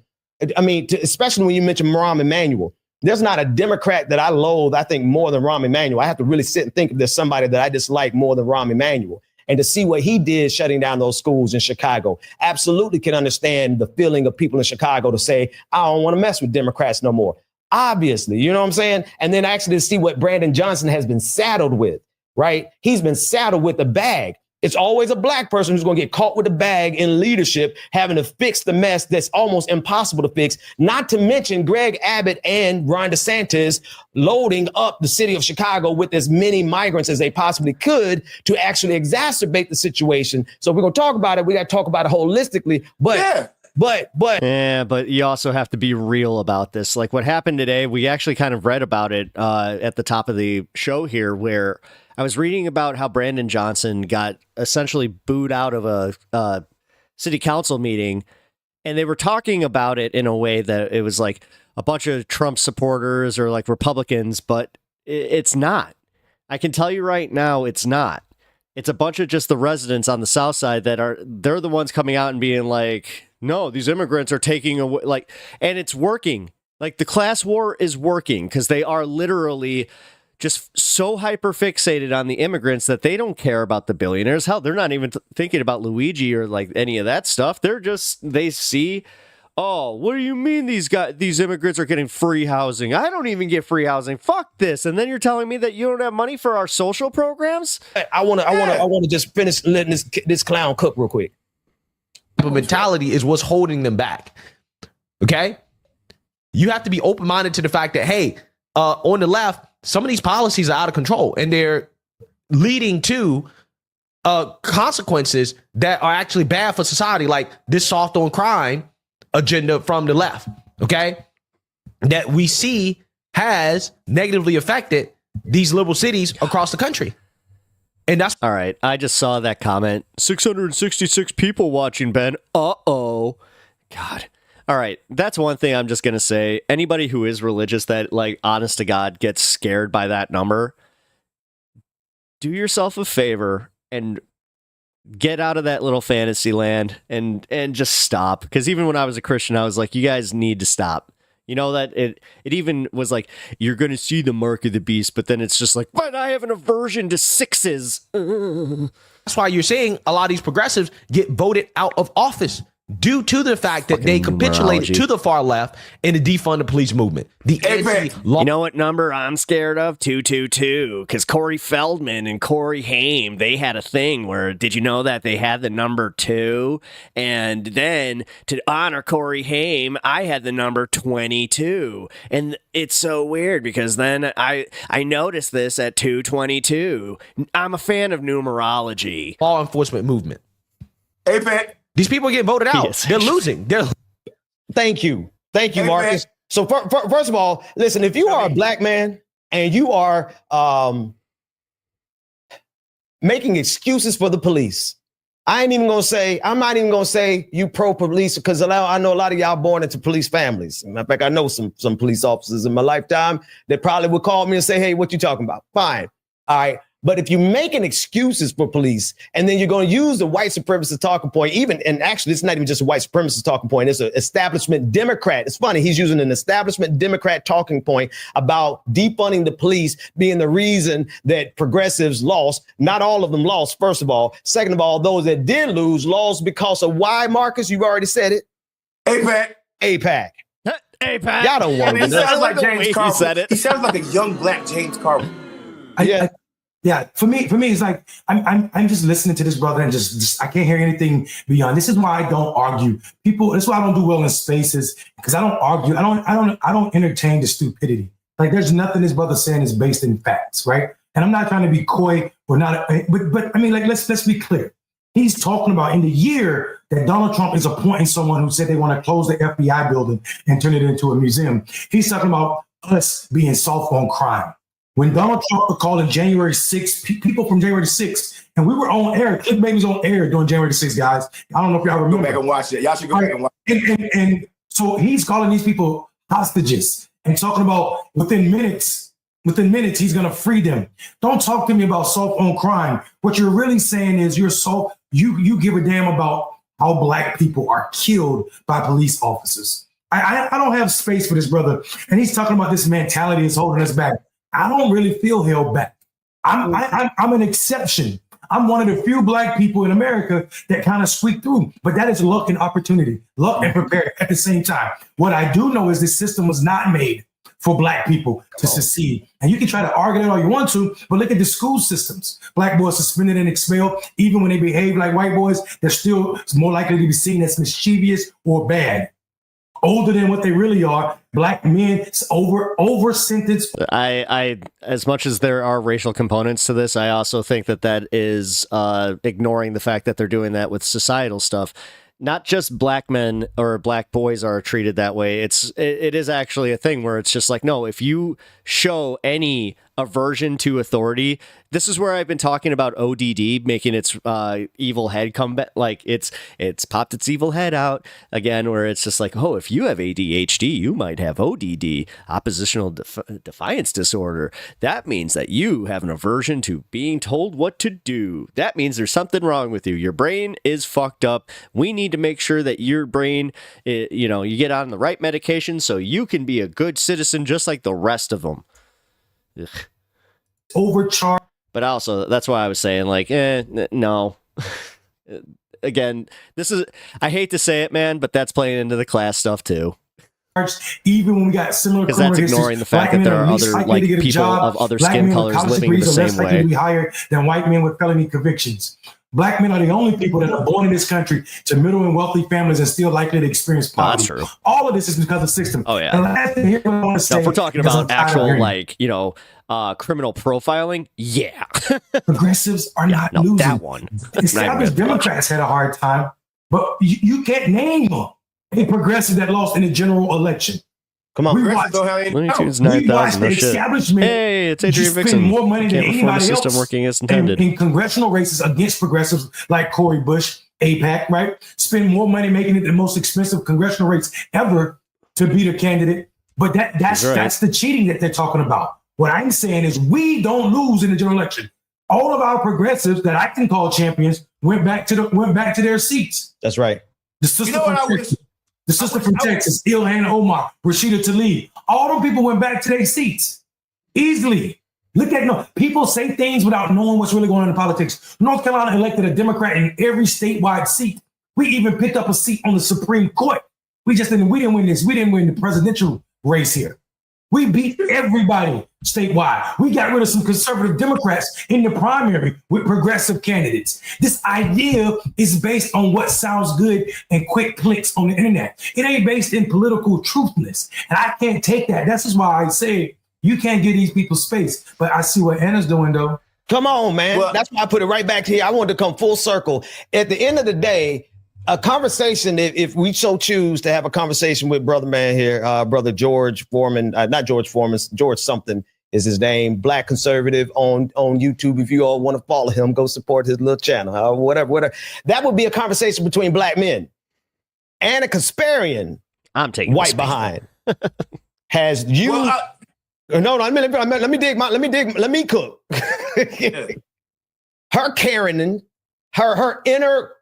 I mean, especially when you mention Rahm Emanuel. There's not a Democrat that I loathe, I think, more than Rahm Emanuel. I have to really sit and think if there's somebody that I dislike more than Rahm Emanuel. And to see what he did shutting down those schools in Chicago, absolutely can understand the feeling of people in Chicago to say, I don't want to mess with Democrats no more. Obviously, you know what I'm saying? And then actually to see what Brandon Johnson has been saddled with. right? He's been saddled with a bag. It's always a black person who's going to get caught with a bag in leadership, having to fix the mess that's almost impossible to fix. Not to mention Greg Abbott and Ron DeSantis loading up the city of Chicago with as many migrants as they possibly could to actually exacerbate the situation. So if we're going to talk about it, we got to talk about it holistically. But you also have to be real about this. Like what happened today, we actually kind of read about it at the top of the show here, where I was reading about how Brandon Johnson got essentially booed out of a city council meeting, and they were talking about it in a way that it was like a bunch of Trump supporters or like Republicans, but it's not. I can tell you right now, it's not. It's a bunch of just the residents on the South Side they're the ones coming out and being like, no, these immigrants are taking away, like, and it's working. Like the class war is working because they are literally just so hyper fixated on the immigrants that they don't care about the billionaires. Hell, they're not even thinking about Luigi or like any of that stuff. They see, oh, what do you mean these immigrants are getting free housing? I don't even get free housing. Fuck this. And then you're telling me that you don't have money for our social programs? I want to just finish letting this clown cook real quick. But mentality is what's holding them back. Okay? You have to be open-minded to the fact that, hey, on the left, some of these policies are out of control and they're leading to consequences that are actually bad for society, like this soft on crime agenda from the left, okay, that we see has negatively affected these liberal cities across the country. And that's all right. I just saw that comment. 666 people watching, Ben. Uh-oh. God. All right. That's one thing I'm just going to say. Anybody who is religious that, like, honest to God, gets scared by that number, do yourself a favor and get out of that little fantasy land and just stop. Because even when I was a Christian, I was like, you guys need to stop. You know, that it even was like, you're going to see the mark of the beast, but then it's just like, but I have an aversion to sixes. That's why you're seeing a lot of these progressives get voted out of office due to the fact that they capitulated to the far left in the defund the police movement. The you know what number I'm scared of? 222. Because Corey Feldman and Corey Haim, they had a thing where, did you know that they had the number 2? And then to honor Corey Haim, I had the number 22. And it's so weird because then I noticed this at 222. I'm a fan of numerology. Law enforcement movement. APEC. These people get voted out. Yes. They're losing. Thank you, Marcus. So first of all, listen, if you are a black man and you are making excuses for the police, I'm not even gonna say you pro-police, because I know a lot of y'all born into police families. Matter of fact, I know some police officers in my lifetime that probably would call me and say, hey, what you talking about? Fine. All right. But if you're making excuses for police and then you're going to use the white supremacist talking point, and actually it's not even just a white supremacist talking point, it's an establishment Democrat. It's funny, he's using an establishment Democrat talking point about defunding the police being the reason that progressives lost. Not all of them lost, first of all. Second of all, those that did lose lost because of why, Marcus? You've already said it. APAC. Y'all don't want to. He sounds like James Carville. He sounds like a young black James Carville. Yeah, for me, it's like I'm just listening to this brother and just I can't hear anything beyond. This is why I don't argue. That's why I don't do well in spaces, because I don't argue. I don't entertain the stupidity. Like, there's nothing this brother saying is based in facts, right? And I'm not trying to be coy or not, but I mean, like, let's be clear. He's talking about in the year that Donald Trump is appointing someone who said they want to close the FBI building and turn it into a museum. He's talking about us being soft on crime. When Donald Trump was calling January 6th, people from January 6th, and we were on air, Clip Baby was on air during January 6th, guys. I don't know if y'all remember. Go back and watch it. Y'all should go back and watch it. And so he's calling these people hostages and talking about within minutes, he's going to free them. Don't talk to me about soft on crime. What you're really saying is you give a damn about how black people are killed by police officers. I don't have space for this brother. And he's talking about this mentality that's holding us back. I don't really feel held back. I'm an exception. I'm one of the few black people in America that kind of squeak through, but that is luck and opportunity, luck and prepare at the same time. What I do know is this system was not made for black people to succeed. And you can try to argue that all you want to, but look at the school systems. Black boys suspended and expelled. Even when they behave like white boys, they're still more likely to be seen as mischievous or bad. Older than what they really are. Black men over sentenced. I as much as there are racial components to this, I also think that is ignoring the fact that they're doing that with societal stuff. Not just black men or black boys are treated that way. It is actually a thing where it's just like, no, if you show any aversion to authority, this is where I've been talking about ODD making its evil head come back. Like it's popped its evil head out again, where it's just like, oh, if you have ADHD, you might have ODD, oppositional defiance disorder. That means that you have an aversion to being told what to do. That means there's something wrong with you. Your brain is fucked up. We need to make sure that your brain, you get on the right medication so you can be a good citizen just like the rest of them. Ugh. Overcharged. But also, that's why I was saying, like, no. Again, I hate to say it, man, but that's playing into the class stuff too. Even when we got similar, because that's ignoring the fact that there are other people of other skin colors living the same way. To be higher than white men with felony convictions. Black men are the only people that are born in this country to middle and wealthy families and still likely to experience poverty. That's true. All of this is because of the system. Oh yeah. And last thing here I want to say, if we're talking about actual criminal profiling, yeah. Progressives are not losing. That one. Established Democrats had a hard time, but you can't name a progressive that lost in a general election. Come on. We watched the establishment. Hey, it's Adrian Vixen. Spend more money than anybody else working as intended. In congressional races against progressives like Cori Bush, AIPAC, right? Spend more money making it the most expensive congressional race ever to beat a candidate. But that's the cheating that they're talking about. What I'm saying is we don't lose in the general election. All of our progressives that I can call champions went back to their seats. That's right. The sister from Texas, Ilhan Omar, Rashida Tlaib, all those people went back to their seats easily. People say things without knowing what's really going on in politics. North Carolina elected a Democrat in every statewide seat. We even picked up a seat on the Supreme Court. We didn't win this. We didn't win the presidential race here. We beat everybody statewide. We got rid of some conservative Democrats in the primary with progressive candidates. This idea is based on what sounds good and quick clicks on the internet. It ain't based in political truthness. And I can't take that. That's just why I say you can't give these people space. But I see what Anna's doing, though. Come on, man. Well, that's why I put it right back here. I wanted to come full circle. At the end of the day, a conversation, if we so choose to have a conversation with brother man here, brother George Foreman, not George Foreman, George something is his name, Black Conservative on YouTube. If you all want to follow him, go support his little channel, whatever. That would be a conversation between black men. Anna Kasparian, I'm taking white behind, has you. No, let me cook. Her Karening, her inner.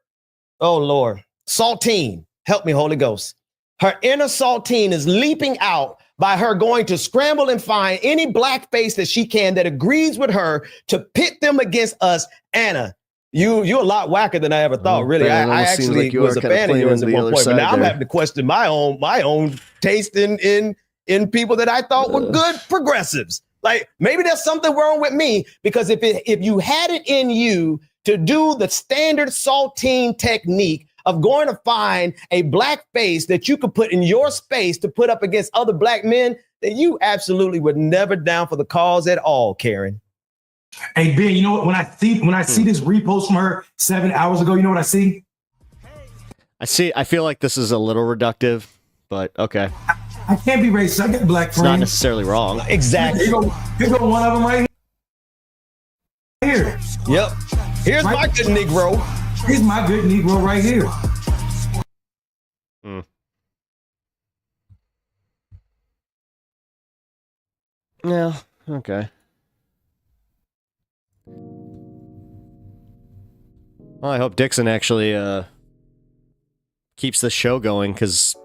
Oh, Lord. Saltine. Help me, Holy Ghost. Her inner Saltine is leaping out by her going to scramble and find any black face that she can that agrees with her to pit them against us. Anna, you're a lot whacker than I ever thought, really. I actually was a fan of yours at one point, but now I'm having to question my own taste in people that I thought were good progressives. Like, maybe there's something wrong with me, because if you had it in you to do the standard saltine technique of going to find a black face that you could put in your space to put up against other black men, then you absolutely were never down for the cause at all, Karen. Hey, Ben, you know what? When I see this repost from her 7 hours ago, you know what I see? I feel like this is a little reductive, but okay. I can't be racist. I get black friends. It's not necessarily wrong. Exactly. Here go one of them right here. Yep. Here's my good Negro. Here's my good Negro right here. Yeah, okay. Well, I hope Dixon actually keeps the show going, because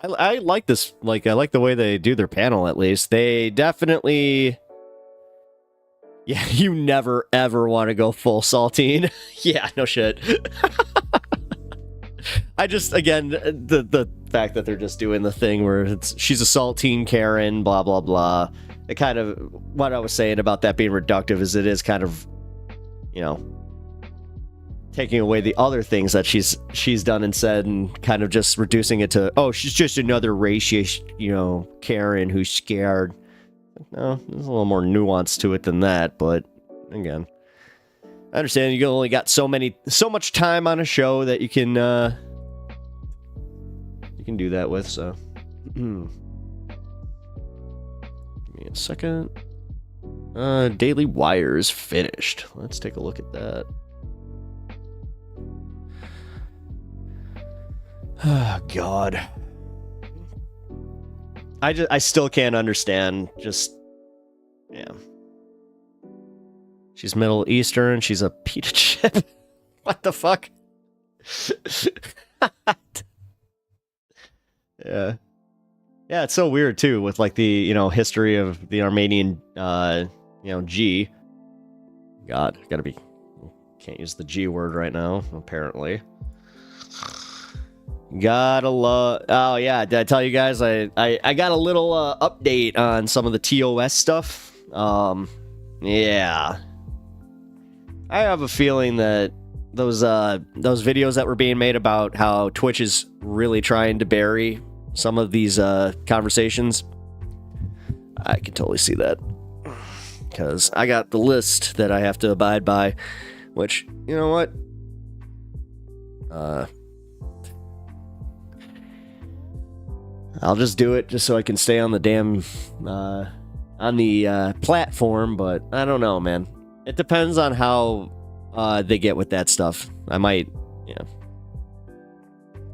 I like this. Like, I like the way they do their panel, at least. They definitely... Yeah, you never, ever want to go full saltine. Yeah, no shit. I just, again, the fact that they're just doing the thing where she's assaulting Karen, blah blah blah. It kind of, what I was saying about that being reductive is it is kind of, you know, taking away the other things that she's done and said, and kind of just reducing it to, oh, she's just another racist, you know, Karen who's scared. No, there's a little more nuance to it than that, but again, I understand you only got so much time on a show that you can do that with, so. Give me a second. Daily Wire's finished. Let's take a look at that. Oh, God. I still can't understand. Just, yeah. She's Middle Eastern. She's a pita chip. What the fuck? Yeah. Yeah, it's so weird too with like the, you know, history of the Armenian G. God, can't use the G word right now, apparently. Gotta love. Oh yeah, did I tell you guys I got a little update on some of the TOS stuff? Yeah. I have a feeling that those videos that were being made about how Twitch is really trying to bury some of these conversations, I can totally see that. Because I got the list that I have to abide by, which, you know what? I'll just do it just so I can stay on the damn on the platform, but I don't know, man. It depends on how they get with that stuff. I might,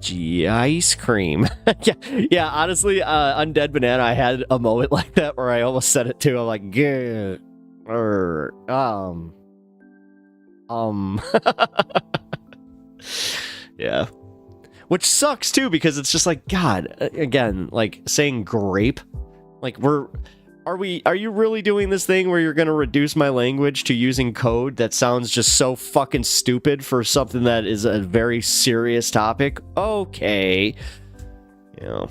Gee, ice cream. yeah. Honestly, Undead Banana, I had a moment like that where I almost said it too. I'm like, yeah. Which sucks too, because it's just like, God, again, like saying grape. Like, are you really doing this thing where you're going to reduce my language to using code that sounds just so fucking stupid for something that is a very serious topic? Okay. You know,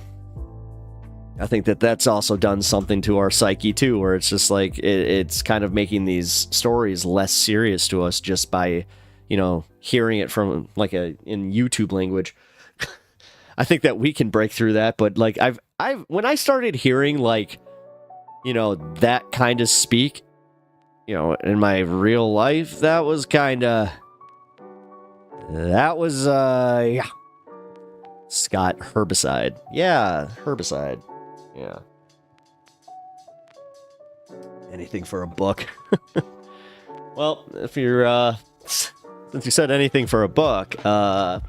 I think that's also done something to our psyche too, where it's just like, it's kind of making these stories less serious to us just by, you know, hearing it from like in YouTube language. I think that we can break through that, but like when I started hearing like, you know, that kind of speak, you know, in my real life, that was yeah. Scott, herbicide. Yeah, herbicide. Yeah. Anything for a book. Well, if you're, since you said anything for a book, yeah.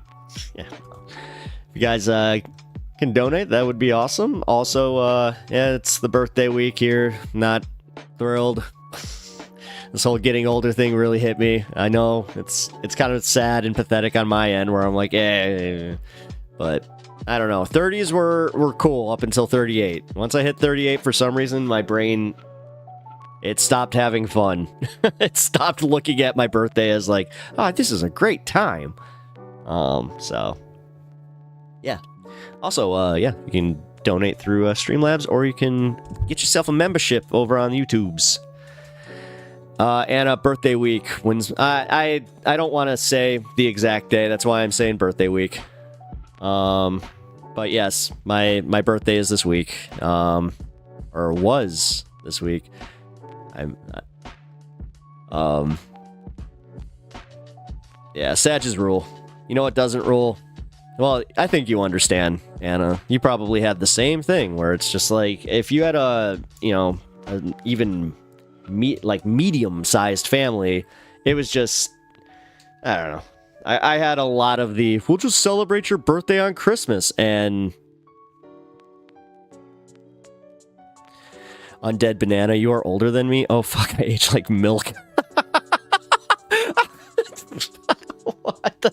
If you guys can donate, that would be awesome. Also, yeah, it's the birthday week here. Not thrilled. This whole getting older thing really hit me. I know it's kind of sad and pathetic on my end, where I'm like, but I don't know. 30s were cool up until 38. Once I hit 38, for some reason, my brain, it stopped having fun. It stopped looking at my birthday as like, oh, this is a great time. So. Yeah. Also, yeah, you can donate through Streamlabs, or you can get yourself a membership over on YouTube's. And a birthday week. I don't want to say the exact day. That's why I'm saying birthday week. But yes, my birthday is this week. Or was this week. Yeah, Sages rule. You know what doesn't rule? Well, I think you understand, Anna. You probably had the same thing, where it's just like, if you had an even medium-sized family, it was just, I don't know. I had a lot of we'll just celebrate your birthday on Christmas, and Undead Banana, you are older than me? Oh, fuck, I age like milk. What the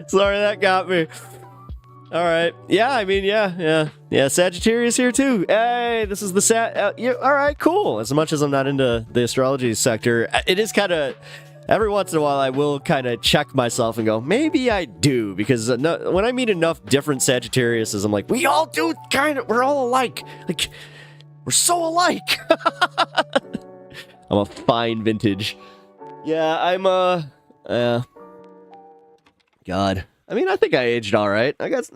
Sorry, that got me. All right. Yeah, I mean, yeah. Sagittarius here too. Hey, this is the all right, cool. As much as I'm not into the astrology sector, it is kind of every once in a while I will kind of check myself and go, maybe I do, because when I meet enough different Sagittariuses, I'm like, we all do we're all alike. Like, we're so alike. I'm a fine vintage. Yeah, I'm God. I mean, I think I aged all right. I got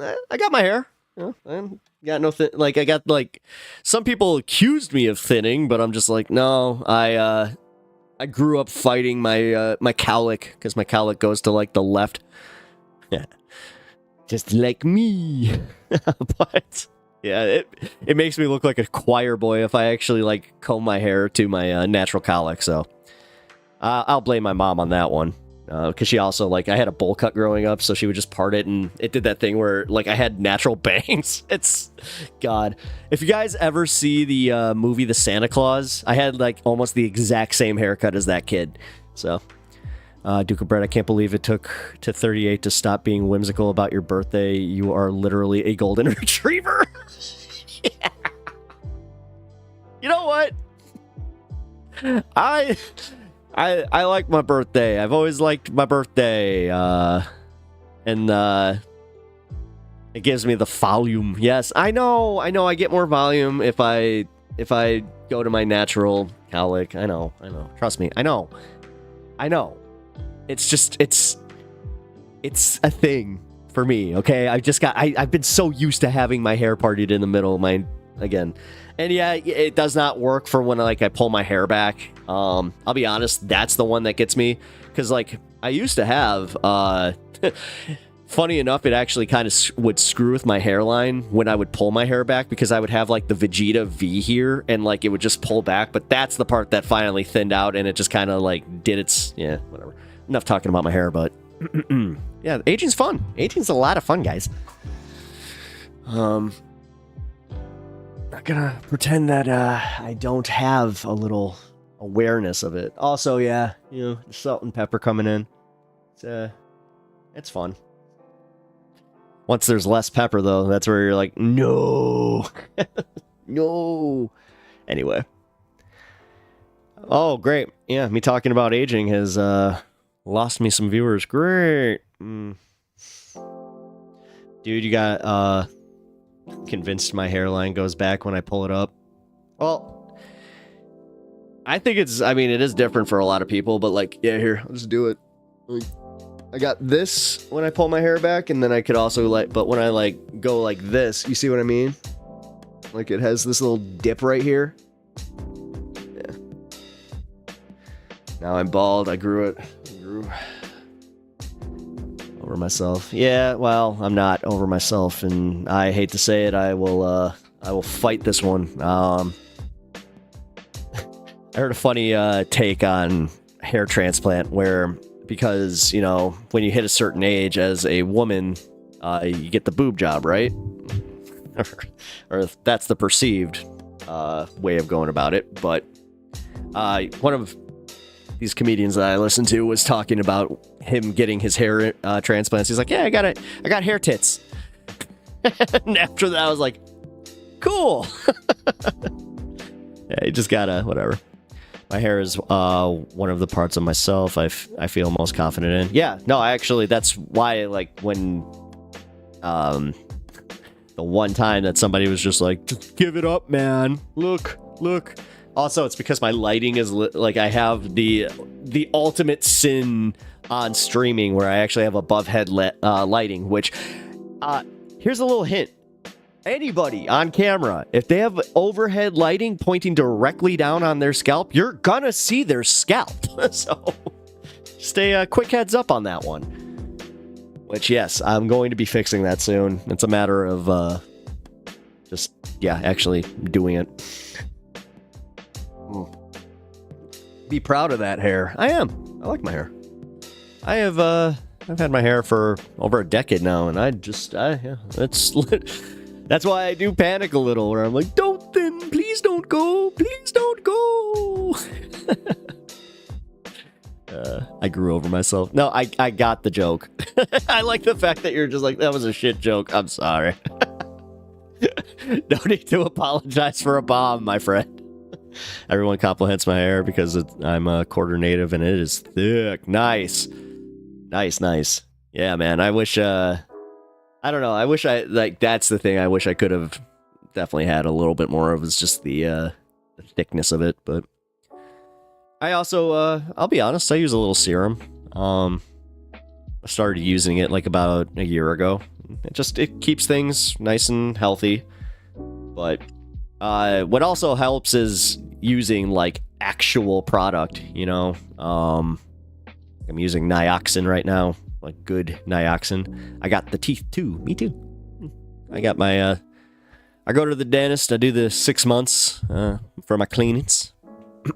my hair. You know, I got no I got like some people accused me of thinning, but I'm just like, no. I grew up fighting my my cowlick because my cowlick goes to like the left. Yeah, just like me. But yeah, it makes me look like a choir boy if I actually like comb my hair to my natural cowlick. So I'll blame my mom on that one. Because she also, like, I had a bowl cut growing up, so she would just part it, and it did that thing where, like, I had natural bangs. It's, God. If you guys ever see the movie The Santa Claus, I had, like, almost the exact same haircut as that kid. So, Duke of Bread, I can't believe it took to 38 to stop being whimsical about your birthday. You are literally a golden retriever. Yeah. You know what? I like my birthday. I've always liked my birthday. And it gives me the volume. Yes, I know. I get more volume if I go to my natural cowlick. I know. Trust me. I know. It's just it's a thing for me, okay? I've been so used to having my hair parted in the middle of my again. And yeah, it does not work for when I pull my hair back. I'll be honest, that's the one that gets me, because like I used to have funny enough, it actually kind of would screw with my hairline when I would pull my hair back, because I would have like the Vegeta V here and like it would just pull back, but that's the part that finally thinned out and it just kind of like did its whatever. Enough talking about my hair, but yeah, aging's fun. Aging's a lot of fun, guys. Not gonna pretend that I don't have a little awareness of it. Also, yeah, the salt and pepper coming in. It's fun. Once there's less pepper, though, that's where you're like, no, no. Anyway. Oh, great. Yeah, me talking about aging has lost me some viewers. Great. Dude, you got convinced my hairline goes back when I pull it up. Well, I think it is different for a lot of people, but like, yeah, here, I'll just do it. I got this when I pull my hair back, and then I could also but when I go like this, you see what I mean? Like it has this little dip right here. Yeah. Now I'm bald. I grew over myself. Yeah, well, I'm not over myself, and I hate to say it, I will fight this one. I heard a funny take on hair transplant where, because, when you hit a certain age as a woman, you get the boob job, right? or that's the perceived way of going about it. But one of these comedians that I listened to was talking about him getting his hair transplants. He's like, yeah, I got hair tits. And after that, I was like, cool. Yeah, you just gotta, whatever. My hair is one of the parts of myself I feel most confident in. Yeah, no, that's why, when the one time that somebody was just like, just give it up, man. Look. Also, it's because my lighting is I have the ultimate sin on streaming where I actually have above head lighting, which here's a little hint. Anybody on camera, if they have overhead lighting pointing directly down on their scalp, you're gonna see their scalp. So stay a quick heads up on that one. Which, yes, I'm going to be fixing that soon. It's a matter of actually doing it. Be proud of that hair. I am. I like my hair. I've had my hair for over a decade now, and that's why I do panic a little, where I'm like, don't thin, please don't go, please don't go. I grew over myself. No, I got the joke. I like the fact that you're just like, that was a shit joke. I'm sorry. No need to apologize for a bomb, my friend. Everyone compliments my hair because I'm a quarter native and it is thick. Nice. Nice. Yeah, man. I wish, I don't know. I wish that's the thing I wish I could have definitely had a little bit more of, is just the thickness of it. But I also, I'll be honest, I use a little serum. I started using it like about a year ago. It keeps things nice and healthy. But what also helps is using like actual product, you know. I'm using Nioxin right now, like good Nioxin. I got the teeth too. Me too. I got my I go to the dentist. I do the 6 months for my cleanings.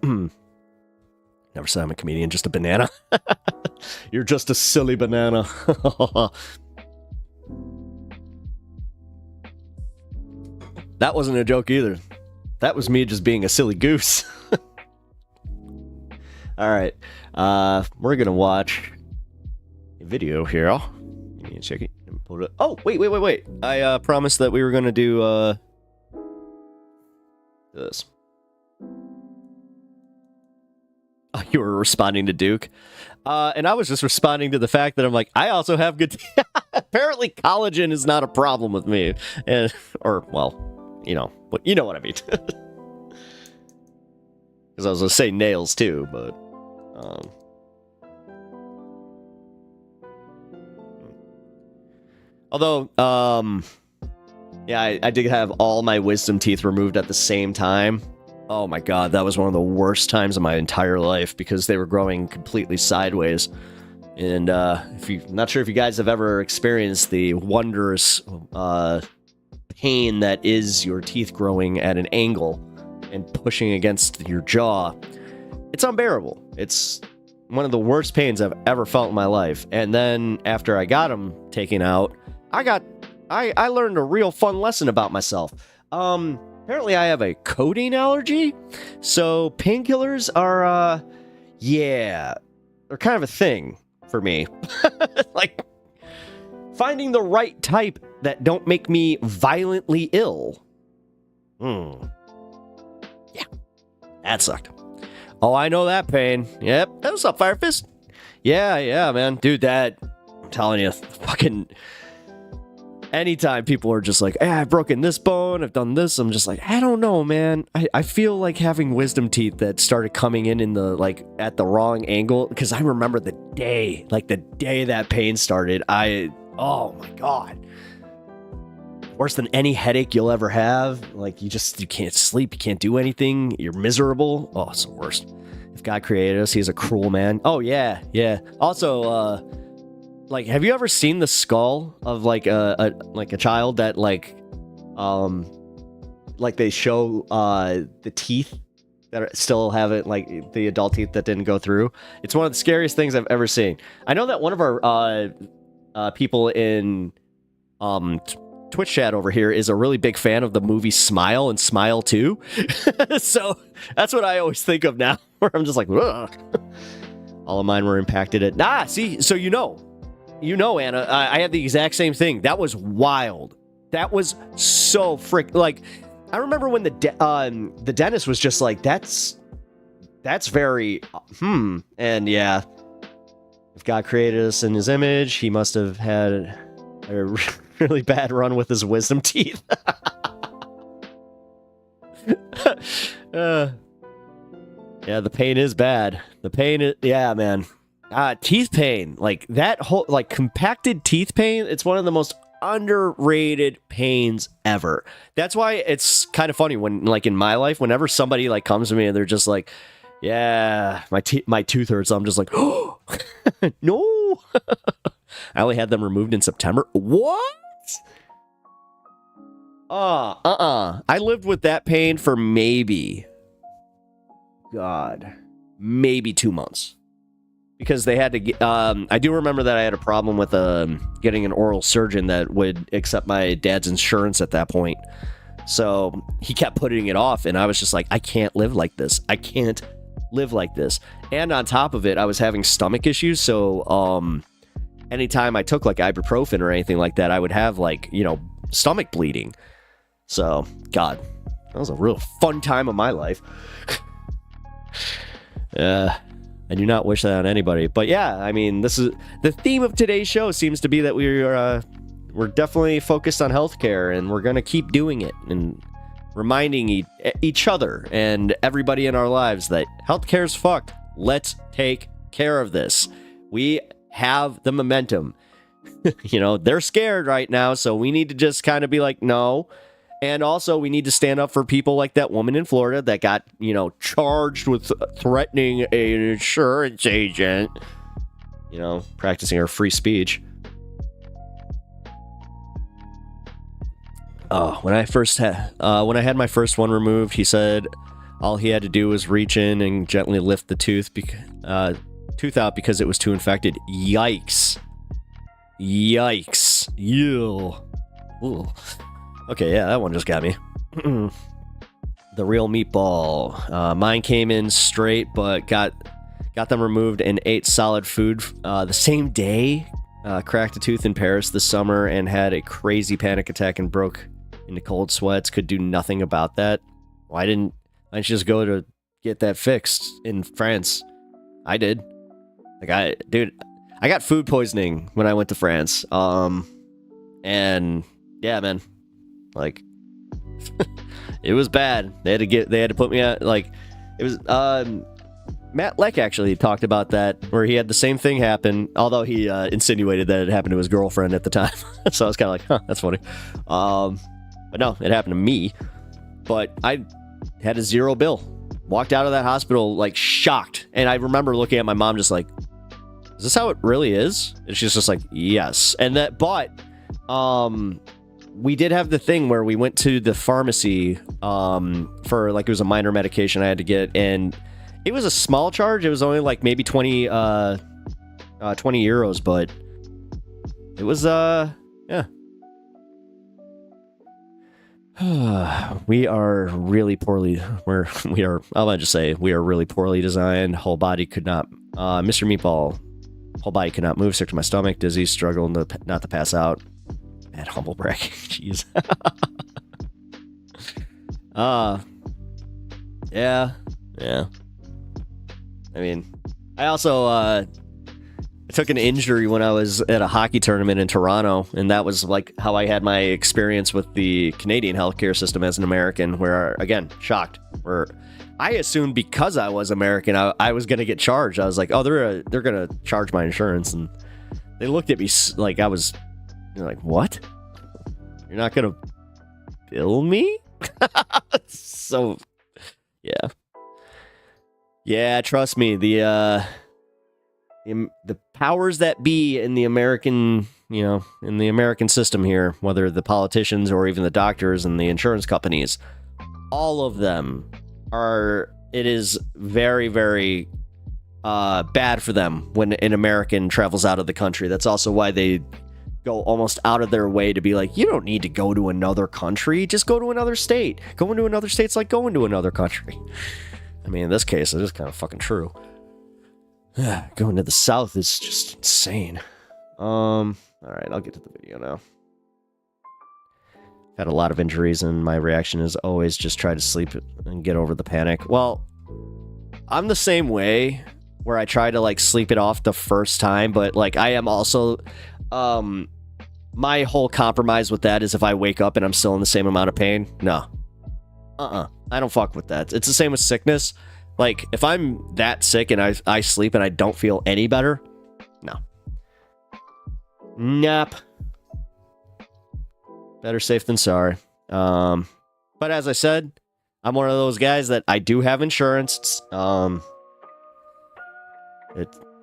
Never said I'm a comedian, just a banana. You're just a silly banana. That wasn't a joke either. That was me just being a silly goose. All right. We're going to watch a video here. Give me a second. Pull it up. Oh, wait. I promised that we were going to do this. Oh, you were responding to Duke. And I was just responding to the fact that I'm like, I also have good apparently collagen is not a problem with me. You know what I mean. Because I was going to say nails too, but although yeah, I did have all my wisdom teeth removed at the same time. Oh my god, that was one of the worst times of my entire life because they were growing completely sideways. And not sure if you guys have ever experienced the wondrous pain that is your teeth growing at an angle and pushing against your jaw. It's unbearable. It's one of the worst pains I've ever felt in my life. And then after I got them taken out, I learned a real fun lesson about myself. Apparently I have a codeine allergy, so painkillers are, they're kind of a thing for me. Like, finding the right type that don't make me violently ill. Yeah, that sucked. Oh, I know that pain. Yep. Hey, what's up, Firefist? Yeah, man. Dude, I'm telling you, fucking... Anytime people are just like, hey, I've broken this bone, I've done this, I'm just like, I don't know, man. I feel like having wisdom teeth that started coming in the, like, at the wrong angle, because I remember the day that pain started, oh my god. Worse than any headache you'll ever have. Like, you can't sleep, you can't do anything, you're miserable. Oh, it's the worst. If God created us, he's a cruel man. Oh, yeah. Also, like, have you ever seen the skull of like a child that like they show the teeth that still have it, like the adult teeth that didn't go through? It's one of the scariest things I've ever seen. I know that one of our people in Twitch chat over here is a really big fan of the movie Smile and Smile 2. So that's what I always think of now, where I'm just like, ugh. All of mine were impacted at see, so you know, Anna, I have the exact same thing. That was wild. That was so like, I remember when the dentist was just like, that's very, and yeah, if God created us in his image, he must have had a really bad run with his wisdom teeth. Yeah, the pain is bad. Yeah, man. Teeth pain, like that whole, like compacted teeth pain, it's one of the most underrated pains ever. That's why it's kind of funny when, like, in my life, whenever somebody like comes to me and they're just like, yeah, my tooth hurts, I'm just like, oh, no. I only had them removed in September. What? I lived with that pain for maybe 2 months. Because they had to get, I do remember that I had a problem with getting an oral surgeon that would accept my dad's insurance at that point. So he kept putting it off, and I was just like, I can't live like this. I can't live like this. And on top of it, I was having stomach issues. So anytime I took like ibuprofen or anything like that, I would have like, stomach bleeding. So, God, that was a real fun time of my life. I do not wish that on anybody. But yeah, I mean, this is the theme of today's show seems to be that we're definitely focused on healthcare, and we're going to keep doing it and reminding each other and everybody in our lives that healthcare's fucked. Let's take care of this. We have the momentum. They're scared right now, so we need to just kind of be like, no. And also, we need to stand up for people like that woman in Florida that got, charged with threatening an insurance agent, practicing her free speech. When I had my first one removed, he said all he had to do was reach in and gently lift the tooth out because it was too infected. Yikes. Ew. Ooh. Okay, yeah, that one just got me. The real meatball. Mine came in straight, but got them removed and ate solid food the same day. Cracked a tooth in Paris this summer and had a crazy panic attack and broke into cold sweats. Could do nothing about that. Why didn't I just go to get that fixed in France? I did. I got food poisoning when I went to France. And yeah, man. Like, it was bad. They had to put me out. Like, it was, Matt Leck actually talked about that, where he had the same thing happen, although he insinuated that it happened to his girlfriend at the time. So I was kind of like, huh, that's funny. But no, it happened to me. But I had a zero bill. Walked out of that hospital, like, shocked. And I remember looking at my mom just like, is this how it really is? And she's just like, yes. And that, but, we did have the thing where we went to the pharmacy for, like, it was a minor medication I had to get, and it was a small charge. It was only like maybe 20 euros, but it was yeah. We are really poorly. I'll just say we are really poorly designed. Whole body could not. Mr. Meatball, whole body could not move. Sick to my stomach. Dizzy. Struggle not to pass out. At humble brag. Jeez. Yeah. I mean, I also took an injury when I was at a hockey tournament in Toronto, and that was like how I had my experience with the Canadian healthcare system as an American, where, again, shocked, where I assumed because I was American, I was going to get charged. I was like, oh, they're going to charge my insurance, and they looked at me like I was, like, what? You're not going to bill me? So, yeah. Yeah, trust me, the powers that be in the American, in the American system here, whether the politicians or even the doctors and the insurance companies, all of them it is very, very bad for them when an American travels out of the country. That's also why they go almost out of their way to be like, you don't need to go to another country, just go to another state. Going to another state's like going to another country. I mean, in this case, it is kind of fucking true. Going to the South is just insane. All right, I'll get to the video now. Had a lot of injuries, and my reaction is always just try to sleep and get over the panic. Well, I'm the same way, where I try to, like, sleep it off the first time, but, like, I am also, my whole compromise with that is if I wake up and I'm still in the same amount of pain, no. I don't fuck with that. It's the same with sickness. Like, if I'm that sick and I sleep and I don't feel any better, no. Nope. Better safe than sorry. But as I said, I'm one of those guys that I do have insurance. And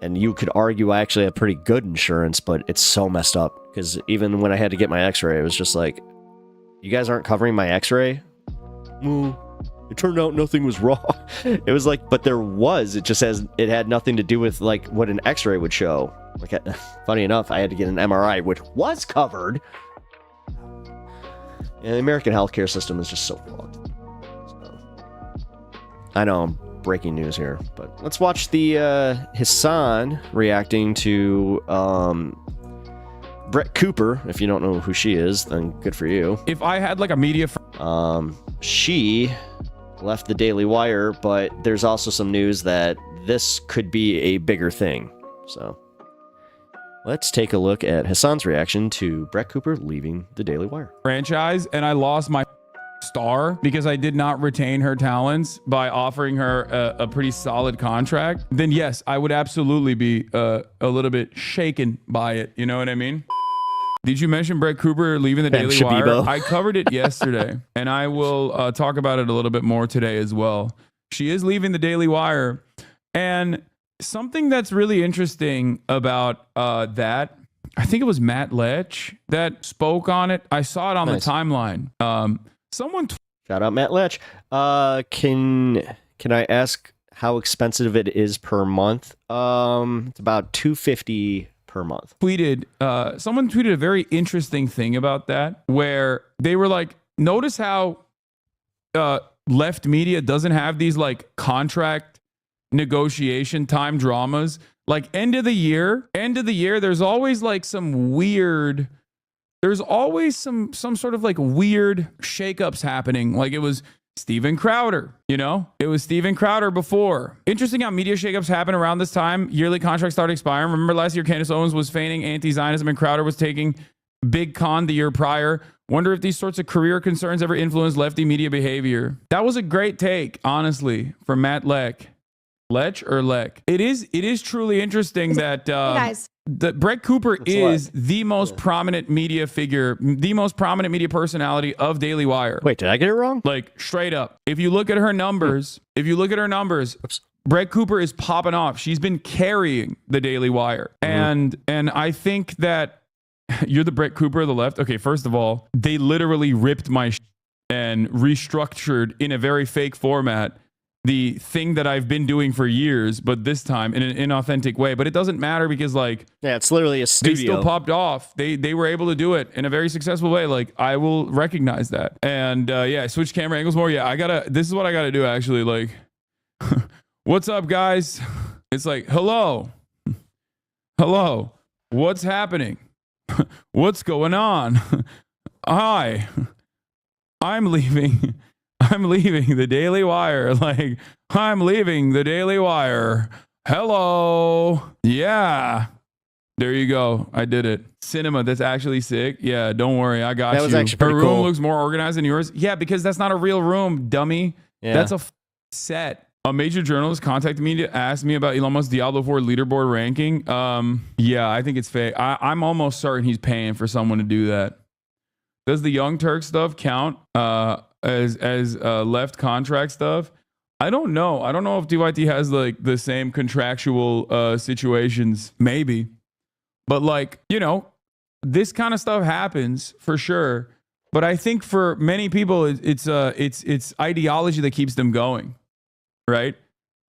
you could argue I actually have pretty good insurance, but it's so messed up. Because even when I had to get my x-ray, it was just like, you guys aren't covering my x-ray? It turned out nothing was wrong. It was like, but there was. It just it had nothing to do with, like, what an x-ray would show. Like, funny enough, I had to get an MRI, which was covered. And the American healthcare system is just so fucked. So, I know breaking news here. But let's watch the Hasan reacting to Brett Cooper. If you don't know who she is, then good for you. If I had like a media... She left the Daily Wire, but there's also some news that this could be a bigger thing. So let's take a look at Hasan's reaction to Brett Cooper leaving the Daily Wire. Franchise, and I lost my star because I did not retain her talents by offering her a pretty solid contract, then yes, I would absolutely be a little bit shaken by it. You know what I mean? Did you mention Brett Cooper leaving the Daily Wire? I covered it yesterday, and I will talk about it a little bit more today as well. She is leaving the Daily Wire, and something that's really interesting about that, I think it was Matt Lech that spoke on it. I saw it on the timeline. Someone shout out Matt Lech. Can I ask how expensive it is per month? It's about $250 per month. Someone tweeted a very interesting thing about that, where they were like, notice how left media doesn't have these like contract negotiation time dramas. Like end of the year, there's always like some weird, there's always some sort of like weird shakeups happening. Like it was Steven Crowder, you know, it was Steven Crowder before. Interesting how media shakeups happen around this time. Yearly contracts start expiring. Remember last year, Candace Owens was feigning anti-Zionism and Crowder was taking big con the year prior. Wonder if these sorts of career concerns ever influence lefty media behavior. That was a great take, honestly, from Matt Lech. Lech or Lech? It is truly interesting that that Brett Cooper is the most prominent media figure, the most prominent media personality of Daily Wire. Wait, did I get it wrong? Like straight up. If you look at her numbers, Brett Cooper is popping off. She's been carrying the Daily Wire. And I think that you're the Brett Cooper of the left. Okay, first of all, they literally ripped my and restructured in a very fake format the thing that I've been doing for years, but this time in an inauthentic way. But it doesn't matter because, like, yeah, it's literally a studio. They still popped off. They were able to do it in a very successful way. Like, I will recognize that. And yeah, switch camera angles more. Yeah, this is what I gotta do actually. Like, what's up, guys? It's like, hello, what's happening? What's going on? Hi, I'm leaving the Daily Wire. Like, I'm leaving the Daily Wire. Hello. Yeah. There you go. I did it. Cinema, that's actually sick. Yeah, don't worry. I got you. That was actually pretty Her room cool. looks more organized than yours. Yeah, because that's not a real room, dummy. Yeah. That's a set. A major journalist contacted me to ask me about Elon Musk's Diablo 4 leaderboard ranking. Yeah, I think it's fake. I'm almost certain he's paying for someone to do that. Does the Young Turk stuff count as left contract stuff? I don't know. I don't know if DYT has like the same contractual situations. Maybe, but like, you know, this kind of stuff happens for sure. But I think for many people, it's ideology that keeps them going, right?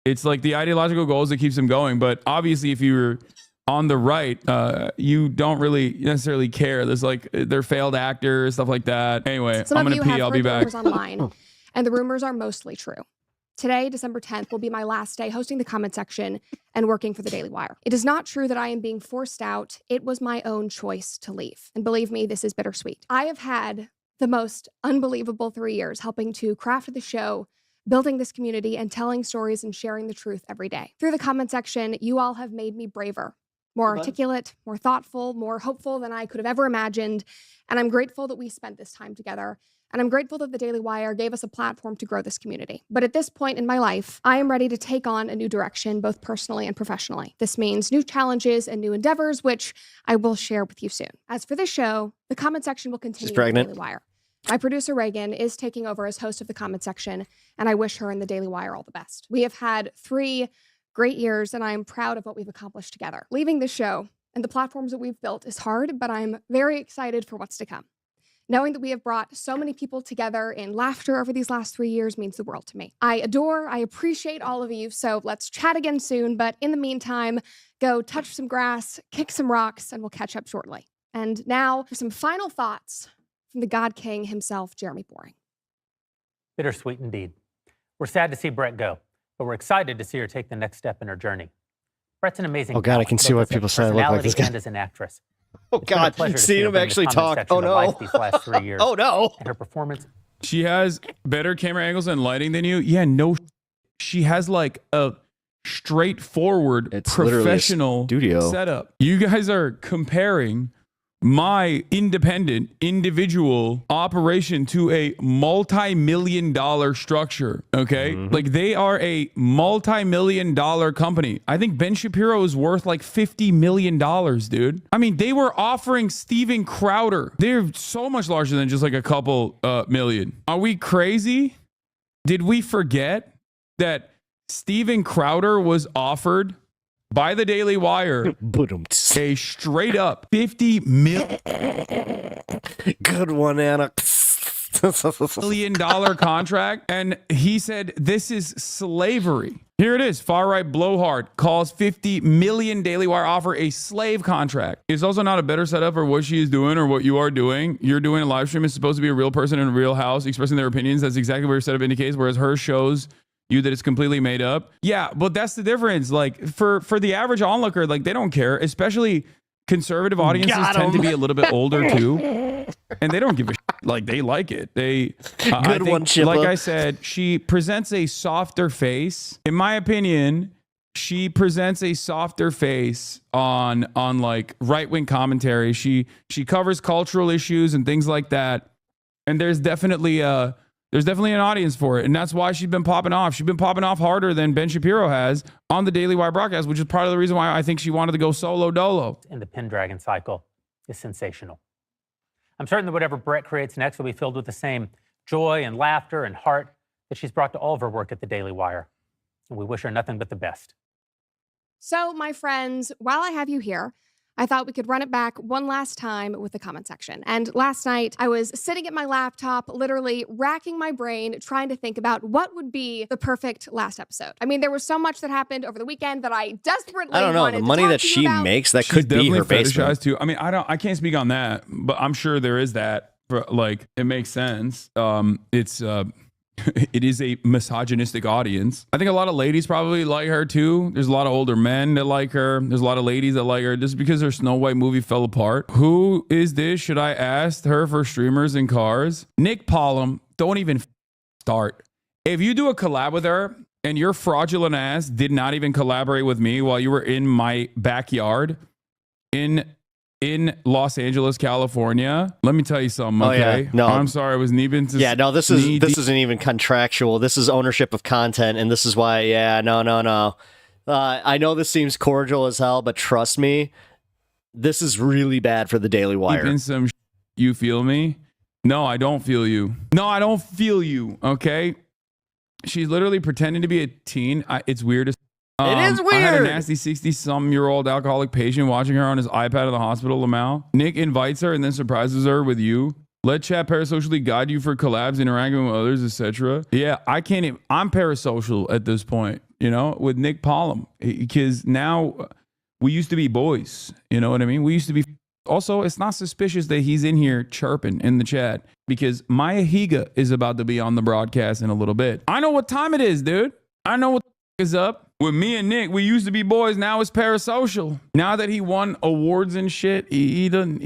It's like the ideological goals that keeps them going. But obviously, if you're on the right, you don't really necessarily care. There's like, they're failed actors, stuff like that. Anyway, I'm gonna pee. I'll be back. Rumors online, and the rumors are mostly true. Today, December 10th, will be my last day hosting the comment section and working for the Daily Wire. It is not true that I am being forced out. It was my own choice to leave. And believe me, this is bittersweet. I have had the most unbelievable 3 years helping to craft the show, building this community, and telling stories and sharing the truth every day. Through the comment section, you all have made me braver, more articulate, more thoughtful, more hopeful than I could have ever imagined. And I'm grateful that we spent this time together. And I'm grateful that the Daily Wire gave us a platform to grow this community. But at this point in my life, I am ready to take on a new direction, both personally and professionally. This means new challenges and new endeavors, which I will share with you soon. As for this show, the comment section will continue with the Daily Wire. My producer, Reagan, is taking over as host of the comment section, and I wish her and the Daily Wire all the best. We have had 3 great years, and I am proud of what we've accomplished together. Leaving the show and the platforms that we've built is hard, but I'm very excited for what's to come. Knowing that we have brought so many people together in laughter over these last 3 years means the world to me. I appreciate all of you, so let's chat again soon, but in the meantime, go touch some grass, kick some rocks, and we'll catch up shortly. And now for some final thoughts from the God King himself, Jeremy Boring. Bittersweet indeed. We're sad to see Brett go. but we're excited to see her take the next step in her journey. Brett's an amazing Oh, God, I talent, can see why both as a people say I look like personality this guy. and as an actress. Oh, It's been a God, pleasure to see seeing her him bring the actually comment talk. section Oh, to no. life these last 3 years. Oh, no. And her performance. She has better camera angles and lighting than you. Yeah, no. She has like a straightforward literally a professional studio setup. You guys are comparing my independent individual operation to a multi-million-dollar structure. Okay. Like they are a multi-million-dollar company. I think Ben Shapiro is worth like $50 million, dude. I mean, they were offering Steven Crowder. They're so much larger than just like a couple million. Are we crazy? Did we forget that Steven Crowder was offered by the Daily Wire a straight up $50 Good one, Anna. million contract, and he said this is slavery. Here it is. Far right blowhard calls 50 million Daily Wire offer a slave contract. It's also not a better setup for what she is doing or what you are doing. You're doing a live stream. It's supposed to be a real person in a real house expressing their opinions. That's exactly what your setup indicates, whereas her shows you that it's completely made up. Yeah, but that's the difference. Like for the average onlooker, like they don't care, especially conservative audiences tend to be a little bit older too. And they don't give a shit. Like they like it. They I think, one, Chippa. like I said, she presents a softer face. In my opinion, she presents a softer face on like right-wing commentary. She covers cultural issues and things like that. And there's definitely an audience for it. And that's why she's been popping off. She's been popping off harder than Ben Shapiro has on the Daily Wire broadcast, which is part of the reason why I think she wanted to go solo dolo. And the Pendragon cycle is sensational. I'm certain that whatever Brett creates next will be filled with the same joy and laughter and heart that she's brought to all of her work at the Daily Wire. And we wish her nothing but the best. So, my friends, while I have you here, I thought we could run it back one last time with the comment section. And last night, I was sitting at my laptop, literally racking my brain, trying to think about what would be the perfect last episode. I mean, there was so much that happened over the weekend that I desperately I don't know. wanted The to money talk that to you she about. makes, that She's could be her definitely basement. fetishized too. I mean, I can't speak on that, but I'm sure there is that. Like, it makes sense. It is a misogynistic audience. I think a lot of ladies probably like her too. There's a lot of older men that like her. There's a lot of ladies that like her just because her Snow White movie fell apart. Who is this? Should I ask her for streamers and cars? Nick Pollum, don't even start. If you do a collab with her and your fraudulent ass did not even collaborate with me while you were in my backyard in Los Angeles, California, let me tell you something, okay? Oh, yeah. No. I'm sorry, I was needing to... Yeah, no, this isn't even contractual. This is ownership of content, and this is why, no. I know this seems cordial as hell, but trust me, this is really bad for the Daily Wire. In some you feel me? No, I don't feel you. No, I don't feel you, okay? She's literally pretending to be a teen. It's weird as... It is weird. I had a nasty 60-some-year-old alcoholic patient watching her on his iPad in the hospital, Lamau. Nick invites her and then surprises her with you. Let chat parasocially guide you for collabs, interacting with others, etc. Yeah, I can't even... I'm parasocial at this point, with Nick Pollum. Because now we used to be boys. You know what I mean? We used to be... Also, it's not suspicious that he's in here chirping in the chat because Maya Higa is about to be on the broadcast in a little bit. I know what time it is, dude. I know what is up. With me and Nick, we used to be boys. Now it's parasocial. Now that he won awards and shit, he don't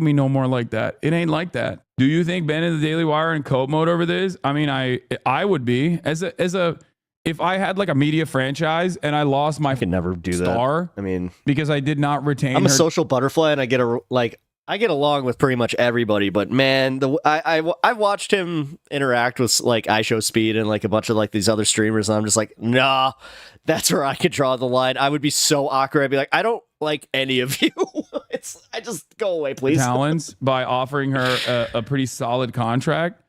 me no more like that. It ain't like that. Do you think Ben in the Daily Wire in cope mode over this? I mean, I would be as a if I had like a media franchise and I lost my could never do star. That. I mean, because I did not retain. I'm a social butterfly, and I get along with pretty much everybody, but man, I watched him interact with like iShowSpeed and like a bunch of like these other streamers, and I'm just like, nah, that's where I could draw the line. I would be so awkward. I'd be like, I don't like any of you. I just go away, please. Talents by offering her a pretty solid contract.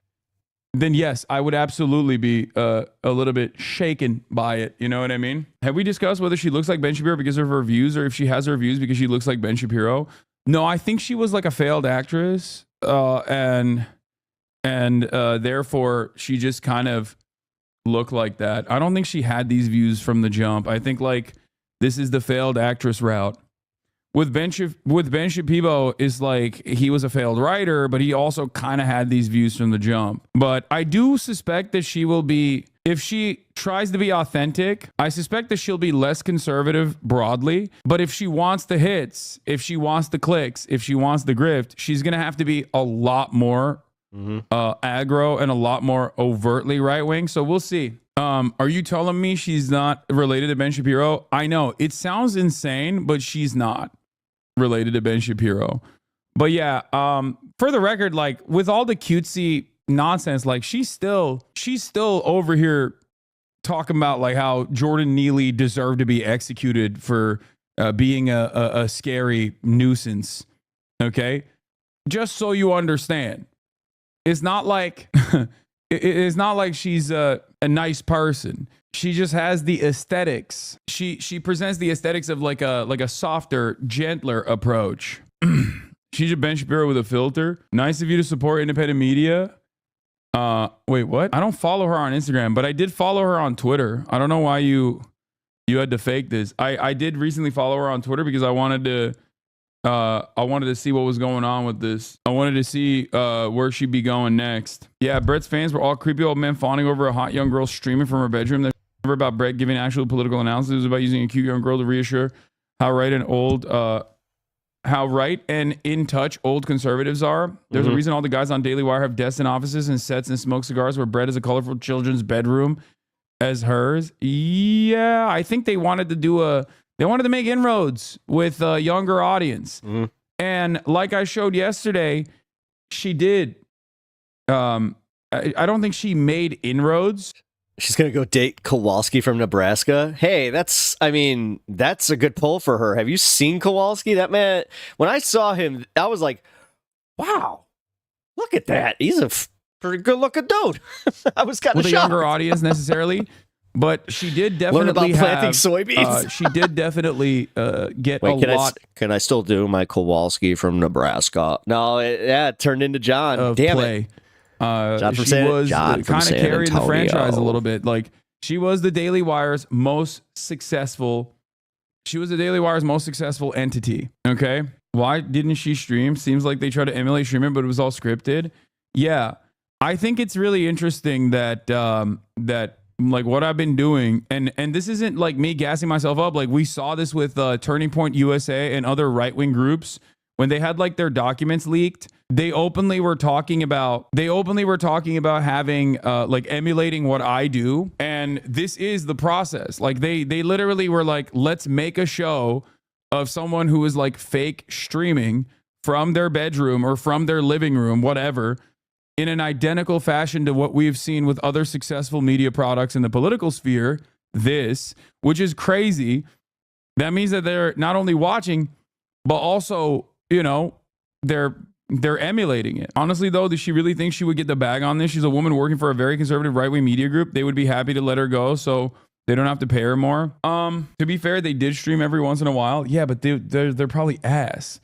Then yes, I would absolutely be a little bit shaken by it. You know what I mean? Have we discussed whether she looks like Ben Shapiro because of her views, or if she has her views because she looks like Ben Shapiro? No, I think she was like a failed actress, and therefore she just kind of looked like that. I don't think she had these views from the jump. I think like this is the failed actress route, with Ben Shapiro is like he was a failed writer, but he also kind of had these views from the jump. But I do suspect that she will be, if she tries to be authentic, I suspect that she'll be less conservative broadly. But if she wants the hits, if she wants the clicks, if she wants the grift, she's going to have to be a lot more aggro and a lot more overtly right wing. So we'll see. Are you telling me she's not related to Ben Shapiro? I know it sounds insane, but she's not related to Ben Shapiro. But yeah, for the record, like with all the cutesy nonsense, like she's still over here talking about like how Jordan Neely deserved to be executed for being a scary nuisance. Okay, just so you understand, it's not like it's not like she's a nice person. She just has the aesthetics. She presents the aesthetics of like a softer, gentler approach. She's a Ben Shapiro with a filter. Nice of you to support independent media. Wait, what? I don't follow her on Instagram, but I did follow her on Twitter. I don't know why you had to fake this. I did recently follow her on Twitter because I wanted to see what was going on with this. I wanted to see where she'd be going next. Yeah, Brett's fans were all creepy old men fawning over a hot young girl streaming from her bedroom. They're never about Brett giving actual political analysis. It was about using a cute young girl to reassure how right and in touch old conservatives are. There's a reason all the guys on Daily Wire have desks in offices and sets and smoke cigars where Brett is a colorful children's bedroom as hers. Yeah, I think they wanted to make inroads with a younger audience. And like I showed yesterday, she did. I don't think she made inroads. She's going to go date Kowalski from Nebraska. Hey, that's a good pull for her. Have you seen Kowalski? That man, when I saw him, I was like, wow, look at that. He's a pretty good looking dude. I was kind of shocked. With a younger audience necessarily. But she did definitely learn about planting soybeans. She did definitely get Wait, a lot. Can I still do my Kowalski from Nebraska? No, it turned into John. Damn play. it. John from She was John kind of San carrying the Antonio. franchise a little bit. Like she was the Daily Wire's most successful. She was the Daily Wire's most successful entity. Okay, why didn't she stream? Seems like they tried to emulate streaming, but it was all scripted. Yeah, I think it's really interesting that like what I've been doing, and this isn't like me gassing myself up. Like we saw this with Turning Point USA and other right-wing groups when they had like their documents leaked. They openly were talking about having like emulating what I do, and this is the process. Like they literally were like, let's make a show of someone who is like fake streaming from their bedroom or from their living room, whatever, in an identical fashion to what we've seen with other successful media products in the political sphere. This, which is crazy. That means that they're not only watching, but also, you know, they're emulating it. Honestly, though, does she really think she would get the bag on this? She's a woman working for a very conservative right-wing media group. They would be happy to let her go, so they don't have to pay her more. To be fair, they did stream every once in a while. Yeah, but they're probably ass.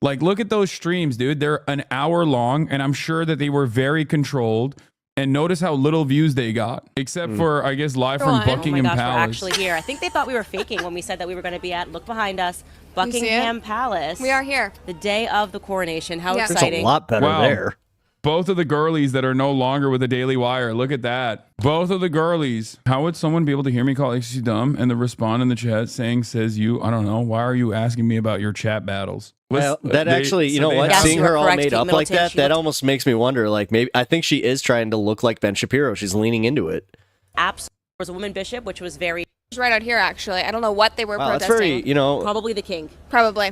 Like, look at those streams, dude. They're an hour long, and I'm sure that they were very controlled. And notice how little views they got, except for, I guess, live from Buckingham Palace. We're actually here. I think they thought we were faking when we said that we were going to be at, look behind us, Buckingham Palace. We are here. The day of the coronation. How It's exciting. a lot better there. Both of the girlies that are no longer with the Daily Wire. Look at that. Both of the girlies. How would someone be able to hear me call HC dumb and then respond in the chat saying, says you? I don't know. Why are you asking me about your chat battles? Well, you know what? Seeing her all made up like that almost makes me wonder, like, maybe, I think she is trying to look like Ben Shapiro. She's leaning into it. Absolutely. There was a woman bishop, which was very... Right out here, actually. I don't know what they were Wow, that's protesting. very, Probably the king. Probably.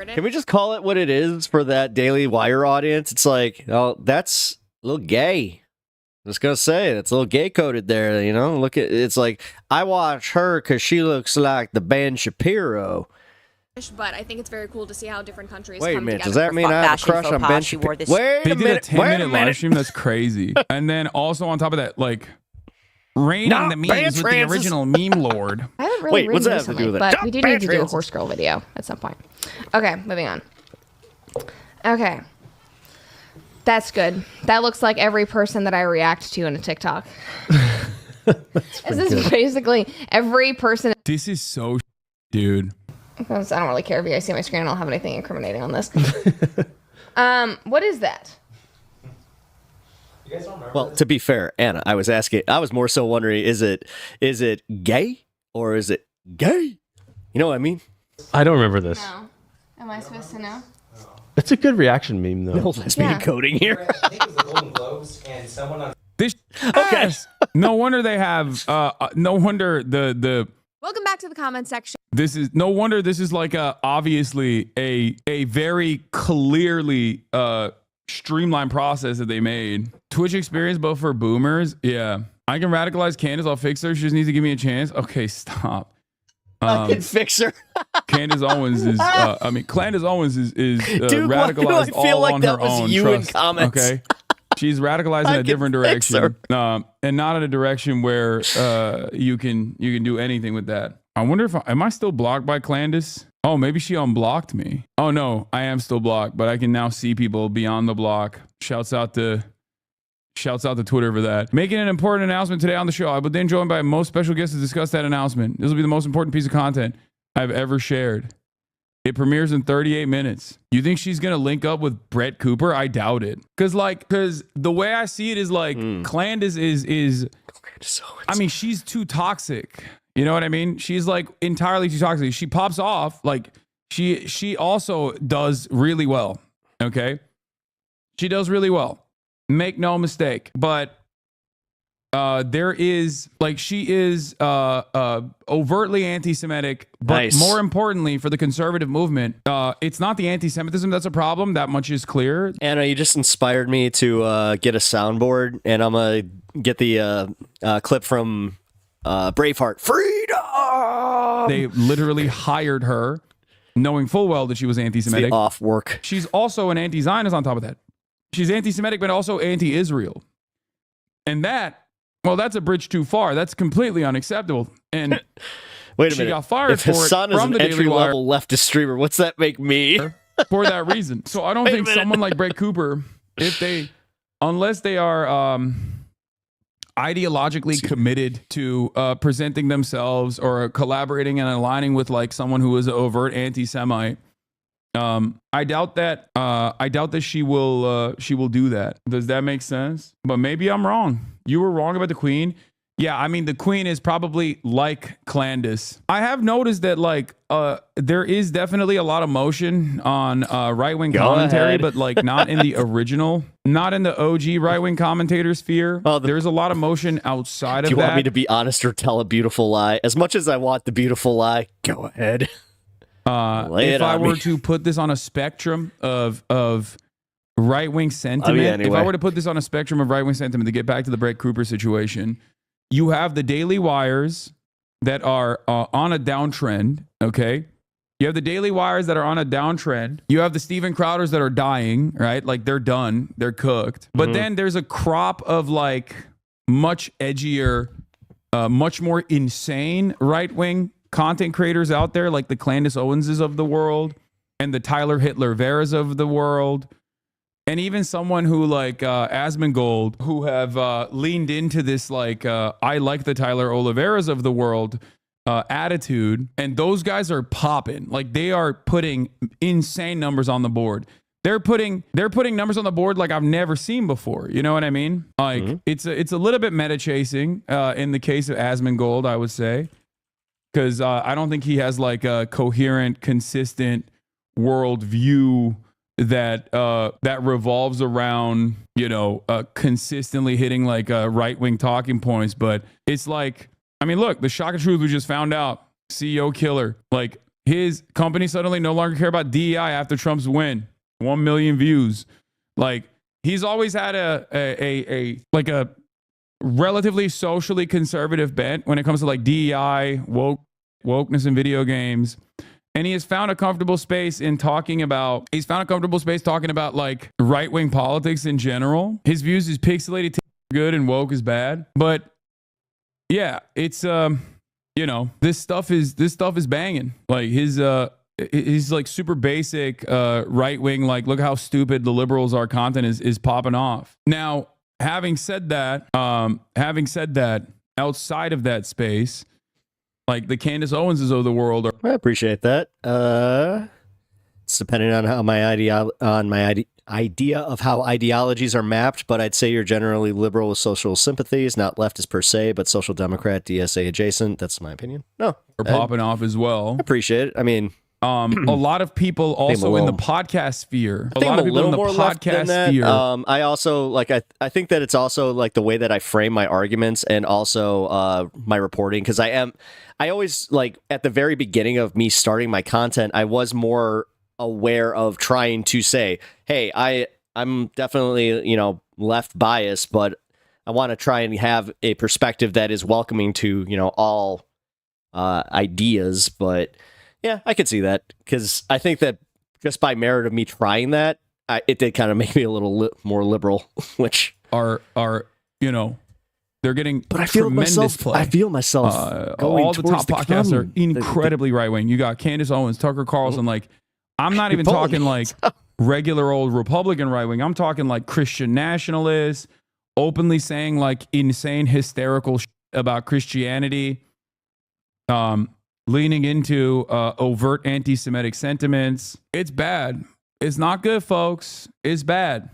Can we just call it what it is for that Daily Wire audience? It's like, oh, that's a little gay. I'm just gonna say that's a little gay coded there. You know, look at it's like I watch her because she looks like the Ben Shapiro. But I think it's very cool to see how different countries Wait a come minute, together. does that mean I have a crush on Ben Shapiro? Wait They a did minute, a 10-minute live stream. That's crazy. And then also on top of that, like, raining the memes with the original meme lord. I haven't really what's ridden that have to recently, do with it? but we do need to do a Francis. horse girl video at some point. Okay, moving on. Okay. That's good. That looks like every person that I react to in a TikTok. This is basically every person. This is so dude. Because I don't really care if you guys see my screen. I don't have anything incriminating on this. What is that? Well, to be fair, Anna, I was more so wondering, is it gay or is it gay? You know what I mean? I don't remember this. No. Am I supposed to know? It's a good reaction meme, though. No lesbian coding here. I think it was the Golden Globes, and someone on This okay. No wonder they have. No wonder the. Welcome back to the comment section. This is no wonder this is like obviously a very clearly streamlined process that they made. Twitch experience, both for boomers. Yeah, I can radicalize Candace. I'll fix her. She just needs to give me a chance. Okay, stop. I can fix her. Candace Owens is. Candace Owens is Dude, radicalized why do I feel all like on that her was own. you in Trust, comments? okay. She's radicalized in a different direction, and not in a direction where you can do anything with that. I wonder if am I still blocked by Candace? Oh, maybe she unblocked me. Oh no, I am still blocked, but I can now see people beyond the block. Shouts out to Twitter for that. Making an important announcement today on the show. I will then joined by most special guests to discuss that announcement. This will be the most important piece of content I've ever shared. It premieres in 38 minutes. You think she's gonna link up with Brett Cooper? I doubt it. Cause the way I see it is like Candace is I mean, she's too toxic. You know what I mean? She's like entirely too toxic. She pops off. Like she also does really well. Okay. She does really well. Make no mistake. But there is like she is overtly anti-Semitic, but more importantly for the conservative movement, it's not the anti-Semitism that's a problem. That much is clear. Anna, you just inspired me to get a soundboard, and I'm gonna get the clip from Braveheart. Freedom. They literally hired her, knowing full well that she was anti-Semitic. Off work. She's also an anti-Zionist on top of that. She's anti-Semitic, but also anti-Israel, and that's a bridge too far. That's completely unacceptable. And wait a minute. She got fired if for Hasan it is from an the Daily Wire entry-level leftist streamer, what's that make me? For that reason. So I don't think someone like Brett Cooper, unless they are ideologically committed to presenting themselves or collaborating and aligning with like someone who is an overt anti-Semite, I doubt that she will do that. Does that make sense? But maybe I'm wrong. You were wrong about the Queen. Yeah, I mean the Queen is probably like Candace. I have noticed that like there is definitely a lot of motion on right-wing commentary, but like not in the original, not in the OG right-wing commentator sphere. There's a lot of motion outside of that. Do you want me to be honest or tell a beautiful lie? As much as I want the beautiful lie, go ahead. If I were to put this on a spectrum of right-wing sentiment, if I were to put this on a spectrum of right-wing sentiment to get back to the Brett Cooper situation, you have the Daily Wires that are on a downtrend, okay? You have the Daily Wires that are on a downtrend. You have the Steven Crowders that are dying, right? Like they're done, they're cooked. But then there's a crop of like much edgier, much more insane right-wing content creators out there, like the Candace Owenses of the world and the Tyler Hitler Veras of the world. And even someone who like Asmongold, who have leaned into this like I like the Tyler Oliveras of the world attitude, and those guys are popping. Like they are putting insane numbers on the board. They're putting numbers on the board like I've never seen before. You know what I mean? Like it's a little bit meta chasing in the case of Asmongold, I would say, because I don't think he has like a coherent, consistent world view that revolves around, you know, consistently hitting like right-wing talking points. But it's like, I mean, look, the shock of truth we just found out, CEO killer, like his company suddenly no longer care about DEI after Trump's win. 1 million views. Like he's always had a relatively socially conservative bent when it comes to like DEI, wokeness in video games. And he has found a comfortable space in talking about, like right-wing politics in general. His views is pixelated good and woke is bad. But yeah, it's, you know, this stuff is banging. Like his like super basic right-wing, like look how stupid the liberals are content is popping off. Now, having said that, outside of that space, like the Candace Owenses of the world. I appreciate that. It's depending on how my idea of how ideologies are mapped, but I'd say you're generally liberal with social sympathies, not leftist per se, but social democrat, DSA adjacent. That's my opinion. No, are popping off as well. I appreciate it. I mean, a lot of people also in the podcast sphere. A lot of people in the podcast sphere. I also like. I think that it's also like the way that I frame my arguments and also my reporting, because I always like at the very beginning of me starting my content, I was more aware of trying to say, hey, I'm definitely, you know, left biased, but I want to try and have a perspective that is welcoming to, you know, all ideas. But yeah, I could see that, because I think that just by merit of me trying that, it did kind of make me a little more liberal, which are you know, they're getting but I feel tremendous myself, play. I feel myself going all the top podcasts are incredibly right wing. You got Candace Owens, Tucker Carlson, like I'm not even talking like regular old Republican right wing. I'm talking like Christian nationalists, openly saying like insane hysterical about Christianity, leaning into overt anti-Semitic sentiments. It's bad. It's not good, folks. It's bad.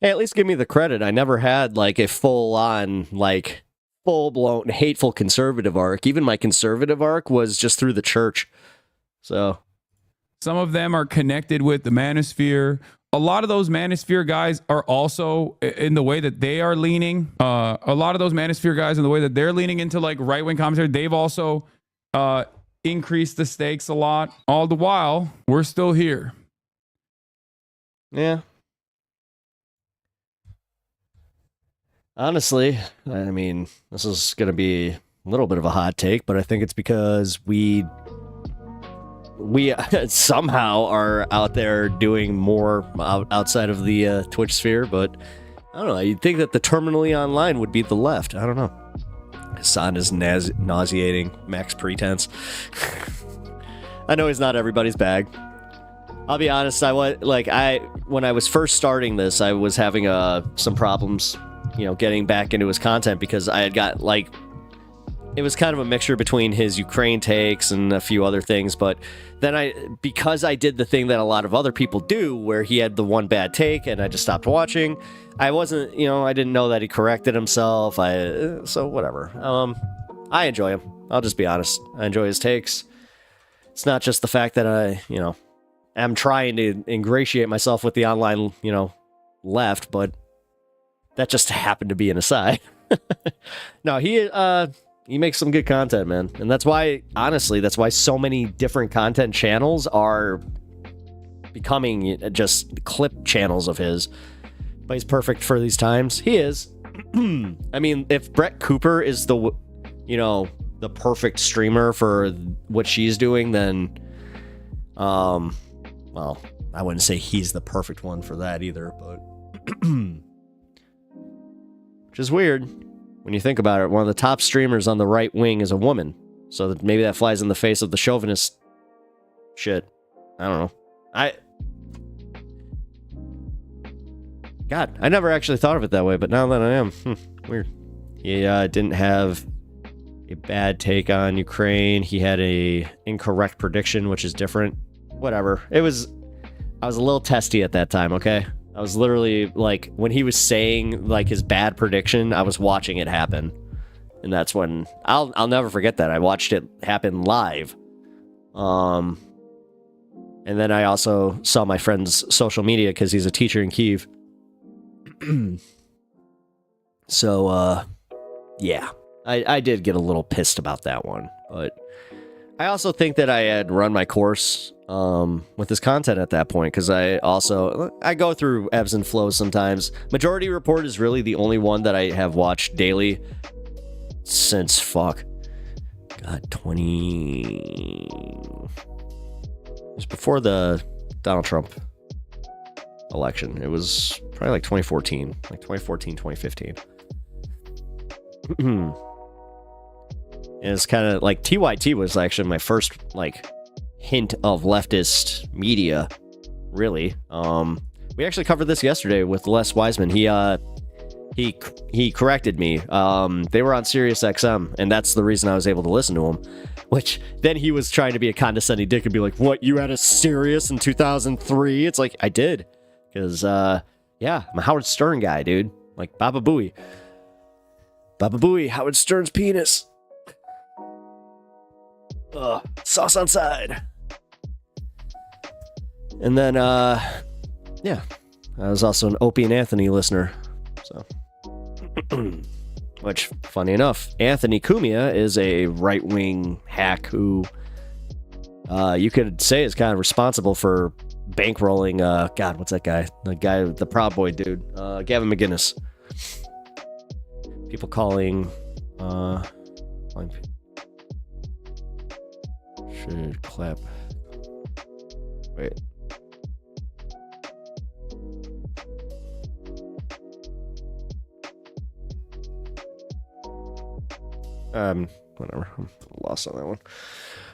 Hey, at least give me the credit. I never had like a full-on, like full-blown hateful conservative arc. Even my conservative arc was just through the church. So some of them are connected with the manosphere. A lot of those manosphere guys are also in the way that they are leaning. A lot of those manosphere guys in the way that they're leaning into like right-wing commentary, they've also increased the stakes a lot. All the while, we're still here. Yeah. Honestly, I mean, this is going to be a little bit of a hot take, but I think it's because we somehow are out there doing more outside of the Twitch sphere, but I don't know. You'd think that the terminally online would be the left. I don't know. Hasan is nauseating. Max pretense. I know he's not everybody's bag. I'll be honest. When I was first starting this, I was having some problems, you know, getting back into his content, because I had got like, it was kind of a mixture between his Ukraine takes and a few other things. But then because I did the thing that a lot of other people do, where he had the one bad take and I just stopped watching. I wasn't, you know, I didn't know that he corrected himself. So whatever. I enjoy him. I'll just be honest. I enjoy his takes. It's not just the fact that I'm trying to ingratiate myself with the online, you know, left, but that just happened to be an aside. No, he makes some good content, man. And that's why, honestly, so many different content channels are becoming just clip channels of his. But he's perfect for these times. He is. I mean, if Brett Cooper is the perfect streamer for what she's doing, then, well, I wouldn't say he's the perfect one for that either, but which is weird. When you think about it, one of the top streamers on the right wing is a woman. So that maybe that flies in the face of the chauvinist shit. I don't know. God, I never actually thought of it that way, but now that I am, weird. He didn't have a bad take on Ukraine. He had a incorrect prediction, which is different. Whatever. I was a little testy at that time, okay? I was literally like, when he was saying like his bad prediction, I was watching it happen. And that's when I'll never forget that. I watched it happen live. And then I also saw my friend's social media because he's a teacher in Kyiv. So yeah, I did get a little pissed about that one, but I also think that I had run my course with his content at that point, because I go through ebbs and flows sometimes. Majority Report is really the only one that I have watched daily since 20. It was before the Donald Trump election. It was probably like 2014, 2015. And it's kind of like TYT was actually my first like hint of leftist media, really. We actually covered this yesterday with Les Wiseman. He he corrected me. They were on Sirius XM, and that's the reason I was able to listen to him. Which then he was trying to be a condescending dick and be like, "What? You had a Sirius in 2003?" It's like, I did, because yeah, I'm a Howard Stern guy, dude. Like Baba Booey, Howard Stern's penis. Sauce on side. And then yeah, I was also an Opie and Anthony listener. So, which, funny enough, Anthony Cumia is a right-wing hack who you could say is kind of responsible for bankrolling, God, what's that guy? The Proud Boy dude, Gavin McGinnis. People calling, should clap. Wait. Whatever. I'm lost on that one.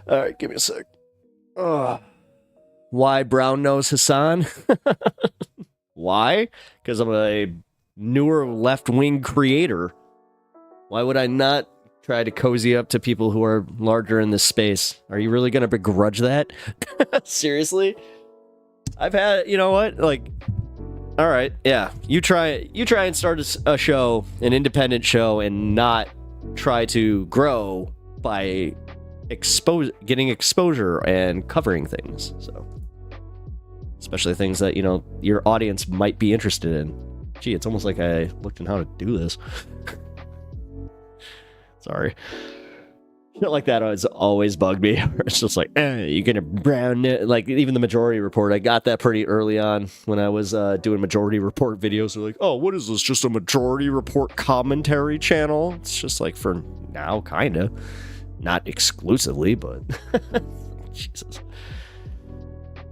All right, give me a sec. Why brown nose Hasan? Why? Because I'm a newer left-wing creator. Why would I not try to cozy up to people who are larger in this space? Are you really going to begrudge that? Seriously? I've had, you know what? Like, all right, yeah. You try and start a show, an independent show, and not try to grow by getting exposure and covering things. So, especially things that, you know, your audience might be interested in. Gee, it's almost like I looked in how to do this. Sorry. Shit like that has always bugged me. It's just like, you're gonna brown it. Like, even the Majority Report, I got that pretty early on when I was doing Majority Report videos. They're like, oh, what is this? Just a Majority Report commentary channel? It's just like, for now, kinda. Not exclusively, but Jesus.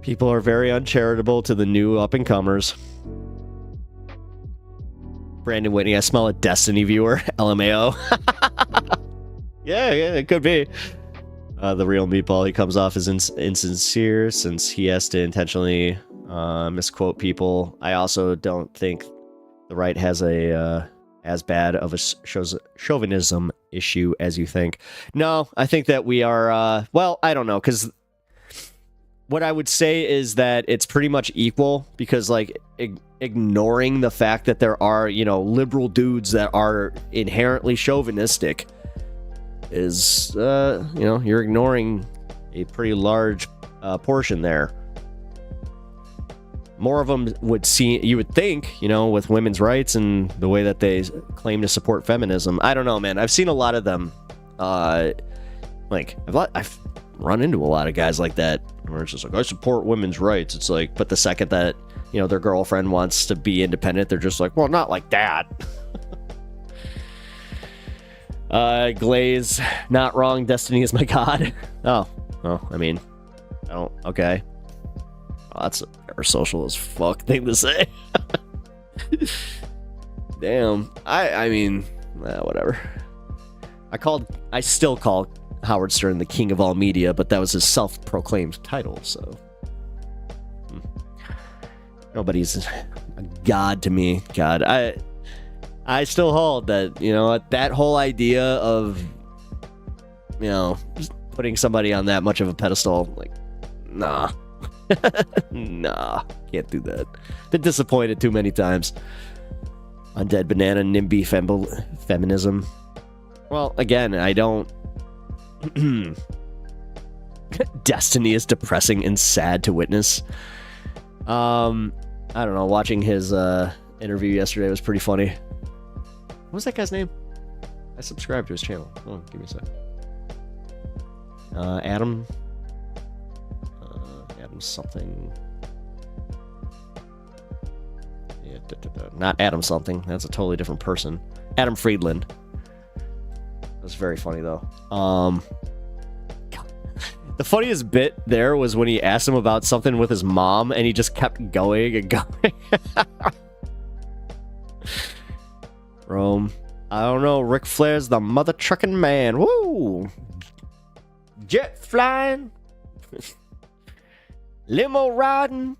People are very uncharitable to the new up-and-comers. Brandon Whitney, I smell a Destiny viewer. LMAO. Yeah, it could be. The real meatball, he comes off as insincere since he has to intentionally misquote people. I also don't think the right has a as bad of a chauvinism issue as you think. No, I think that we are, well, I don't know, because what I would say is that it's pretty much equal, because, like, ignoring the fact that there are, you know, liberal dudes that are inherently chauvinistic is, you know, you're ignoring a pretty large portion there. More of them you would think, you know, with women's rights and the way that they claim to support feminism. I don't know, man. I've seen a lot of them, like, I've run into a lot of guys like that, where it's just like, I support women's rights. It's like, but the second that, you know, their girlfriend wants to be independent, they're just like, well, not like that. Glaze, not wrong. Destiny is my god. Oh, well, I mean, I don't, okay. Oh, that's a social as fuck thing to say. Damn. I mean, whatever. I still call Howard Stern the king of all media, but that was his self-proclaimed title, so. Nobody's a god to me. God, I still hold that, you know, that whole idea of, you know, just putting somebody on that much of a pedestal, like, nah. Nah, can't do that. Been disappointed too many times. Undead banana NIMBY feminism. Well, again, I don't. Destiny is depressing and sad to witness. I don't know. Watching his interview yesterday was pretty funny. What was that guy's name? I subscribed to his channel. Oh, give me a sec. Adam something. Yeah, not Adam something. That's a totally different person. Adam Friedland. That's very funny though. The funniest bit there was when he asked him about something with his mom, and he just kept going and going. Rome. I don't know. Ric Flair's the mother trucking man. Woo! Jet flying. Limo riding.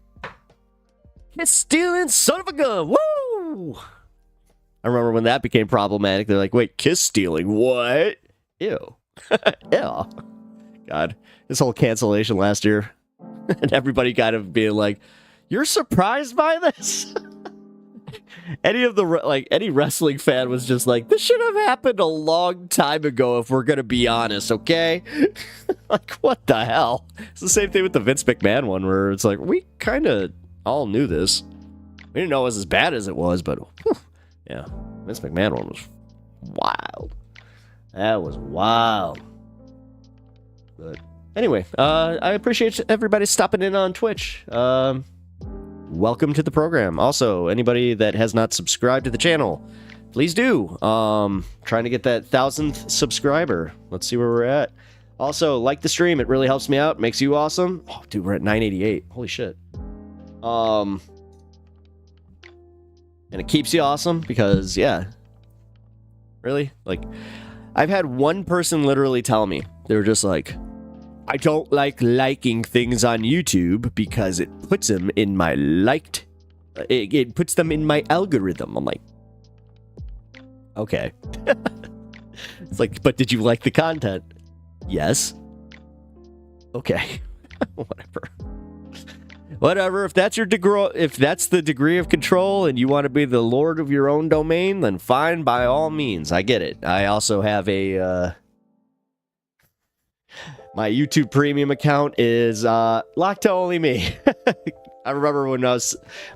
Kiss stealing. Son of a gun. Woo! I remember when that became problematic. They're like, wait, kiss stealing? What? Ew. Ew. God, this whole cancellation last year. And everybody kind of being like, you're surprised by this? Any wrestling fan was just like, this should have happened a long time ago if we're going to be honest, okay? Like, what the hell? It's the same thing with the Vince McMahon one where it's like, we kind of all knew this. We didn't know it was as bad as it was, but whew, yeah, Vince McMahon one was wild. That was wild. But anyway, I appreciate everybody stopping in on Twitch. Welcome to the program. Also, anybody that has not subscribed to the channel, please do. Trying to get that 1,000th subscriber. Let's see where we're at. Also, like the stream. It really helps me out. Makes you awesome. Oh, dude, we're at 988. Holy shit. And it keeps you awesome because, yeah. Really? Like, I've had one person literally tell me. They were just like, I don't like liking things on YouTube because it puts them in my liked. It puts them in my algorithm. I'm like, okay. It's like, but did you like the content? Yes. Okay. Whatever. If that's your degree, if that's the degree of control, and you want to be the lord of your own domain, then fine, by all means. I get it. I also have a. My YouTube premium account is locked to only me. I remember when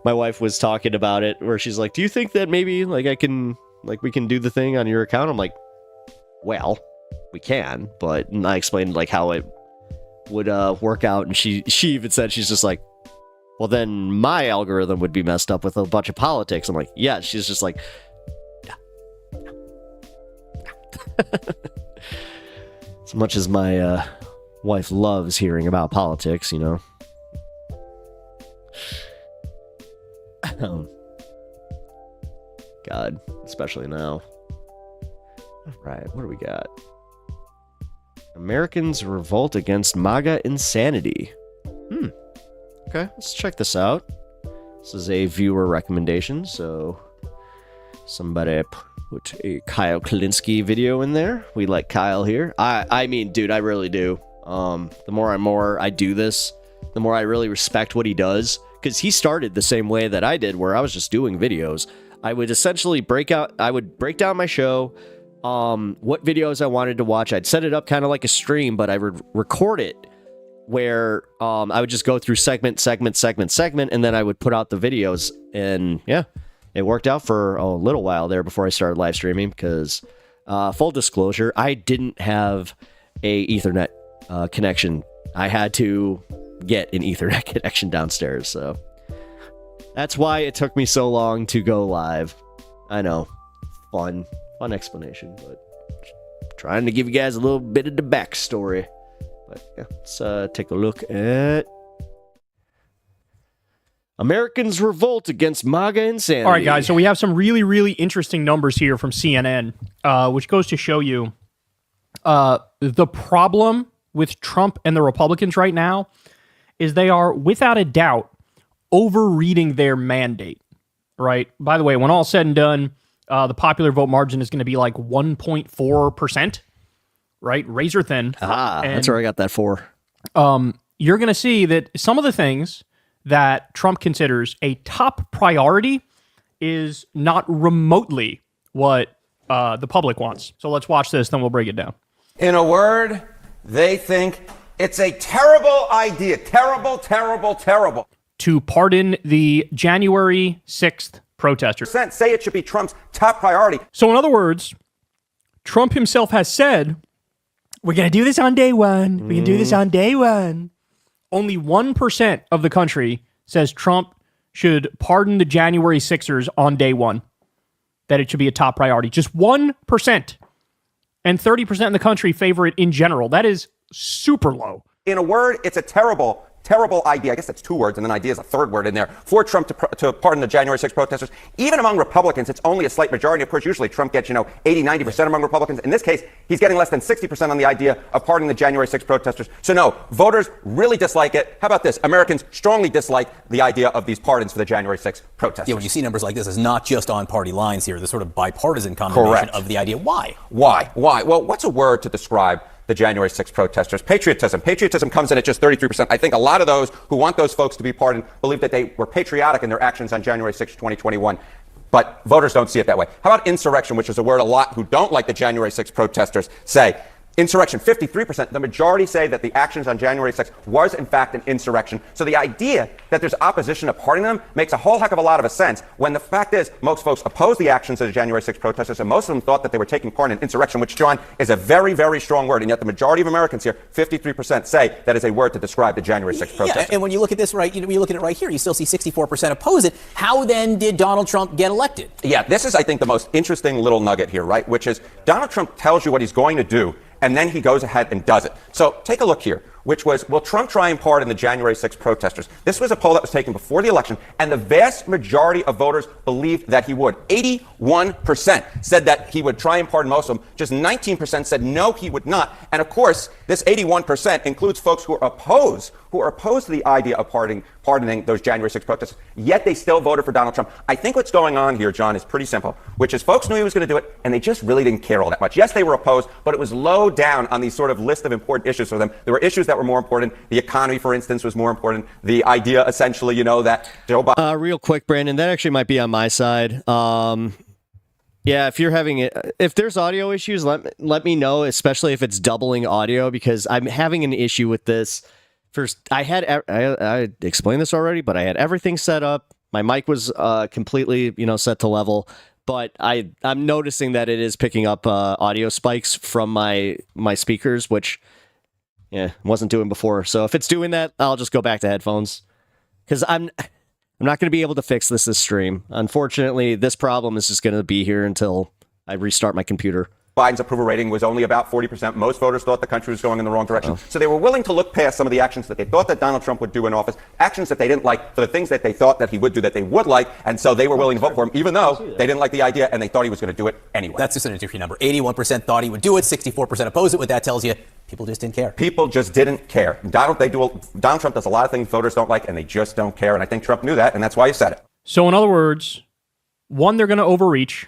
my wife was talking about it, where she's like, "Do you think that maybe we can do the thing on your account?" I'm like, "Well, we can," but I explained how it would work out, and she even said she's just like, "Well, then my algorithm would be messed up with a bunch of politics." I'm like, "Yeah." She's just like, as much as my wife loves hearing about politics, you know. God, especially now. All right, what do we got? Americans revolt against MAGA insanity. Okay, let's check this out. This is a viewer recommendation, so somebody put a Kyle Kalinske video in there. We like Kyle here. I mean, dude, I really do. The more I do this, the more I really respect what he does, because he started the same way that I did, where I was just doing videos. I would essentially break down my show, what videos I wanted to watch. I'd set it up kind of like a stream, but I would record it where I would just go through segment, and then I would put out the videos. And yeah, it worked out for a little while there before I started live streaming, because full disclosure, I didn't have a Ethernet connection. I had to get an Ethernet connection downstairs, so that's why it took me so long to go live. I know, fun explanation, but trying to give you guys a little bit of the backstory. But yeah, let's take a look at Americans revolt against MAGA insanity. All right, guys, so we have some really, really interesting numbers here from CNN, which goes to show you the problem with Trump and the Republicans right now is they are, without a doubt, overreading their mandate, right? By the way, when all said and done, the popular vote margin is going to be like 1.4%, right? Razor thin. That's where I got that for. You're going to see that some of the things that Trump considers a top priority is not remotely what the public wants. So let's watch this, then we'll break it down. In a word, they think it's a terrible idea. Terrible, terrible, terrible. To pardon the January 6th protesters. Say it should be Trump's top priority. So in other words, Trump himself has said, we're going to do this on day one. We can do this on day one. Only 1% of the country says Trump should pardon the January 6ers on day one. That it should be a top priority. Just 1%. And 30% of the country favor it in general. That is super low. In a word, it's a terrible terrible idea. I guess that's 2 words, and then idea is a 3rd word in there, for Trump to pardon the January 6th protesters. Even among Republicans, it's only a slight majority. Of course, usually Trump gets, 80, 90% among Republicans. In this case, he's getting less than 60% on the idea of pardoning the January 6th protesters. So no, voters really dislike it. How about this? Americans strongly dislike the idea of these pardons for the January 6th protesters. Yeah, when you see numbers like this, it's not just on party lines here. There's sort of bipartisan condemnation Correct. of the idea. Why? Why? Well, what's a word to describe the January 6th protesters? Patriotism. Patriotism comes in at just 33%. I think a lot of those who want those folks to be pardoned believe that they were patriotic in their actions on January 6th, 2021. But voters don't see it that way. How about insurrection, which is a word a lot who don't like the January 6th protesters say? Insurrection, 53%. The majority say that the actions on January 6th was, in fact, an insurrection. So the idea that there's opposition to pardoning them makes a whole heck of a lot of sense, when the fact is most folks opposed the actions of the January 6th protesters, and most of them thought that they were taking part in an insurrection, which, John, is a very, very strong word. And yet the majority of Americans here, 53%, say that is a word to describe the January 6th protesters. Yeah, and when you look at this, right, when you look at it right here, you still see 64% oppose it. How then did Donald Trump get elected? Yeah, this is, I think, the most interesting little nugget here, right? Which is Donald Trump tells you what he's going to do, and then he goes ahead and does it. So take a look here, which was, will Trump try and pardon the January 6th protesters? This was a poll that was taken before the election, and the vast majority of voters believed that he would. 81% said that he would try and pardon most of them. Just 19% said no, he would not. And of course, this 81% includes folks who are opposed to the idea of pardoning those January 6th protesters, yet they still voted for Donald Trump. I think what's going on here, John, is pretty simple, which is folks knew he was going to do it, and they just really didn't care all that much. Yes, they were opposed, but it was low down on these sort of list of important issues for them. There were issues that were more important. The economy, for instance, was more important. The idea, essentially, that Joe Biden... Real quick, Brandon, that actually might be on my side. Yeah, if there's audio issues, let me know, especially if it's doubling audio, because I'm having an issue with this. First, I explained this already, but I had everything set up. My mic was completely, set to level, but I'm noticing that it is picking up audio spikes from my speakers, which wasn't doing before. So if it's doing that, I'll just go back to headphones, because I'm not going to be able to fix this stream. Unfortunately, this problem is just going to be here until I restart my computer. Biden's approval rating was only about 40%. Most voters thought the country was going in the wrong direction. So they were willing to look past some of the actions that they thought that Donald Trump would do in office, actions that they didn't like, for the things that they thought that he would do that they would like. And so they were willing to vote for him, even though they didn't like the idea and they thought he was going to do it anyway. That's just an interesting number. 81% thought he would do it. 64% opposed it. What that tells you, people just didn't care. People just didn't care. Donald Trump does a lot of things voters don't like, and they just don't care. And I think Trump knew that, and that's why he said it. So in other words, 1, they're going to overreach,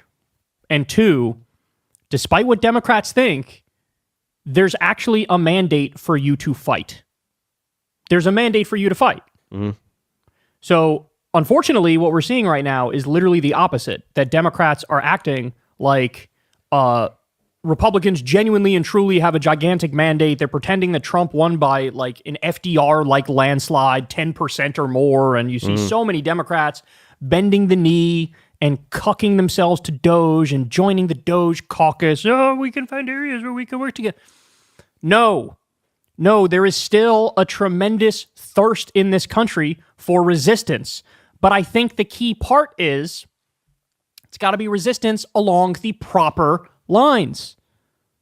and 2, despite what Democrats think, there's actually a mandate for you to fight. There's a mandate for you to fight. Mm-hmm. So, unfortunately, what we're seeing right now is literally the opposite, that Democrats are acting like Republicans genuinely and truly have a gigantic mandate. They're pretending that Trump won by like an FDR-like landslide, 10% or more, and you see so many Democrats bending the knee and cucking themselves to Doge and joining the Doge caucus. Oh, we can find areas where we can work together. No, there is still a tremendous thirst in this country for resistance. But I think the key part is it's got to be resistance along the proper lines.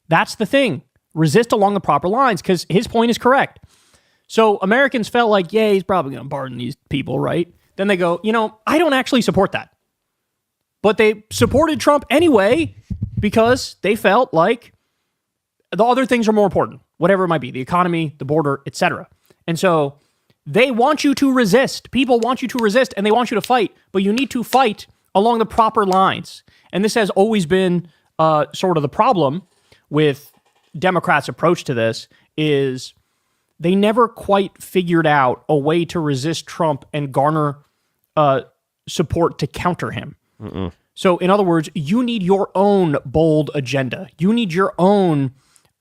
That's the thing. Resist along the proper lines, because his point is correct. So Americans felt like, yeah, he's probably going to pardon these people, right? Then they go, I don't actually support that. But they supported Trump anyway because they felt like the other things are more important, whatever it might be, the economy, the border, etc. And so they want you to resist. People want you to resist, and they want you to fight, but you need to fight along the proper lines. And this has always been sort of the problem with Democrats' approach to this, is they never quite figured out a way to resist Trump and garner support to counter him. Mm-mm. So, in other words, you need your own bold agenda. You need your own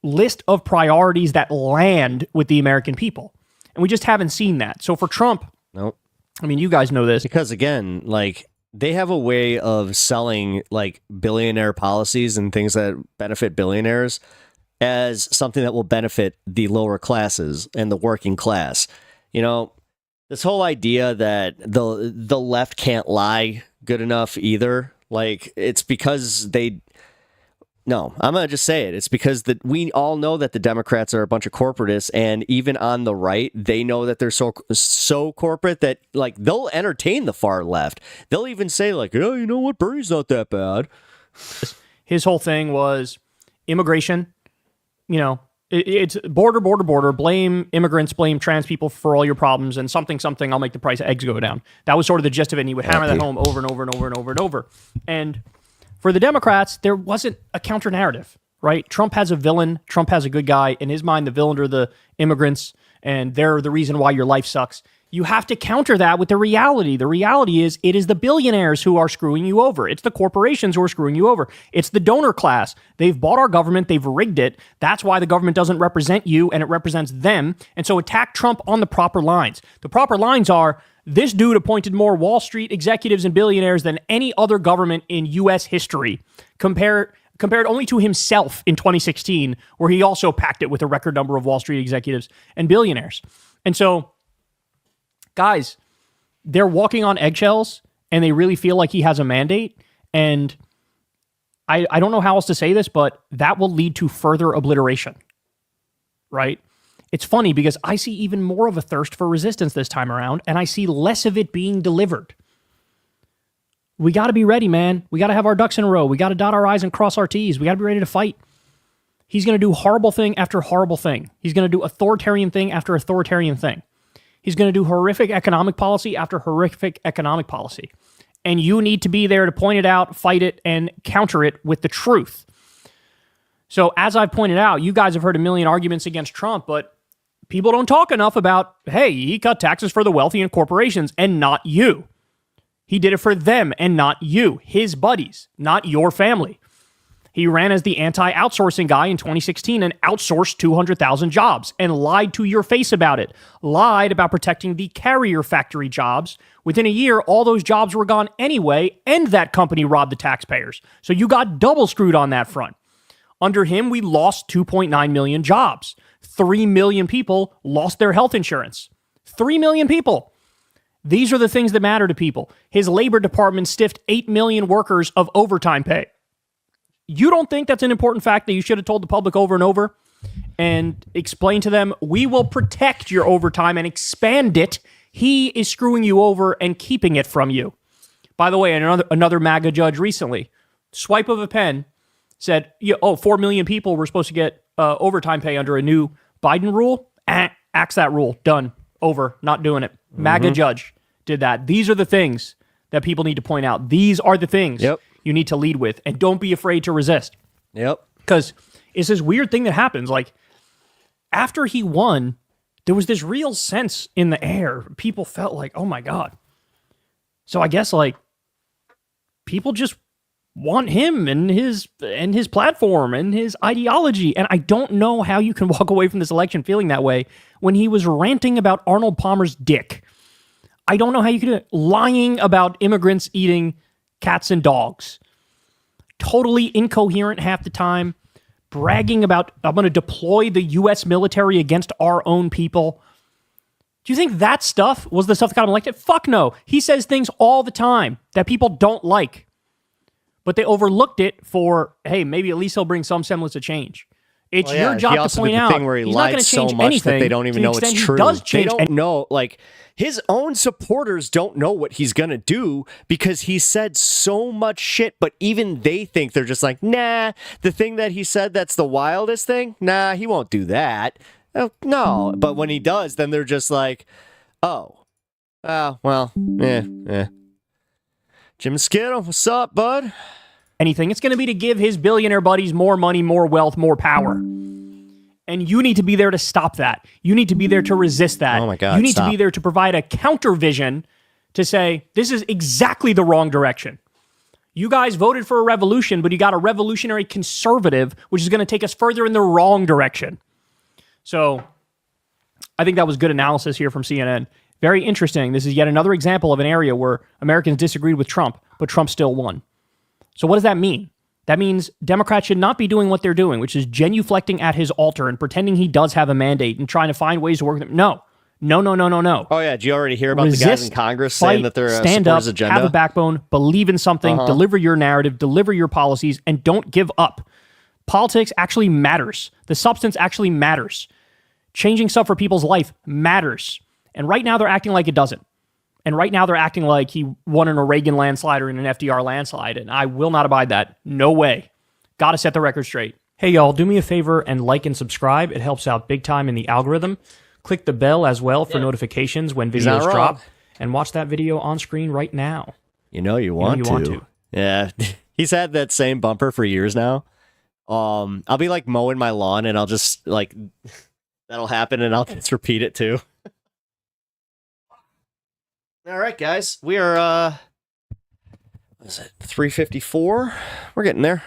list of priorities that land with the American people. And we just haven't seen that. So for Trump, nope. I mean, you guys know this. Because again, they have a way of selling billionaire policies and things that benefit billionaires as something that will benefit the lower classes and the working class. This whole idea that the left can't lie good enough either. It's because No, I'm going to just say it. It's because we all know that the Democrats are a bunch of corporatists, and even on the right, they know that they're so corporate that like they'll entertain the far left. They'll even say like, "Oh, you know what? Bernie's not that bad." His whole thing was immigration. You know, it's border. Blame immigrants, blame trans people for all your problems, and something. I'll make the price of eggs go down. That was sort of the gist of it. And he would hammer that home over and over and over and over and over. And for the Democrats, there wasn't a counter narrative, right? Trump has a villain. Trump has a good guy. In his mind, the villain are the immigrants, and they're the reason why your life sucks. You have to counter that with the reality. The reality is it is the billionaires who are screwing you over. It's the corporations who are screwing you over. It's the donor class. They've bought our government. They've rigged it. That's why the government doesn't represent you and it represents them. And so attack Trump on the proper lines. The proper lines are this dude appointed more Wall Street executives and billionaires than any other government in U.S. history, compared only to himself in 2016, where he also packed it with a record number of Wall Street executives and billionaires. And so, guys, they're walking on eggshells and they really feel like he has a mandate. And I don't know how else to say this, but that will lead to further obliteration, right? It's funny because I see even more of a thirst for resistance this time around, and I see less of it being delivered. We got to be ready, man. We got to have our ducks in a row. We got to dot our I's and cross our T's. We got to be ready to fight. He's going to do horrible thing after horrible thing. He's going to do authoritarian thing after authoritarian thing. He's going to do horrific economic policy after horrific economic policy. And you need to be there to point it out, fight it, and counter it with the truth. So as I've pointed out, you guys have heard a million arguments against Trump, but people don't talk enough about, hey, he cut taxes for the wealthy and corporations and not you. He did it for them and not you, his buddies, not your family. He ran as the anti-outsourcing guy in 2016 and outsourced 200,000 jobs and lied to your face about it. Lied about protecting the carrier factory jobs. Within a year, all those jobs were gone anyway, and that company robbed the taxpayers. So you got double screwed on that front. Under him, we lost 2.9 million jobs. 3 million people lost their health insurance. 3 million people. These are the things that matter to people. His labor department stiffed 8 million workers of overtime pay. You don't think that's an important fact that you should have told the public over and over and explain to them, we will protect your overtime and expand it. He is screwing you over and keeping it from you. By the way, another MAGA judge recently, swipe of a pen, said, 4 million people were supposed to get overtime pay under a new Biden rule. Axe that rule. Done. Over. Not doing it. MAGA judge did that. These are the things that people need to point out. These are the things you need to lead with. And don't be afraid to resist. Yep. Because it's this weird thing that happens. Like, after he won, there was this real sense in the air. People felt like, oh my God. So I guess, like, people just want him and his platform and his ideology. And I don't know how you can walk away from this election feeling that way when he was ranting about Arnold Palmer's dick. I don't know how you could lying about immigrants eating cats and dogs. Totally incoherent half the time. Bragging about, I'm going to deploy the U.S. military against our own people. Do you think that stuff was the stuff that got him elected? Fuck no. He says things all the time that people don't like. But they overlooked it for, hey, maybe at least he'll bring some semblance of change. It's your job to point out thing where he he's not going lied to change so much anything that they don't even to the know it's extent true. He does They change don't know, like, his own supporters don't know what he's going to do because he said so much shit, but even they think they're just like, nah, the thing that he said that's the wildest thing, nah, he won't do that. Oh, no, but when he does, then they're just like, well, Jim Skittle, what's up, bud? Anything. It's going to be to give his billionaire buddies more money, more wealth, more power. And you need to be there to stop that. You need to be there to resist that. Oh my God, you need stop. to be there to provide a counter vision to say, this is exactly the wrong direction. You guys voted for a revolution, but you got a revolutionary conservative, which is going to take us further in the wrong direction. So I think that was good analysis here from CNN. Very interesting. This is yet another example of an area where Americans disagreed with Trump, but Trump still won. So what does that mean? That means Democrats should not be doing what they're doing, which is genuflecting at his altar and pretending he does have a mandate and trying to find ways to work with him. No. Oh, yeah. Did you already hear about Resist, the guys in Congress saying that they're stand support up, his agenda? have a backbone, believe in something, deliver your narrative, deliver your policies, and don't give up. Politics actually matters. The substance actually matters. Changing stuff for people's life matters. And right now they're acting like it doesn't. And right now they're acting like he won in a Reagan landslide or in an FDR landslide. And I will not abide that. No way. Got to set the record straight. Hey, y'all, do me a favor and like and subscribe. It helps out big time in the algorithm. Click the bell as well for notifications when videos drop. And watch that video on screen right now. You want to. Yeah. He's had that same bumper for years now. I'll be like mowing my lawn and I'll just like, that'll happen and I'll just repeat it too. All right, guys. We are, what is it, 3:54? We're getting there.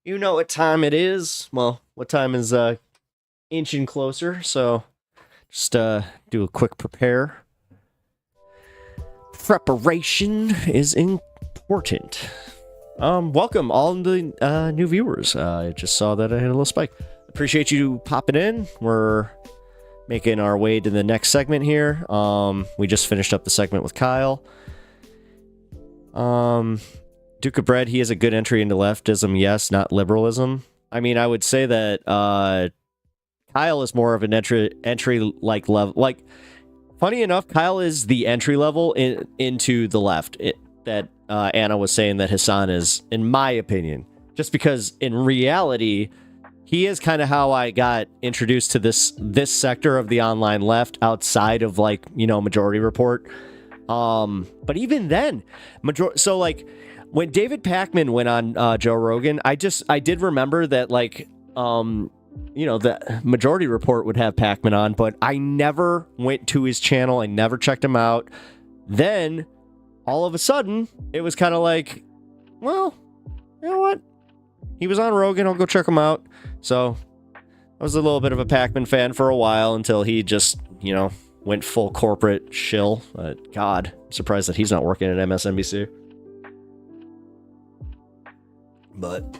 You know what time it is. Well, what time is inching closer, so just do a quick prepare. Preparation is important. Welcome all the new viewers. I just saw that I had a little spike. Appreciate you popping in. We're making our way to the next segment here. We just finished up the segment with Kyle. Duke of Bread, he is a good entry into leftism, yes, not liberalism. I mean, I would say that Kyle is more of an entry like level. Like, funny enough, Kyle is the entry level into the left that Anna was saying that Hasan is, in my opinion. Just because in reality, he is kind of how I got introduced to this sector of the online left outside of like, Majority Report. But even then, so like when David Pakman went on Joe Rogan, I did remember that like, the Majority Report would have Pakman on, but I never went to his channel. I never checked him out. Then all of a sudden it was kind of like, well, you know what? He was on Rogan. I'll go check him out. So I was a little bit of a Pakman fan for a while until he just, went full corporate shill. God, I'm surprised that he's not working at MSNBC. But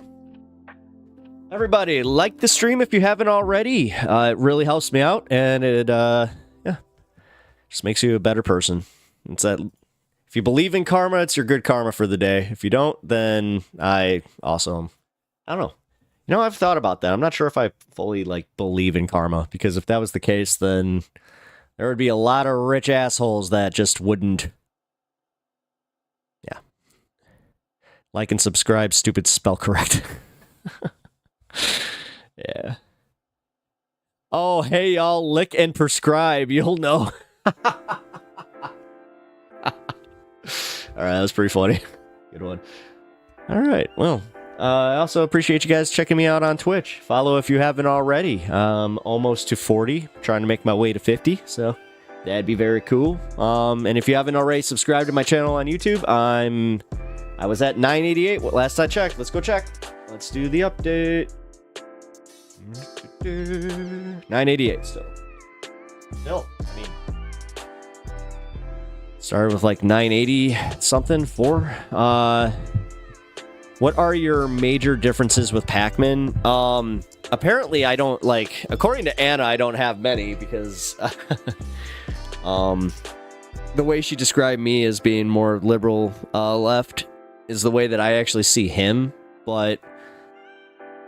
everybody, like the stream if you haven't already. It really helps me out, and it just makes you a better person. It's that if you believe in karma, it's your good karma for the day. If you don't, then I don't know. I've thought about that. I'm not sure if I fully believe in karma, because if that was the case, then there would be a lot of rich assholes that just wouldn't. Yeah. Like and subscribe, stupid spell correct. Yeah. Oh, hey, y'all, lick and prescribe. You'll know. All right, that was pretty funny. Good one. All right, well, I also appreciate you guys checking me out on Twitch. Follow if you haven't already. Almost to 40, trying to make my way to 50, so that'd be very cool. And if you haven't already subscribed to my channel on YouTube, I was at 988 last I checked. Let's go check. Let's do the update. 988 still. Still, I mean, started with 980 something for. What are your major differences with Pakman? Apparently I don't according to Anna, I don't have many because the way she described me as being more liberal left is the way that I actually see him. But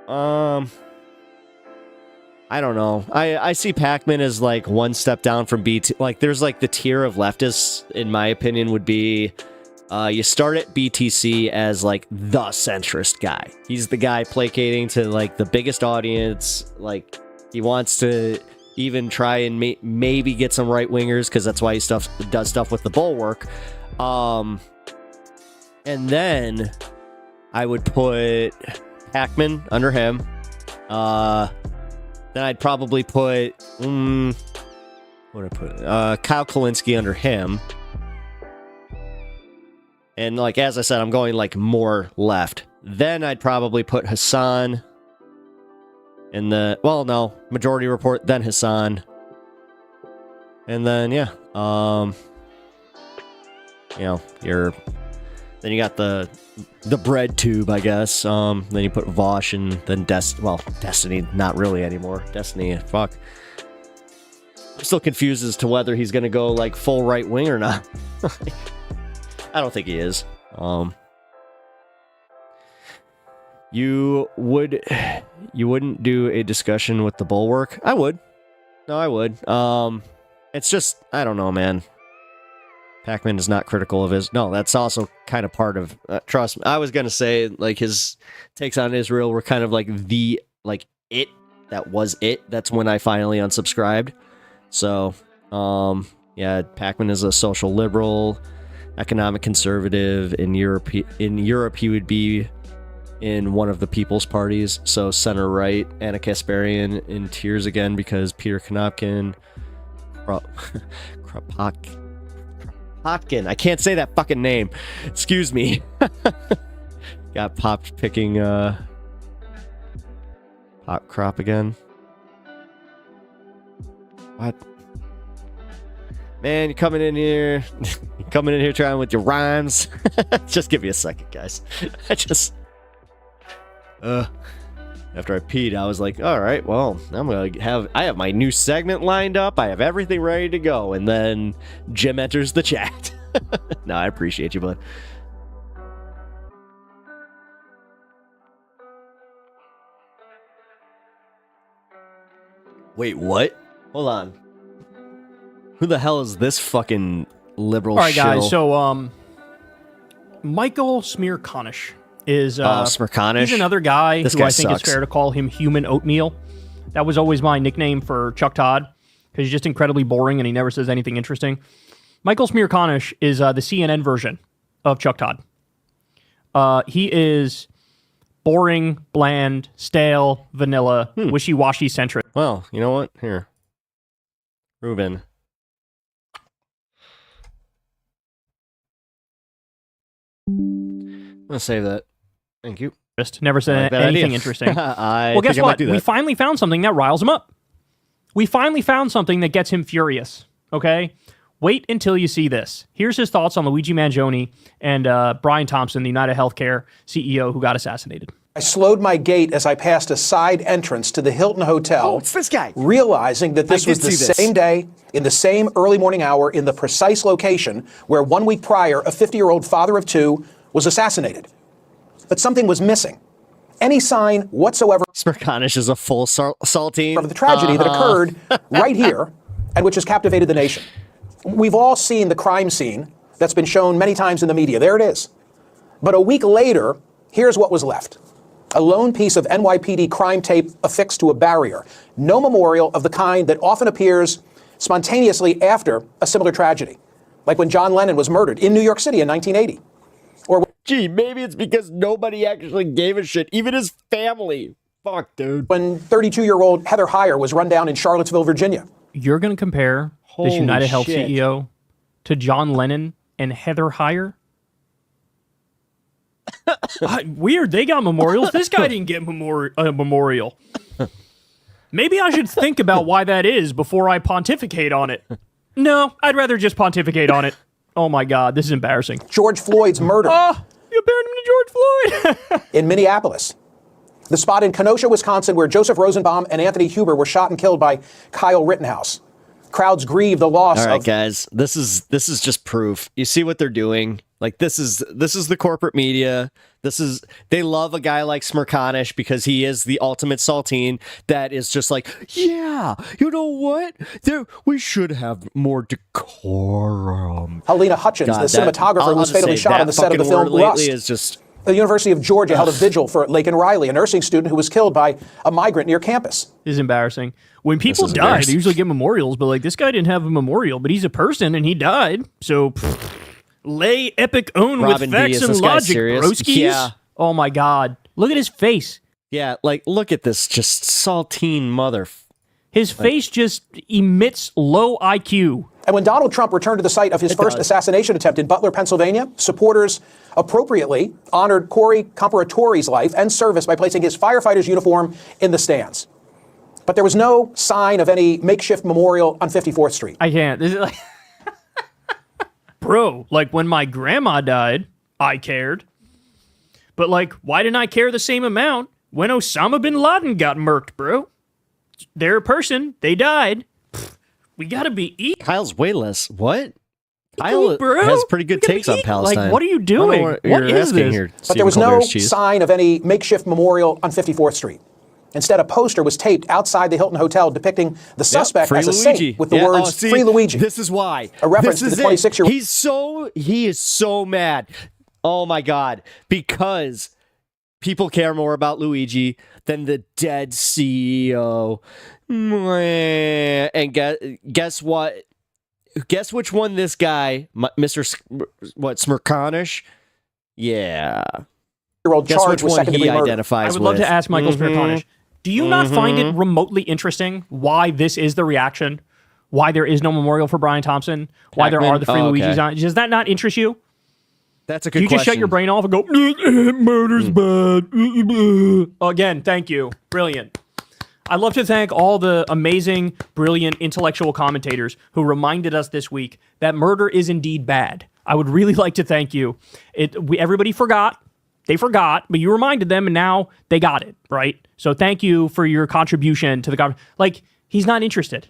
I don't know. I see Pakman as one step down from BT. There's the tier of leftists, in my opinion, would be you start at BTC as the centrist guy. He's the guy placating to the biggest audience. He wants to even try and maybe get some right wingers, because that's why he does stuff with the Bulwark. And then I would put Pakman under him. Then I'd probably put what would I put? Kyle Kalinske under him. And as I said, I'm going more left. Then I'd probably put Hasan in the Majority Report, then Hasan. And then then you got the bread tube, I guess. Then you put Vosh and then Destiny, not really anymore. Destiny, fuck. I'm still confused as to whether he's gonna go full right wing or not. I don't think he is. You wouldn't do a discussion with the Bulwark? I would. No, I would. It's just, I don't know, man. Pac-Man is not critical of his... No, that's also kind of part of... trust me. I was going to say, like, his takes on Israel were kind of like it. That was it. That's when I finally unsubscribed. So, yeah, Pac-Man is a social liberal, economic conservative. In Europe, he would be in one of the People's Parties. So, center-right, Anna Kasparian in tears again because Peter Konopkin... Kropotkin. I can't say that fucking name. Excuse me. Got popped picking pop crop again. What? Man, you're coming in here trying with your rhymes. Just give me a second, guys. After I peed, I was like, all right, well, I have my new segment lined up. I have everything ready to go. And then Jim enters the chat. No, I appreciate you, bud. Wait, what? Hold on. Who the hell is this fucking liberal All right, shill? guys. So, Michael Smirkanish is Smirkanish? He's another guy This who guy I think sucks. it's fair to call him human oatmeal. That was always my nickname for Chuck Todd because he's just incredibly boring and he never says anything interesting. Michael Smirkanish is the CNN version of Chuck Todd. He is boring, bland, stale, vanilla, wishy-washy centric. Well, you know what? Here. Ruben. I'm going to save that. Thank you. Just never said Like that anything idea. interesting. I Well, guess think I might what? do that. We finally found something that riles him up. We finally found something that gets him furious. Okay? Wait until you see this. Here's his thoughts on Luigi Mangione and Brian Thompson, the United Healthcare CEO who got assassinated. I slowed my gait as I passed a side entrance to the Hilton Hotel. Oh, it's this guy. Realizing that this I was did the see this. same day, in the same early morning hour, in the precise location where 1 week prior, a 50-year-old father of two was assassinated. But something was missing. Any sign whatsoever Smirkanish is a full saltine of the tragedy that occurred right here and which has captivated the nation. We've all seen the crime scene that's been shown many times in the media. There it is. But a week later, here's what was left. A lone piece of NYPD crime tape affixed to a barrier. No memorial of the kind that often appears spontaneously after a similar tragedy. Like when John Lennon was murdered in New York City in 1980. Or gee, maybe it's because nobody actually gave a shit. Even his family. Fuck, dude. When 32-year-old Heather Heyer was run down in Charlottesville, Virginia. You're going to compare Holy this United Health shit. CEO to John Lennon and Heather Heyer? Weird. They got memorials. This guy didn't get a memorial. Maybe I should think about why that is before I pontificate on it. No, I'd rather just pontificate on it. Oh my God, this is embarrassing. George Floyd's murder. Oh, you compared him to George Floyd. In Minneapolis. The spot in Kenosha, Wisconsin, where Joseph Rosenbaum and Anthony Huber were shot and killed by Kyle Rittenhouse. Crowds grieve the loss All right, of... guys, this is just proof. You see what they're doing? Like this is the corporate media. They love a guy like Smirkanish because he is the ultimate saltine that is just like, yeah, you know what? We should have more decorum. Helena Hutchins, God, the cinematographer, was fatally shot on the set of the film Rust. Is just... The University of Georgia held a vigil for Laken Riley, a nursing student who was killed by a migrant near campus. This is embarrassing. When people die, they usually get memorials, but like this guy didn't have a memorial, but he's a person and he died. So lay epic own Robin with B, facts is and this guy logic, serious? broskies. Yeah. Oh my God. Look at his face. Yeah, like look at this just saltine mother. His face just emits low IQ. And when Donald Trump returned to the site of his first assassination attempt in Butler, Pennsylvania, supporters appropriately honored Corey Comparatore's life and service by placing his firefighter's uniform in the stands. But there was no sign of any makeshift memorial on 54th Street. I can't. This is like... Bro, like when my grandma died, I cared. But like, why didn't I care the same amount when Osama bin Laden got murked, bro? They're a person. They died. We gotta be... Kyle's way less. What? Kyle has pretty good takes on Palestine. Like, what are you I don't know doing? what What you're is asking this? here, But Stephen there was no Colbert's cheese. sign of any makeshift memorial on 54th Street. Instead, a poster was taped outside the Hilton Hotel depicting the suspect Free as a Luigi. saint with the Yeah, words see, "Free Luigi." This is why. A reference This to the is it. 26-year-old. He is so mad. Oh my God. Because people care more about Luigi than the dead CEO. And guess what? Guess which one this guy, Mr. Smirkanish? Yeah. Guess which one he identifies I would love with. to ask Michael Smirkanish, do you not find it remotely interesting why this is the reaction? Why there is no memorial for Brian Thompson? Why there are the Free Luigis on? Does that not interest you? That's a good You question. just shut your brain off and go, murder's bad. Again, thank you. Brilliant. I'd love to thank all the amazing, brilliant, intellectual commentators who reminded us this week that murder is indeed bad. I would really like to thank you. Everybody forgot. They forgot, but you reminded them, and now they got it, right? So thank you for your contribution to the conversation. Like, he's not interested.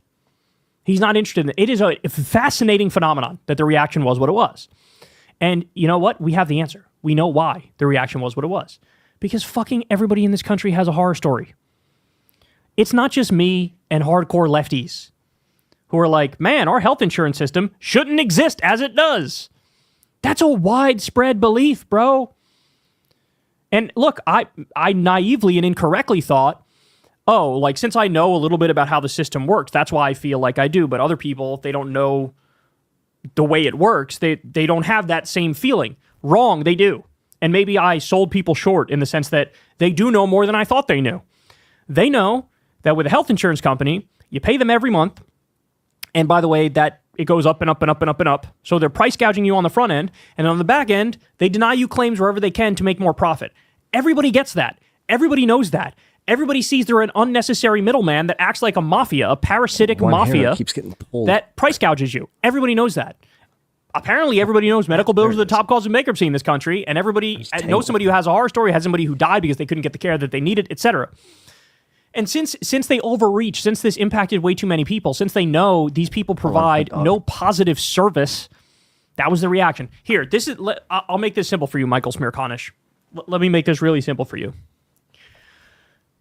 He's not interested. It is a fascinating phenomenon that the reaction was what it was. And you know what? We have the answer. We know why the reaction was what it was. Because fucking everybody in this country has a horror story. It's not just me and hardcore lefties who are like, man, our health insurance system shouldn't exist as it does. That's a widespread belief, bro. And look, I naively and incorrectly thought, oh, like, since I know a little bit about how the system works, that's why I feel like I do. But other people, if they don't know the way it works, they don't have that same feeling. Wrong, they do. And maybe I sold people short in the sense that they do know more than I thought they knew. They know that with a health insurance company, you pay them every month. And by the way, that it goes up and up and up and up and up. So they're price gouging you on the front end. And on the back end, they deny you claims wherever they can to make more profit. Everybody gets that. Everybody knows that. Everybody sees they're an unnecessary middleman that acts like a mafia, a parasitic mafia keeps getting pulled. that price gouges you. Everybody knows that. Apparently, everybody knows medical bills are the top cause of bankruptcy in this country, and everybody knows somebody who has a horror story, has somebody who died because they couldn't get the care that they needed, etc. And since they overreach, since this impacted way too many people, since they know these people provide no positive service, that was the reaction. Here, this is. I'll make this simple for you, Michael Smirkanish. Let me make this really simple for you.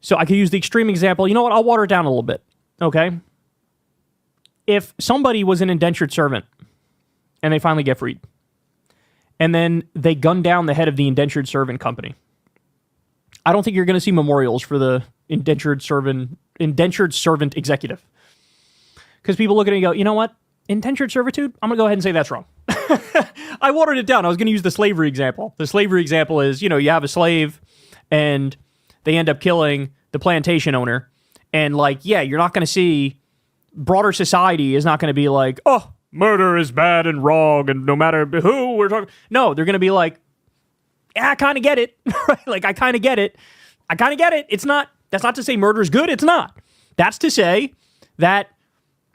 So I could use the extreme example. You know what? I'll water it down a little bit. Okay. If somebody was an indentured servant and they finally get freed, and then they gun down the head of the indentured servant company, I don't think you're going to see memorials for the indentured servant executive. Because people look at it and go, you know what? Indentured servitude? I'm going to go ahead and say that's wrong. I watered it down. I was going to use the slavery example. The slavery example is, you have a slave and they end up killing the plantation owner. And you're not going to see, broader society is not going to be like, oh, murder is bad and wrong and no matter who we're talking. No, they're going to be like, yeah, I kind of get it. Like, I kind of get it. I kind of get it. That's not to say murder is good. It's not. That's to say that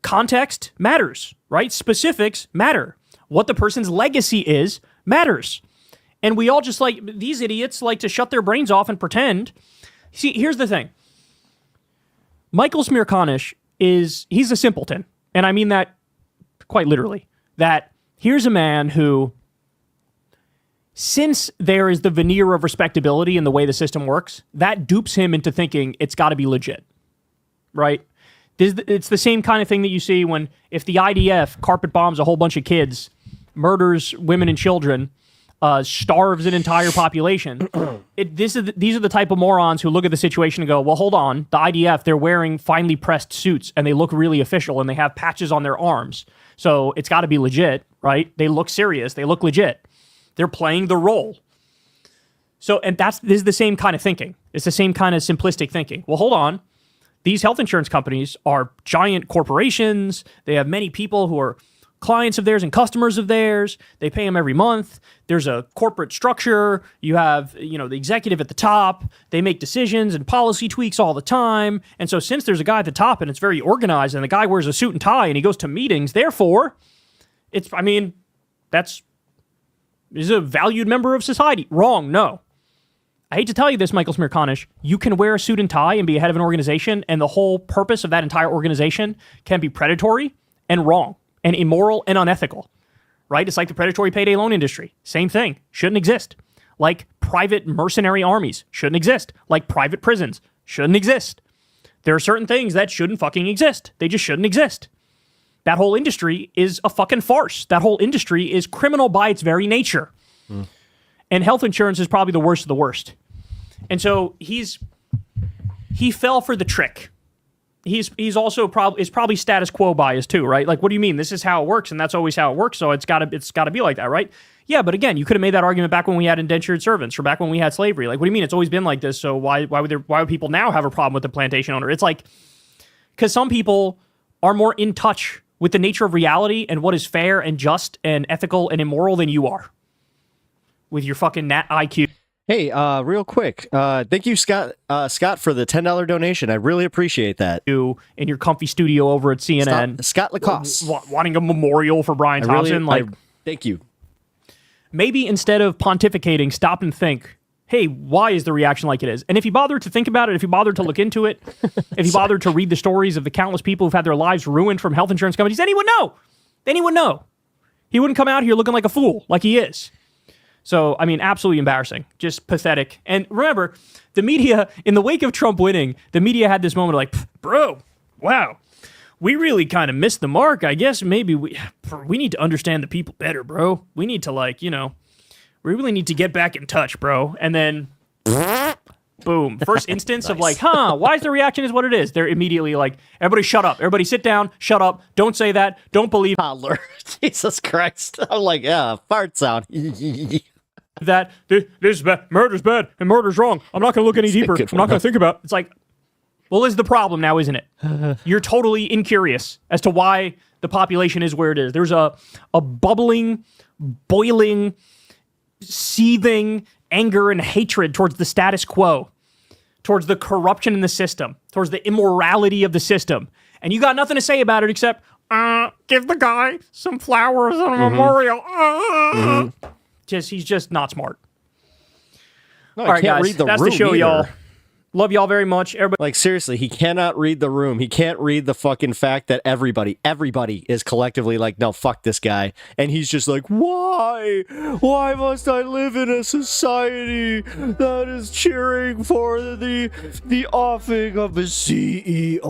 context matters, right? Specifics matter. What the person's legacy is matters. And we all just these idiots like to shut their brains off and pretend. See, here's the thing. Michael Smirkanish he's a simpleton. And I mean that quite literally. That here's a man who, since there is the veneer of respectability in the way the system works, that dupes him into thinking it's got to be legit, right? It's the same kind of thing that you see if the IDF carpet bombs a whole bunch of kids, murders women and children, starves an entire population. These are the type of morons who look at the situation and go, well, hold on, the IDF, they're wearing finely pressed suits and they look really official and they have patches on their arms. So it's got to be legit, right? They look serious. They look legit. They're playing the role. So, and this is the same kind of thinking. It's the same kind of simplistic thinking. Well, hold on. These health insurance companies are giant corporations. They have many people who are clients of theirs and customers of theirs. They pay them every month. There's a corporate structure. You have, the executive at the top. They make decisions and policy tweaks all the time. And so since there's a guy at the top and it's very organized and the guy wears a suit and tie and he goes to meetings, therefore, he's a valued member of society. Wrong, no. I hate to tell you this, Michael Smirkanish. You can wear a suit and tie and be a head of an organization, and the whole purpose of that entire organization can be predatory and wrong and immoral and unethical, right? It's like the predatory payday loan industry. Same thing. Shouldn't exist. Like private mercenary armies. Shouldn't exist. Like private prisons. Shouldn't exist. There are certain things that shouldn't fucking exist. They just shouldn't exist. That whole industry is a fucking farce. That whole industry is criminal by its very nature. And health insurance is probably the worst of the worst. And so he fell for the trick. He's also probably status quo biased too, right? Like, what do you mean? This is how it works, and that's always how it works. So it's gotta be like that, right? Yeah, but again, you could have made that argument back when we had indentured servants, or back when we had slavery. Like, what do you mean? It's always been like this. So why would people now have a problem with the plantation owner? It's like, because some people are more in touch with the nature of reality and what is fair and just and ethical and immoral than you are, with your fucking nat IQ. Hey, real quick, thank you, Scott, for the $10 donation. I really appreciate that. You in your comfy studio over at CNN, Scott Lacoste, wanting a memorial for Brian Thompson. Thank you. Maybe instead of pontificating, stop and think, hey, why is the reaction like it is? And if you bothered to think about it, if you bothered to look into it, if you bothered to read the stories of the countless people who've had their lives ruined from health insurance companies, then he would know. He wouldn't come out here looking like a fool, like he is. So, I mean, absolutely embarrassing. Just pathetic. And remember, the media, in the wake of Trump winning, the media had this moment of like, bro, wow, we really kind of missed the mark. I guess maybe we need to understand the people better, bro. We need to we really need to get back in touch, bro. And then, boom. First instance Nice. of like, why is the reaction is what it is? They're immediately like, everybody shut up. Everybody sit down. Shut up. Don't say that. Don't believe. Toddler. Jesus Christ. I'm like, yeah, fart sound. That this is bad, murder's bad, and murder's wrong. I'm not going to look any deeper. I'm not going to think about it. It's like, well, is the problem now, isn't it? You're totally incurious as to why the population is where it is. There's a bubbling, boiling, seething anger and hatred towards the status quo, towards the corruption in the system, towards the immorality of the system. And you got nothing to say about it except, give the guy some flowers on a memorial. He's just not smart. No, All right, can't guys, read the that's room the show, either. y'all. Love y'all very much. Everybody. Like, seriously, he cannot read the room. He can't read the fucking fact that everybody is collectively like, no, fuck this guy. And he's just like, why? Why must I live in a society that is cheering for the offing of a CEO?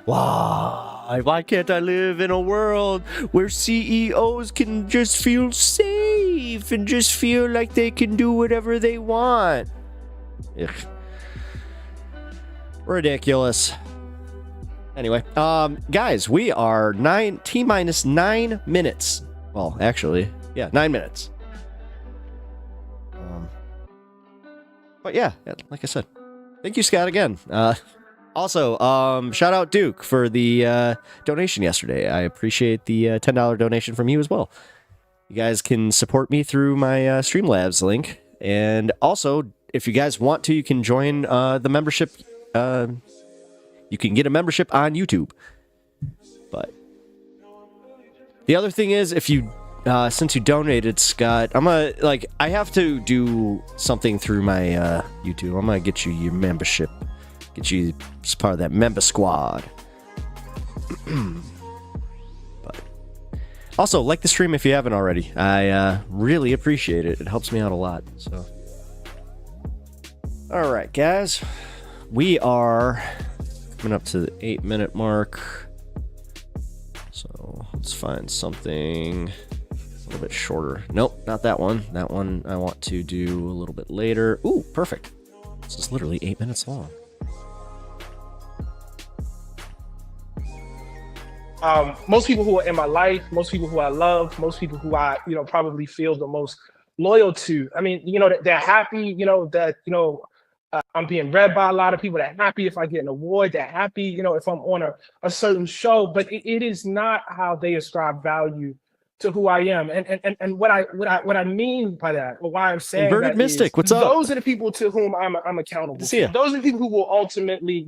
Why? Why can't I live in a world where CEOs can just feel safe and just feel like they can do whatever they want? Ugh. Ridiculous. Anyway, guys, we are T-minus 9 minutes. Well, actually, yeah, 9 minutes. But yeah, like I said, thank you, Scott, again. Also, shout out Duke for the donation yesterday. I appreciate the $10 donation from you as well. You guys can support me through my Streamlabs link, and also, if you guys want to, you can join the membership. You can get a membership on YouTube. But the other thing is, if you, since you donated, Scott, I have to do something through my YouTube. I'm gonna get you your membership, get you as part of that member squad. But also, like the stream if you haven't already. I really appreciate it. It helps me out a lot. So. All right, guys, we are coming up to the 8-minute mark. So let's find something a little bit shorter. Nope, not that one. That one I want to do a little bit later. Ooh, perfect. This is literally 8 minutes long. Most people who are in my life, most people who I love, most people who I, probably feel the most loyal to. I mean, they're happy, that, I'm being read by a lot of people. They're happy if I get an award. They're happy, if I'm on a certain show. But it is not how they ascribe value to who I am. And what I mean by that, or why I'm saying Inverted that Mystic, is, what's up? those are the people to whom I'm accountable. See ya. Those are the people who will ultimately,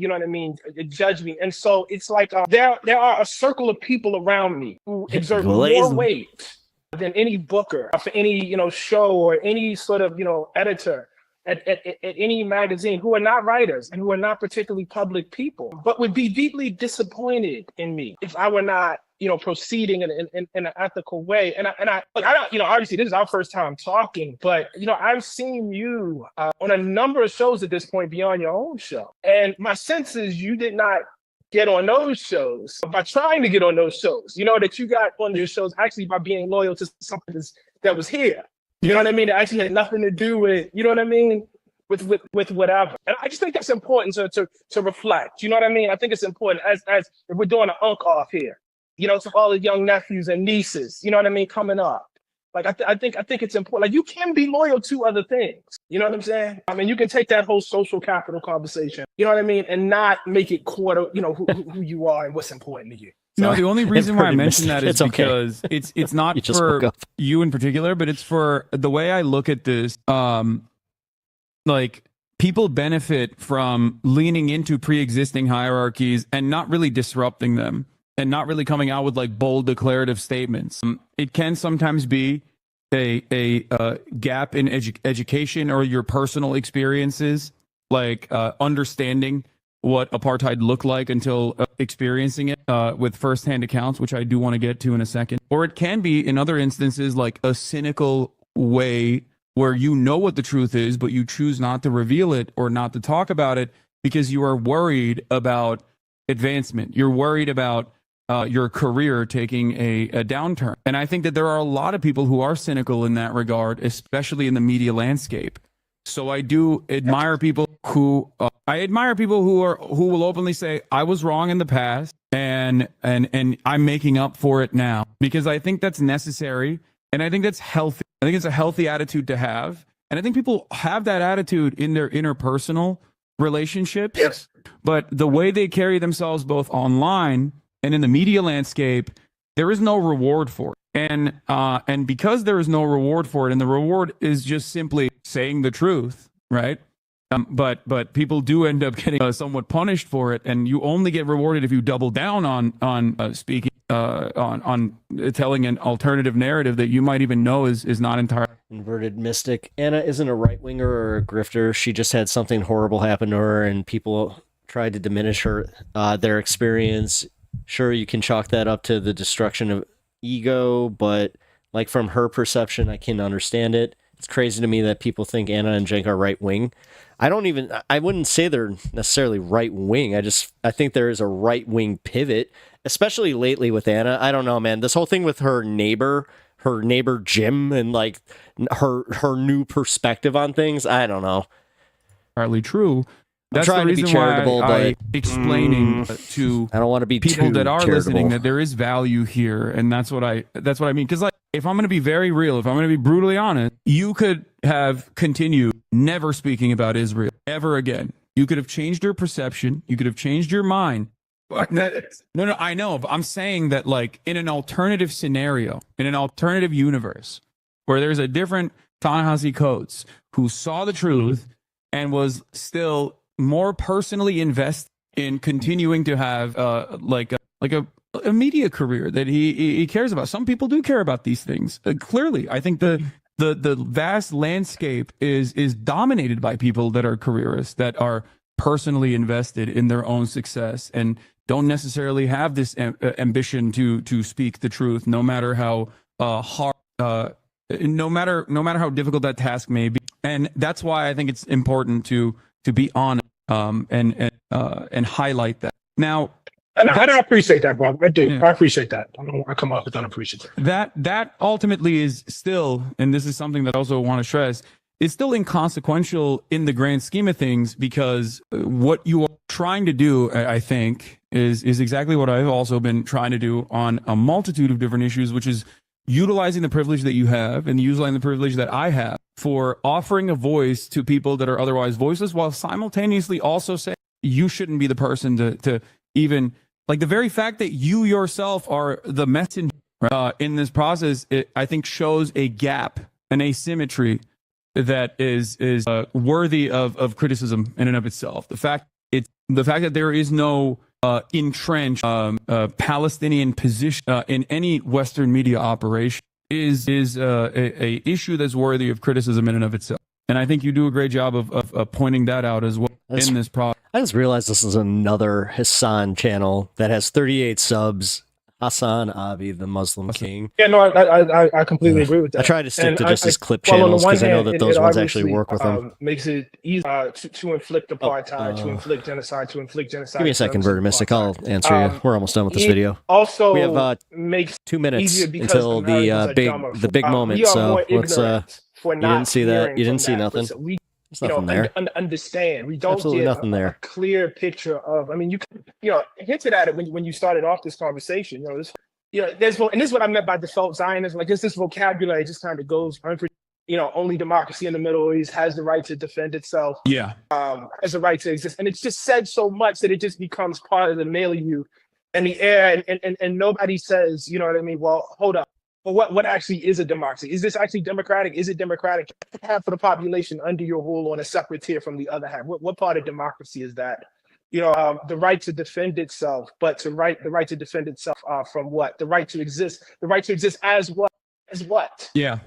judge me. And so it's like there are a circle of people around me who exert more weight than any booker for any show or any sort of editor. at any magazine who are not writers and who are not particularly public people, but would be deeply disappointed in me if I were not, proceeding in an ethical way. And I don't, obviously this is our first time talking, but I've seen you on a number of shows at this point beyond your own show, and my sense is you did not get on those shows by trying to get on those shows. That you got on your shows actually by being loyal to something that was here. You know what I mean? It actually had nothing to do with, with whatever. And I just think that's important to reflect. You know what I mean? I think it's important as if we're doing an unk off here. So all the young nephews and nieces, coming up. Like I think it's important. Like you can be loyal to other things. You know what I'm saying? I mean, you can take that whole social capital conversation. You know what I mean, and not make it quarter. Who you are and what's important to you. No, the only reason why I mention that is It's okay. because it's not just for woke up. you in particular, but it's for the way I look at this. Like people benefit from leaning into pre-existing hierarchies and not really disrupting them, and not really coming out with like bold declarative statements. It can sometimes be a gap in education or your personal experiences, like understanding what apartheid looked like until experiencing it with firsthand accounts, which I do want to get to in a second. Or it can be, in other instances, like a cynical way where you know what the truth is, but you choose not to reveal it or not to talk about it because you are worried about advancement. You're worried about your career taking a downturn. And I think that there are a lot of people who are cynical in that regard, especially in the media landscape. So I do admire people who who will openly say I was wrong in the past and I'm making up for it now, because I think that's necessary and I think that's healthy. I think it's a healthy attitude to have, and I think people have that attitude in their interpersonal relationships. Yes. But the way they carry themselves both online and in the media landscape, there is no reward for it. And because there is no reward for it, and the reward is just simply saying the truth, right? But people do end up getting somewhat punished for it, and you only get rewarded if you double down on speaking on telling an alternative narrative that you might even know is not entirely Inverted mystic. Anna isn't a right winger or a grifter. She just had something horrible happen to her, and people tried to diminish her their experience. Sure, you can chalk that up to the destruction of ego, but like from her perception, I can understand it. It's crazy to me that people think Anna and Cenk are right wing. I wouldn't say they're necessarily right wing. I think there is a right wing pivot, especially lately with Anna. I don't know, man. This whole thing with her neighbor Jim, and like her new perspective on things. I don't know. entirely true. That's trying the to be reason charitable, why but explaining to I don't want to be people too that are charitable. listening that there is value here, and that's what I mean. Because like, if I'm going to be very real, if I'm going to be brutally honest, you could have continued never speaking about Israel ever again. You could have changed your perception. You could have changed your mind. No, I know. But I'm saying that, like, in an alternative scenario, in an alternative universe, where there's a different Ta-Nehisi Coates who saw the truth and was still more personally invested in continuing to have a media career that he cares about. Some people do care about these things. Clearly, I think the vast landscape is dominated by people that are careerists, that are personally invested in their own success and don't necessarily have this ambition to speak the truth, no matter how hard, no matter how difficult that task may be. And that's why I think it's important to be honest and highlight that. Now, and I appreciate that, bro. I do. Yeah. I appreciate that. I don't want to come off as unappreciative. That ultimately is still, and this is something that I also want to stress, is still inconsequential in the grand scheme of things, because what you are trying to do, I think, is exactly what I've also been trying to do on a multitude of different issues, which is utilizing the privilege that you have and utilizing the privilege that I have for offering a voice to people that are otherwise voiceless, while simultaneously also saying you shouldn't be the person to even, like, the very fact that you yourself are the messenger in this process, I think shows a gap, an asymmetry that is worthy of criticism in and of itself. The fact that there is no entrenched Palestinian position in any Western media operation is a issue that's worthy of criticism in and of itself. And I think you do a great job of pointing that out as well in this product. I just realized this is another Hasan channel that has 38 subs. Hasan Abi, the Muslim king. Yeah, no, I completely agree with that. I try to stick And to just his clip well, on the channels one because I know hand, that it those ones actually obviously, work with them. Makes it easy to inflict apartheid, to inflict genocide, to inflict genocide. Give me a second, Verter Mystic. I'll answer you. We're almost done with this it video. Also, we have makes 2 minutes easier because until Americans are the dumber. big moment. We are So more let's. ignorant for You not didn't see that. hearing You didn't from see that. nothing. So we, There's nothing there. Understand. We don't Absolutely get nothing a there. clear picture of. I mean, you hinted at it when you started off this conversation. And this is what I meant by default Zionism. Like, this vocabulary just kind of goes only democracy in the Middle East has the right to defend itself. Yeah. Has the right to exist, and it's just said so much that it just becomes part of the milieu and the air, and nobody says, you know what I mean? Well, hold up. Well, what actually is a democracy? Is this actually democratic? Is it democratic? Half of the population under your rule on a separate tier from the other half. What part of democracy is that? The right to defend itself, but the right to defend itself from what? The right to exist. The right to exist as what? As what? Yeah.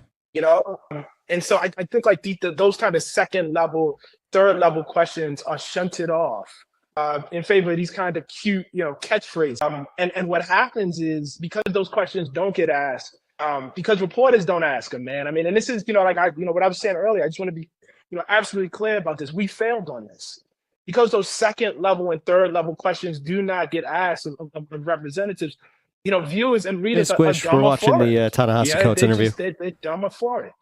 And so I think like those kind of second level, third level questions are shunted off in favor of these kind of cute, catchphrases. And what happens is because those questions don't get asked, because reporters don't ask them, man. I mean, and this is, what I was saying earlier. I just want to be, absolutely clear about this. We failed on this. Because those second level and third level questions do not get asked of representatives, viewers and readers are Squish, dumber we're watching for the it. Ta-Nehisi Coates interview. They're dumber for it.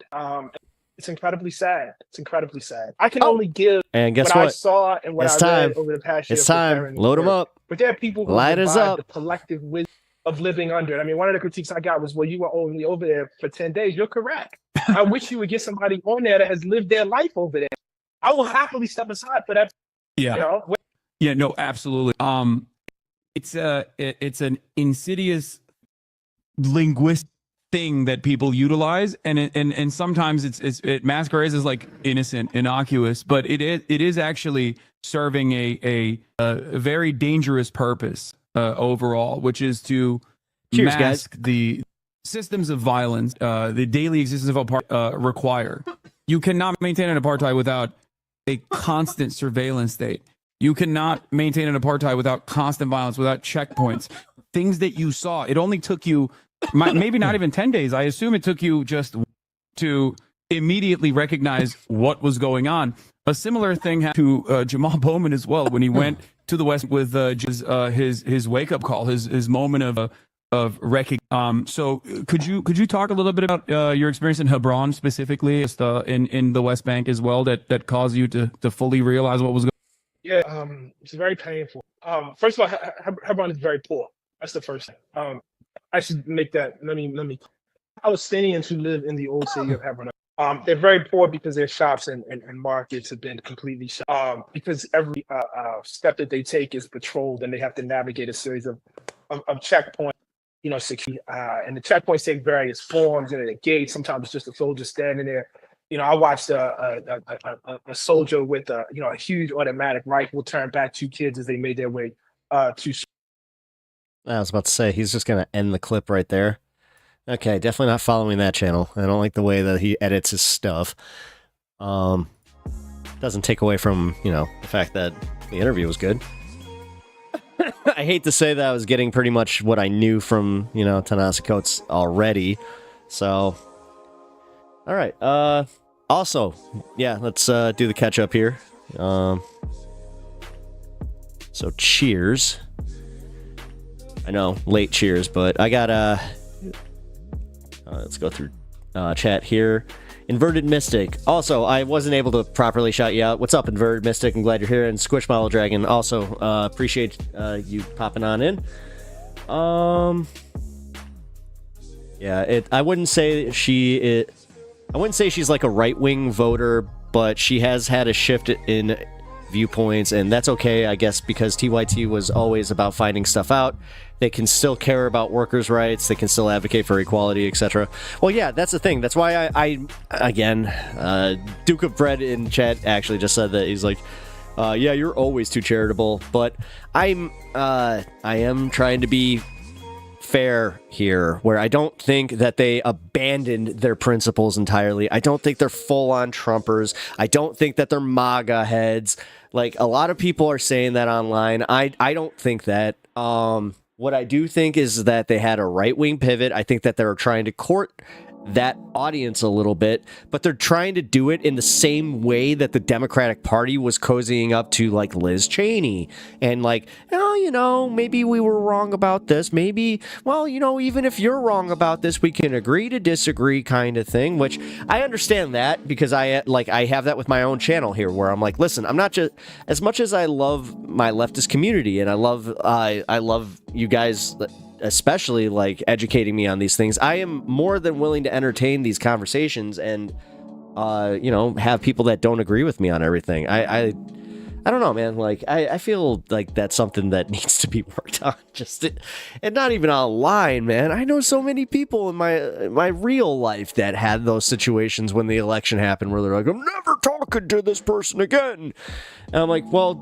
It's incredibly sad. It's incredibly sad. I can only give And guess what I what? saw and what It's I read time. over the past year. It's time. preparing Load 'em for it. up. But there are people who Light us provide up. the collective wisdom of living under it. I mean, one of the critiques I got was, well, you were only over there for 10 days. You're correct. I wish you would get somebody on there that has lived their life over there. I will happily step aside for that. Yeah. Yeah, no, absolutely. It's an insidious linguistic thing that people utilize, and sometimes it masquerades as like innocent, innocuous, but it is actually serving a very dangerous purpose overall, which is to Cheers, mask guys. the systems of violence the daily existence of apartheid require. You cannot maintain an apartheid without a constant surveillance state. You cannot maintain an apartheid without constant violence, without checkpoints. Things that you saw, it only took you maybe not even 10 days. I assume it took you just to immediately recognize what was going on. A similar thing happened to Jamal Bowman as well when he went to the West with his wake up call, his moment of recognition. So could you talk a little bit about your experience in Hebron specifically, just, in the West Bank as well, that caused you to fully realize what was going on? Yeah, it's very painful. First of all, Hebron is very poor. That's the first thing. I should make that. Let me. Palestinians who live in the old city of Hebron, they're very poor because their shops and markets have been completely shut. Because every step that they take is patrolled, and they have to navigate a series of checkpoints. Security, and the checkpoints take various forms. And at the gate, sometimes it's just a soldier standing there. I watched a soldier with a huge automatic rifle turn back two kids as they made their way to. I was about to say, he's just going to end the clip right there. Okay, definitely not following that channel. I don't like the way that he edits his stuff. Doesn't take away from, the fact that the interview was good. I hate to say that I was getting pretty much what I knew from, Ta-Nehisi Coates already. So, all right. Also, yeah, let's do the catch up here. So, cheers. I know, late cheers, but I got let's go through chat here. Inverted Mystic. Also, I wasn't able to properly shout you out. What's up, Inverted Mystic? I'm glad you're here. And Squishmallow Dragon. Also, appreciate you popping on in. Yeah, I wouldn't say she's like a right-wing voter, but she has had a shift in viewpoints, and that's okay, I guess, because TYT was always about finding stuff out. They can still care about workers' rights. They can still advocate for equality, etc. Well, yeah, that's the thing. That's why I again, Duke of Bread in chat actually just said that. He's like, yeah, you're always too charitable, but I am trying to be fair here, where I don't think that they abandoned their principles entirely. I don't think they're full-on Trumpers. I don't think that they're MAGA heads. Like, a lot of people are saying that online. I don't think that. What I do think is that they had a right-wing pivot. I think that they're trying to court that audience a little bit, but they're trying to do it in the same way that the Democratic Party was cozying up to, like, Liz Cheney and like, oh, you know, maybe we were wrong about this. Maybe, well, you know, even if you're wrong about this, we can agree to disagree kind of thing, which I understand that because I have that with my own channel here where I'm like, listen, I'm not just, as much as I love my leftist community and I love you guys, especially like educating me on these things, I am more than willing to entertain these conversations and you know, have people that don't agree with me on everything. I don't know, man. Like I feel like that's something that needs to be worked on. And not even online, man. I know so many people in my real life that had those situations when the election happened where they're like, I'm never talking to this person again. And I'm like, well,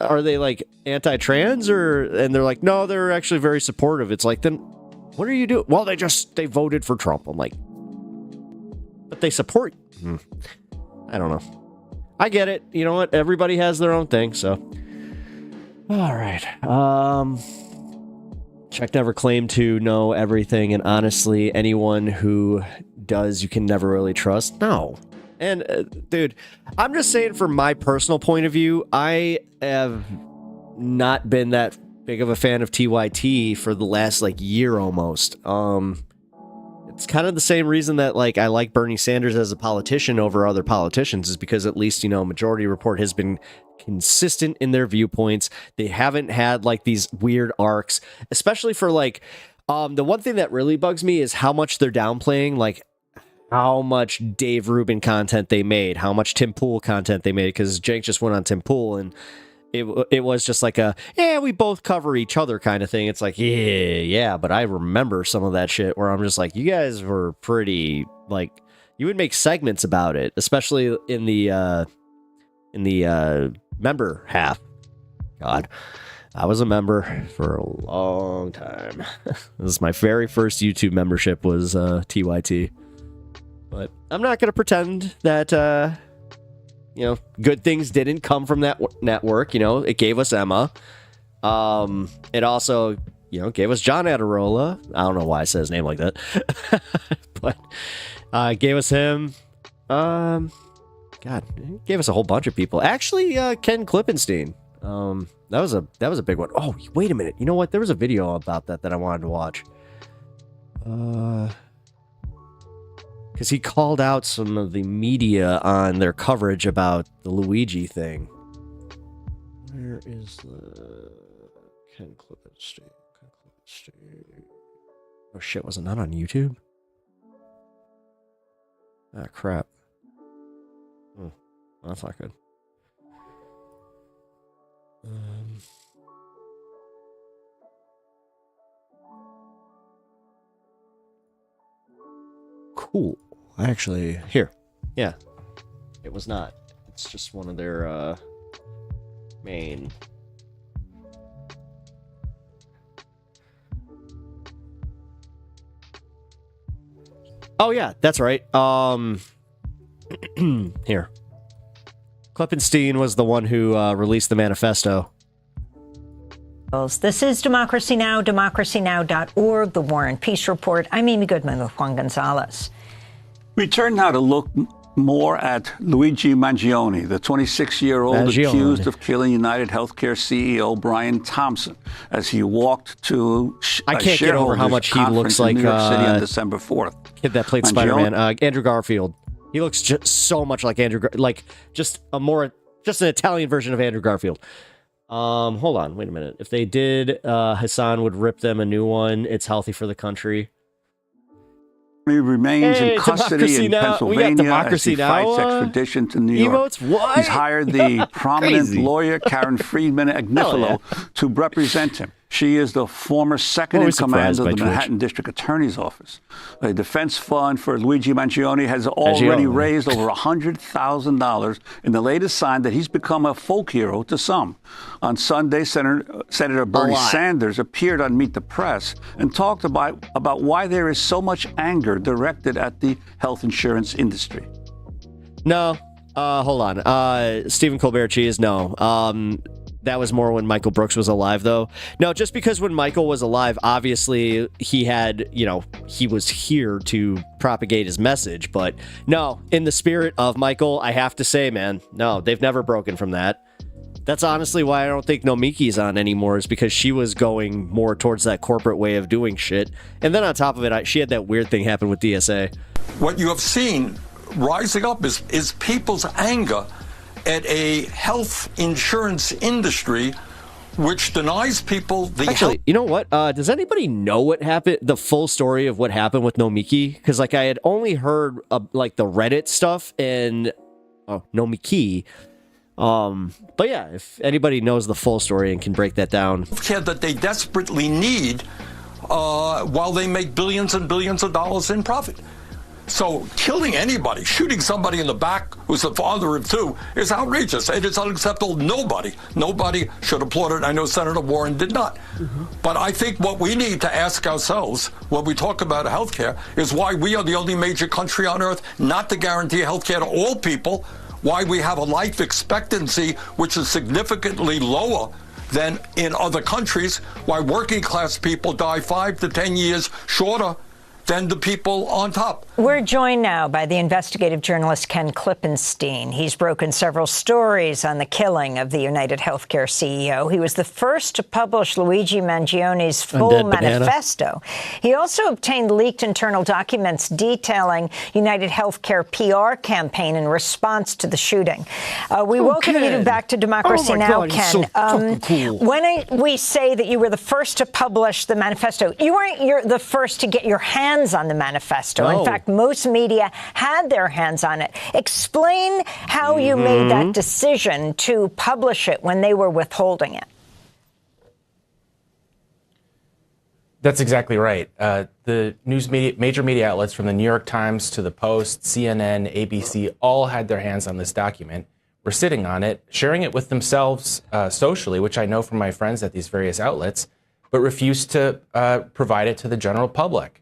are they like anti-trans and they're like, no, they're actually very supportive. It's like, then what are you doing? Well, they voted for Trump. I'm like, but they support. I don't know. I get it. You know what? Everybody has their own thing. So, all right. Chuck never claimed to know everything. And honestly, anyone who does, you can never really trust. No. And dude, I'm just saying from my personal point of view, I have not been that big of a fan of TYT for the last like year almost. It's kind of the same reason that like I like Bernie Sanders as a politician over other politicians is because at least, you know, Majority Report has been consistent in their viewpoints. They haven't had like these weird arcs, especially for like the one thing that really bugs me is how much they're downplaying like how much Dave Rubin content they made, how much Tim Pool content they made, because Jenks just went on Tim Pool and it was just like we both cover each other kind of thing. It's like, yeah, but I remember some of that shit where I'm just like, you guys were pretty, like, you would make segments about it, especially in the member half. God, I was a member for a long time. This is my very first YouTube membership was TYT. But I'm not going to pretend that, you know, good things didn't come from that network. You know, it gave us Emma. It also, you know, gave us John Adirola. I don't know why I said his name like that. But gave us him. God, it gave us a whole bunch of people. Actually, Ken Klippenstein. That was a big one. Oh, wait a minute. You know what? There was a video about that I wanted to watch. Because he called out some of the media on their coverage about the Luigi thing. Where is the Ken Klippenstein? Oh shit, was it not on YouTube? Ah, crap. That's not good. Cool. Actually, here. Yeah. It was not. It's just one of their main. Oh yeah, that's right. Here. Klippenstein was the one who released the manifesto. This is Democracy Now!, democracynow.org, The War and Peace Report. I'm Amy Goodman with Juan Gonzalez. We turn now to look more at Luigi Mangione, the 26-year-old accused of killing United Healthcare CEO Brian Thompson as he walked to I can't get over how much he looks like New York City on December 4th. Kid that played Spider-Man, Andrew Garfield. He looks just so much like just an Italian version of Andrew Garfield. Hold on, wait a minute. If they did, Hasan would rip them a new one. It's healthy for the country. He remains in custody in Pennsylvania as he fights extradition to New York. He's hired the prominent lawyer Karen Friedman Agnifilo to represent him. She is the former second in Always command surprised of by the Twitch. Manhattan District Attorney's Office. A defense fund for Luigi Mangione has already raised over $100,000 in the latest sign that he's become a folk hero to some. On Sunday, Senator Bernie Sanders appeared on Meet the Press and talked about why there is so much anger directed at the health insurance industry. No, hold on. Stephen Colbert Cheese, no. That was more when Michael Brooks was alive, though. No, just because when Michael was alive, obviously he had, he was here to propagate his message. But no, in the spirit of Michael, I have to say, man, no, they've never broken from that. That's honestly why I don't think Nomiki's on anymore, is because she was going more towards that corporate way of doing shit. And then on top of it, she had that weird thing happen with DSA. What you have seen rising up is people's anger at a health insurance industry which denies people the Actually, you know what? Does anybody know what happened, the full story of what happened with Nomiki? Because, I had only heard, the Reddit stuff and Nomiki. But yeah, if anybody knows the full story and can break that down. healthcare that they desperately need while they make billions and billions of dollars in profit. So killing anybody, shooting somebody in the back who's the father of two, is outrageous. It is unacceptable. Nobody should applaud it. I know Senator Warren did not. But I think what we need to ask ourselves when we talk about healthcare is why we are the only major country on earth not to guarantee healthcare to all people, why we have a life expectancy which is significantly lower than in other countries, why working class people die 5 to 10 years shorter than the people on top. We're joined now by the investigative journalist Ken Klippenstein. He's broken several stories on the killing of the United Healthcare CEO. He was the first to publish Luigi Mangione's full manifesto. He also obtained leaked internal documents detailing United Healthcare PR campaign in response to the shooting. We welcome you back to Democracy Now, Ken. So fucking cool. When we say that you were the first to publish the manifesto, you weren't the first to get your hands on the manifesto. No. In fact, most media had their hands on it. Explain how you made that decision to publish it when they were withholding it. That's exactly right. The major media outlets, from the New York Times to the Post, CNN, ABC, all had their hands on this document, were sitting on it, sharing it with themselves socially, which I know from my friends at these various outlets, but refused to provide it to the general public.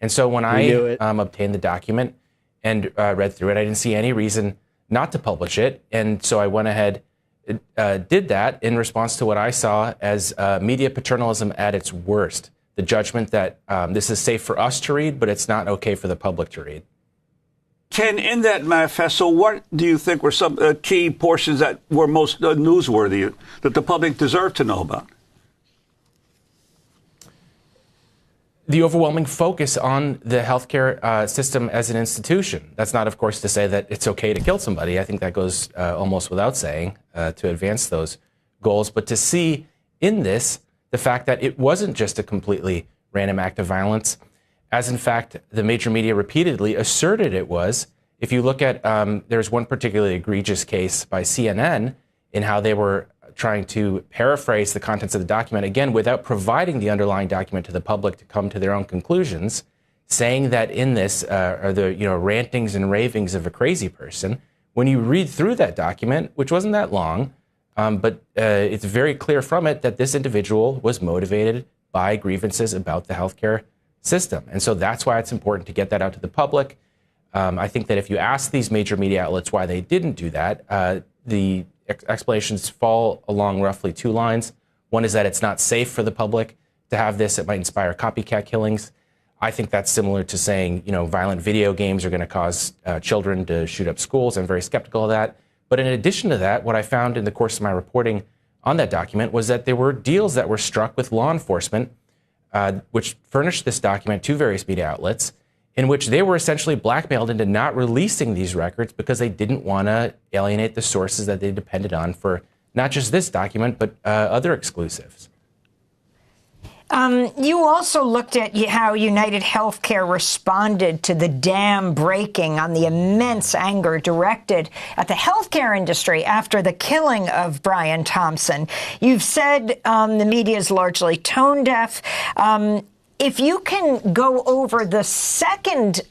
And so when I obtained the document and read through it, I didn't see any reason not to publish it. And so I went ahead, did that in response to what I saw as media paternalism at its worst. The judgment that this is safe for us to read, but it's not okay for the public to read. Ken, in that manifesto, what do you think were some key portions that were most newsworthy that the public deserved to know about? The overwhelming focus on the healthcare system as an institution. That's not, of course, to say that it's okay to kill somebody. I think that goes almost without saying to advance those goals. But to see in this the fact that it wasn't just a completely random act of violence, as in fact the major media repeatedly asserted it was. If you look at, there's one particularly egregious case by CNN in how they were trying to paraphrase the contents of the document, again, without providing the underlying document to the public to come to their own conclusions, saying that in this are the rantings and ravings of a crazy person. When you read through that document, which wasn't that long, but it's very clear from it that this individual was motivated by grievances about the healthcare system. And so that's why it's important to get that out to the public. I think that if you ask these major media outlets why they didn't do that, the explanations fall along roughly two lines. One is that it's not safe for the public to have this. It might inspire copycat killings. I think that's similar to saying, violent video games are going to cause children to shoot up schools. I'm very skeptical of that. But in addition to that, what I found in the course of my reporting on that document was that there were deals that were struck with law enforcement, which furnished this document to various media outlets, in which they were essentially blackmailed into not releasing these records because they didn't want to alienate the sources that they depended on for not just this document, but other exclusives. You also looked at how United Healthcare responded to the dam breaking on the immense anger directed at the healthcare industry after the killing of Brian Thompson. You've said the media is largely tone deaf. If you can go over the second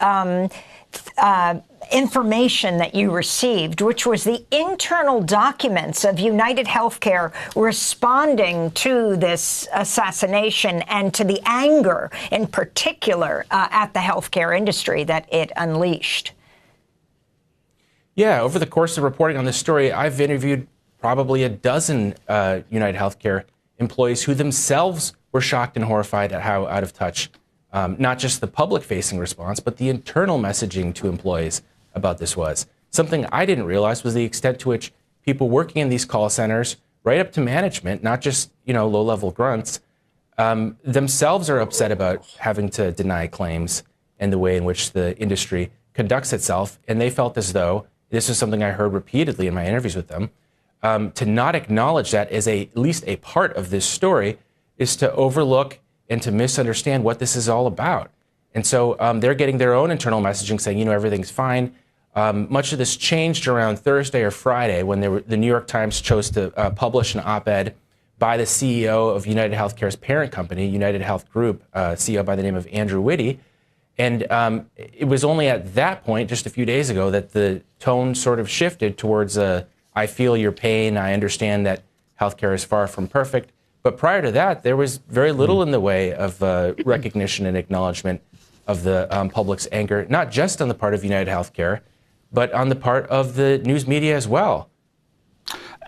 information that you received, which was the internal documents of United Healthcare responding to this assassination and to the anger in particular at the healthcare industry that it unleashed. Yeah, over the course of reporting on this story, I've interviewed probably a dozen United Healthcare employees who themselves were shocked and horrified at how out of touch not just the public-facing response, but the internal messaging to employees about this was. Something I didn't realize was the extent to which people working in these call centers, right up to management, not just low-level grunts, themselves are upset about having to deny claims and the way in which the industry conducts itself. And they felt as though, this is something I heard repeatedly in my interviews with them, to not acknowledge that as at least a part of this story is to overlook and to misunderstand what this is all about. And so they're getting their own internal messaging saying, everything's fine. Much of this changed around Thursday or Friday when the New York Times chose to publish an op-ed by the CEO of United Healthcare's parent company, United Health Group, CEO by the name of Andrew Whitty. And it was only at that point, just a few days ago, that the tone sort of shifted towards I feel your pain, I understand that healthcare is far from perfect. But prior to that, there was very little in the way of recognition and acknowledgement of the public's anger, not just on the part of United Healthcare, but on the part of the news media as well.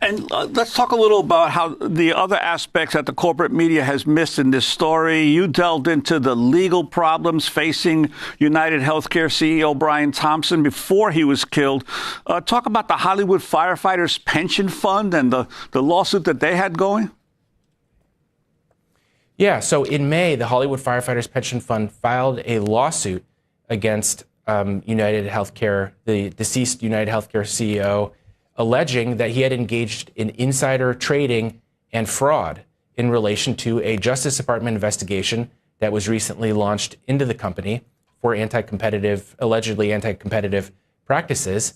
And let's talk a little about how the other aspects that the corporate media has missed in this story. You delved into the legal problems facing United Healthcare CEO Brian Thompson before he was killed. Talk about the Hollywood Firefighters Pension Fund and the lawsuit that they had going. Yeah, so in May, the Hollywood Firefighters Pension Fund filed a lawsuit against United Healthcare, the deceased United Healthcare CEO, alleging that he had engaged in insider trading and fraud in relation to a Justice Department investigation that was recently launched into the company for allegedly anti-competitive practices,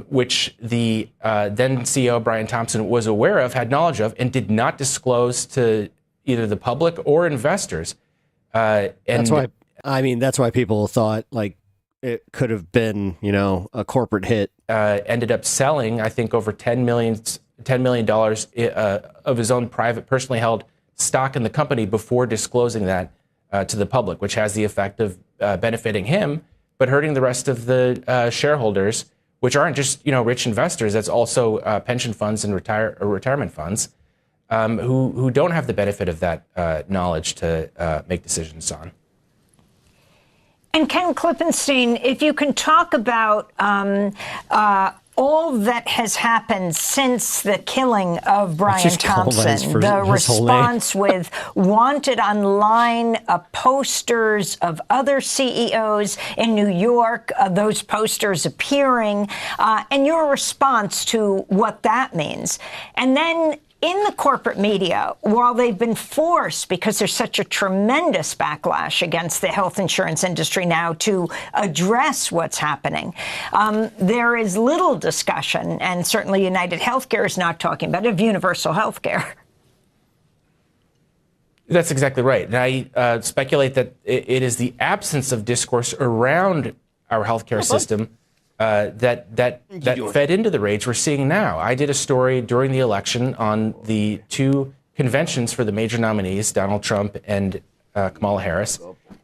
which the then CEO Brian Thompson was aware of, had knowledge of, and did not disclose to either the public or investors. And that's why people thought it could have been, a corporate hit. Ended up selling, I think, over $10 million of his own private, personally held stock in the company before disclosing that to the public, which has the effect of benefiting him, but hurting the rest of the shareholders, which aren't just rich investors. That's also pension funds and retirement funds who don't have the benefit of that knowledge to make decisions on. And Ken Klippenstein, if you can talk about all that has happened since the killing of Brian Thompson, the response with wanted online posters of other CEOs in New York, those posters appearing, and your response to what that means. And then in the corporate media, while they've been forced, because there's such a tremendous backlash against the health insurance industry now, to address what's happening, there is little discussion, and certainly United Healthcare is not talking about it, of universal health care. That's exactly right. And I speculate that it is the absence of discourse around our healthcare system that fed into the rage we're seeing now. I did a story during the election on the two conventions for the major nominees, Donald Trump and Kamala Harris,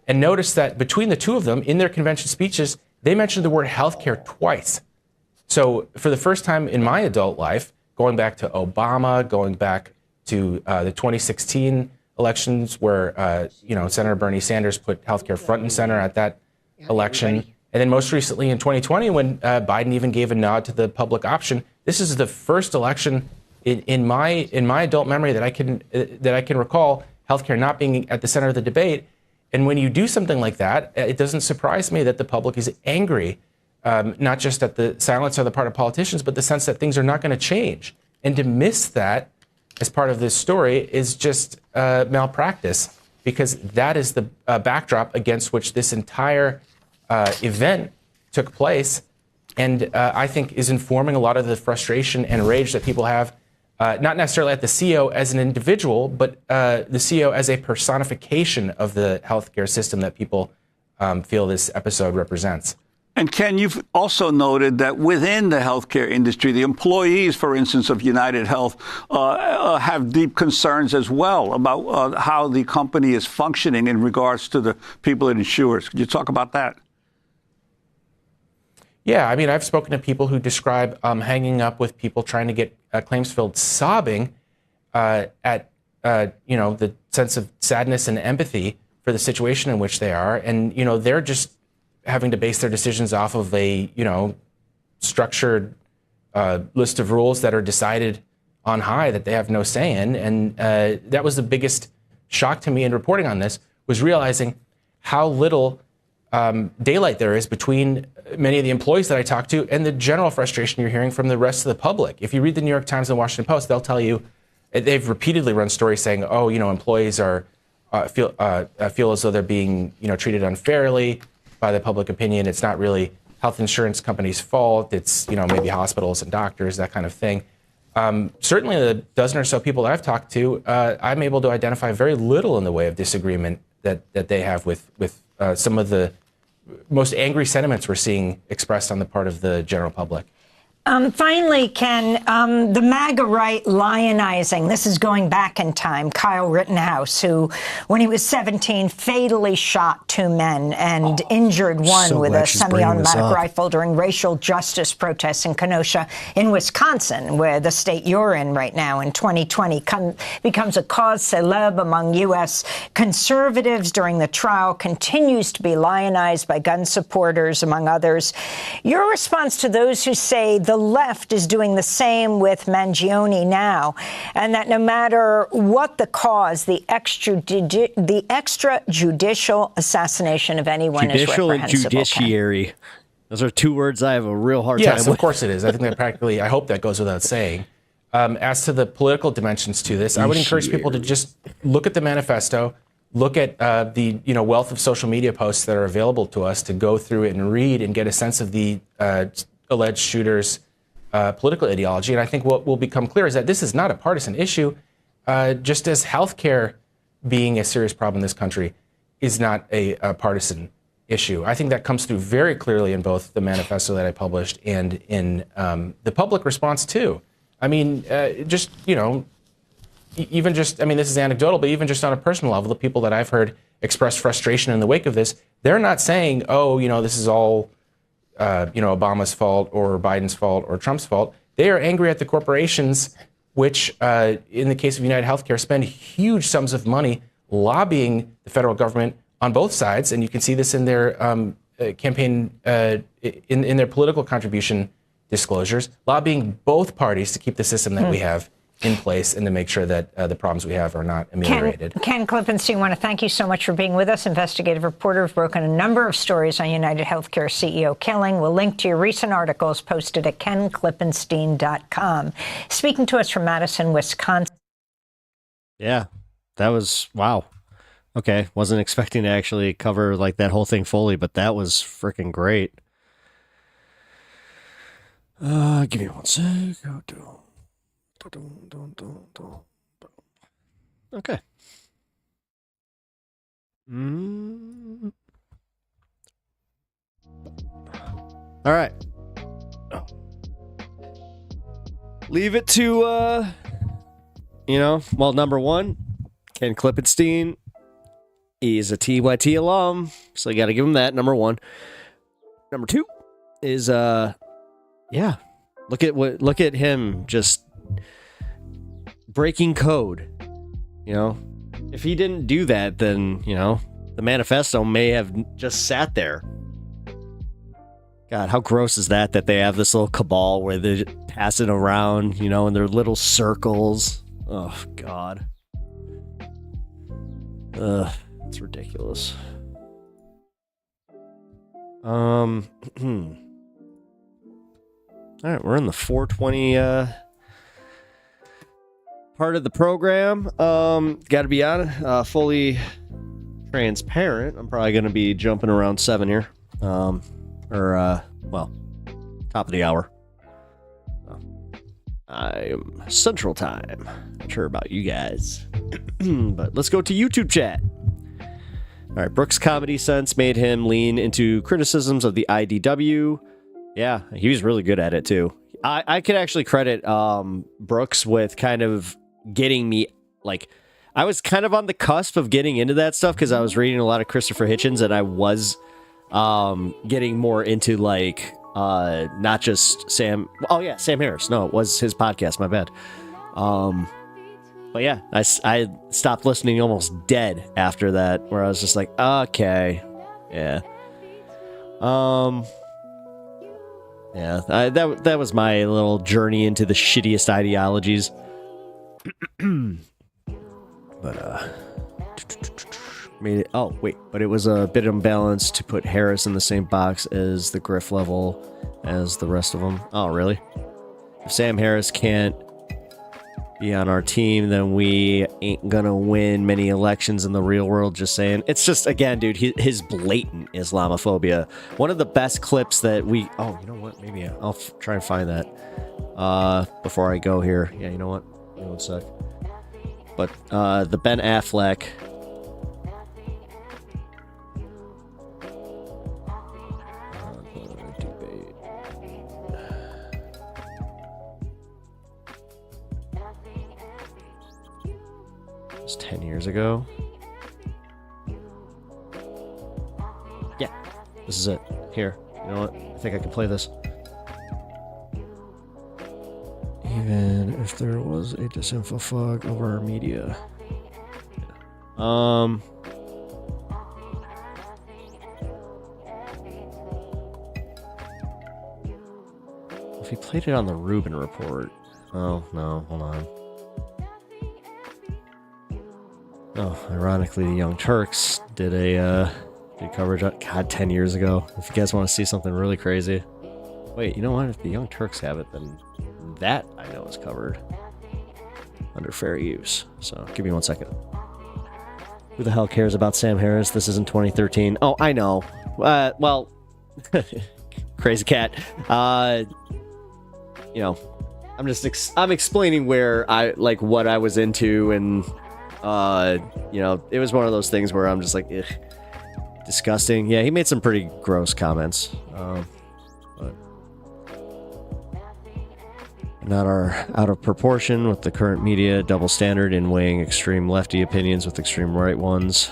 and noticed that between the two of them, in their convention speeches, they mentioned the word healthcare twice. So for the first time in my adult life, going back to Obama, going back to the 2016 elections where Senator Bernie Sanders put healthcare front and center at that election. And then most recently in 2020, when Biden even gave a nod to the public option, this is the first election in my adult memory that I can recall healthcare not being at the center of the debate. And when you do something like that, it doesn't surprise me that the public is angry, not just at the silence on the part of politicians, but the sense that things are not going to change. And to miss that as part of this story is just malpractice because that is the backdrop against which this entire event took place, and I think is informing a lot of the frustration and rage that people have, not necessarily at the CEO as an individual, but the CEO as a personification of the healthcare system that people feel this episode represents. And Ken, you've also noted that within the healthcare industry, the employees, for instance, of United Health have deep concerns as well about how the company is functioning in regards to the people it insures. Could you talk about that? Yeah, I mean, I've spoken to people who describe hanging up with people trying to get claims filled, sobbing at the sense of sadness and empathy for the situation in which they are, and they're just having to base their decisions off of a structured list of rules that are decided on high that they have no say in, and that was the biggest shock to me in reporting on this, was realizing how little daylight there is between many of the employees that I talk to and the general frustration you're hearing from the rest of the public. If you read the New York Times and Washington Post, they'll tell you, they've repeatedly run stories saying, employees are feel as though they're being treated unfairly by the public opinion. It's not really health insurance companies' fault. It's maybe hospitals and doctors, that kind of thing. Certainly the dozen or so people that I've talked to, I'm able to identify very little in the way of disagreement that they have with some of the most angry sentiments we're seeing expressed on the part of the general public. Finally, Ken, the MAGA right lionizing, this is going back in time, Kyle Rittenhouse, who, when he was 17, fatally shot 2 men and injured one with a semi-automatic rifle during racial justice protests in Kenosha in Wisconsin, where the state you're in right now in 2020 becomes a cause célèbre among U.S. conservatives during the trial, continues to be lionized by gun supporters, among others. Your response to those who say the left is doing the same with Mangione now, and that no matter what the cause, the extrajudicial assassination of anyone is reprehensible. Judicial and judiciary. Those are 2 words I have a real hard time with. Yes, of course it is. I think that practically, I hope that goes without saying. As to the political dimensions to this, I would encourage people to just look at the manifesto, look at the wealth of social media posts that are available to us, to go through it and read and get a sense of the alleged shooters' political ideology. And I think what will become clear is that this is not a partisan issue, just as healthcare being a serious problem in this country is not a partisan issue. I think that comes through very clearly in both the manifesto that I published and in the public response too. I mean, this is anecdotal, but even just on a personal level, the people that I've heard express frustration in the wake of this, they're not saying, this is all Obama's fault or Biden's fault or Trump's fault. They are angry at the corporations, which, in the case of United Healthcare, spend huge sums of money lobbying the federal government on both sides. And you can see this in their campaign, in their political contribution disclosures, lobbying both parties to keep the system that we have in place and to make sure that the problems we have are not ameliorated. Ken Klippenstein, I want to thank you so much for being with us. Investigative reporter, have broken a number of stories on United Healthcare CEO killing. We'll link to your recent articles posted at kenklippenstein.com. Speaking to us from Madison, Wisconsin. Yeah, that was, wow. Okay, wasn't expecting to actually cover like that whole thing fully, but that was freaking great. Give me one sec. Okay. All right. Leave it to, number 1, Ken Klippenstein. He's a TYT alum, so you got to give him that, number 1. Number 2 is, look at him just breaking code. If he didn't do that, then, the manifesto may have just sat there. God, how gross is that they have this little cabal where they pass it around, in their little circles. Oh, God. It's ridiculous. All right, we're in the 420 part of the program. Got to be honest, fully transparent, I'm probably going to be jumping around 7 here. Well, top of the hour. I'm Central Time. Not sure about you guys. But let's go to YouTube chat. All right, Brooks' comedy sense made him lean into criticisms of the IDW. Yeah, he was really good at it, too. I could actually credit Brooks with kind of getting me, like, I was kind of on the cusp of getting into that stuff because I was reading a lot of Christopher Hitchens, and I was getting more into, like, not just Sam. Oh, yeah, Sam Harris. No, it was his podcast. My bad. But yeah, I stopped listening almost dead after that, where I was just like, okay, yeah. Yeah, that was my little journey into the shittiest ideologies. But made it. Oh wait, but it was a bit imbalanced to put Harris in the same box as the Griff level as the rest of them. Oh really? If Sam Harris can't be on our team, then we ain't gonna win many elections in the real world. Just saying. It's just, again, dude, his blatant Islamophobia. One of the best clips that we... Oh, you know what? Maybe I'll try and find that before I go here. Yeah, you know what? Give me 1 sec. But the Ben Affleck... It's 10 years ago. Yeah, this is it. Here, you know what? I think I can play this. Even if there was a disinfo fog over our media. Yeah. If he played it on the Rubin Report. Oh, no, hold on. Oh, ironically, the Young Turks did coverage, God, 10 years ago. If you guys want to see something really crazy. Wait, you know what? If the Young Turks have it, then that I know is covered under fair use. So, give me 1 second. Who the hell cares about Sam Harris? This isn't 2013. Oh, I know. Well, crazy cat. You know, I'm explaining where what I was into, and you know, it was one of those things where I'm just like, ugh, disgusting. Yeah, he made some pretty gross comments, but not out of proportion with the current media, double standard in weighing extreme lefty opinions with extreme right ones.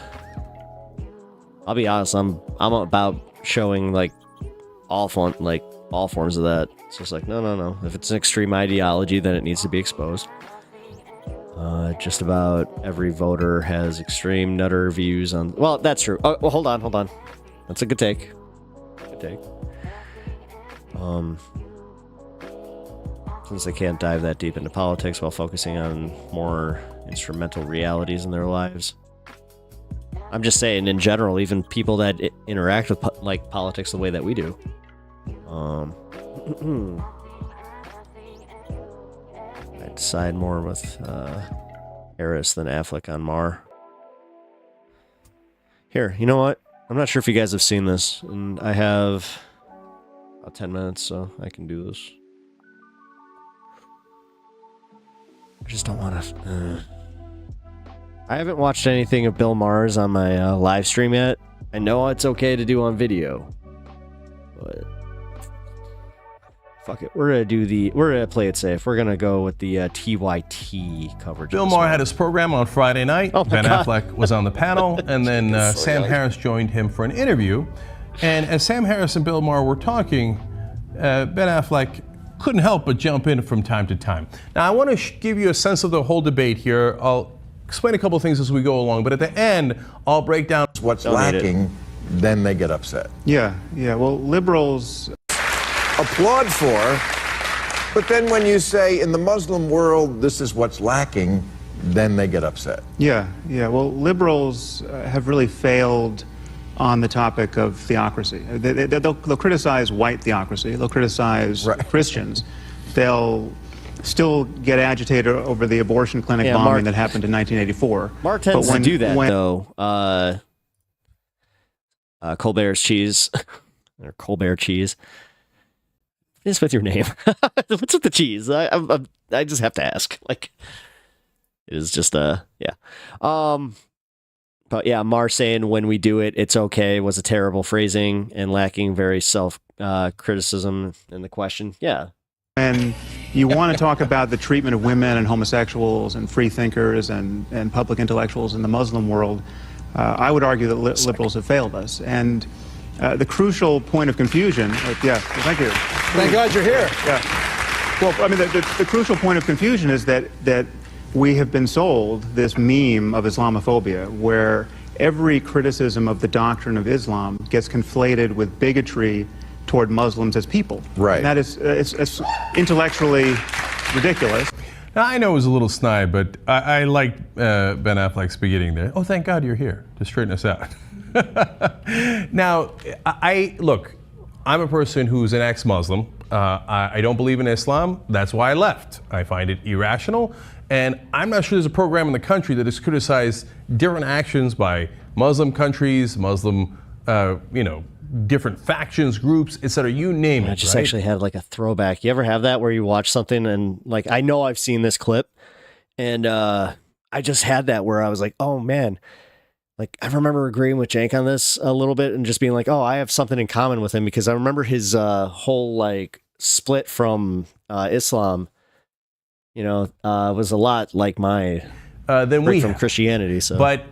I'll be honest, I'm about showing like all forms of that. It's just like, no. If it's an extreme ideology, then it needs to be exposed. Just about every voter has extreme nutter views on... Well, that's true. Oh, well, hold on. That's a good take. Since they can't dive that deep into politics while focusing on more instrumental realities in their lives. I'm just saying, in general, even people that interact with politics the way that we do. I'd side more with Harris than Affleck on Marr. Here, you know what? I'm not sure if you guys have seen this, and I have about 10 minutes, so I can do this. I just don't want to... I haven't watched anything of Bill Maher's on my live stream yet. I know it's okay to do on video, but fuck it. We're gonna play it safe. We're gonna go with the TYT coverage. Bill Maher had his program on Friday night. Ben Affleck was on the panel, and then Sam Harris joined him for an interview. And as Sam Harris and Bill Maher were talking, Ben Affleck couldn't help but jump in from time to time. Now, I want to give you a sense of the whole debate here. I'll explain a couple of things as we go along, but at the end, I'll break down what's lacking, then they get upset. Yeah. Well, liberals applaud for, but then when you say in the Muslim world, this is what's lacking, then they get upset. Yeah. Well, liberals have really failed on the topic of theocracy. They'll criticize white theocracy. They'll criticize Christians. They'll still get agitated over the abortion clinic bombing that happened in 1984. Marr tends to do that, though. Colbert's cheese, or Colbert cheese. What is with your name? What's with the cheese? I just have to ask. Like, it is just yeah. But yeah, Mar saying when we do it, it's okay was a terrible phrasing and lacking very self criticism in the question. Yeah. And you want to talk about the treatment of women and homosexuals and free thinkers and public intellectuals in the Muslim world, I would argue that liberals have failed us. And the crucial point of confusion, yeah, thank you. Thank God you're here. Yeah. Well, I mean, the crucial point of confusion is that we have been sold this meme of Islamophobia, where every criticism of the doctrine of Islam gets conflated with bigotry toward Muslims as people. Right. And that is it's intellectually ridiculous. Now, I know it was a little snide, but I liked Ben Affleck's beginning there. Oh, thank God you're here to straighten us out. Now, look, I'm a person who's an ex-Muslim. I don't believe in Islam. That's why I left. I find it irrational. And I'm not sure there's a program in the country that has criticized different actions by Muslim countries, Muslim, different factions, groups, etc. You name it. I just right? actually had like a throwback. You ever have that where you watch something and like, I know I've seen this clip, and I just had that where I was like, oh man, like I remember agreeing with Jank on this a little bit and just being like, oh, I have something in common with him, because I remember his whole like split from Islam, was a lot like my from Christianity. So, but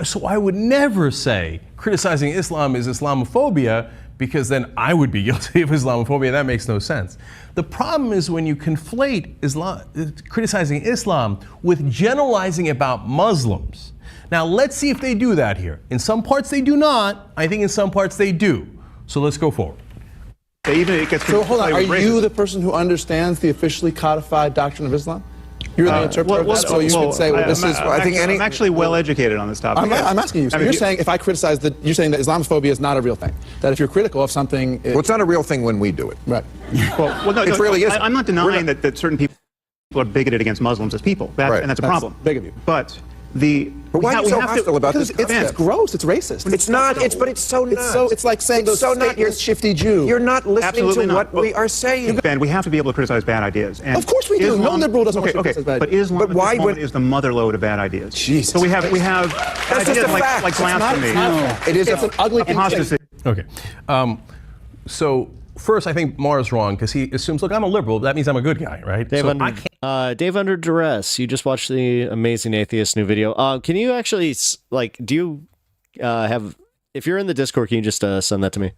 so I would never say criticizing Islam is Islamophobia, because then I would be guilty of Islamophobia. That makes no sense. The problem is when you conflate criticizing Islam with generalizing about Muslims. Now, let's see if they do that here. In some parts they do not. I think in some parts they do. So let's go forward. So hold on, are you the person who understands the officially codified doctrine of Islam? You're the interpreter of that, so you would say, well, this is... I'm actually well educated on this topic. I'm asking you. So you're saying if I criticize you're saying that Islamophobia is not a real thing. That if you're critical of something... Well, it's not a real thing when we do it. Right. Well, no, it really is. I'm not denying that certain people are bigoted against Muslims as people. And that's a problem. Big of you. But why are you so hostile about this? It's gross. It's racist. It's not. But it's so not. It's like saying those statements, shifty Jew. You're not listening to what we are saying. Ben, we have to be able to criticize bad ideas. And of course we do. No liberal doesn't want to criticize bad ideas. But Islam is the mother lode of bad ideas. Jesus. So we have That's ideas just a fact. like blasphemy. It's an ugly apostasy. Okay. So first, I think Mara's wrong because he assumes, look, I'm a liberal. That means I'm a good guy, right? Dave Under Duress. You just watched the Amazing Atheist new video. Can you actually, do you have, if you're in the Discord, can you just send that to me?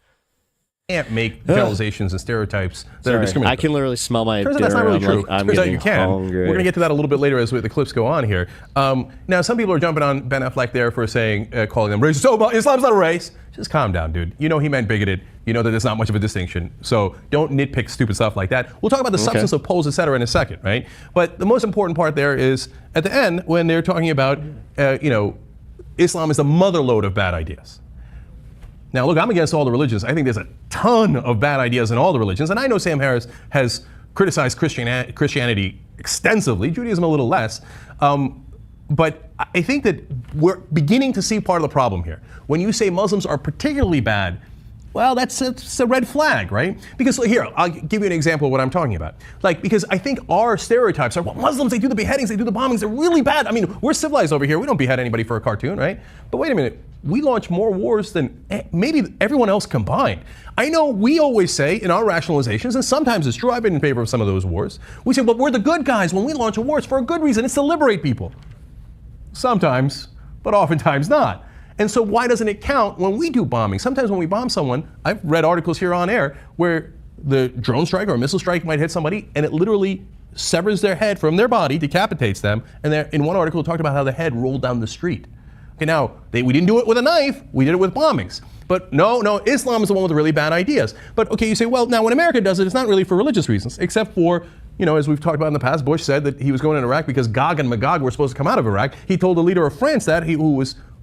Can't make generalizations and stereotypes that are discriminatory. I can literally smell my dinner. That's not really true. I'm Turns out getting you can. hungry. We're going to get to that a little bit later as the clips go on here. Now, some people are jumping on Ben Affleck there for saying, calling them racist. Oh, Islam's not a race. Just calm down, dude. You know he meant bigoted. You know that there's not much of a distinction. So don't nitpick stupid stuff like that. We'll talk about the substance of polls, et cetera, in a second, right? But the most important part there is at the end when they're talking about, Islam is the mother lode of bad ideas. Now, look, I'm against all the religions. I think there's a ton of bad ideas in all the religions. And I know Sam Harris has criticized Christianity extensively, Judaism a little less. But I think that we're beginning to see part of the problem here. When you say Muslims are particularly bad, well, that's a red flag, right? Because here, I'll give you an example of what I'm talking about. Because I think our stereotypes are, well, Muslims, they do the beheadings, they do the bombings, they're really bad. I mean, we're civilized over here. We don't behead anybody for a cartoon, right? But wait a minute. We launch more wars than maybe everyone else combined. I know we always say in our rationalizations, and sometimes it's true, I've been in favor of some of those wars, we say, well, we're the good guys when we launch a war. It's for a good reason. It's to liberate people. Sometimes, but oftentimes not. And so why doesn't it count when we do bombing? Sometimes when we bomb someone, I've read articles here on air where the drone strike or a missile strike might hit somebody and it literally severs their head from their body, decapitates them. And in one article it talked about how the head rolled down the street. Okay, now, we didn't do it with a knife, we did it with bombings. But no, Islam is the one with the really bad ideas. But okay, you say, well, now when America does it, it's not really for religious reasons, except for, as we've talked about in the past, Bush said that he was going to Iraq because Gog and Magog were supposed to come out of Iraq. He told the leader of France that,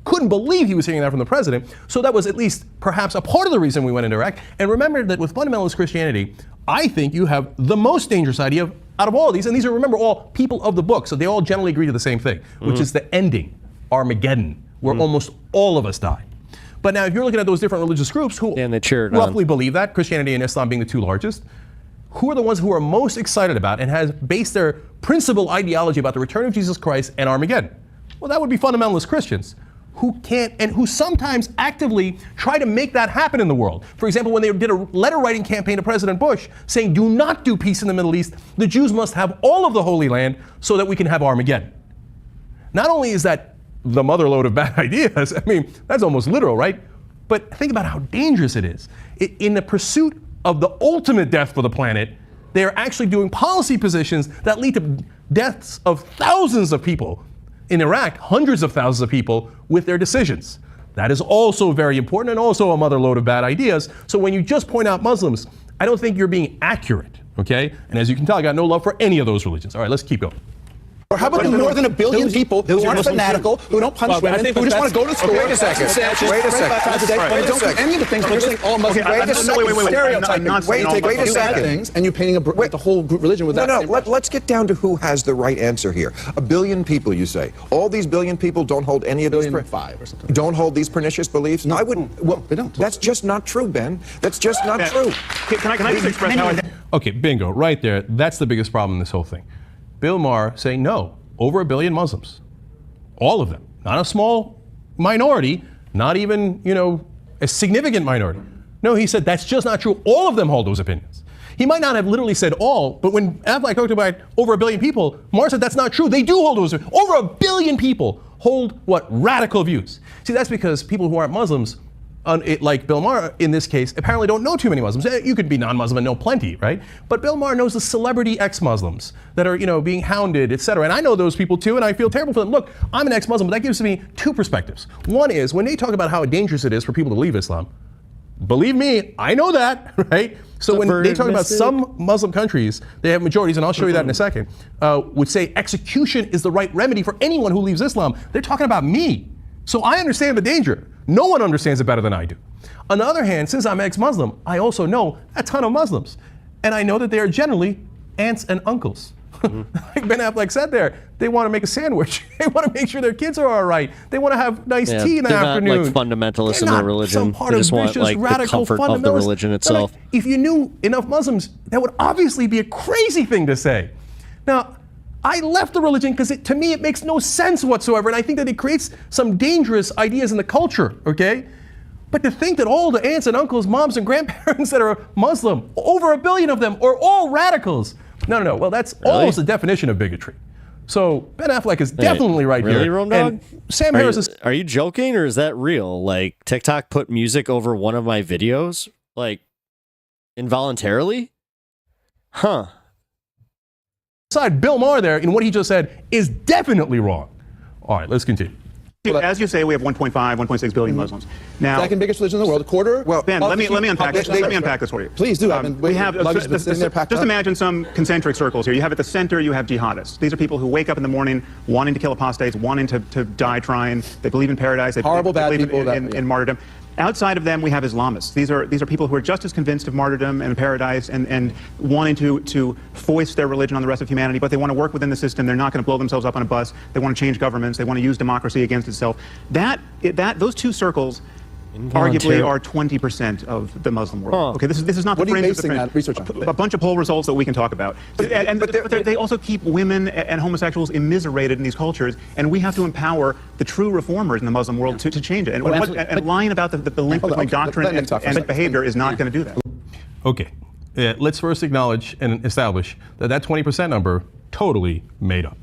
couldn't believe he was hearing that from the president. So that was at least perhaps a part of the reason we went into Iraq. And remember that with fundamentalist Christianity, I think you have the most dangerous idea out of all of these, and these are, remember, all people of the book, so they all generally agree to the same thing, which is the ending, Armageddon, where almost all of us die. But now, if you're looking at those different religious groups who roughly believe that, Christianity and Islam being the two largest, who are the ones who are most excited about and has based their principal ideology about the return of Jesus Christ and Armageddon? Well, that would be fundamentalist Christians who can't and who sometimes actively try to make that happen in the world. For example, when they did a letter writing campaign to President Bush saying, do not do peace in the Middle East, the Jews must have all of the Holy Land so that we can have Armageddon. Not only is that the motherlode of bad ideas, I mean, that's almost literal, right? But think about how dangerous it is. In the pursuit of the ultimate death for the planet, they are actually doing policy positions that lead to deaths of thousands of people. In Iraq, hundreds of thousands of people with their decisions. That is also very important and also a motherlode of bad ideas. So when you just point out Muslims, I don't think you're being accurate, okay? And as you can tell, I got no love for any of those religions. All right, let's keep going. Or how about the more than a billion people who aren't fanatical, who don't punch women, who just want to go to school? Wait a second. Wait a second. And don't do any of the things you're saying all Muslims. Wait a second. Stereotyping. Wait a second. And you're painting the whole religion with that. No, let's get down to who has the right answer here. A billion people, you say. All these billion people don't hold any of these... Five or something. Don't hold these pernicious beliefs? No, I wouldn't... Well, they don't. That's just not true, Ben. That's just not true. Can I just express how I... Okay, bingo, right there. That's the biggest problem in this whole thing. Bill Maher saying no. Over 1 billion Muslims. All of them. Not a small minority, not even, a significant minority. No, he said that's just not true. All of them hold those opinions. He might not have literally said all, but when Affleck talked about over 1 billion people, Maher said that's not true. They do hold those opinions. Over 1 billion people hold what? Radical views. See, that's because people who aren't Muslims, like Bill Maher in this case, apparently don't know too many Muslims. You could be non-Muslim and know plenty, right? But Bill Maher knows the celebrity ex-Muslims that are, being hounded, etc. And I know those people too, and I feel terrible for them. Look, I'm an ex-Muslim, but that gives me two perspectives. One is when they talk about how dangerous it is for people to leave Islam, believe me, I know that, right? So when they talk about some Muslim countries, they have majorities, and I'll show you that in a second, would say execution is the right remedy for anyone who leaves Islam. They're talking about me. So I understand the danger. No one understands it better than I do. On the other hand, since I'm ex-Muslim, I also know a ton of Muslims. And I know that they are generally aunts and uncles. Like Ben Affleck said there, they want to make a sandwich. They want to make sure their kids are all right. They want to have nice tea in the afternoon. They're not like fundamentalists in their religion. They just want like the comfort of the religion itself. Like, if you knew enough Muslims, that would obviously be a crazy thing to say. Now, I left the religion because to me it makes no sense whatsoever, and I think that it creates some dangerous ideas in the culture, okay? But to think that all the aunts and uncles, moms and grandparents that are Muslim, over 1 billion of them, are all radicals. No. Well, that's almost the definition of bigotry. So Ben Affleck is definitely right really, here. Rome Dog? And Sam Harris is... Are you joking, or is that real? Like, TikTok put music over one of my videos? Like, involuntarily? Huh. Bill Maher there in what he just said is definitely wrong. All right, let's continue. As you say, we have 1.5, 1.6 billion Muslims. Now, second biggest religion in the world, a quarter. Well, Ben, let me unpack this. Let me unpack this for you. Please do. We have just imagine some concentric circles here. You have at the center, you have jihadists. These are people who wake up in the morning wanting to kill apostates, wanting to die trying. They believe in paradise. They believe in martyrdom. Outside of them, we have Islamists. These are people who are just as convinced of martyrdom and paradise and wanting to foist their religion on the rest of humanity, but they want to work within the system. They're not going to blow themselves up on a bus. They want to change governments. They want to use democracy against itself. Those two circles arguably are 20% of the Muslim world. Okay, this is not the fringe of the fringe. Research on? A bunch of poll results that we can talk about. But they also keep women and homosexuals immiserated in these cultures, and we have to empower the true reformers in the Muslim world to change it. And lying about the link between doctrine and behavior is not going to do that. Okay, let's first acknowledge and establish that 20% number totally made up.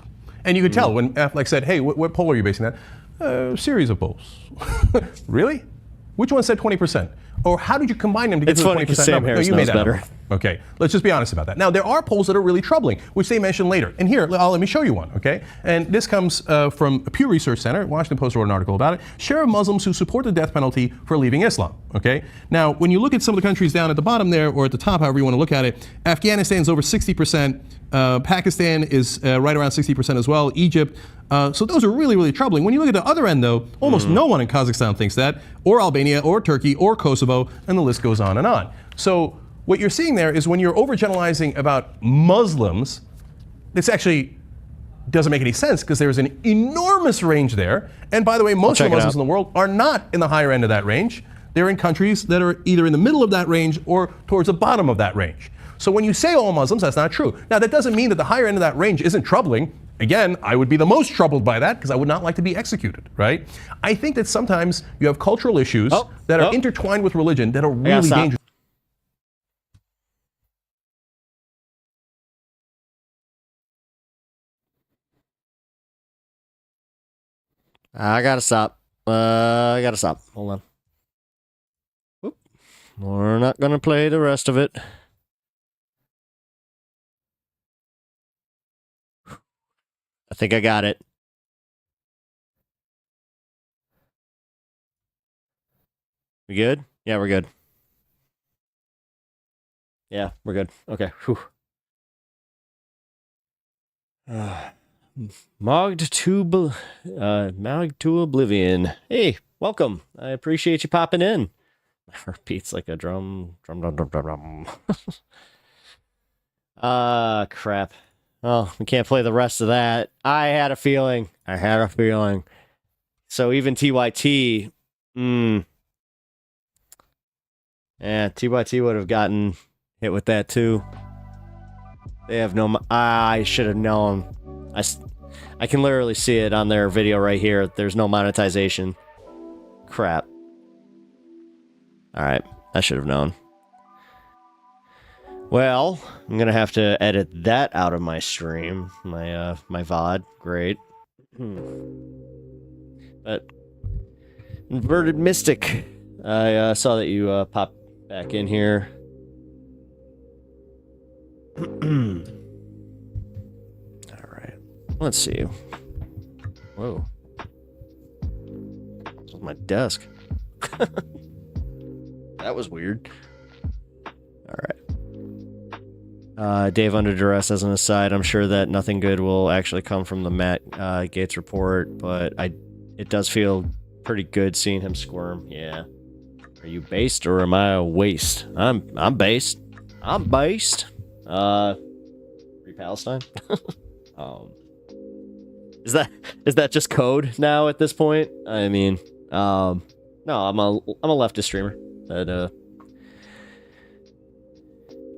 And you could tell when Affleck said, hey, what poll are you basing that? A series of polls. Really? Which one said 20%? Or how did you combine them to get to the 20% number? Sam Harris knows better. Okay, let's just be honest about that. Now, there are polls that are really troubling, which they mentioned later. And here, let me show you one, okay? And this comes from Pew Research Center. Washington Post wrote an article about it. Share of Muslims who support the death penalty for leaving Islam, okay? Now, when you look at some of the countries down at the bottom there, or at the top, however you want to look at it, Afghanistan's over 60%. Pakistan is right around 60% as well. Egypt. So those are really, really troubling. When you look at the other end, though, almost no one in Kazakhstan thinks that, or Albania, or Turkey, or Kosovo, and the list goes on and on. So what you're seeing there is when you're overgeneralizing about Muslims, it's actually doesn't make any sense because there's an enormous range there. And by the way, most of the Muslims in the world are not in the higher end of that range. They're in countries that are either in the middle of that range or towards the bottom of that range. So when you say all Muslims, that's not true. Now, that doesn't mean that the higher end of that range isn't troubling. Again, I would be the most troubled by that because I would not like to be executed, right? I think that sometimes you have cultural issues that are intertwined with religion that are really dangerous. I gotta stop. Hold on. Whoop. We're not gonna play the rest of it. I think I got it. We good? Yeah, we're good. Yeah, we're good. Okay. Whew. Mogged to oblivion. Hey, welcome. I appreciate you popping in. My heart beats like a drum. Crap. Oh, we can't play the rest of that. I had a feeling. So even TYT, yeah, TYT would have gotten hit with that too. They have no. I should have known. I can literally see it on their video right here. There's no monetization. Crap. All right, I should have known. Well, I'm gonna have to edit that out of my stream, my VOD. Great. But Inverted Mystic, I saw that you popped back in here. All right, let's see. Whoa, this was my desk. That was weird. All right. Dave Under Duress, as an aside, I'm sure that nothing good will actually come from the Matt Gaetz report, but it does feel pretty good seeing him squirm. Yeah. Are you based or am I a waste? I'm based. I'm based. Free Palestine? Is that just code now at this point? I mean, no, I'm a leftist streamer that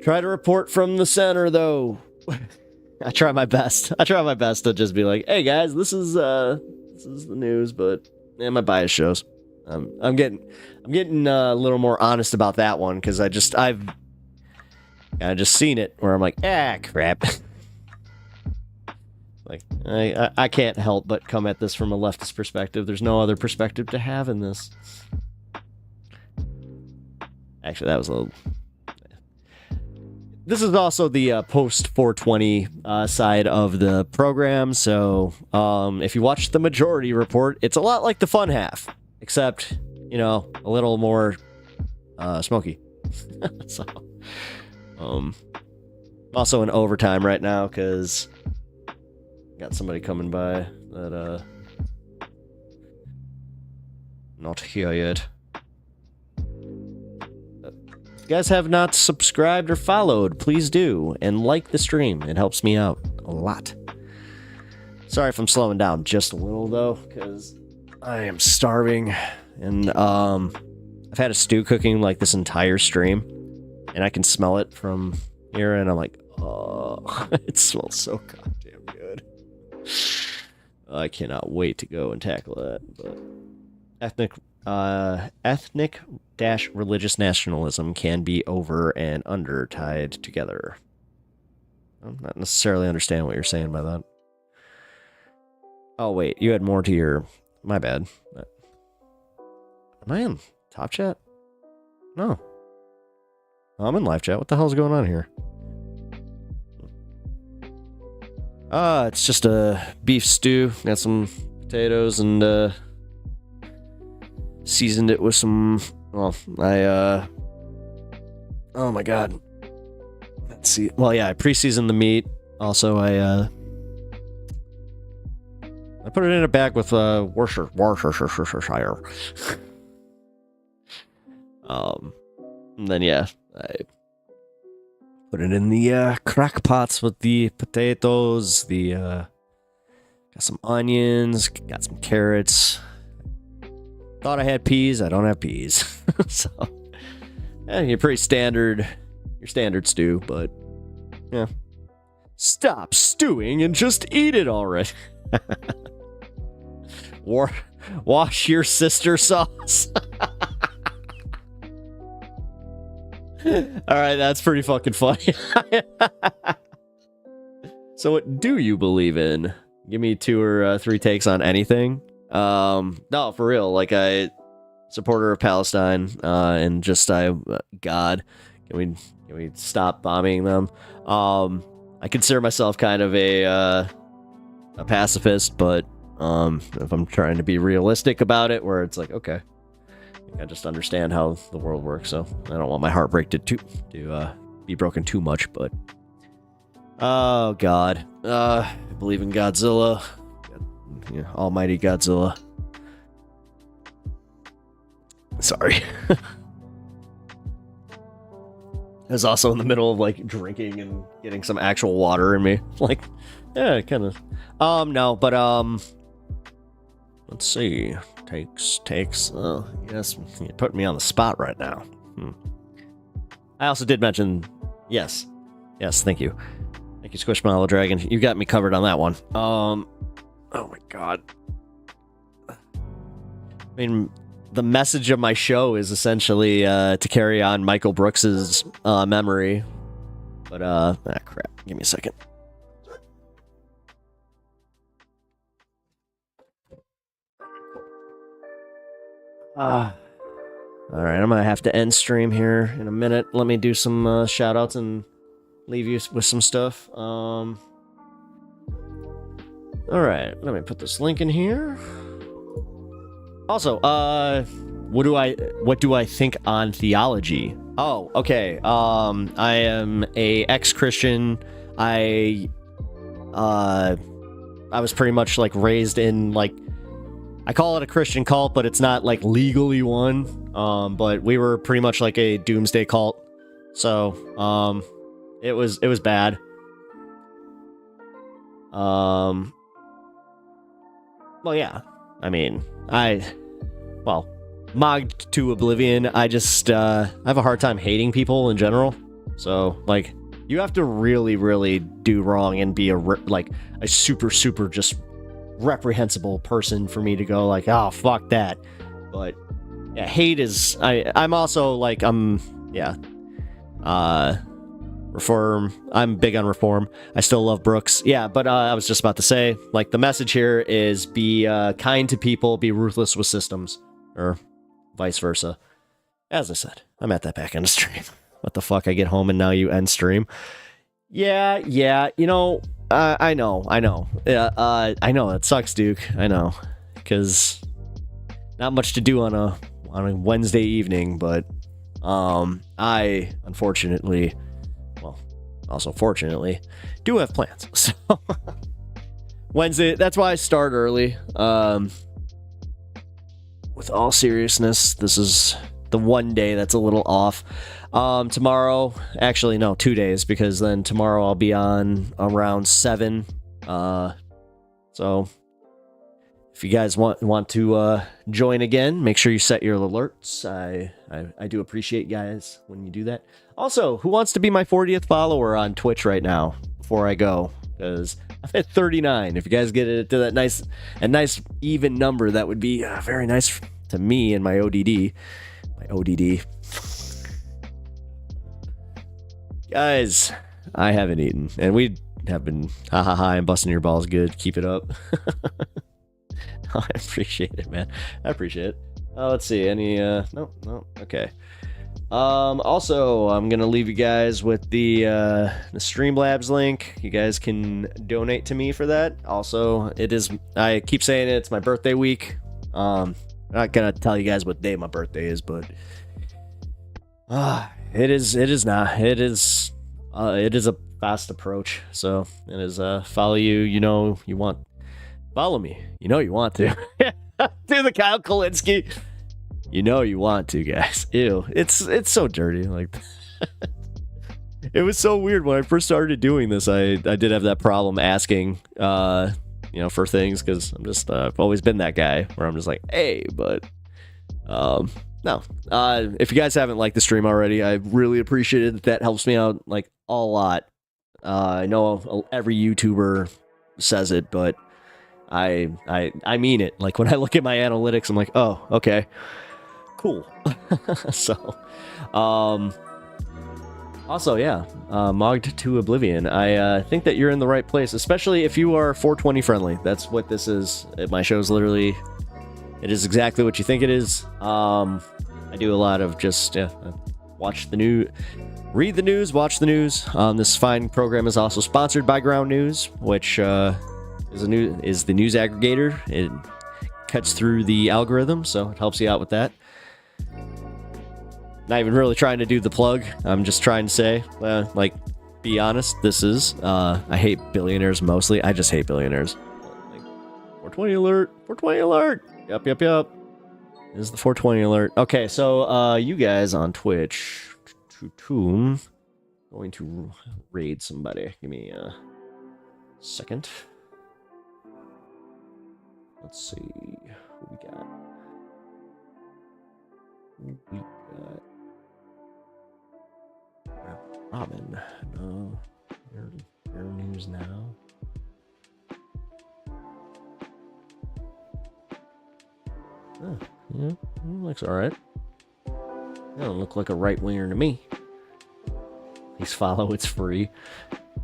try to report from the center, though. I try my best. To just be like, "Hey guys, this is the news," but my bias shows. I'm getting a little more honest about that one because I've just seen it where I'm like, crap. Like I can't help but come at this from a leftist perspective. There's no other perspective to have in this. Actually, that was a little. This is also the post 420 side of the program, so if you watch the majority report, it's a lot like the fun half, except, a little more smoky. So, also in overtime right now, because got somebody coming by that not here yet. If you guys have not subscribed or followed, please do, and like the stream. It helps me out a lot. Sorry if I'm slowing down just a little, though, because I am starving, and I've had a stew cooking like this entire stream, and I can smell it from here, and I'm like, oh, it smells so goddamn good. I cannot wait to go and tackle that. But ethnic-religious nationalism can be over and under tied together. I'm not necessarily understanding what you're saying by that. Oh, wait, you had more to your... My bad. Am I in top chat? No. Oh, I'm in live chat. What the hell's going on here? It's just a beef stew. Got some potatoes and, seasoned it with some, oh my god. Let's see. Well, yeah, I pre-seasoned the meat. Also, I put it in a bag with, Worcestershire. And then, yeah, I put it in the, crock pots with the potatoes, the, Got some onions, got some carrots. Thought I had peas. I don't have peas. So, yeah, you're pretty standard. Your standard stew, but yeah. Stop stewing and just eat it already. Wash your sister sauce. All right, that's pretty fucking funny. So what do you believe in? Give me 2 or 3 takes on anything. No, for real. Like, I supporter of Palestine, and just God, can we stop bombing them? I consider myself kind of a pacifist, but if I'm trying to be realistic about it, where it's like, okay, I just understand how the world works, so I don't want my heartbreak to be broken too much. But oh God, I believe in Godzilla, Almighty Godzilla. Sorry. I was also in the middle of like drinking and getting some actual water in me. Like, yeah, kind of. No, but let's see. Takes. Yes, you put me on the spot right now. I also did mention, yes, thank you, Squishmallow Dragon. You got me covered on that one. Oh my God. I mean, the message of my show is essentially to carry on Michael Brooks's memory. But crap. Give me a second. All right, I'm gonna have to end stream here in a minute. Let me do some shout outs and leave you with some stuff. All right, let me put this link in here. Also, what do I think on theology? Oh, okay. I am a ex-Christian. I was pretty much like raised in like, I call it a Christian cult, but it's not like legally one. But we were pretty much like a doomsday cult. So, it was bad. Well, yeah. I mean, mogged to oblivion. I just, I have a hard time hating people in general. So, like, you have to really, really do wrong and be a super, super just reprehensible person for me to go like, oh, fuck that. But, yeah, hate is, I'm also, like, reform. I'm big on reform. I still love Brooks. Yeah, but I was just about to say, like, the message here is be kind to people, be ruthless with systems, or vice versa. As I said, I'm at that back end of stream. What the fuck? I get home and now you end stream. Yeah. You know, I know. Yeah, I know that sucks, Duke. I know, because not much to do on a Wednesday evening, but I unfortunately. Also, fortunately, do have plans. So Wednesday, that's why I start early. With all seriousness, this is the one day that's a little off. Tomorrow, actually, no, 2 days, because then tomorrow I'll be on around 7. So if you guys want to join again, make sure you set your alerts. I do appreciate you guys when you do that. Also, who wants to be my 40th follower on Twitch right now before I go? Because I'm at 39. If you guys get it to that nice even number, that would be very nice to me and my ODD. Guys, I haven't eaten, and we have been I'm busting your balls good. Keep it up. I appreciate it, man. I appreciate it. Let's see. Any no, okay. Also, I'm gonna leave you guys with the Streamlabs link. You guys can donate to me for that. Also, I keep saying it, it's my birthday week. I'm not gonna tell you guys what day my birthday is, but it is a fast approach. So it is follow you. You know you want. Follow me. You know you want to. Do the Kyle Kalinske. You know you want to, guys. Ew. It's so dirty. Like, it was so weird when I first started doing this. I did have that problem asking for things, because I'm just I've always been that guy where I'm just like, hey, but no. If you guys haven't liked the stream already, I really appreciate it. That helps me out like a lot. I know every YouTuber says it, but I mean it. Like when I look at my analytics, I'm like, oh, okay, cool. So, also, yeah, Mogged to Oblivion. I think that you're in the right place, especially if you are 420 friendly. That's what this is. My show's literally, it is exactly what you think it is. I do a lot of just watch the news, read the news, watch the news. This fine program is also sponsored by Ground News, which is the news aggregator. It cuts through the algorithm, so it helps you out with that. Not even really trying to do the plug. I'm just trying to say, be honest. This is I hate billionaires mostly. I just hate billionaires. 420 alert! 420 alert! Yup. This is the 420 alert. Okay, so you guys on Twitch, going to raid somebody. Give me a second. Let's see who we got. Robin. No. Your news now. Yeah, looks alright. Don't look like a right winger to me. Please follow, it's free.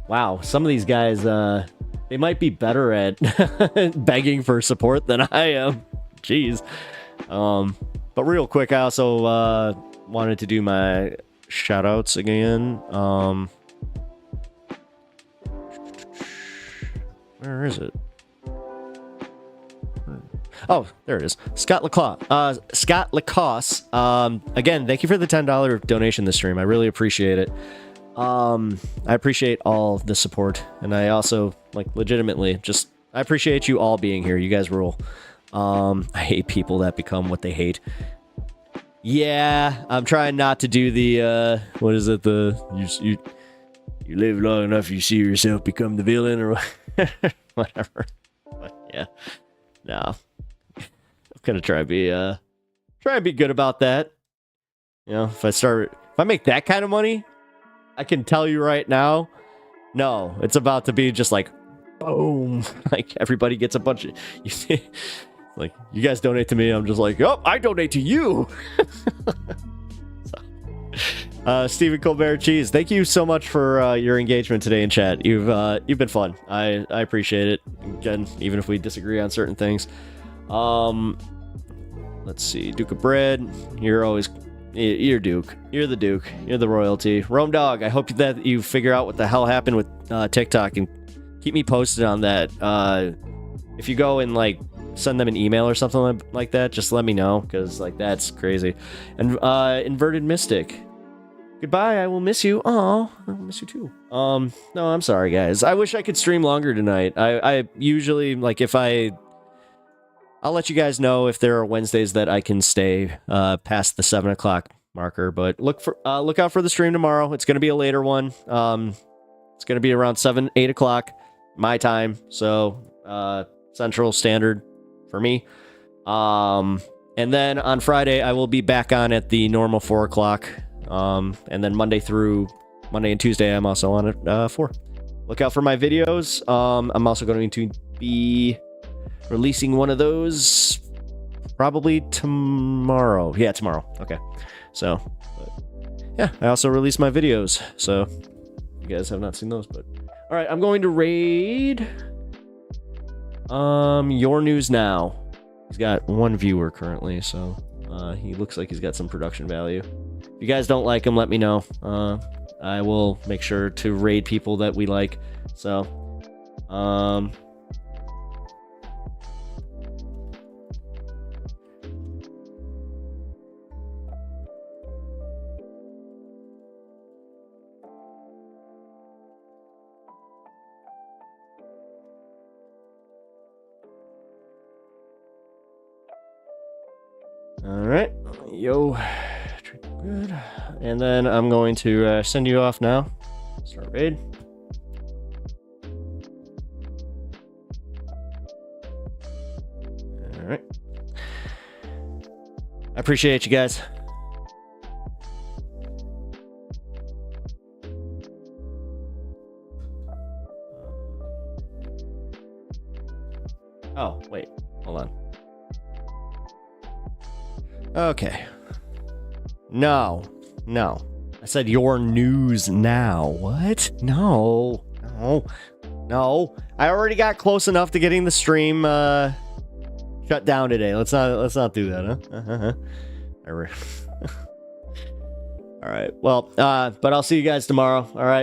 Wow, some of these guys, they might be better at begging for support than I am. Jeez. But real quick, I also wanted to do my shoutouts again. Where is it? Oh, there it is. Scott Lacoste. Again, thank you for the $10 donation this stream. I really appreciate it. I appreciate all the support, and I also, legitimately, I appreciate you all being here. You guys rule. I hate people that become what they hate. Yeah, I'm trying not to do the, what is it, you live long enough, you see yourself become the villain, or whatever. But yeah, no. I'm gonna try and be good about that. If I make that kind of money, I can tell you right now, no, it's about to be just like, boom, like everybody gets a bunch of, you see, like you guys donate to me, I'm just like, oh, I donate to you. Stephen Colbert Cheese, thank you so much for your engagement today in chat. You've been fun. I appreciate it. Again, even if we disagree on certain things. Let's see, Duke of Bread. You're Duke. You're the Duke. You're the royalty. Rome Dog, I hope that you figure out what the hell happened with TikTok and keep me posted on that. If you go and send them an email or something like that, just let me know, because that's crazy. And Inverted Mystic, goodbye, I will miss you. Oh, I will miss you too. No, I'm sorry guys, I wish I could stream longer tonight. I usually, I'll let you guys know if there are Wednesdays that I can stay past the 7 o'clock marker, but look out for the stream tomorrow. It's going to be a later one. It's going to be around 8 o'clock my time, so Central Standard for me. And then on Friday I will be back on at the normal 4 o'clock. And then Monday and Tuesday I'm also on at 4. Look out for my videos. I'm also going to be releasing one of those probably tomorrow. Yeah, tomorrow. Okay. So, yeah, I also release my videos. So, you guys have not seen those, but all right, I'm going to raid Your News Now. He's got 1 viewer currently, so he looks like he's got some production value. If you guys don't like him, let me know. I will make sure to raid people that we like. So, all right, yo, good. And then I'm going to send you off now. Start raid. I appreciate you guys. Oh, wait. Hold on. Okay. No. I said your news now. What? No. I already got close enough to getting the stream shut down today. Let's not do that, huh? All right. Well, but I'll see you guys tomorrow. All right.